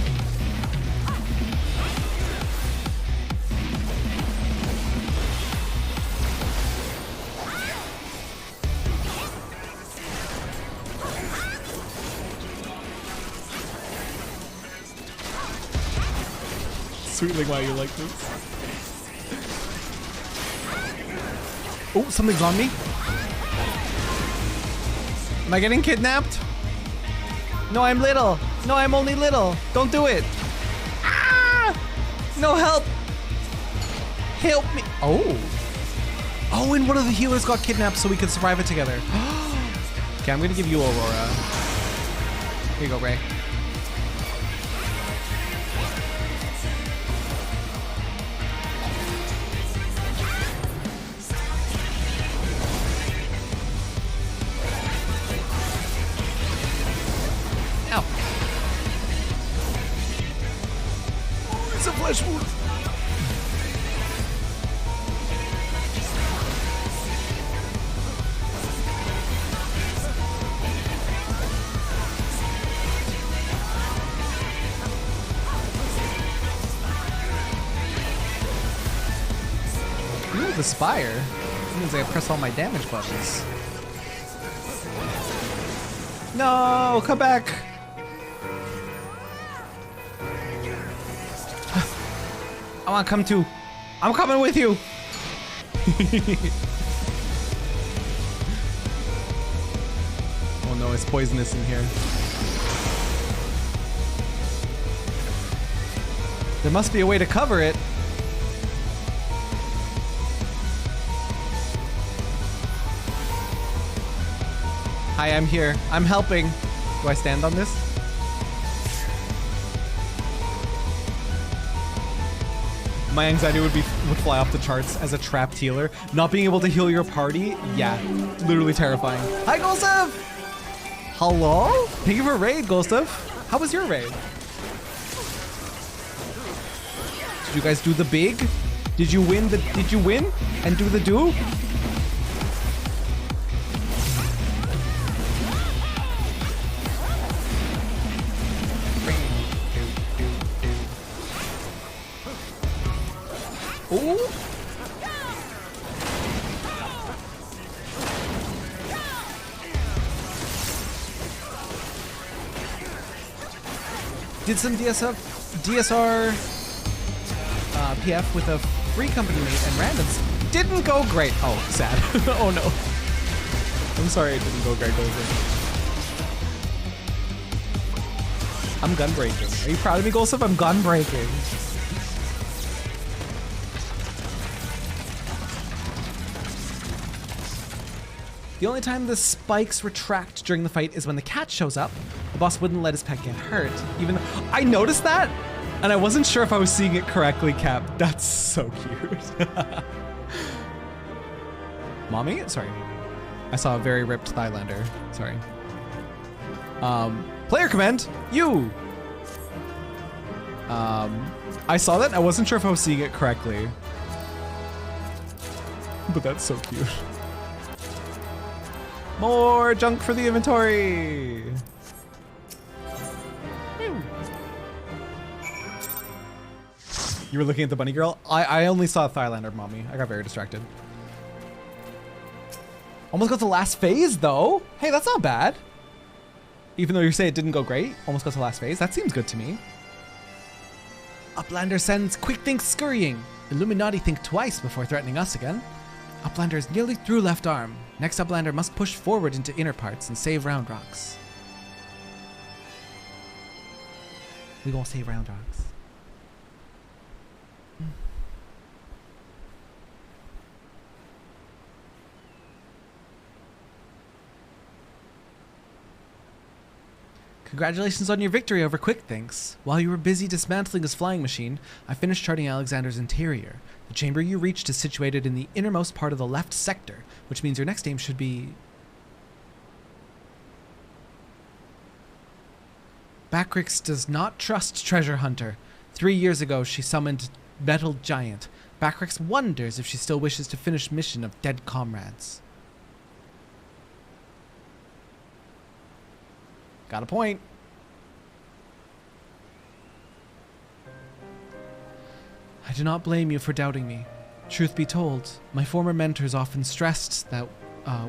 Sweetling, why you like this? Oh, something's on me. Am I getting kidnapped? No, I'm little. No, I'm only little. Don't do it. Ah! No, help. Help me. Oh. Oh, and one of the healers got kidnapped so we could survive it together. Okay, I'm gonna give you Aurora. Here you go, Ray. Ow. Oh, it's a flesh wound. Ooh, the spire. That means I press all my damage buttons. No, come back. I want to come too. I'm coming with you. Oh no, it's poisonous in here. There must be a way to cover it. Hi, I'm here. I'm helping. Do I stand on this? My anxiety would fly off the charts as a trapped healer. Not being able to heal your party, yeah, literally terrifying. Hi, Golstev! Hello? Thank you for a raid, Golstev. How was your raid? Did you guys do the big? Did you win and do the do? Ooh. Did some DSR PF with a free company mate and randoms. Didn't go great. Oh, sad. Oh no. I'm sorry it didn't go great, Golstev. I'm gun breaking. Are you proud of me, Golstev? I'm gun breaking. The only time the spikes retract during the fight is when the cat shows up. The boss wouldn't let his pet get hurt, even though I noticed that, and I wasn't sure if I was seeing it correctly, Cap. That's so cute. Mommy? Sorry. I saw a very ripped Thailander. Sorry. Player command, you. I saw that. I wasn't sure if I was seeing it correctly. But that's so cute. More junk for the inventory. You were looking at the bunny girl? I only saw Thailander, Mommy. I got very distracted. Almost got to last phase, though. Hey, that's not bad. Even though you say it didn't go great, almost got to last phase. That seems good to me. Uplander sends quick think scurrying. Illuminati think twice before threatening us again. Uplander is nearly through left arm. Next Uplander must push forward into inner parts and save Round Rocks. We gonna save Round Rocks. Congratulations on your victory over Quick Thinks. While you were busy dismantling his flying machine, I finished charting Alexander's interior. The chamber you reached is situated in the innermost part of the left sector, which means your next aim should be... Backrix does not trust Treasure Hunter. 3 years ago, she summoned Metal Giant. Backrix wonders if she still wishes to finish mission of dead comrades. Got a point. I do not blame you for doubting me. Truth be told, my former mentors often stressed that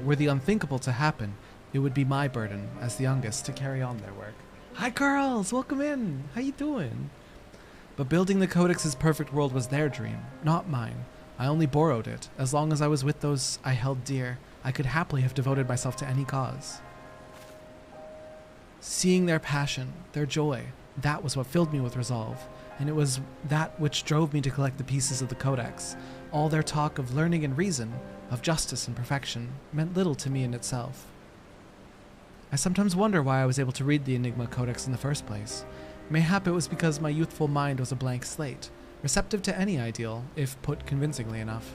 were the unthinkable to happen, it would be my burden as the youngest to carry on their work. Hi girls, welcome in. How you doing? But building the Codex's perfect world was their dream, not mine. I only borrowed it. As long as I was with those I held dear, I could happily have devoted myself to any cause. Seeing their passion, their joy, that was what filled me with resolve, and it was that which drove me to collect the pieces of the Codex. All their talk of learning and reason, of justice and perfection, meant little to me in itself. I sometimes wonder why I was able to read the Enigma Codex in the first place. Mayhap it was because my youthful mind was a blank slate, receptive to any ideal, if put convincingly enough.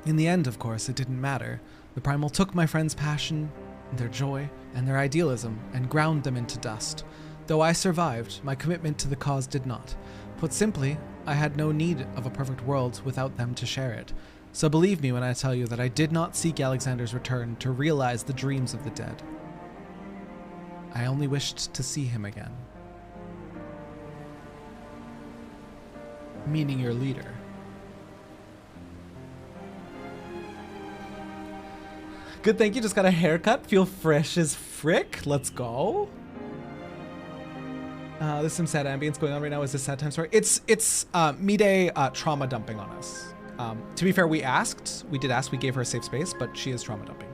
In the end, of course, it didn't matter. The Primal took my friends' passion, their joy, and their idealism, and ground them into dust. Though I survived, my commitment to the cause did not. Put simply, I had no need of a perfect world without them to share it. So believe me when I tell you that I did not seek Alexander's return to realize the dreams of the dead. I only wished to see him again. Meaning your leader. Good, thank you. Just got a haircut. Feel fresh as frick. Let's go. There's some sad ambience going on right now. Is this sad time story? It's Mide trauma dumping on us. To be fair, we did ask, we gave her a safe space, but she is trauma dumping.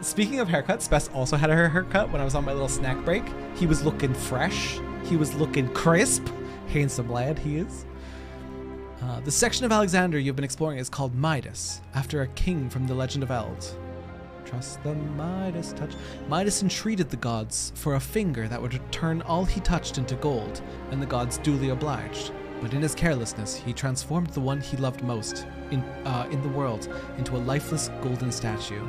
Speaking of haircuts, Spess also had her haircut when I was on my little snack break. He was looking fresh. He was looking crisp. Handsome lad he is. The section of Alexander you've been exploring is called Midas, after a king from the Legend of Eld. Trust the Midas touch. Midas entreated the gods for a finger that would turn all he touched into gold, and the gods duly obliged. But in his carelessness, he transformed the one he loved most in the world into a lifeless golden statue.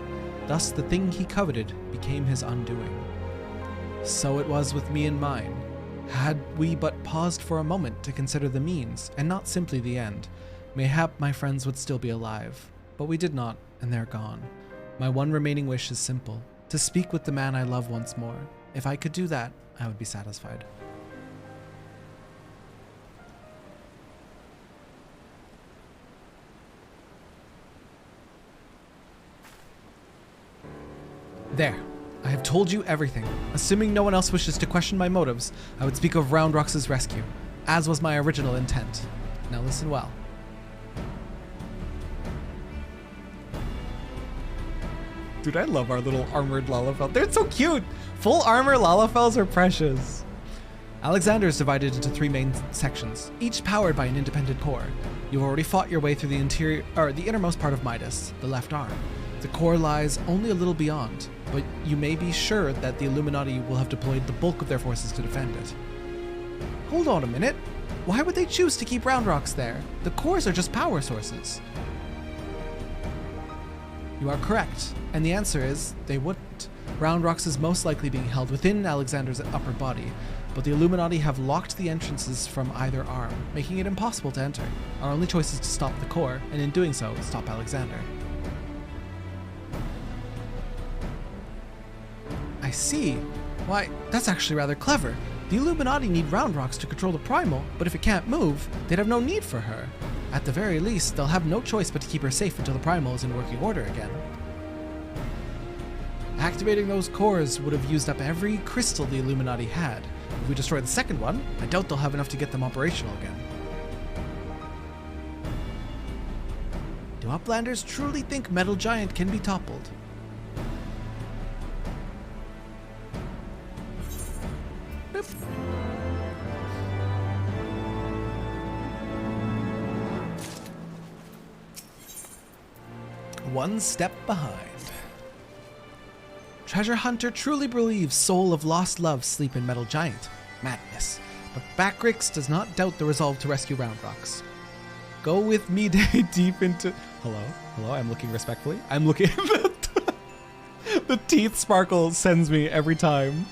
Thus, the thing he coveted became his undoing. So it was with me and mine. Had we but paused for a moment to consider the means, and not simply the end, mayhap my friends would still be alive. But we did not, and they're gone. My one remaining wish is simple, to speak with the man I love once more. If I could do that, I would be satisfied. There. I have told you everything. Assuming no one else wishes to question my motives, I would speak of Roundrox's rescue, as was my original intent. Now listen well. Dude, I love our little armored Lalafell. They're so cute! Full armor Lalafells are precious. Alexander is divided into 3 main sections, each powered by an independent core. You've already fought your way through the innermost part of Midas, the left arm. The core lies only a little beyond, but you may be sure that the Illuminati will have deployed the bulk of their forces to defend it. Hold on a minute. Why would they choose to keep Roundrox there? The cores are just power sources. You are correct, and the answer is they wouldn't. Roundrox is most likely being held within Alexander's upper body, but the Illuminati have locked the entrances from either arm, making it impossible to enter. Our only choice is to stop the core, and in doing so, stop Alexander. I see. Why, that's actually rather clever. The Illuminati need Roundrox to control the Primal, but if it can't move, they'd have no need for her. At the very least, they'll have no choice but to keep her safe until the Primal is in working order again. Activating those cores would have used up every crystal the Illuminati had. If we destroy the second one, I doubt they'll have enough to get them operational again. Do Uplanders truly think Metal Giant can be toppled? Boop. One step behind. Treasure Hunter truly believes soul of lost love sleep in Metal Giant. Madness. But Backrix does not doubt the resolve to rescue Roundrox. Go with me day deep into... Hello? Hello? I'm looking respectfully. I'm looking... The teeth sparkle sends me every time.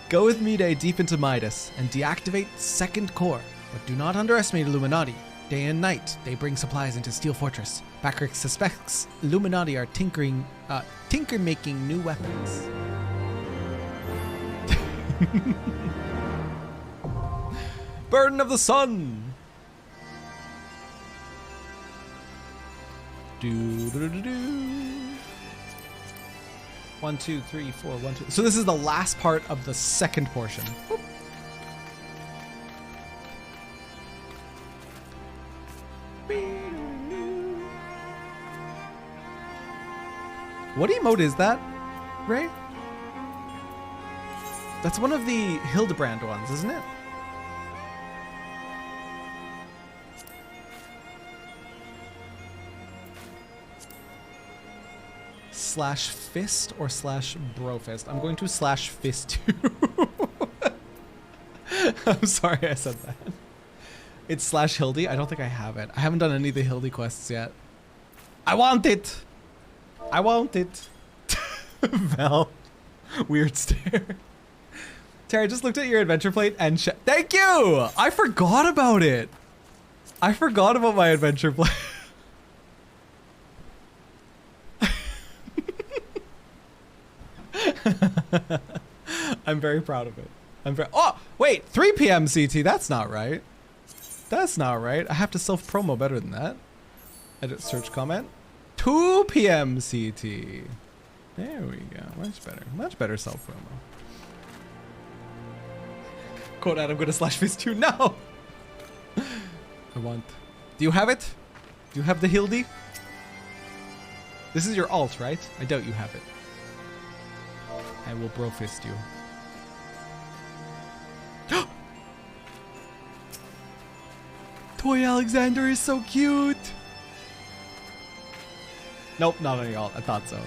Go with me day deep into Midas and deactivate second core. But do not underestimate Illuminati. Day and night, they bring supplies into Steel Fortress. Backrix suspects Illuminati are tinker-making new weapons. Burden of the Sun! Do-do-do-do. 1, 2, 3, 4, 1, 2. So this is the last part of the second portion. Whoop. What emote is that, Ray? That's one of the Hildebrand ones, isn't it? Slash fist or slash brofist? I'm going to slash fist too. I'm sorry I said that. It's slash Hildy. I don't think I have it. I haven't done any of the Hildy quests yet. I want it! I want it. Val. Weird stare. Tara, I just looked at your adventure plate and thank you! I forgot about it. I forgot about my adventure plate. I'm very proud of it. Oh, wait, 3 p.m. CT. That's not right. That's not right. I have to self-promo better than that. Edit search comment. 2 p.m. CT. There we go. Much better. Much better self-promo. Quote out, I'm gonna slash face 2. No! I want. Do you have it? Do you have the Hildy? This is your alt, right? I doubt you have it. I will bro fist you. Toy Alexander is so cute! Nope, not on your alt. I thought so.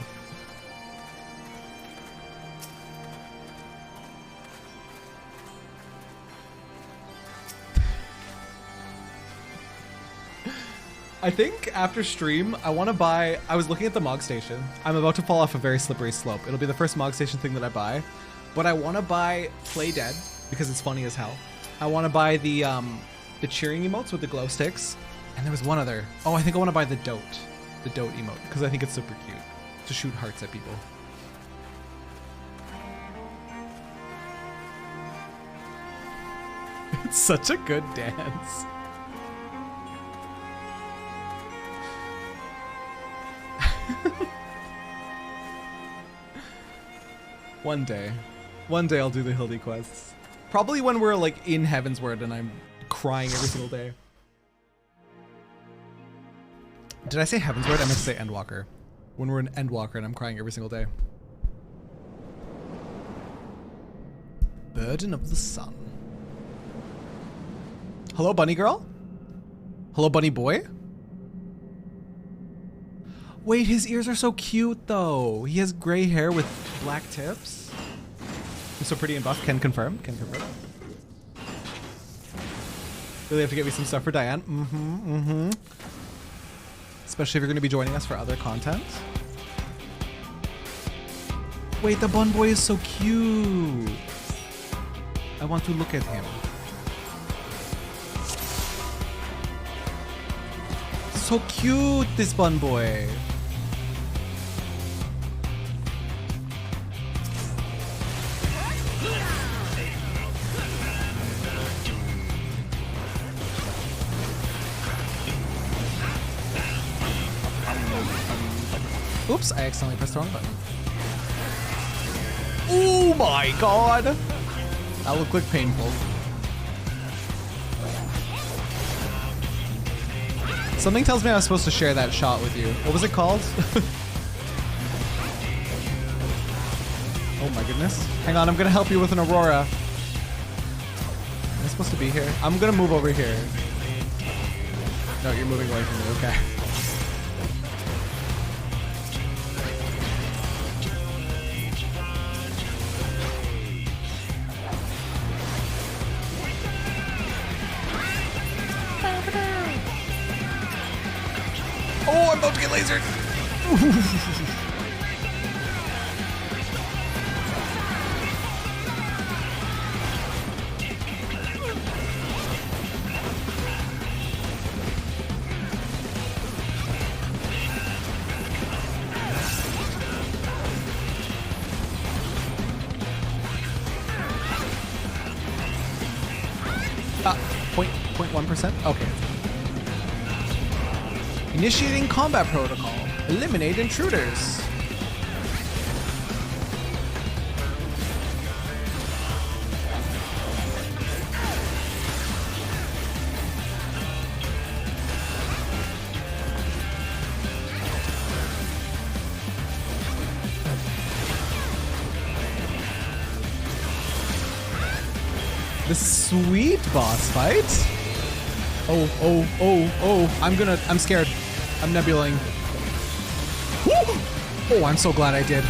I think after stream, I want to buy... I was looking at the Mog Station. I'm about to fall off a very slippery slope. It'll be the first Mog Station thing that I buy. But I want to buy Play Dead because it's funny as hell. I want to buy the cheering emotes with the glow sticks. And there was one other. Oh, I think I want to buy the Dote. The Dote emote because I think it's super cute to shoot hearts at people. It's such a good dance. One day I'll do the Hildy quests. Probably when we're like in Heavensward and I'm crying every single day. Did I say Heavensward? I meant to say Endwalker. When we're in Endwalker and I'm crying every single day. Burden of the Sun. Hello, bunny girl? Hello, bunny boy? Wait, his ears are so cute though. He has gray hair with black tips. He's so pretty and buff. Can confirm. Can confirm. Really have to get me some stuff for Diane. Especially if you're going to be joining us for other content. Wait, the bun boy is so cute. I want to look at him. So cute, this bun boy. Oops, I accidentally pressed the wrong button. Oh my god! That looked like painful. Something tells me I was supposed to share that shot with you. What was it called? Oh my goodness. Hang on, I'm gonna help you with an Aurora. Am I supposed to be here? I'm gonna move over here. No, you're moving away from me, okay. Oh, I'm about to get lasered. Ah, 0.1%? Okay. Initiating combat protocol. Eliminate intruders. The sweet boss fight. Oh, I'm scared. I'm nebulating. Woo! Oh, I'm so glad I did.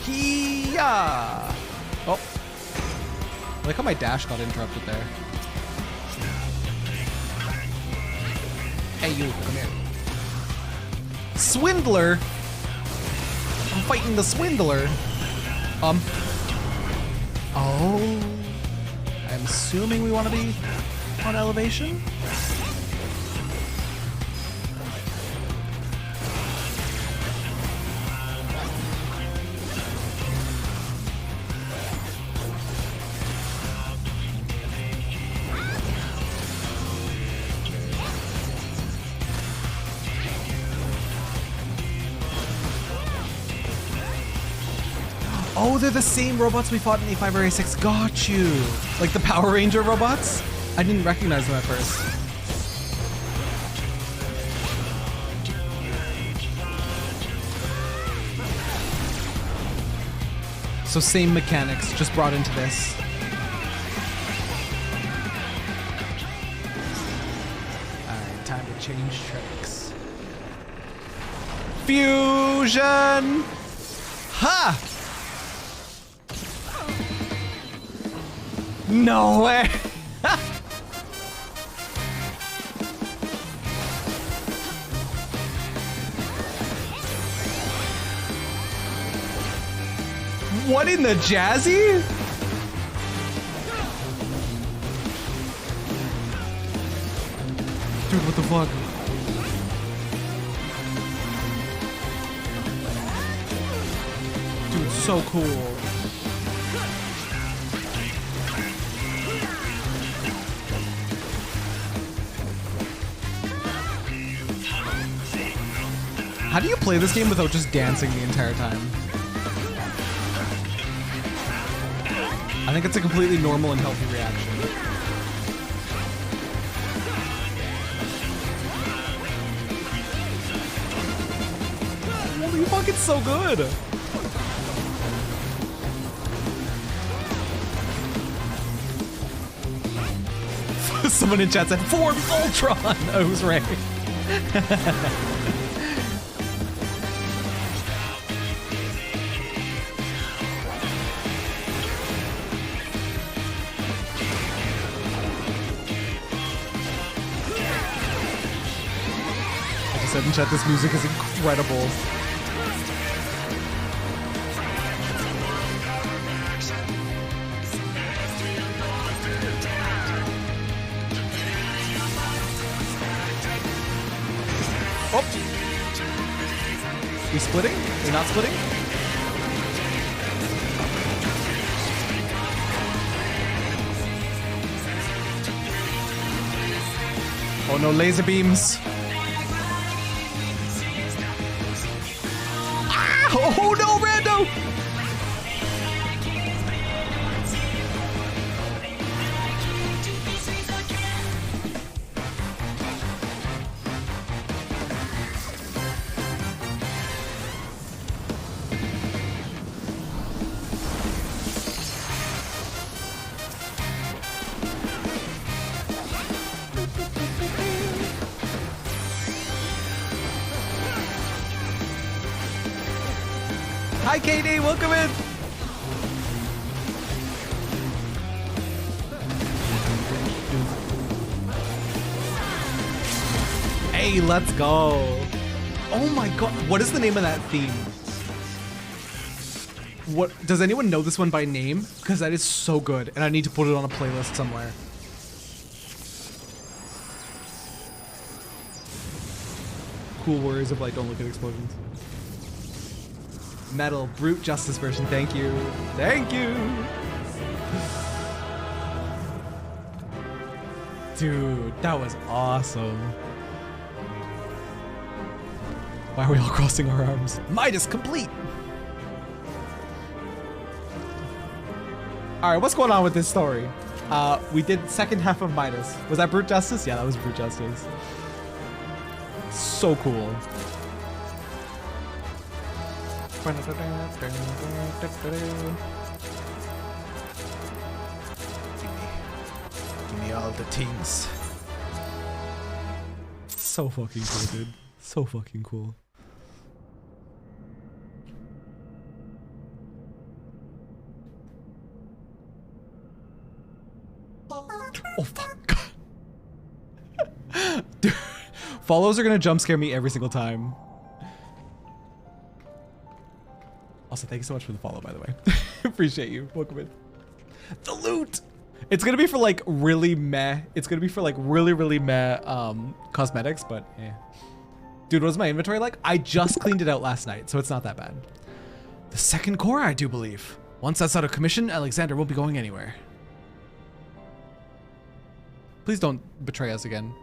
Hee-yah! Oh. I like how my dash got interrupted there. Hey, you, come here. Swindler? I'm fighting the swindler. Oh. I'm assuming we want to be on elevation? Oh, they're the same robots we fought in A5 or A6. Got you. Like the Power Ranger robots? I didn't recognize them at first. So same mechanics, just brought into this. change tricks. Fusion! Ha! No way! What in the jazzy? Dude, what the fuck? Dude, so cool. How do you play this game without just dancing the entire time? I think it's a completely normal and healthy reaction. Holy fuck, it's so good! Someone in chat said, Ford Voltron! Oh, who's right? Said in chat, this music is incredible. Oh! We splitting? We're not splitting? Oh no, laser beams. Oh no, Rando! Hi, KD, welcome in. Hey, let's go. Oh my god, what is the name of that theme? What, does anyone know this one by name? Because that is so good, and I need to put it on a playlist somewhere. Cool Warriors of Light, don't look at explosions. Metal, Brute Justice version, thank you. Thank you! Dude, that was awesome. Why are we all crossing our arms? Midas complete! Alright, what's going on with this story? We did second half of Midas. Was that Brute Justice? Yeah, that was Brute Justice. So cool. Give me all the things. So fucking cool, dude. So fucking cool. Oh fuck. Dude, follows are gonna jump scare me every single time. Also, thank you so much for the follow, by the way. Appreciate you. Welcome in. The loot! It's gonna be for like really meh. It's gonna be for like really meh cosmetics, but eh. Dude, what's my inventory like? I just cleaned it out last night, so it's not that bad. The second core, I do believe. Once that's out of commission, Alexander won't be going anywhere. Please don't betray us again.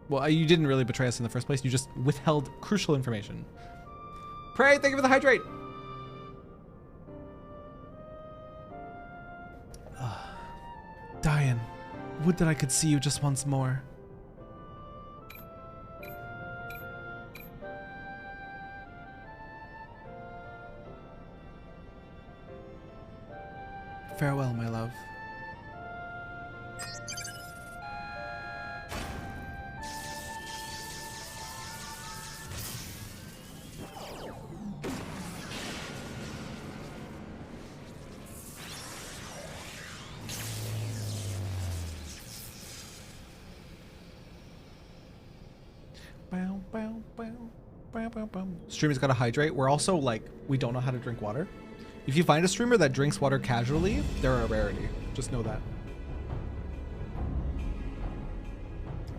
Well, you didn't really betray us in the first place. You just withheld crucial information. Pray, thank you for the hydrate. Diane, would that I could see you just once more. Farewell, my love. Streamers gotta hydrate. We're also like, we don't know how to drink water. If you find a streamer that drinks water casually, they're a rarity. Just know that.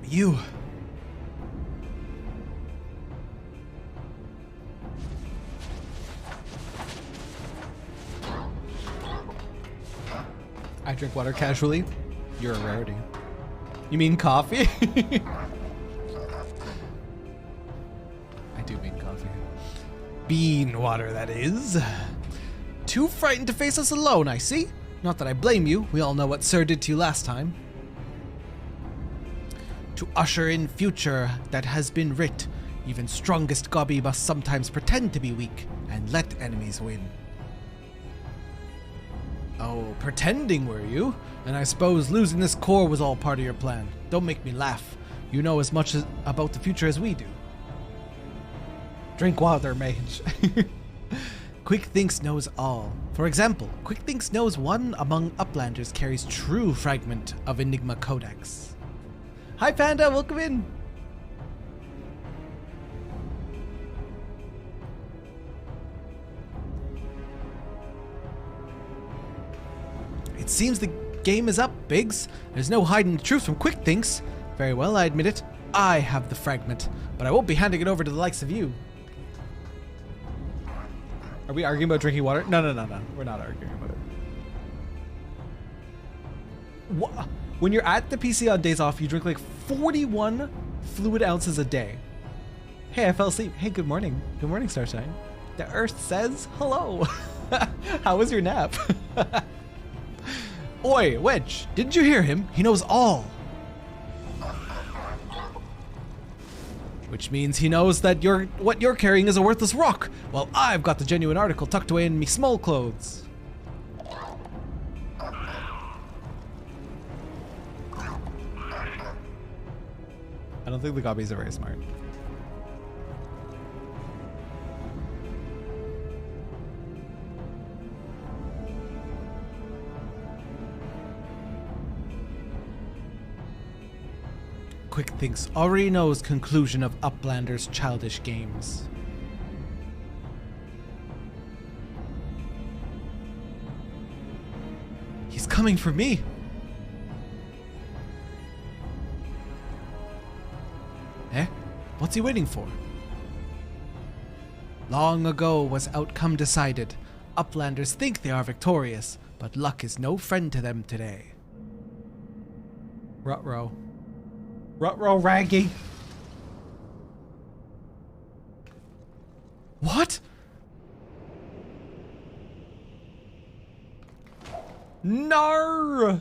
You. I drink water casually. You're a rarity. You mean coffee? I do mean coffee. Bean water, that is. Too frightened to face us alone, I see. Not that I blame you. We all know what Sir did to you last time. To usher in future that has been writ, even strongest gobby must sometimes pretend to be weak and let enemies win. Oh, pretending were you? And I suppose losing this core was all part of your plan. Don't make me laugh. You know as much about the future as we do. Drink water, mage. Quick Thinks knows all. For example, Quick Thinks knows one among Uplanders carries true fragment of Enigma Codex. Hi Panda, welcome in! It seems the game is up, Biggs. There's no hiding the truth from Quick Thinks. Very well, I admit it. I have the fragment, but I won't be handing it over to the likes of you. Are we arguing about drinking water? No. We're not arguing about it. What? When you're at the PC on days off, you drink like 41 fluid ounces a day. Hey, I fell asleep. Hey, good morning. Good morning, Starshine. The Earth says hello. How was your nap? Oi, Wedge, didn't you hear him? He knows all. Which means he knows that what you're carrying is a worthless rock, while I've got the genuine article tucked away in me small clothes. I don't think the gobbies are very smart. Quick Thinks already knows conclusion of Uplander's childish games. He's coming for me. Eh? What's he waiting for? Long ago was outcome decided. Uplanders think they are victorious, but luck is no friend to them today. Ruh-roh. Ruh-roh, Raggy. What? No!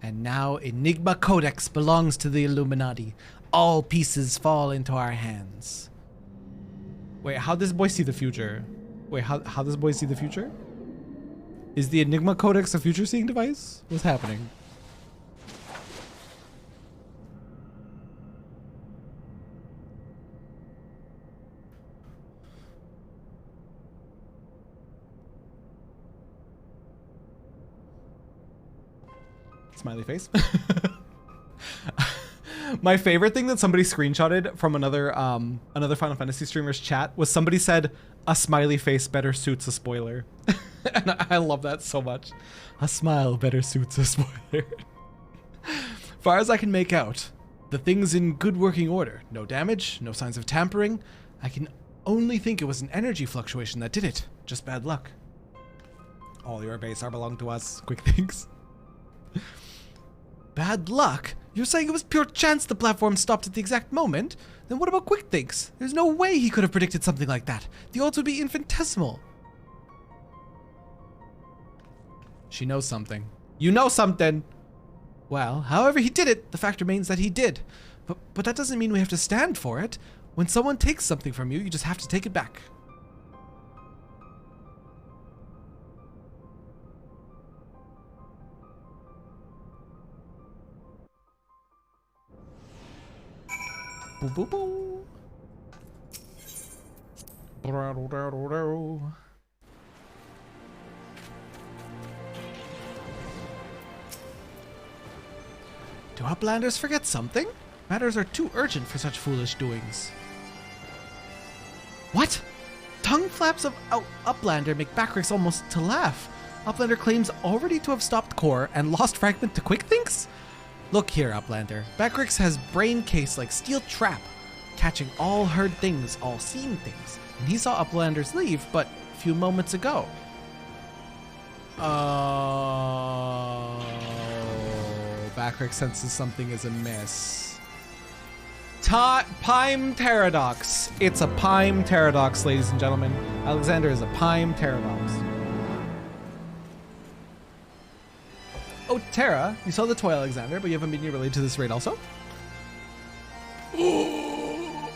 And now Enigma Codex belongs to the Illuminati. All pieces fall into our hands. Wait, how does this boy see the future? Wait, how does this boy see the future? Is the Enigma Codex a future seeing device? What's happening? Smiley face. My favorite thing that somebody screenshotted from another Final Fantasy streamer's chat was somebody said, "A smiley face better suits a spoiler." And I love that so much. A smile better suits a spoiler. Far as I can make out, the thing's in good working order. No damage, no signs of tampering. I can only think it was an energy fluctuation that did it. Just bad luck. All your base are belong to us. Quick Thinks. Bad luck? You're saying it was pure chance the platform stopped at the exact moment? Then what about Quick Thinks? There's no way he could have predicted something like that. The odds would be infinitesimal. She knows something. You know something! Well, however he did it, the fact remains that he did. But that doesn't mean we have to stand for it. When someone takes something from you, you just have to take it back. Boo boo boo. Do Uplanders forget something? Matters are too urgent for such foolish doings. What? Tongue flaps of Uplander make Backrix almost to laugh. Uplander claims already to have stopped core and lost fragment to quick thinks? Look here, Uplander. Backrix has brain case like steel trap, catching all heard things, all seen things. And he saw Uplanders leave, but a few moments ago. Oh, Backrix senses something is amiss. Pime Paradox. It's a Pime Paradox, ladies and gentlemen. Alexander is a Pime Paradox. Oh, Terra, you saw the toy, Alexander, but you haven't been related to this raid also? Oh,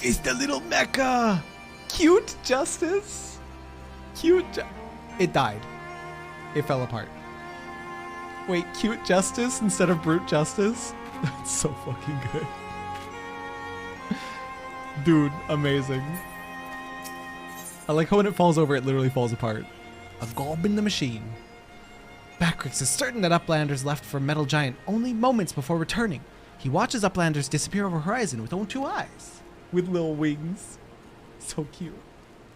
it's the little mecha. Cute Justice. It died. It fell apart. Wait, Cute Justice instead of Brute Justice? That's so fucking good. Dude, amazing. I like how when it falls over, it literally falls apart. A goblin the machine. Backrix is certain that Uplanders left for Metal Giant only moments before returning. He watches Uplanders disappear over horizon with own 2 eyes. With little wings. So cute.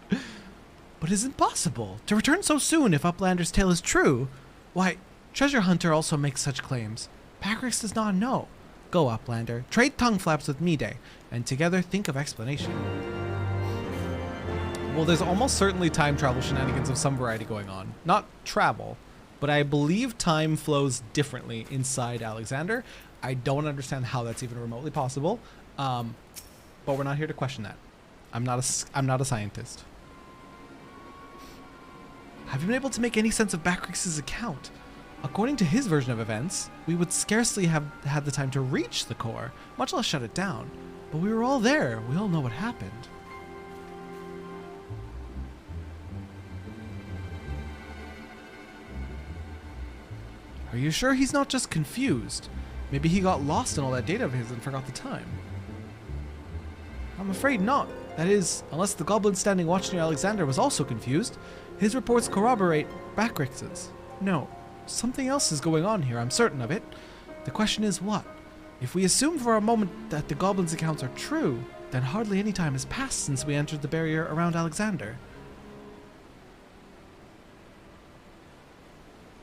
But it isn't possible. To return so soon if Uplander's tale is true. Why, Treasure Hunter also makes such claims. Backrix does not know. Go, Uplander. Trade tongue flaps with Mide, and together think of explanation. Well, there's almost certainly time travel shenanigans of some variety going on. Not travel, but I believe time flows differently inside Alexander. I don't understand how that's even remotely possible, but we're not here to question that. I'm not a scientist. Have you been able to make any sense of Backrix's account? According to his version of events, we would scarcely have had the time to reach the core, much less shut it down. But we were all there. We all know what happened. Are you sure he's not just confused? Maybe he got lost in all that data of his and forgot the time. I'm afraid not. That is, unless the goblin standing watch near Alexander was also confused. His reports corroborate Backrix's. No, something else is going on here, I'm certain of it. The question is what? If we assume for a moment that the goblin's accounts are true, then hardly any time has passed since we entered the barrier around Alexander.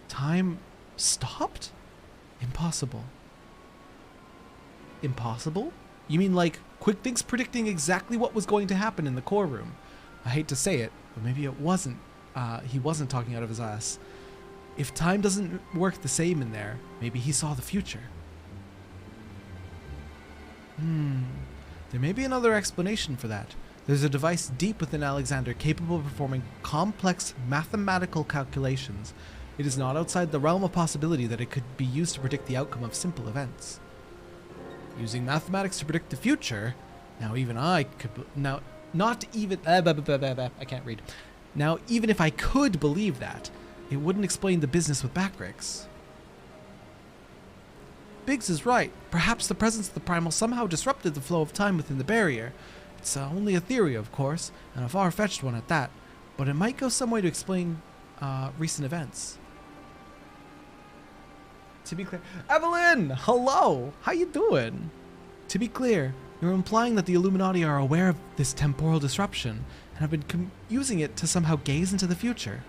Time stopped? Impossible. Impossible? You mean like quick thinks predicting exactly what was going to happen in the core room? I hate to say it, but maybe it wasn't. He wasn't talking out of his ass. If time doesn't work the same in there, maybe he saw the future. There may be another explanation for that. There's a device deep within Alexander capable of performing complex mathematical calculations. It is not outside the realm of possibility that it could be used to predict the outcome of simple events. Using mathematics to predict the future? Now even I could... Now, not even... I can't read. Now, even if I could believe that, it wouldn't explain the business with Backrix. Biggs is right. Perhaps the presence of the primal somehow disrupted the flow of time within the barrier. It's only a theory, of course, and a far-fetched one at that, but it might go some way to explain recent events. To be clear... Evelyn! Hello! How you doing? To be clear, you're implying that the Illuminati are aware of this temporal disruption and have been using it to somehow gaze into the future.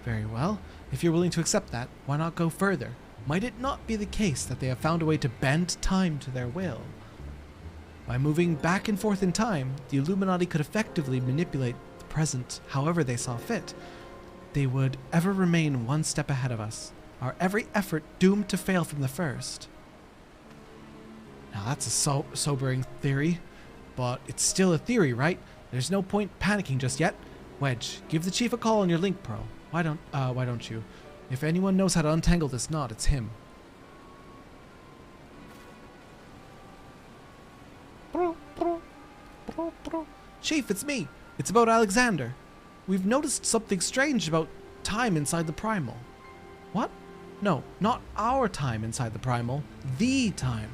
Very well. If you're willing to accept that, why not go further? Might it not be the case that they have found a way to bend time to their will? By moving back and forth in time, the Illuminati could effectively manipulate the present however they saw fit. They would ever remain one step ahead of us, our every effort doomed to fail from the first. Now that's a sobering theory, but it's still a theory, right? There's no point panicking just yet. Wedge, give the chief a call on your link pro. Why don't you? If anyone knows how to untangle this knot, it's him. Chief, it's me. It's about Alexander. We've noticed something strange about time inside the primal. What? No, not our time inside the primal. The time.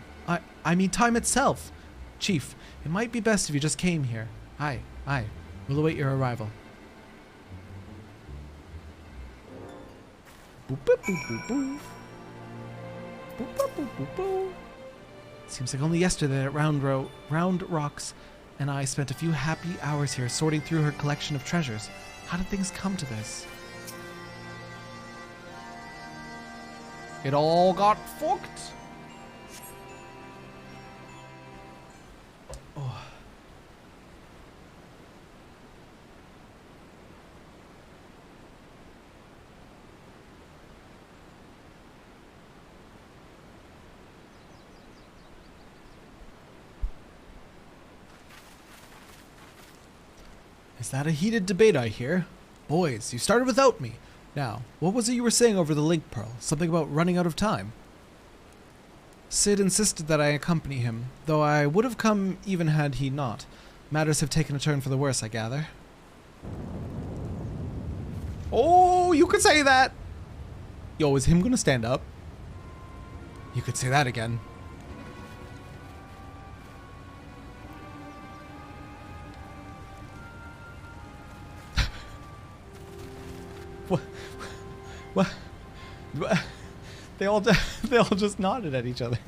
I mean time itself. Chief, it might be best if you just came here. Aye. We'll await your arrival. Boop, boop, boop, boop, boop. Boop, boop, boop, boop, boop. Seems like only yesterday that Round Rocks and I spent a few happy hours here sorting through her collection of treasures. How did things come to this? It all got fucked. Oh. Is that a heated debate I hear? Boys, you started without me. Now, what was it you were saying over the link, Pearl? Something about running out of time? Sid insisted that I accompany him, though I would have come even had he not. Matters have taken a turn for the worse, I gather. Oh, you could say that! Yo, is him gonna stand up? You could say that again. What? They all just nodded at each other.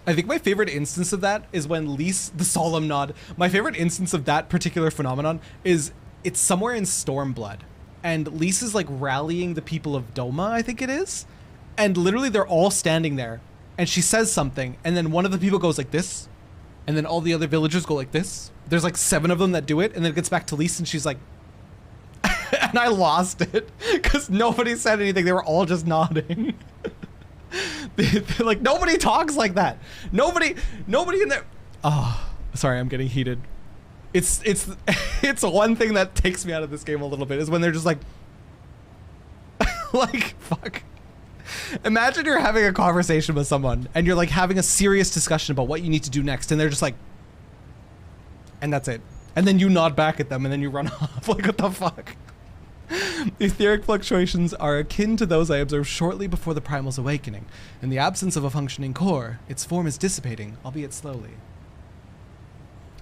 I think my favorite instance of that is when Lise, the solemn nod. My favorite instance of that particular phenomenon is it's somewhere in Stormblood, and Lise is like rallying the people of Doma, I think it is, and literally they're all standing there, and she says something, and then one of the people goes like this, and then all the other villagers go like this. There's like 7 of them that do it, and then it gets back to Lise, and she's like. And I lost it because nobody said anything. They were all just nodding. Like nobody talks like that. Nobody in there. Oh, sorry, I'm getting heated. It's one thing that takes me out of this game a little bit is when they're just like, like fuck. Imagine you're having a conversation with someone and you're like having a serious discussion about what you need to do next, and they're just like, and that's it. And then you nod back at them and then you run off. Like, what the fuck? Etheric fluctuations are akin to those I observed shortly before the Primal's awakening. In the absence of a functioning core, its form is dissipating, albeit slowly.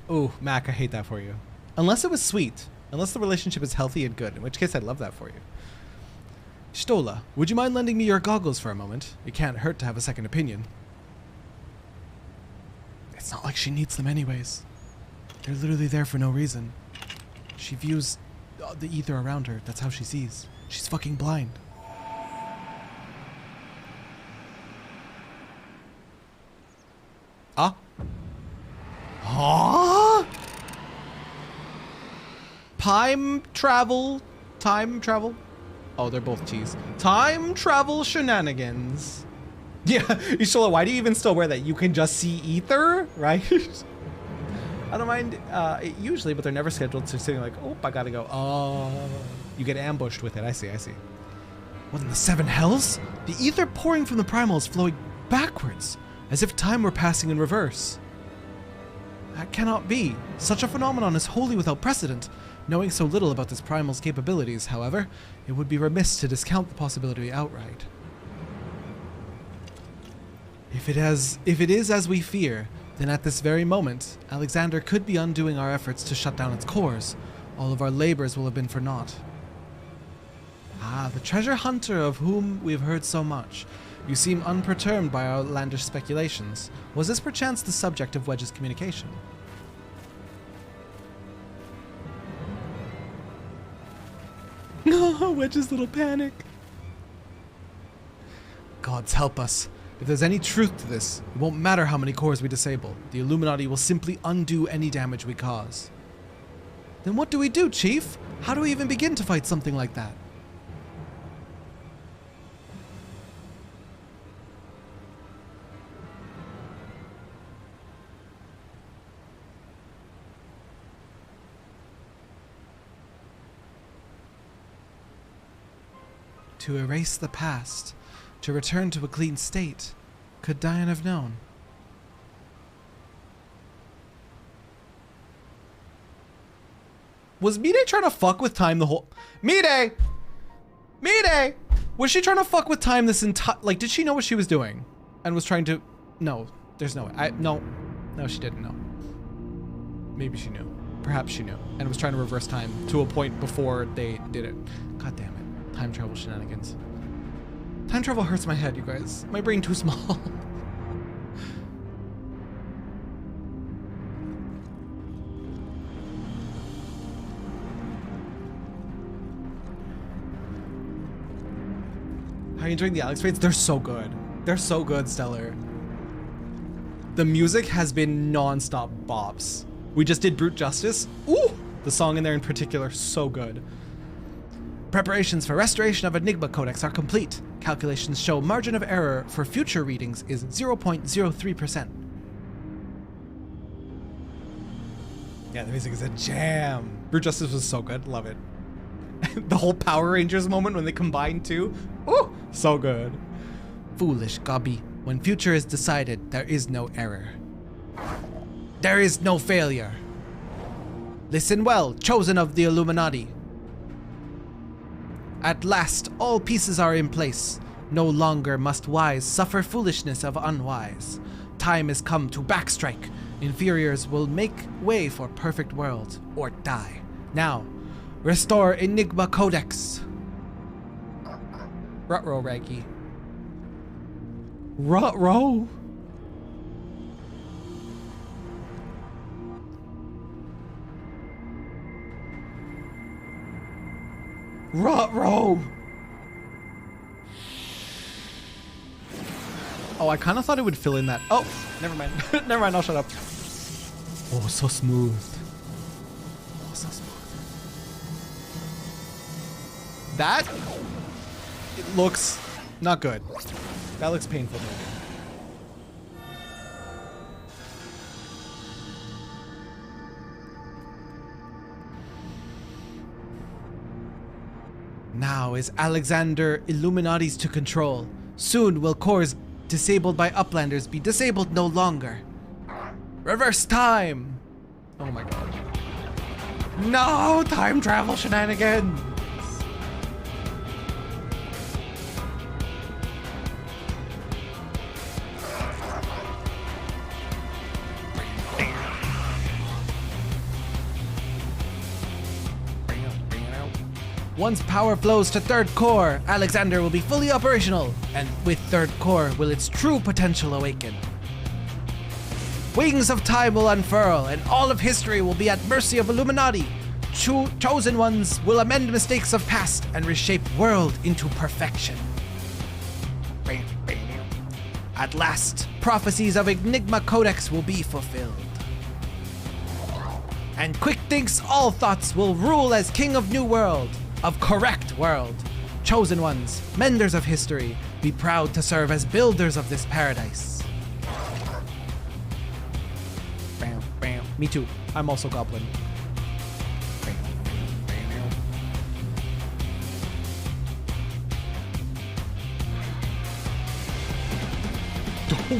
Ooh, Mac, I hate that for you. Unless it was sweet. Unless the relationship is healthy and good, in which case I'd love that for you. Stola, would you mind lending me your goggles for a moment? It can't hurt to have a second opinion. It's not like she needs them anyways. They're literally there for no reason. She views the ether around her. That's how she sees. She's fucking blind. Ah? Huh? Time travel. Oh, they're both T's. Time travel shenanigans. Yeah, Ishola, why do you even still wear that? You can just see ether, right? I don't mind it usually, but they're never scheduled. So sitting like, oh, I gotta go. Oh, you get ambushed with it. I see. What in the 7 hells? The ether pouring from the primal is flowing backwards, as if time were passing in reverse. That cannot be. Such a phenomenon is wholly without precedent. Knowing so little about this primal's capabilities, however, it would be remiss to discount the possibility outright. If it is as we fear, then at this very moment, Alexander could be undoing our efforts to shut down its cores. All of our labors will have been for naught. Ah, the treasure hunter of whom we have heard so much. You seem unperturbed by our outlandish speculations. Was this perchance the subject of Wedge's communication? Wedge's little panic. Gods help us. If there's any truth to this, it won't matter how many cores we disable. The Illuminati will simply undo any damage we cause. Then what do we do, Chief? How do we even begin to fight something like that? To erase the past, to return to a clean state. Could Diane have known? Was Mide trying to fuck with time the whole... Mide! Was she trying to fuck with time this entire... Like, did she know what she was doing? And was trying to... No, there's no way. No, she didn't know. Maybe she knew. Perhaps she knew. And was trying to reverse time to a point before they did it. God damn it. Time travel shenanigans. Time travel hurts my head, you guys. My brain too small. How are you enjoying the Alex raids? They're so good. They're so good, Stellar. The music has been non-stop bops. We just did Brute Justice. Ooh! The song in there in particular, so good. Preparations for restoration of Enigma Codex are complete. Calculations show margin of error for future readings is 0.03%. Yeah, the music is a jam. Brute Justice was so good, love it. The whole Power Rangers moment when they combine too. Ooh, so good. Foolish Gobby. When future is decided, there is no error. There is no failure. Listen well, chosen of the Illuminati. At last, all pieces are in place. No longer must wise suffer foolishness of unwise. Time has come to backstrike. Inferiors will make way for perfect world, or die. Now, restore Enigma Codex. Ruh-roh, Raggy. Ruh-roh. Ruh-roh. Oh, I kind of thought it would fill in that. Oh, never mind. Never mind, I'll shut up. Oh, so smooth. Oh, so smooth. That, it looks not good. That looks painful to me. Now is Alexander Illuminati's to control. Soon will cores disabled by Uplanders be disabled no longer. Reverse time! Oh my god. No! Time travel shenanigans! Once power flows to third core, Alexander will be fully operational, and with third core will its true potential awaken. Wings of time will unfurl, and all of history will be at mercy of Illuminati. Chosen ones will amend mistakes of past and reshape world into perfection. At last, prophecies of Enigma Codex will be fulfilled. And Quick thinks all thoughts will rule as king of new world. Of correct world. Chosen ones, menders of history, be proud to serve as builders of this paradise. Bam, bam. Me too. I'm also Goblin.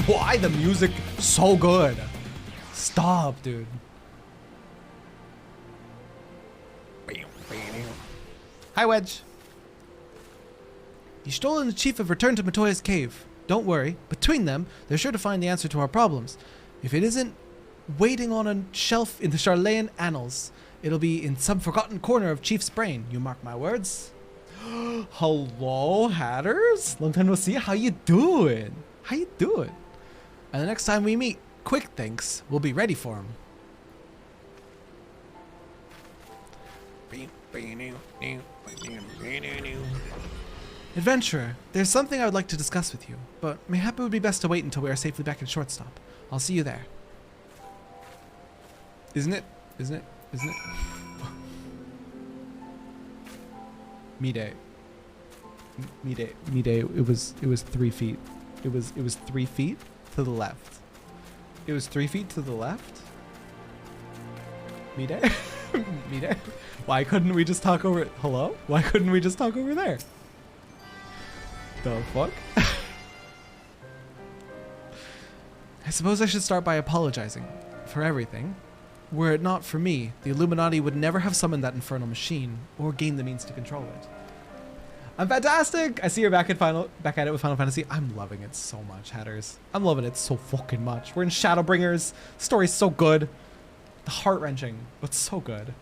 Why the music so good? Stop, dude. Hi, Wedge. Y'shtola and the Chief have returned to Matoya's cave. Don't worry. Between them, they're sure to find the answer to our problems. If it isn't waiting on a shelf in the Charlayan annals, it'll be in some forgotten corner of Chief's brain. You mark my words. Hello, Hatters. Long time no see. How you doing? How you doing? And the next time we meet, Quick thinks we'll be ready for him. Adventurer, there's something I would like to discuss with you, but mayhap it would be best to wait until we are safely back in Shortstop. I'll see you there. Isn't it? Isn't it? Isn't it? Me-day. Me-day. Me-day. It was 3 feet. It was 3 feet to the left. It was 3 feet to the left? Me-day? Me-day? Why couldn't we just talk over it? Hello? Why couldn't we just talk over there? The fuck? I suppose I should start by apologizing for everything. Were it not for me, the Illuminati would never have summoned that infernal machine or gained the means to control it. I'm fantastic! I see you're back at it with Final Fantasy. I'm loving it so much, Hatters. I'm loving it so fucking much. We're in Shadowbringers. Story's so good. Heart-wrenching, but so good.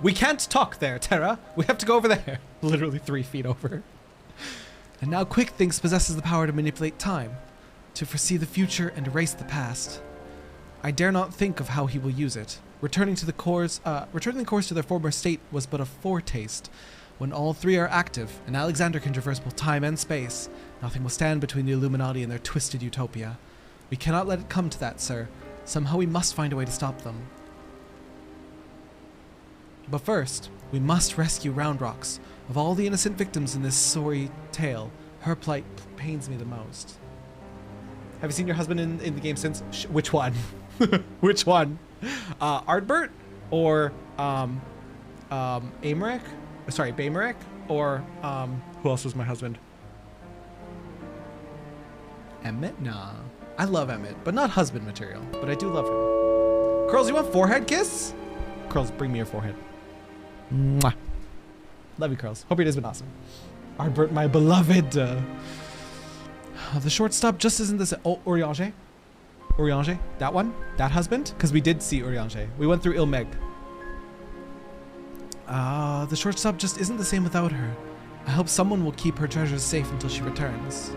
We can't talk there, Terra. We have to go over there. Literally 3 feet over. And now Quick Thinks possesses the power to manipulate time, to foresee the future and erase the past. I dare not think of how he will use it. Returning the cores to their former state was but a foretaste. When all three are active, and Alexander can traverse both time and space, nothing will stand between the Illuminati and their twisted utopia. We cannot let it come to that, sir. Somehow we must find a way to stop them. But first, we must rescue Round Rocks. Of all the innocent victims in this sorry tale, her plight pains me the most. Have you seen your husband in the game since? Which one? Which one? Ardbert? Or, Amaric? Sorry, Baymaric? Or, who else was my husband? Emmett? Nah. I love Emmett, but not husband material. But I do love him. Curls, you want forehead kiss? Curls, bring me your forehead. Mwah. Love you, Curls. Hope your day's been awesome. Ardbert, my beloved. The shortstop just isn't this. Oh, Eorzea? Eorzea? That one? That husband? Because we did see Eorzea. We went through Ilmeg. The shortstop just isn't the same without her. I hope someone will keep her treasures safe until she returns.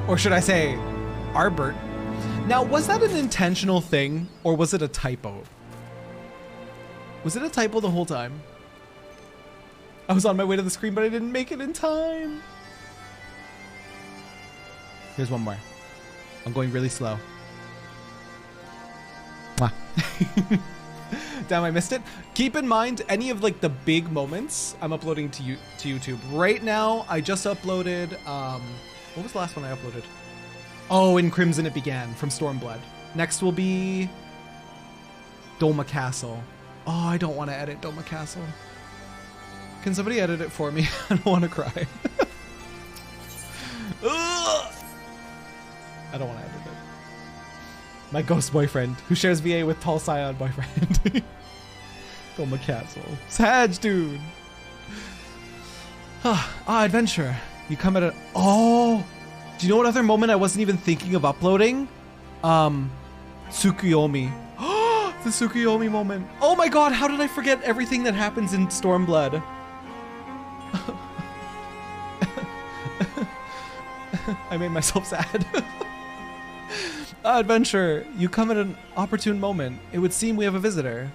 Or should I say, Ardbert? Now, was that an intentional thing, or was it a typo? Was it a typo the whole time? I was on my way to the screen, but I didn't make it in time. Here's one more. I'm going really slow. Mwah. Damn, I missed it. Keep in mind, any of like the big moments I'm uploading to YouTube. Right now, I just uploaded, what was the last one I uploaded? Oh, in Crimson It Began from Stormblood. Next will be Doma Castle. Oh, I don't want to edit Doma Castle. Can somebody edit it for me? I don't want to cry. I don't want to edit it. My ghost boyfriend, who shares VA with Tall Scion boyfriend. Doma Castle. Sag, dude. Adventure. You come at a... Oh! Do you know what other moment I wasn't even thinking of uploading? Tsukuyomi. The Tsukuyomi moment. Oh my god, how did I forget everything that happens in Stormblood? I made myself sad. Adventure, you come at an opportune moment. It would seem we have a visitor.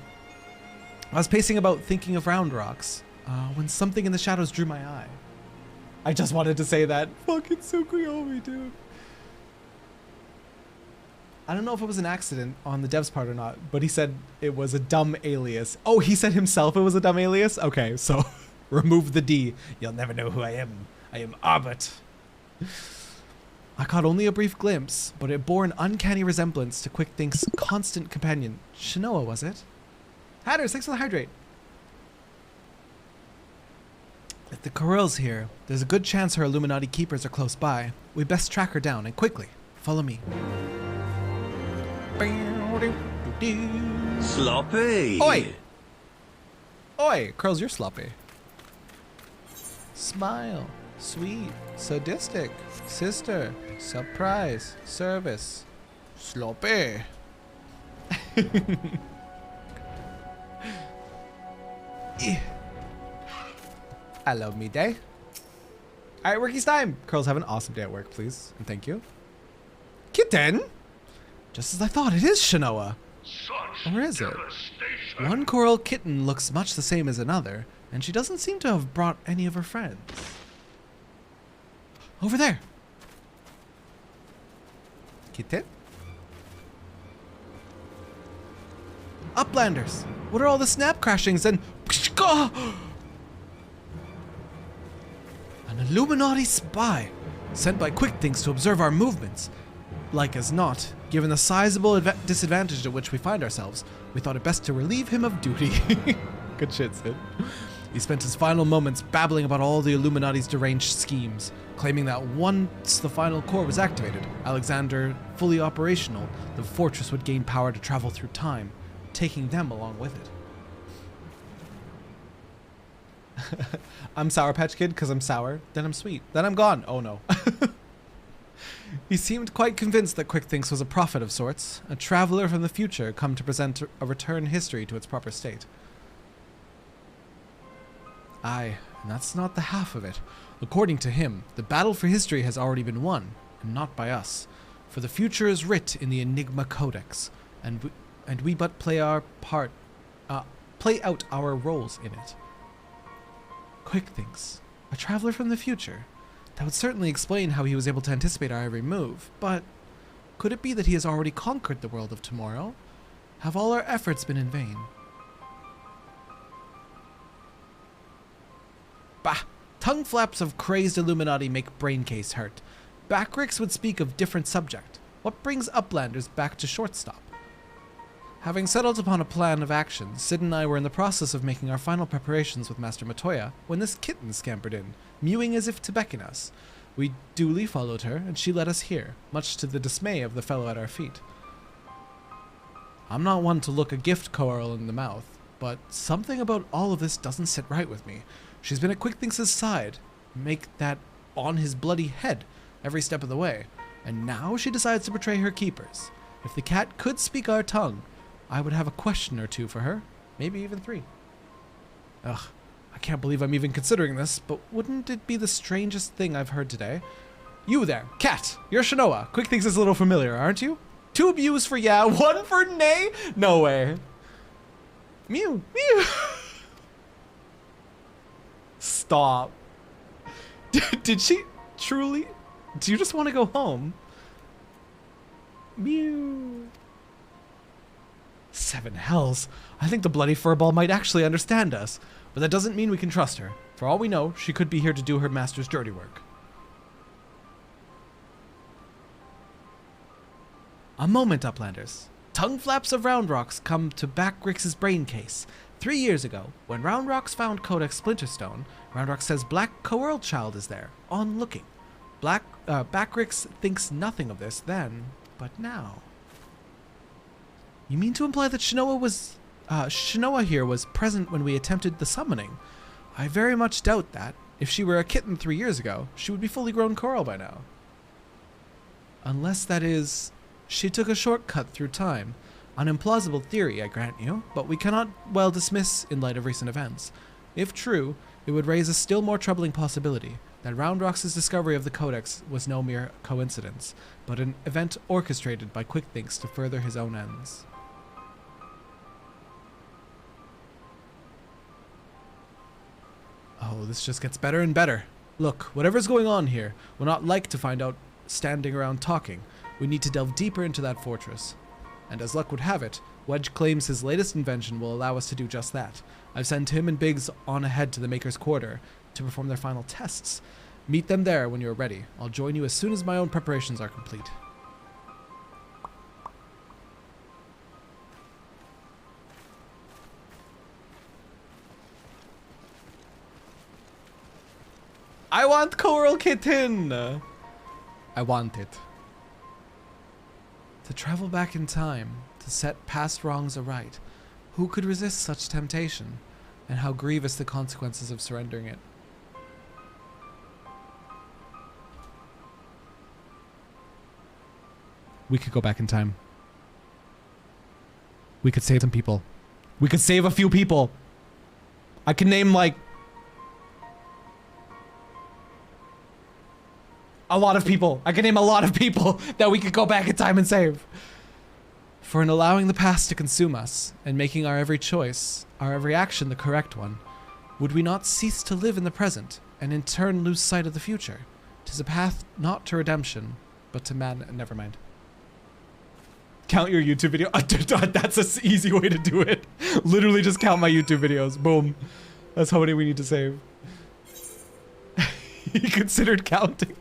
I was pacing about thinking of Round Rocks, when something in the shadows drew my eye. I just wanted to say that. Fucking Tsukuyomi, dude. I don't know if it was an accident on the dev's part or not, but he said it was a dumb alias. Oh, he said himself it was a dumb alias? Okay, so remove the D. You'll never know who I am. I am Arbut. I caught only a brief glimpse, but it bore an uncanny resemblance to Quick Think's constant companion. Shinoa, was it? Hatters, thanks for the hydrate. If the Corel's here, there's a good chance her Illuminati keepers are close by. We best track her down, and quickly. Follow me. Sloppy. Oi! Oi, Curls, you're sloppy. Smile. Sweet. Sadistic. Sister. Surprise. Service. Sloppy. I love me day. All right, worky's time. Curls, have an awesome day at work, please. And thank you. Kitten? Just as I thought, it is Shinoa. Or is it? One coral kitten looks much the same as another, and she doesn't seem to have brought any of her friends. Over there. Kitten? Uplanders! What are all the snap crashings and... An Illuminati spy, sent by Quick Things to observe our movements. Like as not, given the sizable disadvantage at which we find ourselves, we thought it best to relieve him of duty. Good shit, Sid. He spent his final moments babbling about all the Illuminati's deranged schemes, claiming that once the final core was activated, Alexander fully operational, the fortress would gain power to travel through time, taking them along with it. I'm Sour Patch Kid because I'm sour, then I'm sweet, then I'm gone. Oh no. He seemed quite convinced that Quick Thinks was a prophet of sorts, a traveler from the future come to present a return history to its proper state. Aye, and that's not the half of it. According to him, the battle for history has already been won, and not by us. For the future is writ in the Enigma Codex, and we but play our part, play out our roles in it. Quick thinks, a traveler from the future. That would certainly explain how he was able to anticipate our every move, but could it be that he has already conquered the world of tomorrow? Have all our efforts been in vain? Bah! Tongue flaps of crazed Illuminati make braincase hurt. Backricks would speak of different subject. What brings Uplanders back to shortstop? Having settled upon a plan of action, Sid and I were in the process of making our final preparations with Master Matoya when this kitten scampered in, mewing as if to beckon us. We duly followed her, and she led us here, much to the dismay of the fellow at our feet. I'm not one to look a gift coral in the mouth, but something about all of this doesn't sit right with me. She's been at Quickthinks' side, make that on his bloody head every step of the way, and now she decides to betray her keepers. If the cat could speak our tongue, I would have a question or two for her, maybe even 3. Ugh, I can't believe I'm even considering this, but wouldn't it be the strangest thing I've heard today? You there, cat, you're Shanoa. Quickthinks is a little familiar, aren't you? 2 mews for yeah, 1 for nay? No way. Mew, mew. Stop. Did she truly? Do you just want to go home? Mew. 7 hells. I think the bloody furball might actually understand us, but that doesn't mean we can trust her. For all we know, she could be here to do her master's dirty work. A moment, Uplanders. Tongue flaps of Round Rocks come to Backricks' brain case. 3 years ago, when Round Rocks found Codex Splinterstone, Round Rocks says Black Coeurl Child is there, on looking. Backricks thinks nothing of this then, but now. You mean to imply that Shanoa here was present when we attempted the summoning? I very much doubt that. If she were a kitten 3 years ago, she would be fully grown coral by now. Unless, that is, she took a shortcut through time. An implausible theory, I grant you, but we cannot well dismiss in light of recent events. If true, it would raise a still more troubling possibility that Round Rocks' discovery of the Codex was no mere coincidence, but an event orchestrated by Quickthinks to further his own ends. Oh, this just gets better and better. Look, whatever's going on here, we'll not like to find out standing around talking. We need to delve deeper into that fortress. And as luck would have it, Wedge claims his latest invention will allow us to do just that. I've sent him and Biggs on ahead to the Maker's Quarter to perform their final tests. Meet them there when you're ready. I'll join you as soon as my own preparations are complete. I want Coral Kitten! I want it. To travel back in time, to set past wrongs aright. Who could resist such temptation? And how grievous the consequences of surrendering it. We could go back in time. We could save some people. We could save a few people. I can name like a lot of people. I can name a lot of people that we could go back in time and save. For in allowing the past to consume us and making our every choice, our every action the correct one, would we not cease to live in the present and in turn lose sight of the future? 'Tis a path not to redemption, but to man. Never mind. Count your YouTube video. That's an easy way to do it. Literally just count my YouTube videos. Boom. That's how many we need to save. He considered counting.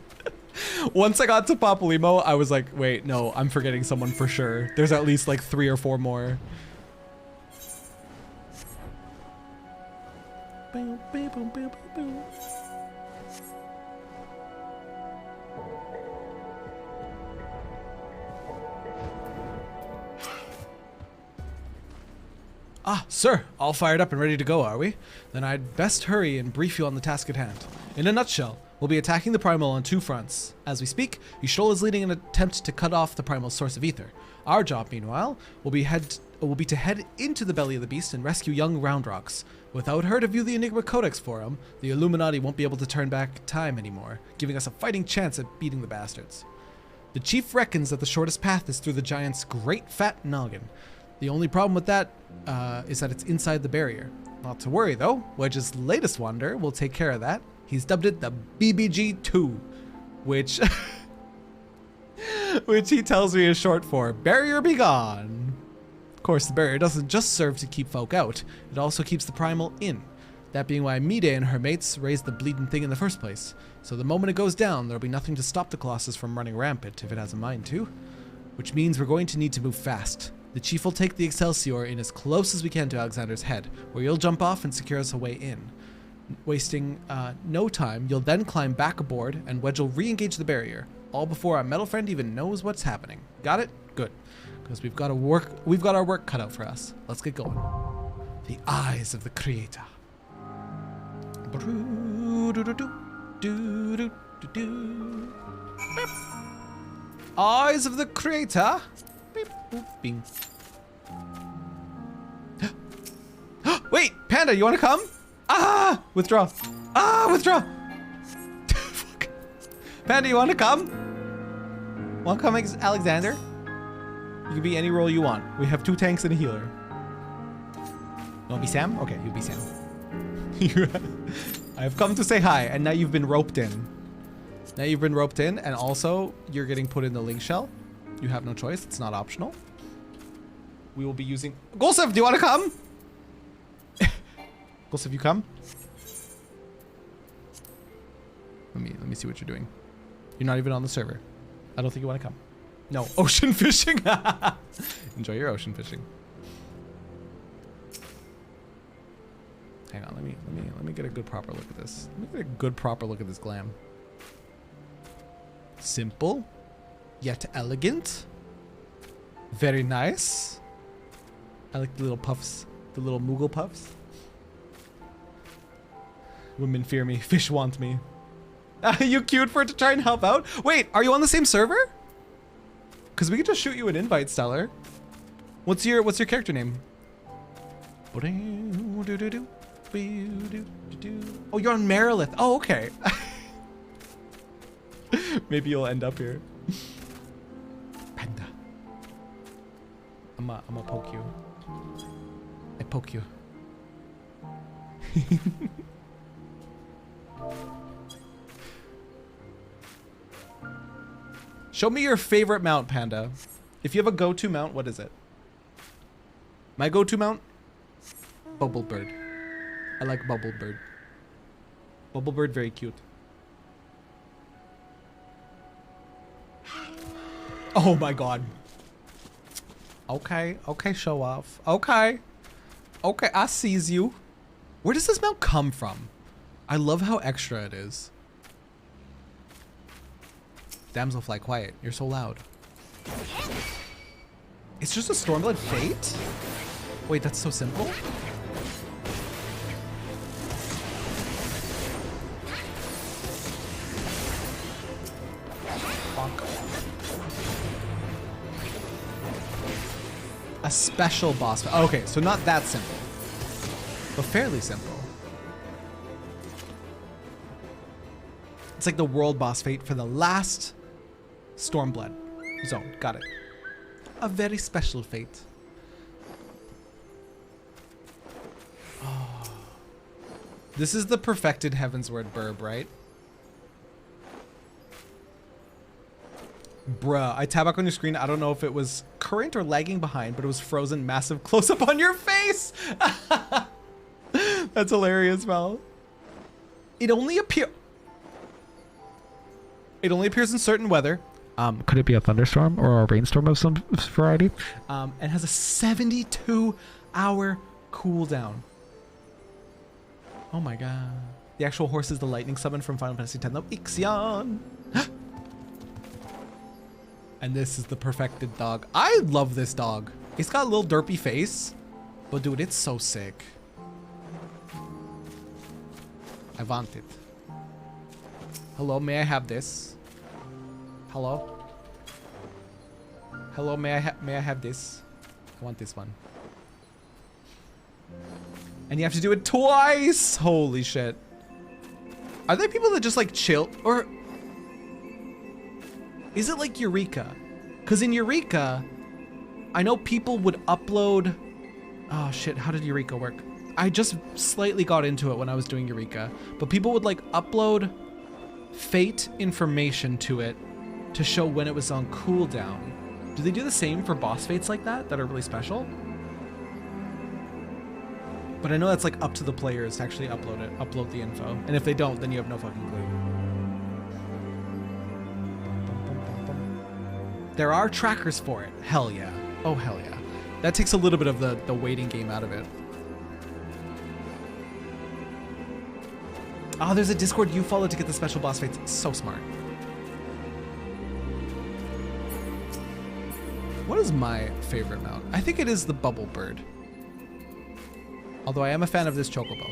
Once I got to Papalymo, I was like, wait, no, I'm forgetting someone for sure. There's at least like 3 or 4 more. Boom, boom, boom, boom, boom. Ah, sir, all fired up and ready to go, are we? Then I'd best hurry and brief you on the task at hand. In a nutshell, We'll be attacking the Primal on 2 fronts. As we speak, Yshol is leading an attempt to cut off the Primal's source of ether. Our job, meanwhile, will be to head into the belly of the beast and rescue young Roundrocks. Without her to view the Enigma Codex for him, the Illuminati won't be able to turn back time anymore, giving us a fighting chance at beating the bastards. The chief reckons that the shortest path is through the giant's great fat noggin. The only problem with that is that it's inside the barrier. Not to worry though, Wedge's latest wonder will take care of that. He's dubbed it the BBG-2, which he tells me is short for Barrier Be Gone. Of course, the barrier doesn't just serve to keep folk out, it also keeps the Primal in. That being why Mide and her mates raised the bleeding thing in the first place. So the moment it goes down, there'll be nothing to stop the Colossus from running rampant if it has a mind to. Which means we're going to need to move fast. The chief will take the Excelsior in as close as we can to Alexander's head, where you'll jump off and secure us a way in. Wasting no time, you'll then climb back aboard, and Wedge will re-engage the barrier, all before our metal friend even knows what's happening. Got it? Good. Because we've got our work cut out for us. Let's get going. The eyes of the creator. Eyes of the creator. Beep, boop, bing. Wait, Panda, you want to come? Ah, withdraw. Ah, withdraw. Fuck. Panda, you want to come? Want to come, Alexander? You can be any role you want. We have 2 tanks and a healer. You want to be Sam? Okay, you'll be Sam. I have come to say hi, and now you've been roped in. Now you've been roped in, and also you're getting put in the link shell. You have no choice. It's not optional. We will be using... Golsev, do you want to come? Golsev, you come? Let me see what you're doing. You're not even on the server. I don't think you want to come. No, ocean fishing. Enjoy your ocean fishing. Hang on, let me get a good proper look at this. Let me get a good proper look at this glam. Simple, yet elegant. Very nice. I like the little puffs, the little Moogle puffs. Women fear me, fish want me. You queued for it to try and help out? Wait, are you on the same server? Because we could just shoot you an invite, Stellar. What's your character name? Oh, you're on Marilith. Oh, okay. Maybe you'll end up here. Panda. I'ma poke you. I poke you. Show me your favorite mount, Panda. If you have a go-to mount, what is it? My go-to mount? Bubblebird. I like Bubblebird. Bubblebird, very cute. Oh my god. Okay, okay, show off. Okay. Okay, I sees you. Where does this mount come from? I love how extra it is. Damselfly, quiet. You're so loud. It's just a Stormblood Fate? Wait, that's so simple? Fuck. A special boss fight. Okay, so not that simple, but fairly simple. It's like the world boss fate for the last Stormblood zone. Got it. A very special fate. Oh. This is the perfected Heavensward burb, right? Bruh, I tab back on your screen. I don't know if it was current or lagging behind, but it was frozen massive close-up on your face. That's hilarious, Val. It only appears in certain weather. Could it be a thunderstorm or a rainstorm of some variety? And has a 72-hour cooldown. Oh my god. The actual horse is the lightning summon from Final Fantasy X, though. Ixion! And this is the perfected dog. I love this dog. He's got a little derpy face, but dude, it's so sick. I want it. Hello, may I have this? Hello? Hello, may I have this? I want this one. And you have to do it twice! Holy shit. Are there people that just like chill? Or is it like Eureka? Because in Eureka, I know people would upload... Oh shit, how did Eureka work? I just slightly got into it when I was doing Eureka, but people would like upload fate information to it to show when it was on cooldown. Do they do the same for boss fates like that are really special? But I know that's like up to the players to actually upload the info. And if they don't, then you have no fucking clue. There are trackers for it. Hell yeah. Oh, hell yeah. That takes a little bit of the waiting game out of it. Oh, there's a Discord you follow to get the special boss fights. So smart. What is my favorite mount? I think it is the Bubble Bird. Although I am a fan of this Chocobo.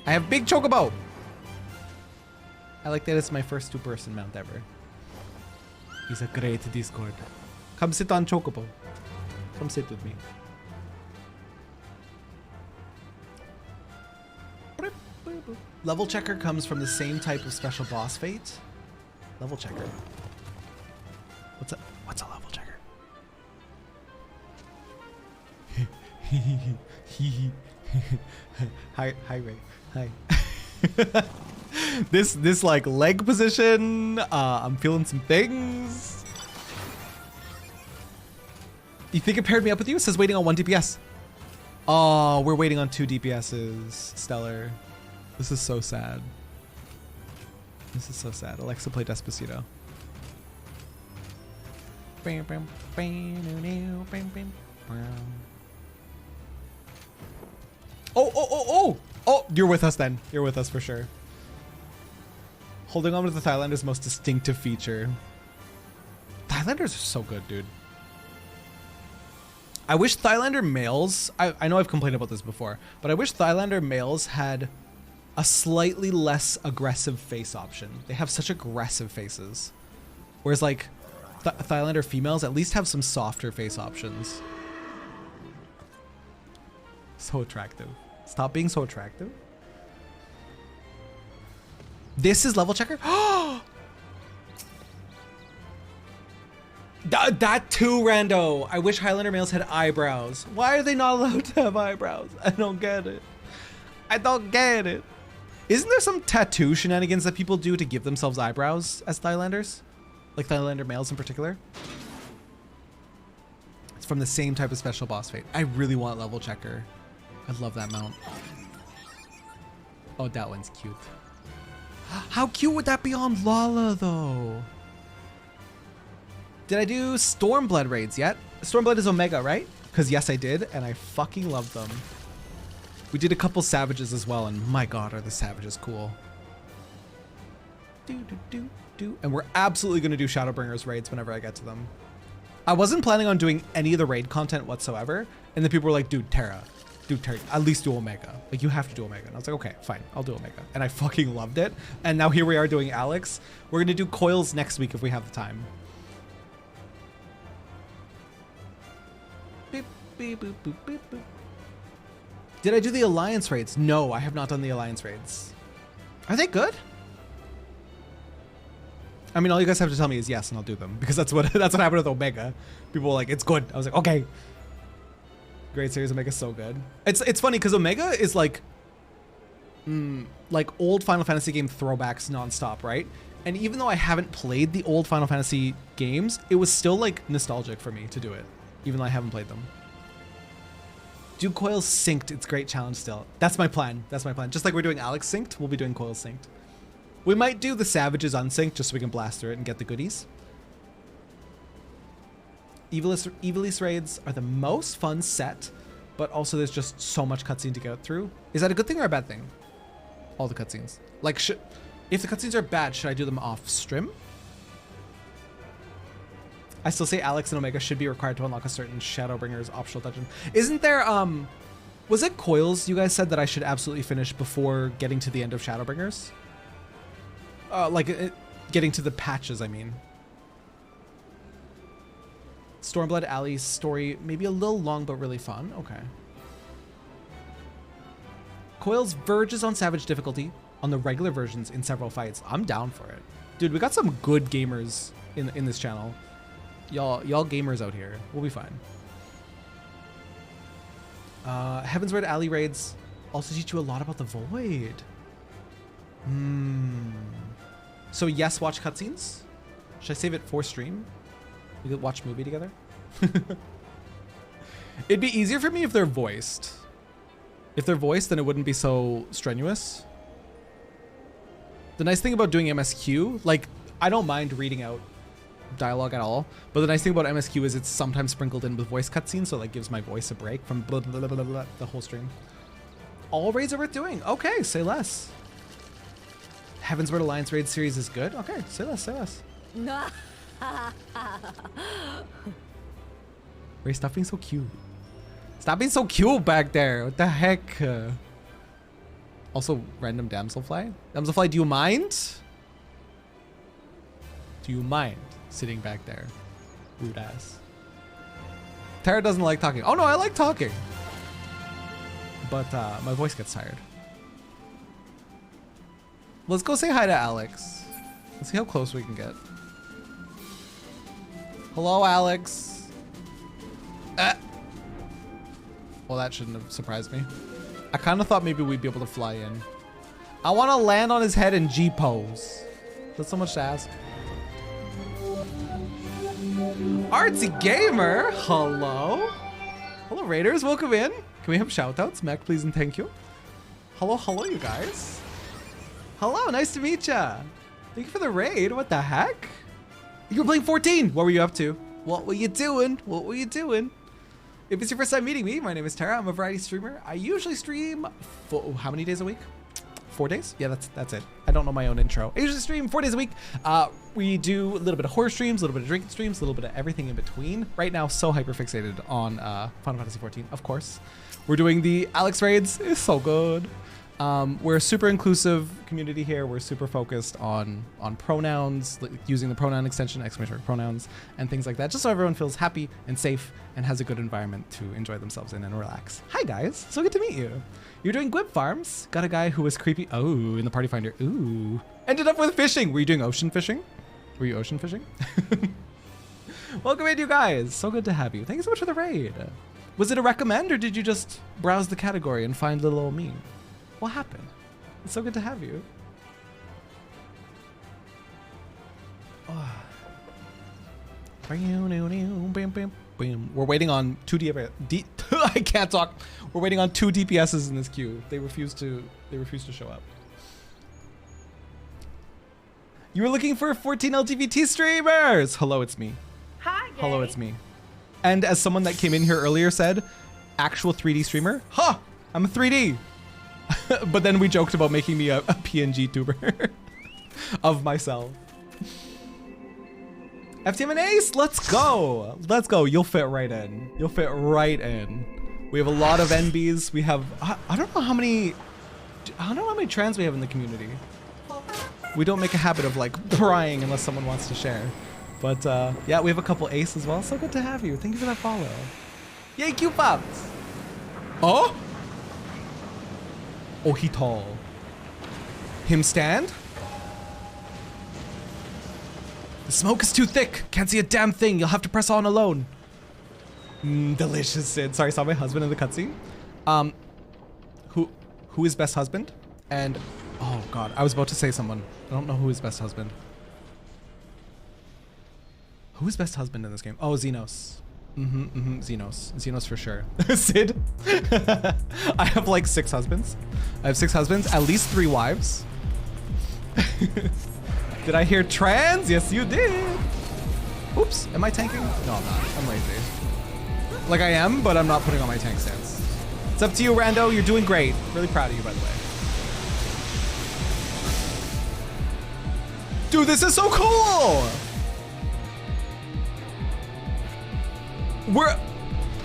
I have big Chocobo! I like that it's my first two-person mount ever. He's a great Discord. Come sit on Chocobo. Come sit with me. Level checker comes from the same type of special boss fate. Level checker. What's a level checker? Hi Ray. Hi. this like leg position. I'm feeling some things. You think it paired me up with you? It says waiting on 1 DPS. Oh, we're waiting on 2 DPSs. Stellar. This is so sad. This is so sad. Alexa, play Despacito. Oh, you're with us then. You're with us for sure. Holding on to the Thailander's most distinctive feature. Thailanders are so good, dude. I wish Thailander males, I know I've complained about this before, but I wish Thailander males had a slightly less aggressive face option. They have such aggressive faces. Whereas like Thailander females at least have some softer face options. So attractive. Stop being so attractive. This is level checker? That too, Rando. I wish Highlander males had eyebrows. Why are they not allowed to have eyebrows? I don't get it. I don't get it. Isn't there some tattoo shenanigans that people do to give themselves eyebrows as Thailanders? Like Thailander males in particular? It's from the same type of special boss fate. I really want level checker. I love that mount. Oh, that one's cute. How cute would that be on Lala though? Did I do Stormblood raids yet? Stormblood is Omega, right? Because yes, I did, and I fucking love them. We did a couple Savages as well, and my god, are the Savages cool. And we're absolutely going to do Shadowbringers raids whenever I get to them. I wasn't planning on doing any of the raid content whatsoever, and then people were like, dude, Terra, at least do Omega. Like, you have to do Omega. And I was like, okay, fine, I'll do Omega. And I fucking loved it. And now here we are doing Alex. We're going to do Coils next week if we have the time. Beep, beep, boop, boop, beep, boop. Did I do the Alliance raids? No, I have not done the Alliance raids. Are they good? I mean, all you guys have to tell me is yes, and I'll do them, because that's what happened with Omega. People were like, it's good. I was like, okay. Great series, Omega's so good. It's funny because Omega is like old Final Fantasy game throwbacks nonstop, right? And even though I haven't played the old Final Fantasy games, it was still like nostalgic for me to do it, even though I haven't played them. Do Coils synced. It's a great challenge still. That's my plan. That's my plan. Just like we're doing Alex synced, we'll be doing Coils synced. We might do the Savages unsynced just so we can blast through it and get the goodies. Evilise raids are the most fun set, but also there's just so much cutscene to go through. Is that a good thing or a bad thing? All the cutscenes. Like, if the cutscenes are bad, should I do them off stream? I still say Alex and Omega should be required to unlock a certain Shadowbringers optional dungeon. Isn't there, was it Coils you guys said that I should absolutely finish before getting to the end of Shadowbringers? Getting to the patches, I mean. Stormblood Alley's story, maybe a little long, but really fun. Okay. Coils verges on Savage difficulty on the regular versions in several fights. I'm down for it. Dude, we got some good gamers in this channel. Y'all gamers out here. We'll be fine. Heavensward Alley raids also teach you a lot about the Void. So yes, watch cutscenes. Should I save it for stream? We could watch a movie together. It'd be easier for me if they're voiced. If they're voiced, then it wouldn't be so strenuous. The nice thing about doing MSQ, like, I don't mind reading out dialogue at all, but the nice thing about MSQ is it's sometimes sprinkled in with voice cutscenes, so it like gives my voice a break from blah, blah, blah, blah, blah, the whole stream. All raids are worth doing. Okay, say less. Heavensward Alliance raid series is good. Okay, say less, say less. Ray, stop being so cute. Stop being so cute back there. What the heck? Also, random damselfly. Damselfly, do you mind? Do you mind sitting back there? Rude ass. Terra doesn't like talking. Oh no, I like talking. But my voice gets tired. Let's go say hi to Alex. Let's see how close we can get. Hello, Alex. Well, that shouldn't have surprised me. I kind of thought maybe we'd be able to fly in. I want to land on his head in G-pose. That's so much to ask. Artsy Gamer, hello. Hello, Raiders, welcome in. Can we have shout-outs? Mac, please and thank you. Hello, hello, you guys. Hello, nice to meet ya. Thank you for the raid. What the heck? You were playing 14. What were you up to? What were you doing? What were you doing? If it's your first time meeting me, my name is Terra. I'm a variety streamer. I usually stream how many days a week? 4 days? Yeah, that's it. I don't know my own intro. I usually stream 4 days a week. We do a little bit of horror streams, a little bit of drinking streams, a little bit of everything in between. Right now, so hyper fixated on Final Fantasy XIV, of course. We're doing the Alex raids. It's so good. We're a super inclusive community here. We're super focused on pronouns, like using the pronoun extension, exclamation mark pronouns, and things like that, just so everyone feels happy and safe and has a good environment to enjoy themselves in and relax. Hi guys, so good to meet you. You're doing Gwib Farms. Got a guy who was creepy. Oh, in the party finder. Ooh. Ended up with fishing. Were you doing ocean fishing? Were you ocean fishing? Welcome in, you guys. So good to have you. Thank you so much for the raid. Was it a recommend or did you just browse the category and find little old me? What happened? It's so good to have you. Oh. We're waiting on 2 I can't talk. We're waiting on 2 DPSs in this queue. They refuse to show up. You were looking for 14 LGBT streamers. Hello, it's me. Hi, gay. Hello, it's me. And as someone that came in here earlier said, actual 3D streamer. Huh, I'm a 3D. But then we joked about making me a PNG tuber of myself. FTM and Ace, let's go. Let's go. You'll fit right in. You'll fit right in. We have a lot of NBs. We have, I don't know how many trans we have in the community. We don't make a habit of like prying unless someone wants to share. But yeah, we have a couple Ace as well. So good to have you. Thank you for that follow. Yay, Q-Pops. Oh? Oh, he tall. Him stand? The smoke is too thick. Can't see a damn thing. You'll have to press on alone. Delicious, Sid. Sorry, saw my husband in the cutscene. Who is best husband? And oh god, I was about to say someone. I don't know who is best husband. Who is best husband in this game? Oh, Xenos. Xenos for sure. Sid. I have like 6 husbands. I have 6 husbands, at least 3 wives. Did I hear trans? Yes, you did. Oops, am I tanking? No, I'm not. I'm lazy. Like I am, but I'm not putting on my tank stance. It's up to you, Rando. You're doing great. Really proud of you, by the way. Dude, this is so cool.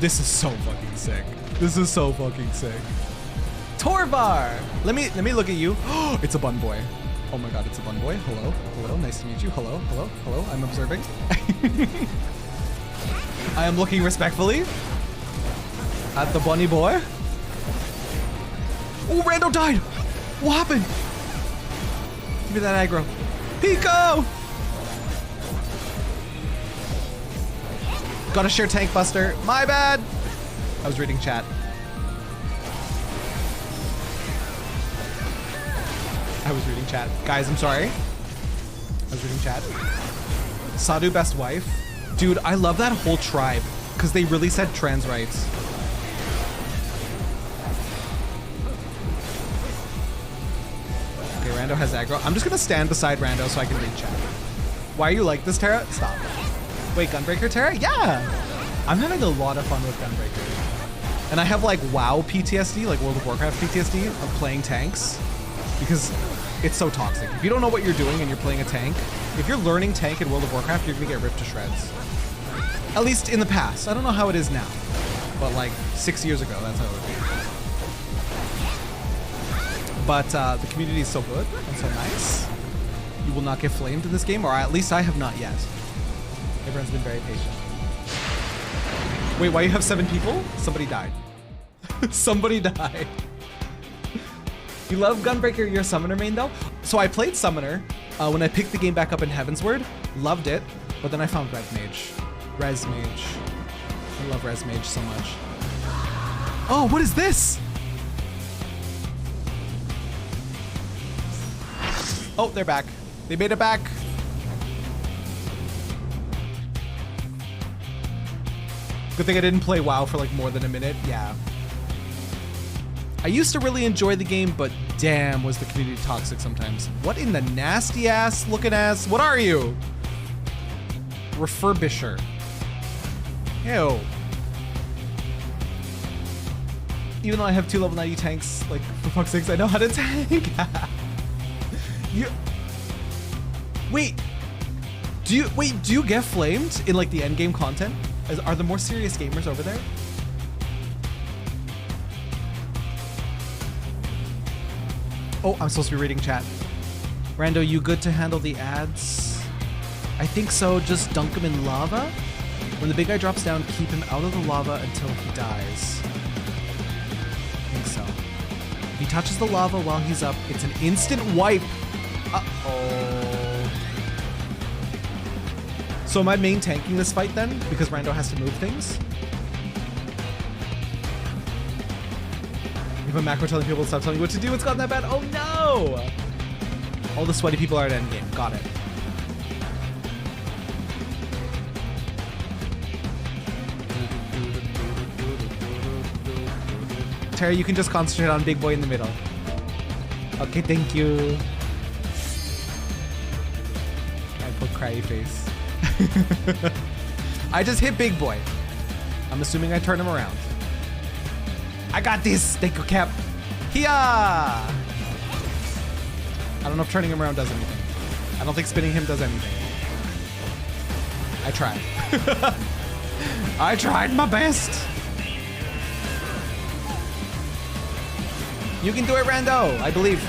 This is so fucking sick. This is so fucking sick. Torvar! Let me look at you. It's a bun boy. Oh my god, it's a bun boy. Hello, hello, nice to meet you. Hello, hello, hello, I'm observing. I am looking respectfully at the bunny boy. Oh, Rando died! What happened? Give me that aggro. Pico! Gotta share tank buster. My bad! I was reading chat. Guys, I'm sorry. I was reading chat. Sadhu best wife. Dude, I love that whole tribe because they really said trans rights. Okay, Rando has aggro. I'm just gonna stand beside Rando so I can read chat. Why are you like this, Terra? Stop. Wait, Gunbreaker Terra? Yeah! I'm having a lot of fun with Gunbreaker. And I have like WoW PTSD, like World of Warcraft PTSD of playing tanks because it's so toxic. If you don't know what you're doing and you're playing a tank, if you're learning tank in World of Warcraft, you're gonna get ripped to shreds. At least in the past. I don't know how it is now, but like 6 years ago, that's how it would be. But the community is so good and so nice. You will not get flamed in this game, or at least I have not yet. Everyone's been very patient. Wait, why you have 7 people? Somebody died. Somebody died. You love Gunbreaker, you're a Summoner main though? So I played Summoner when I picked the game back up in Heavensward. Loved it, but then I found Red Mage. Res Mage. I love Res Mage so much. Oh, what is this? Oh, they're back. They made it back. Good thing I didn't play WoW for like more than a minute. Yeah. I used to really enjoy the game, but damn, was the community toxic sometimes. What in the nasty ass looking ass? What are you? Refurbisher. Ew. Even though I have 2 level 90 tanks, like for fuck's sakes, I know how to tank. You. Wait. Do you get flamed in like the end game content? Are there more serious gamers over there? Oh, I'm supposed to be reading chat. Rando, you good to handle the ads? I think so. Just dunk him in lava. When the big guy drops down, keep him out of the lava until he dies. I think so. If he touches the lava while he's up, it's an instant wipe. Uh-oh. So am I main tanking this fight then? Because Rando has to move things? If a macro telling people to stop telling you what to do, it's gotten that bad? Oh no! All the sweaty people are at endgame. Got it. Terry, you can just concentrate on big boy in the middle. Okay, thank you. I put cryy face. I just hit big boy. I'm assuming I turn him around. I got this. Thank you, Cap. Hiya! I don't know if turning him around does anything. I don't think spinning him does anything. I tried. I tried my best. You can do it, Rando. I believe.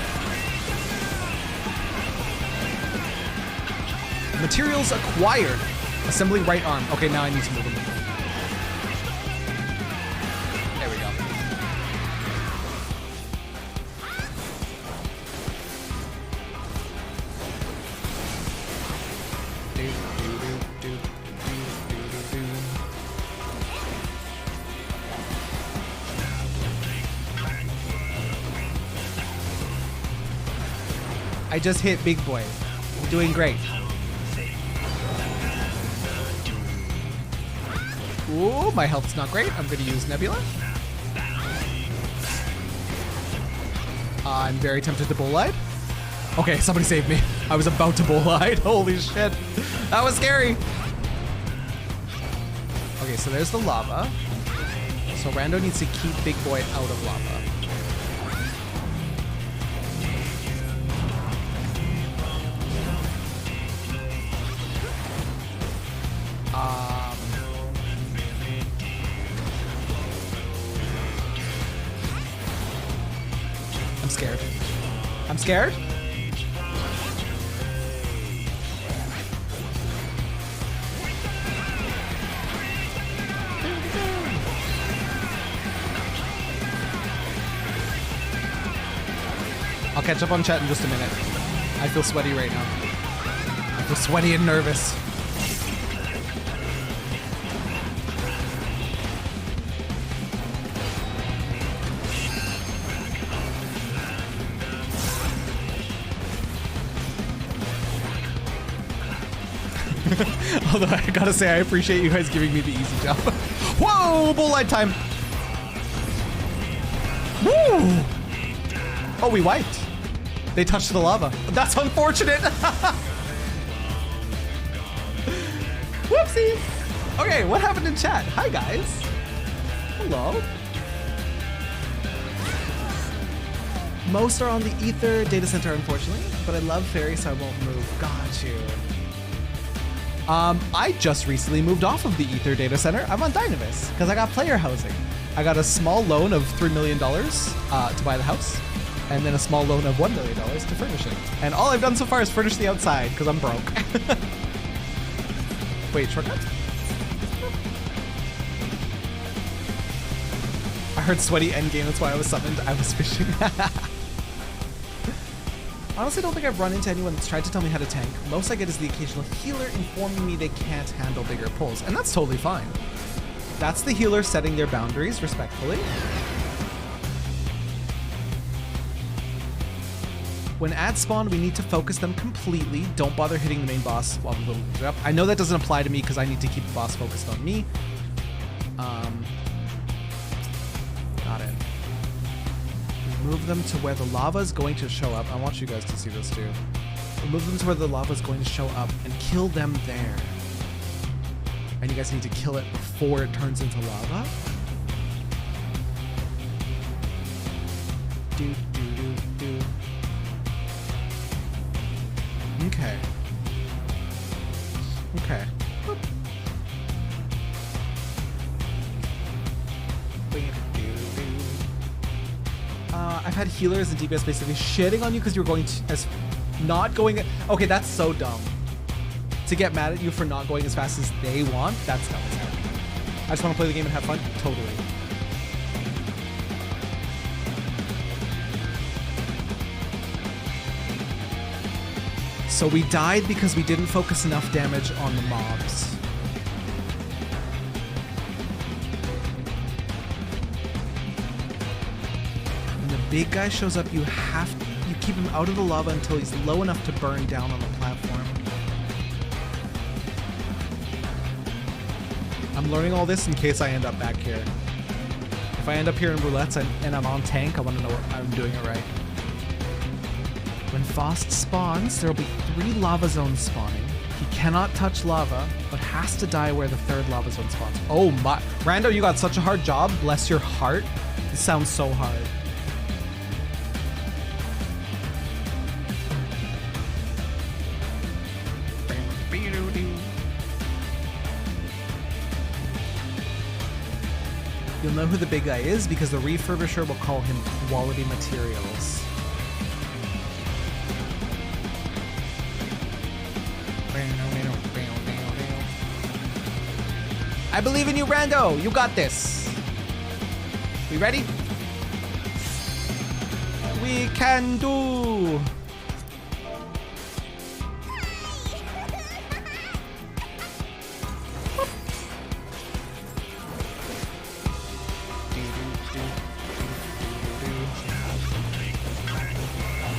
Materials acquired. Assembly right arm. Okay, now I need to move him. There we go. I just hit big boy. I'm doing great. Ooh, my health's not great. I'm going to use Nebula. I'm very tempted to bull-hide. Okay, somebody saved me. I was about to bull-hide. Holy shit. That was scary. Okay, so there's the lava. So Rando needs to keep Big Boy out of lava. I'm scared. I'm scared? catch up on chat in just a minute. I feel sweaty right now. I feel sweaty and nervous. Although I gotta say, I appreciate you guys giving me the easy jump. Whoa, bull light time. Woo! Oh, we wiped. They touched the lava. That's unfortunate. Whoopsies. Okay, what happened in chat? Hi, guys. Hello. Most are on the Ether data center, unfortunately, but I love Fairy, so I won't move. Got you. I just recently moved off of the Ether data center. I'm on Dynamis because I got player housing. I got a small loan of $3 million to buy the house, and then a small loan of $1 million to furnish it. And all I've done so far is furnish the outside because I'm broke. Wait, shortcut? I heard sweaty endgame, that's why I was summoned. I was fishing. Honestly, I don't think I've run into anyone that's tried to tell me how to tank. Most I get is the occasional healer informing me they can't handle bigger pulls, and that's totally fine. That's the healer setting their boundaries respectfully. When at spawn, we need to focus them completely. Don't bother hitting the main boss while the little moves are up. I know that doesn't apply to me because I need to keep the boss focused on me. Got it. Move them to where the lava is going to show up. I want you guys to see this too. Move them to where the lava is going to show up and kill them there. And you guys need to kill it before it turns into lava. Do, do, do, do. Okay. Okay. Boop. I've had healers and DPS basically shitting on you because you're going to, not going. Okay, that's so dumb. To get mad at you for not going as fast as they want, that's dumb as hell. I just want to play the game and have fun. Totally. So we died because we didn't focus enough damage on the mobs. Big guy shows up, you keep him out of the lava until he's low enough to burn down on the platform. I'm learning all this in case I end up back here. If I end up here in roulettes and I'm on tank, I want to know I'm doing it right. When Faust spawns, there will be 3 lava zones spawning. He cannot touch lava, but has to die where the 3rd lava zone spawns. Oh my, Rando, you got such a hard job. Bless your heart. This sounds so hard. You'll know who the big guy is because the refurbisher will call him quality materials. I believe in you, Rando. You got this. We ready? We can do.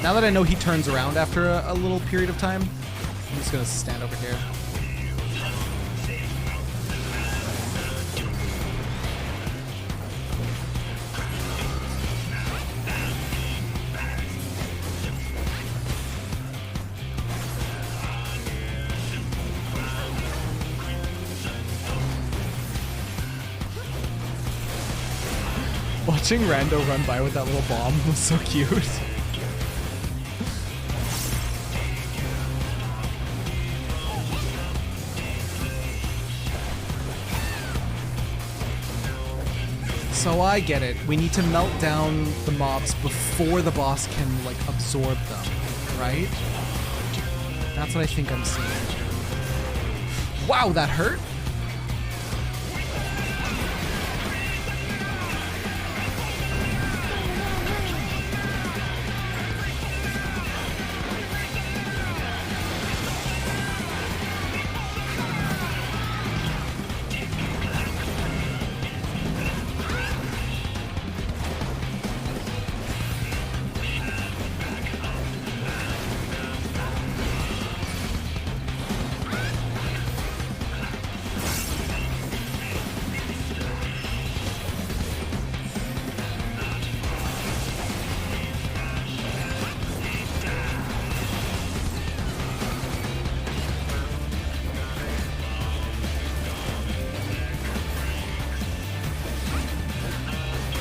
Now that I know he turns around after a little period of time, I'm just gonna stand over here. Watching Rando run by with that little bomb was so cute. So I get it. We need to melt down the mobs before the boss can, like, absorb them, right? That's what I think I'm seeing. Wow, that hurt?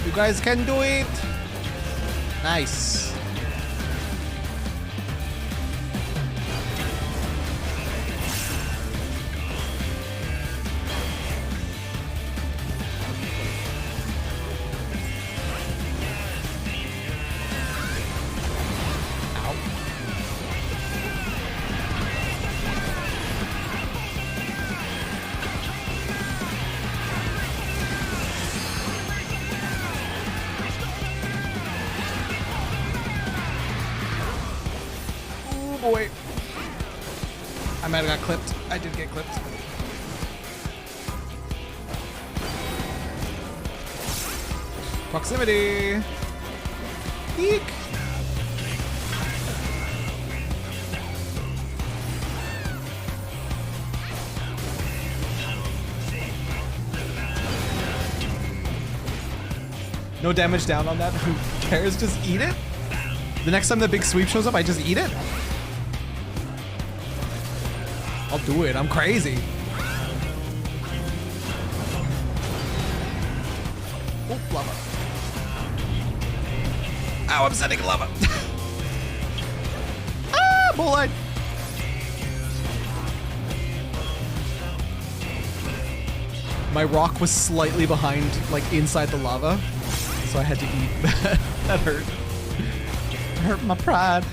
You guys can do it. Nice. Boy. I might have got clipped. I did get clipped. Proximity. Eek. No damage down on that. Who cares? Just eat it. The next time the big sweep shows up, I just eat it. I'll do it. I'm crazy. Oh, lava. Ow, I'm sending lava. Ah, bullseye. My rock was slightly behind, like inside the lava, so I had to eat that. That hurt. It hurt my pride.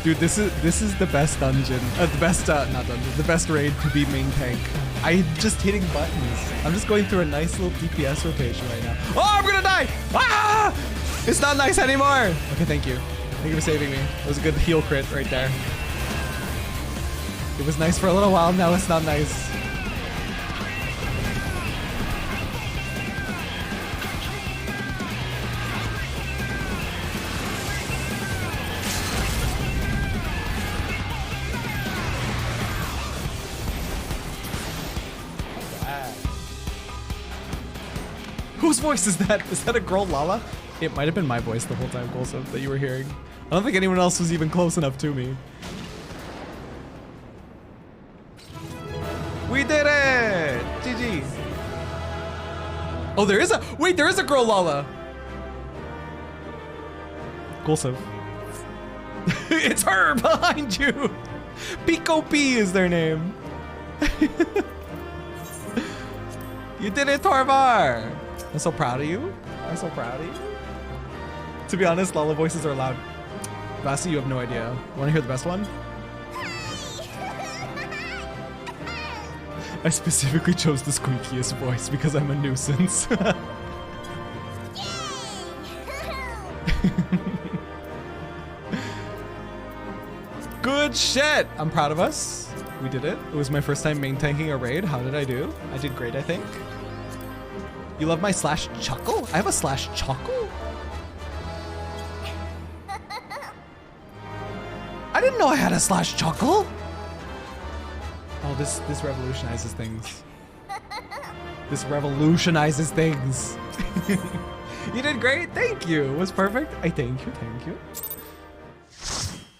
Dude, this is the best dungeon. The best not dungeon. The best raid to be main tank. I'm just hitting buttons. I'm just going through a nice little DPS rotation right now. Oh, I'm gonna die! Ah! It's not nice anymore. Okay, thank you. Thank you for saving me. It was a good heal crit right there. It was nice for a little while. Now it's not nice. Whose voice is that? Is that a girl Lala? It might have been my voice the whole time, Golsum, that you were hearing. I don't think anyone else was even close enough to me. We did it! GG. Oh, there is a... Wait, there is a girl Lala! Golsum. It's her behind you! Pico P is their name. You did it, Torvar! I'm so proud of you. I'm so proud of you. To be honest, Lala voices are loud. Vasi, you have no idea. Want to hear the best one? I specifically chose the squeakiest voice because I'm a nuisance. Good shit! I'm proud of us. We did it. It was my first time main tanking a raid. How did I do? I did great, I think. You love my slash chuckle? I have a slash chuckle? I didn't know I had a slash chuckle. Oh, this revolutionizes things. This revolutionizes things. You did great. Thank you. It was perfect. I thank you. Thank you.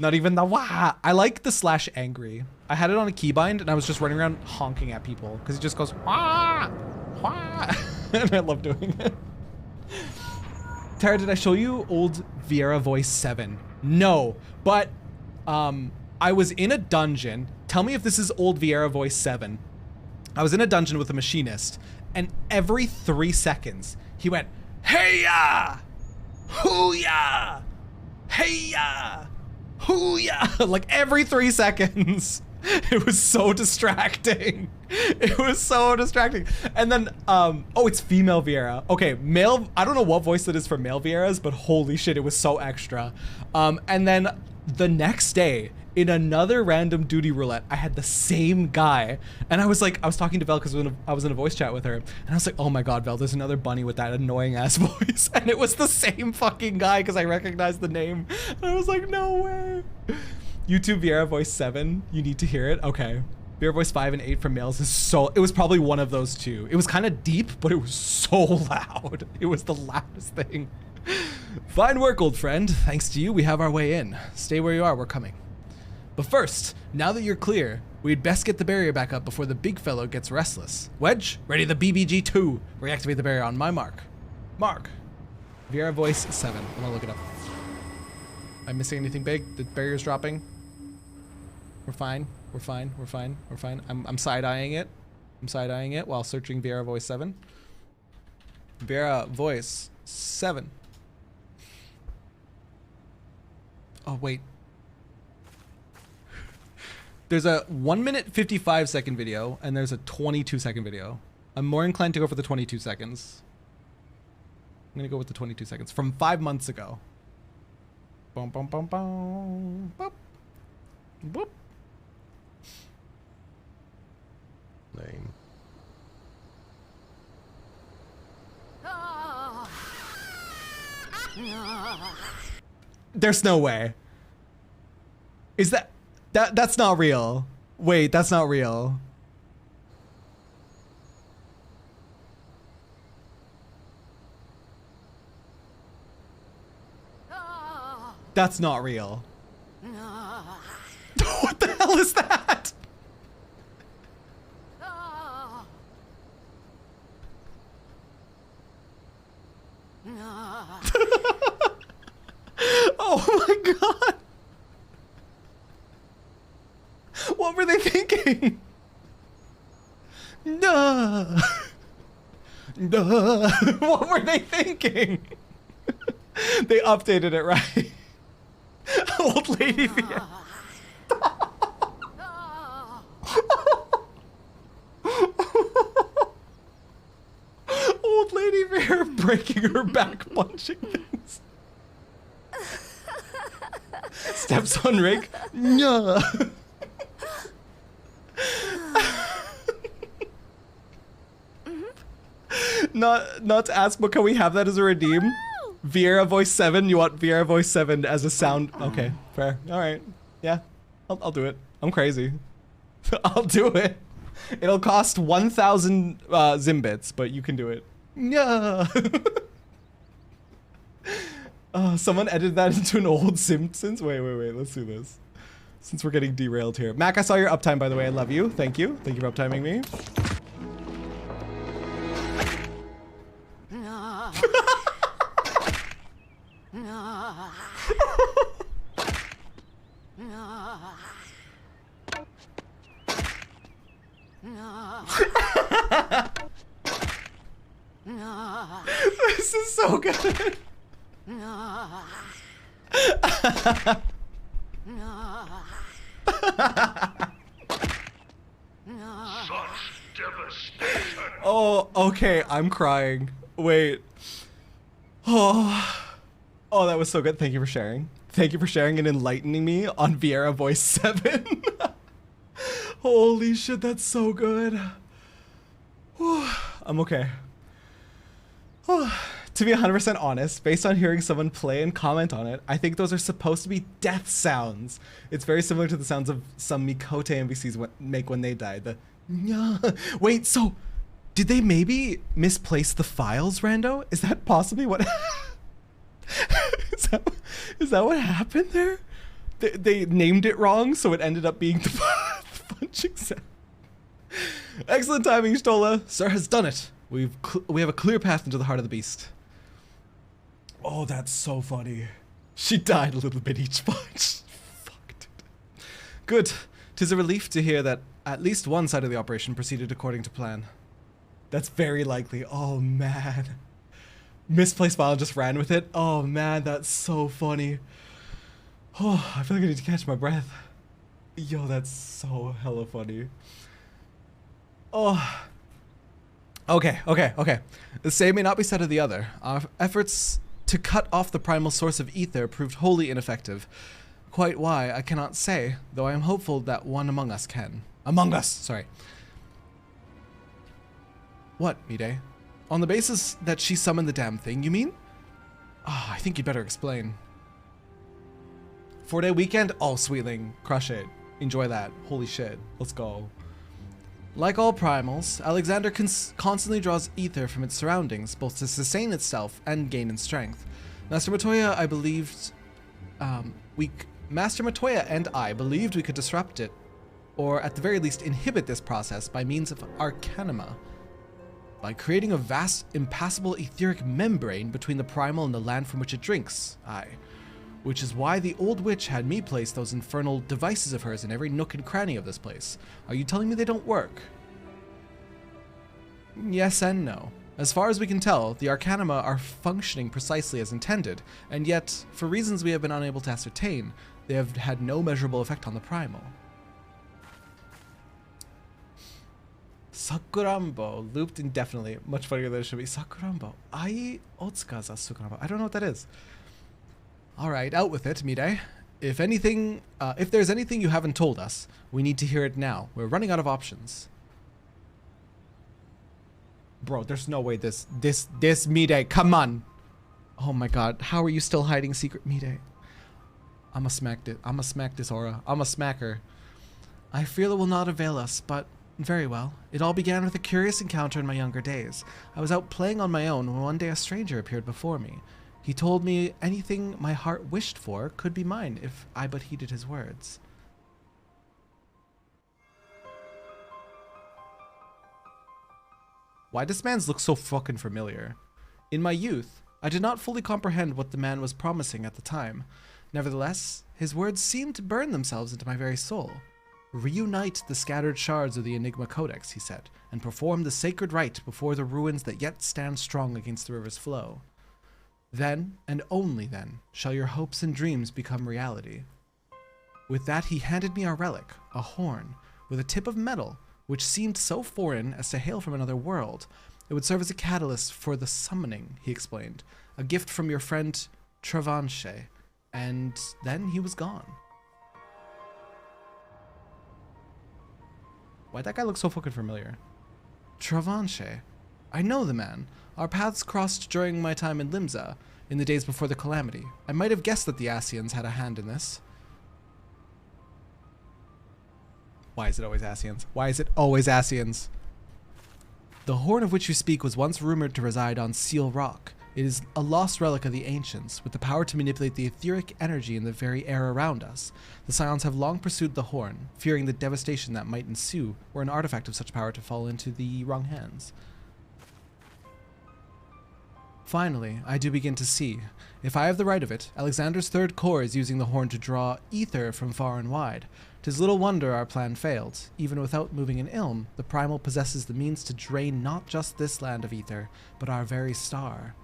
Not even the wah. I like the slash angry. I had it on a keybind and I was just running around honking at people because it just goes wah, wah. And I love doing it. Tara, did I show you old Vieira Voice 7? No, but I was in a dungeon. Tell me if this is old Vieira Voice 7. I was in a dungeon with a machinist, and every 3 seconds he went, hey-ya! Hoo-ya! Hey-ya! Hoo-ya! Like every 3 seconds. It was so distracting. It was so distracting. And then, oh, it's female Viera. Okay, male, I don't know what voice it is for male Vieras, but holy shit, it was so extra. And then the next day, in another random duty roulette, I had the same guy. And I was talking to Vel because I was in a voice chat with her. And I was like, oh my God, Vel, there's another bunny with that annoying ass voice. And it was the same fucking guy because I recognized the name. And I was like, no way. YouTube Viera voice 7, you need to hear it. Okay. Viera voice 5 and 8 for males is so, it was probably one of those two. It was kind of deep, but it was so loud. It was the loudest thing. Fine work, old friend. Thanks to you, we have our way in. Stay where you are, we're coming. But first, now that you're clear, we'd best get the barrier back up before the big fellow gets restless. Wedge, ready the BBG2. Reactivate the barrier on my mark. Mark. Viera voice 7. I'm gonna look it up. Am I missing anything big? The barrier's dropping. We're fine. We're fine. We're fine. We're fine. I'm side-eyeing it. I'm side-eyeing it while searching Viera voice 7. Viera voice 7. Oh, wait. There's a 1 minute 55 second video and there's a 22 second video. I'm more inclined to go for the 22 seconds. I'm gonna go with the 22 seconds from 5 months ago. Boom, boom, boom, boom. Boop. Boop. Lame. There's no way. Is that's not real. Wait, that's not real. That's not real. What the hell is that? Oh my God. What were they thinking? No. No. What were they thinking? They updated it, right? Old lady Viera. Old lady Viera breaking her back punching things. Steps on rig. No. Not to ask, but can we have that as a redeem? Viera voice 7. You want Viera voice 7 as a sound? Okay, fair. All right. Yeah, I'll do it. I'm crazy. I'll do it. It'll cost 1,000 Zimbits, but you can do it. Yeah. Someone edited that into an old Simpsons. Wait. Let's do this. Since we're getting derailed here. Mac, I saw your uptime, by the way. I love you. Thank you. Thank you for uptiming me. This is so good. Oh, okay. I'm crying. Wait. Oh, that was so good. Thank you for sharing. Thank you for sharing and enlightening me on Viera voice 7. Holy shit, that's so good. I'm okay. To be 100% honest, based on hearing someone play and comment on it, I think those are supposed to be death sounds. It's very similar to the sounds of some Mikote NPCs make when they die. The wait, so did they maybe misplace the files, Rando? Is that possibly what? Is that what happened there? They named it wrong, so it ended up being the punching sound. Excellent timing, Stola. Sir has done it. We have a clear path into the heart of the beast. Oh, that's so funny. She died a little bit each punch. Fuck, dude. Good. 'Tis a relief to hear that at least one side of the operation proceeded according to plan. That's very likely. Oh, man. Misplaced file just ran with it. Oh, man, that's so funny. Oh, I feel like I need to catch my breath. Yo, that's so hella funny. Oh. Okay. The same may not be said of the other. Our efforts to cut off the primal source of ether proved wholly ineffective. Quite why, I cannot say, though I am hopeful that one among us can. Among us, sorry. What, Mide? On the basis that she summoned the damn thing, you mean? I think you'd better explain. 4-day weekend? Oh, sweetling. Crush it. Enjoy that. Holy shit. Let's go. Like all primals, Alexander constantly draws ether from its surroundings, both to sustain itself and gain in strength. Master Matoya and I believed we could disrupt it, or at the very least inhibit this process by means of Arcanima, by creating a vast, impassable etheric membrane between the primal and the land from which it drinks. Aye. Which is why the old witch had me place those infernal devices of hers in every nook and cranny of this place. Are you telling me they don't work? Yes and no. As far as we can tell, the Arcanima are functioning precisely as intended, and yet, for reasons we have been unable to ascertain, they have had no measurable effect on the primal. Sakurambo, looped indefinitely. Much funnier than it should be. Sakurambo. Ai otsuka za Sakurambo. I don't know what that is. Alright, out with it, Mide. If there's anything you haven't told us, we need to hear it now. We're running out of options. Bro, there's no way this Mide, come on! Oh my god, how are you still hiding secret, Mide? I'ma smack this aura. I'ma smack her. I feel it will not avail us, but very well. It all began with a curious encounter in my younger days. I was out playing on my own when one day a stranger appeared before me. He told me anything my heart wished for could be mine if I but heeded his words. Why does man's look so fucking familiar? In my youth, I did not fully comprehend what the man was promising at the time. Nevertheless, his words seemed to burn themselves into my very soul. Reunite the scattered shards of the Enigma Codex, he said, and perform the sacred rite before the ruins that yet stand strong against the river's flow. Then, and only then, shall your hopes and dreams become reality. With that, he handed me a relic, a horn, with a tip of metal, which seemed so foreign as to hail from another world. It would serve as a catalyst for the summoning, he explained, a gift from your friend Travanche, and then he was gone. Why'd that guy look so fucking familiar? Travanche. I know the man. Our paths crossed during my time in Limsa, in the days before the calamity. I might have guessed that the Asians had a hand in this. Why is it always Asians? Why is it always Asians? The horn of which you speak was once rumored to reside on Seal Rock. It is a lost relic of the ancients, with the power to manipulate the etheric energy in the very air around us. The Scions have long pursued the horn, fearing the devastation that might ensue were an artifact of such power to fall into the wrong hands. Finally, I do begin to see. If I have the right of it, Alexander's third core is using the horn to draw ether from far and wide. 'Tis little wonder our plan failed. Even without moving an ilm, the primal possesses the means to drain not just this land of ether, but our very star.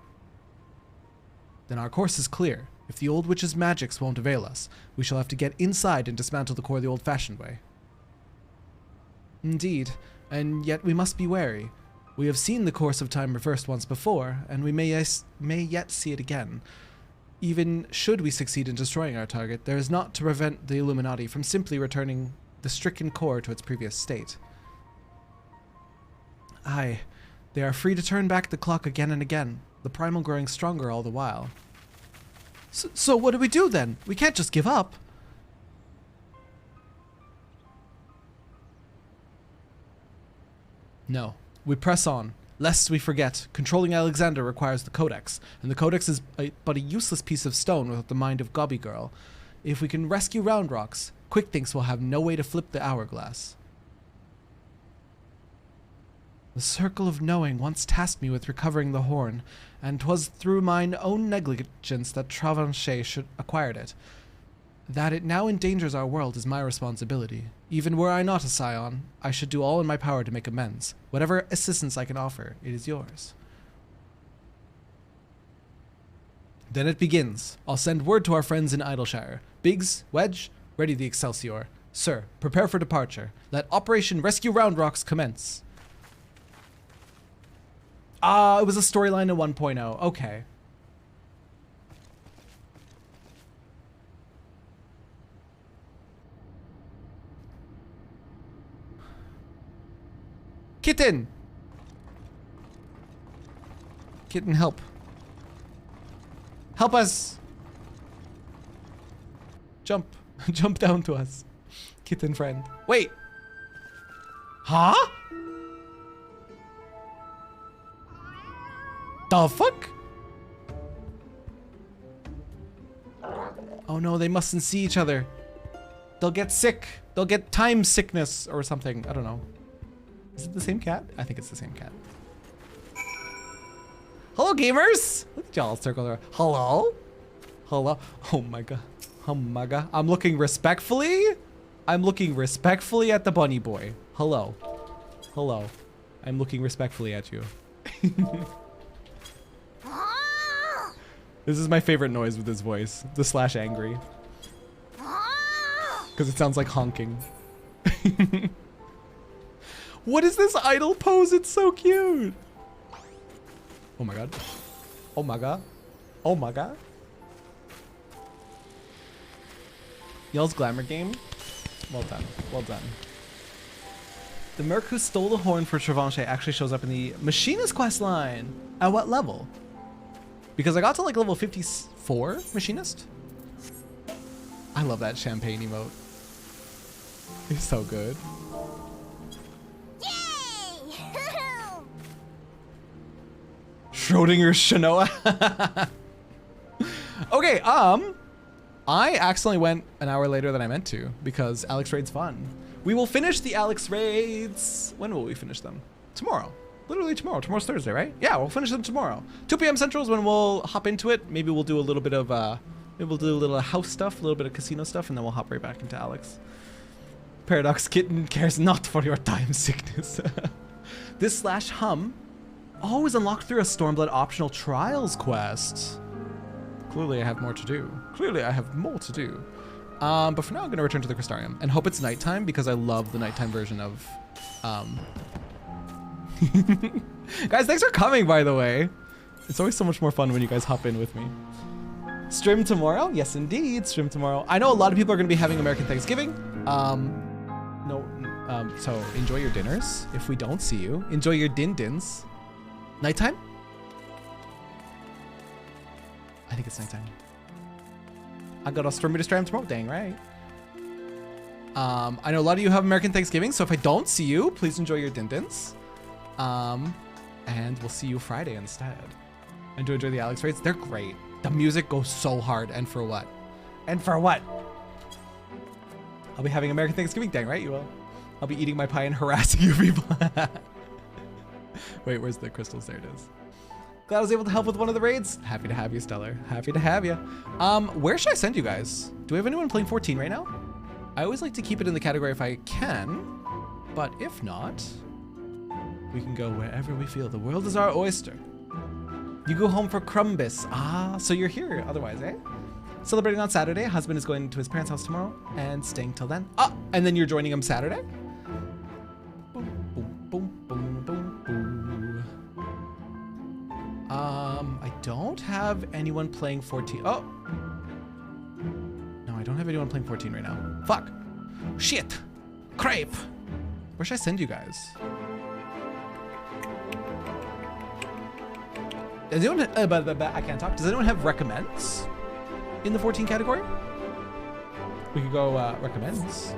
Then our course is clear. If the old witch's magics won't avail us, we shall have to get inside and dismantle the core the old-fashioned way. Indeed, and yet we must be wary. We have seen the course of time reversed once before, and we may yet see it again. Even should we succeed in destroying our target, there is naught to prevent the Illuminati from simply returning the stricken core to its previous state. Aye, they are free to turn back the clock again and again, the primal growing stronger all the while. So what do we do then? We can't just give up. No, we press on. Lest we forget, controlling Alexander requires the Codex, and the Codex is but a useless piece of stone without the mind of Gobby Girl. If we can rescue Round Rocks, Quick Thinks will have no way to flip the hourglass. The Circle of Knowing once tasked me with recovering the horn, and 'twas through mine own negligence that Travanche should acquired it. That it now endangers our world is my responsibility. Even were I not a scion, I should do all in my power to make amends. Whatever assistance I can offer, it is yours. Then it begins. I'll send word to our friends in Idleshire. Biggs, Wedge, ready the Excelsior. Sir, prepare for departure. Let Operation Rescue Round Rocks commence. It was a storyline in 1.0. Okay. Kitten! Kitten, help. Help us! Jump. Jump down to us. Kitten friend. Wait! Huh? The fuck? Oh no, they mustn't see each other. They'll get sick. They'll get time sickness or something. I don't know. Is it the same cat? I think it's the same cat. Hello, gamers! Look at y'all circle around. Hello? Hello? Oh my god. Oh my god. I'm looking respectfully. I'm looking respectfully at the bunny boy. Hello. Hello. I'm looking respectfully at you. This is my favorite noise with his voice. The slash angry. Because it sounds like honking. What is this idle pose? It's so cute. Oh my god. Oh my god. Oh my god. Y'all's glamour game. Well done. Well done. The merc who stole the horn for Travanche actually shows up in the Machinist quest line. At what level? Because I got to like level 54 Machinist. I love that champagne emote. It's so good. Schrodinger's Shanoa. Okay, I accidentally went an hour later than I meant to because Alex Raid's fun. We will finish the Alex Raids. When will we finish them? Tomorrow. Literally tomorrow. Tomorrow's Thursday, right? Yeah, we'll finish them tomorrow. 2 p.m. Central is when we'll hop into it. Maybe we'll do a little bit of, maybe we'll do a little house stuff, a little bit of casino stuff, and then we'll hop right back into Alex. Paradox Kitten cares not for your time sickness. This slash hum. Oh, is unlocked through a Stormblood optional trials quest. Clearly I have more to do. Clearly I have more to do. But for now I'm gonna return to the Crystarium and hope it's nighttime because I love the nighttime version of, Guys, thanks for coming, by the way. It's always so much more fun when you guys hop in with me. Stream tomorrow? Yes, indeed, stream tomorrow. I know a lot of people are gonna be having American Thanksgiving. So enjoy your dinners. If we don't see you, enjoy your din-dins. Nighttime? I think it's nighttime. I got a stream tomorrow. Dang right. I know a lot of you have American Thanksgiving, so if I don't see you, please enjoy your din-dins. And we'll see you Friday instead. And to enjoy the Alex Raids. They're great. The music goes so hard. And for what? And for what? I'll be having American Thanksgiving. Dang right you will. I'll be eating my pie and harassing you people. Wait, where's the crystals? There it is. Glad I was able to help with one of the raids. Happy to have you, Stellar. Happy to have you. Where should I send you guys? Do we have anyone playing 14 right now? I always like to keep it in the category if I can, but if not, we can go wherever we feel. The world is our oyster. You go home for Crumbus. Ah, so you're here otherwise, eh? Celebrating on Saturday. Husband is going to his parents' house tomorrow and staying till then. Ah, and then you're joining him Saturday? Boom, boom, boom, boom, boom, boom. I don't have anyone playing 14. Oh. No, I don't have anyone playing 14 right now. Fuck. Shit. Crepe. Where should I send you guys? Does anyone, I can't talk. Does anyone have recommends in the 14 category? We could go recommends.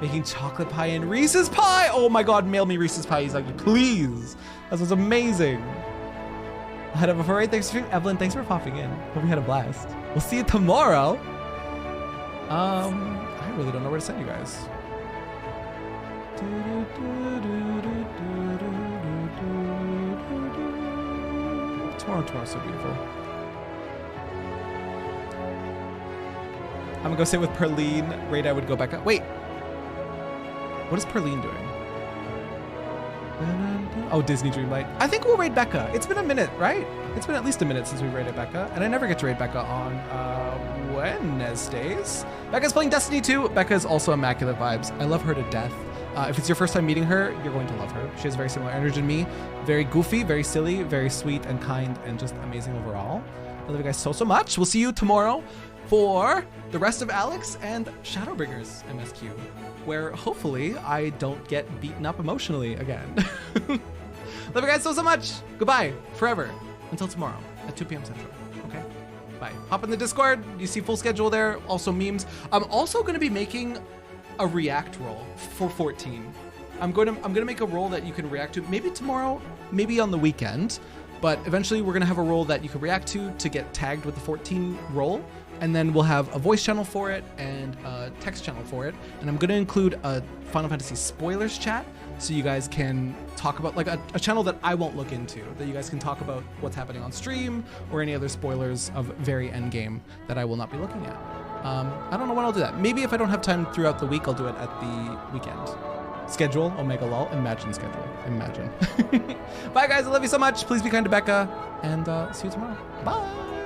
Making chocolate pie and Reese's pie. Oh my God, mail me Reese's pie, Izagi, please. That was amazing. I had a before, right? Thanks for Evelyn. Thanks for popping in. Hope you had a blast. We'll see you tomorrow. I really don't know where to send you guys. Tomorrow's so beautiful. I'm gonna go sit with Perline. Raid, I would go back up. Wait. What is Perline doing? Oh, Disney Dreamlight. I think we'll raid Becca. It's been a minute, right? It's been at least a minute since we raided Becca, and I never get to raid Becca on Wednesdays. Becca's playing Destiny 2. Becca is also immaculate vibes. I love her to death. If it's your first time meeting her, you're going to love her. She has very similar energy to me. Very goofy, very silly, very sweet and kind, and just amazing overall. I love you guys so, so much. We'll see you tomorrow for the rest of Alex and Shadowbringers MSQ, where hopefully I don't get beaten up emotionally again. Love you guys so, so much. Goodbye forever until tomorrow at 2 p.m. Central. Okay? Bye. Hop in the Discord. You see full schedule there. Also memes. I'm also going to be making a react role for 14. I'm gonna make a role that you can react to maybe tomorrow, maybe on the weekend, but eventually we're gonna have a role that you can react to get tagged with the 14 role, and then we'll have a voice channel for it and a text channel for it, and I'm gonna include a Final Fantasy spoilers chat so you guys can talk about like a channel that I won't look into, that you guys can talk about what's happening on stream or any other spoilers of very end game that I will not be looking at. I don't know when I'll do that. Maybe if I don't have time throughout the week, I'll do it at the weekend. Schedule, Omega lol, imagine schedule, imagine. Bye guys, I love you so much. Please be kind to Becca, and see you tomorrow. Bye.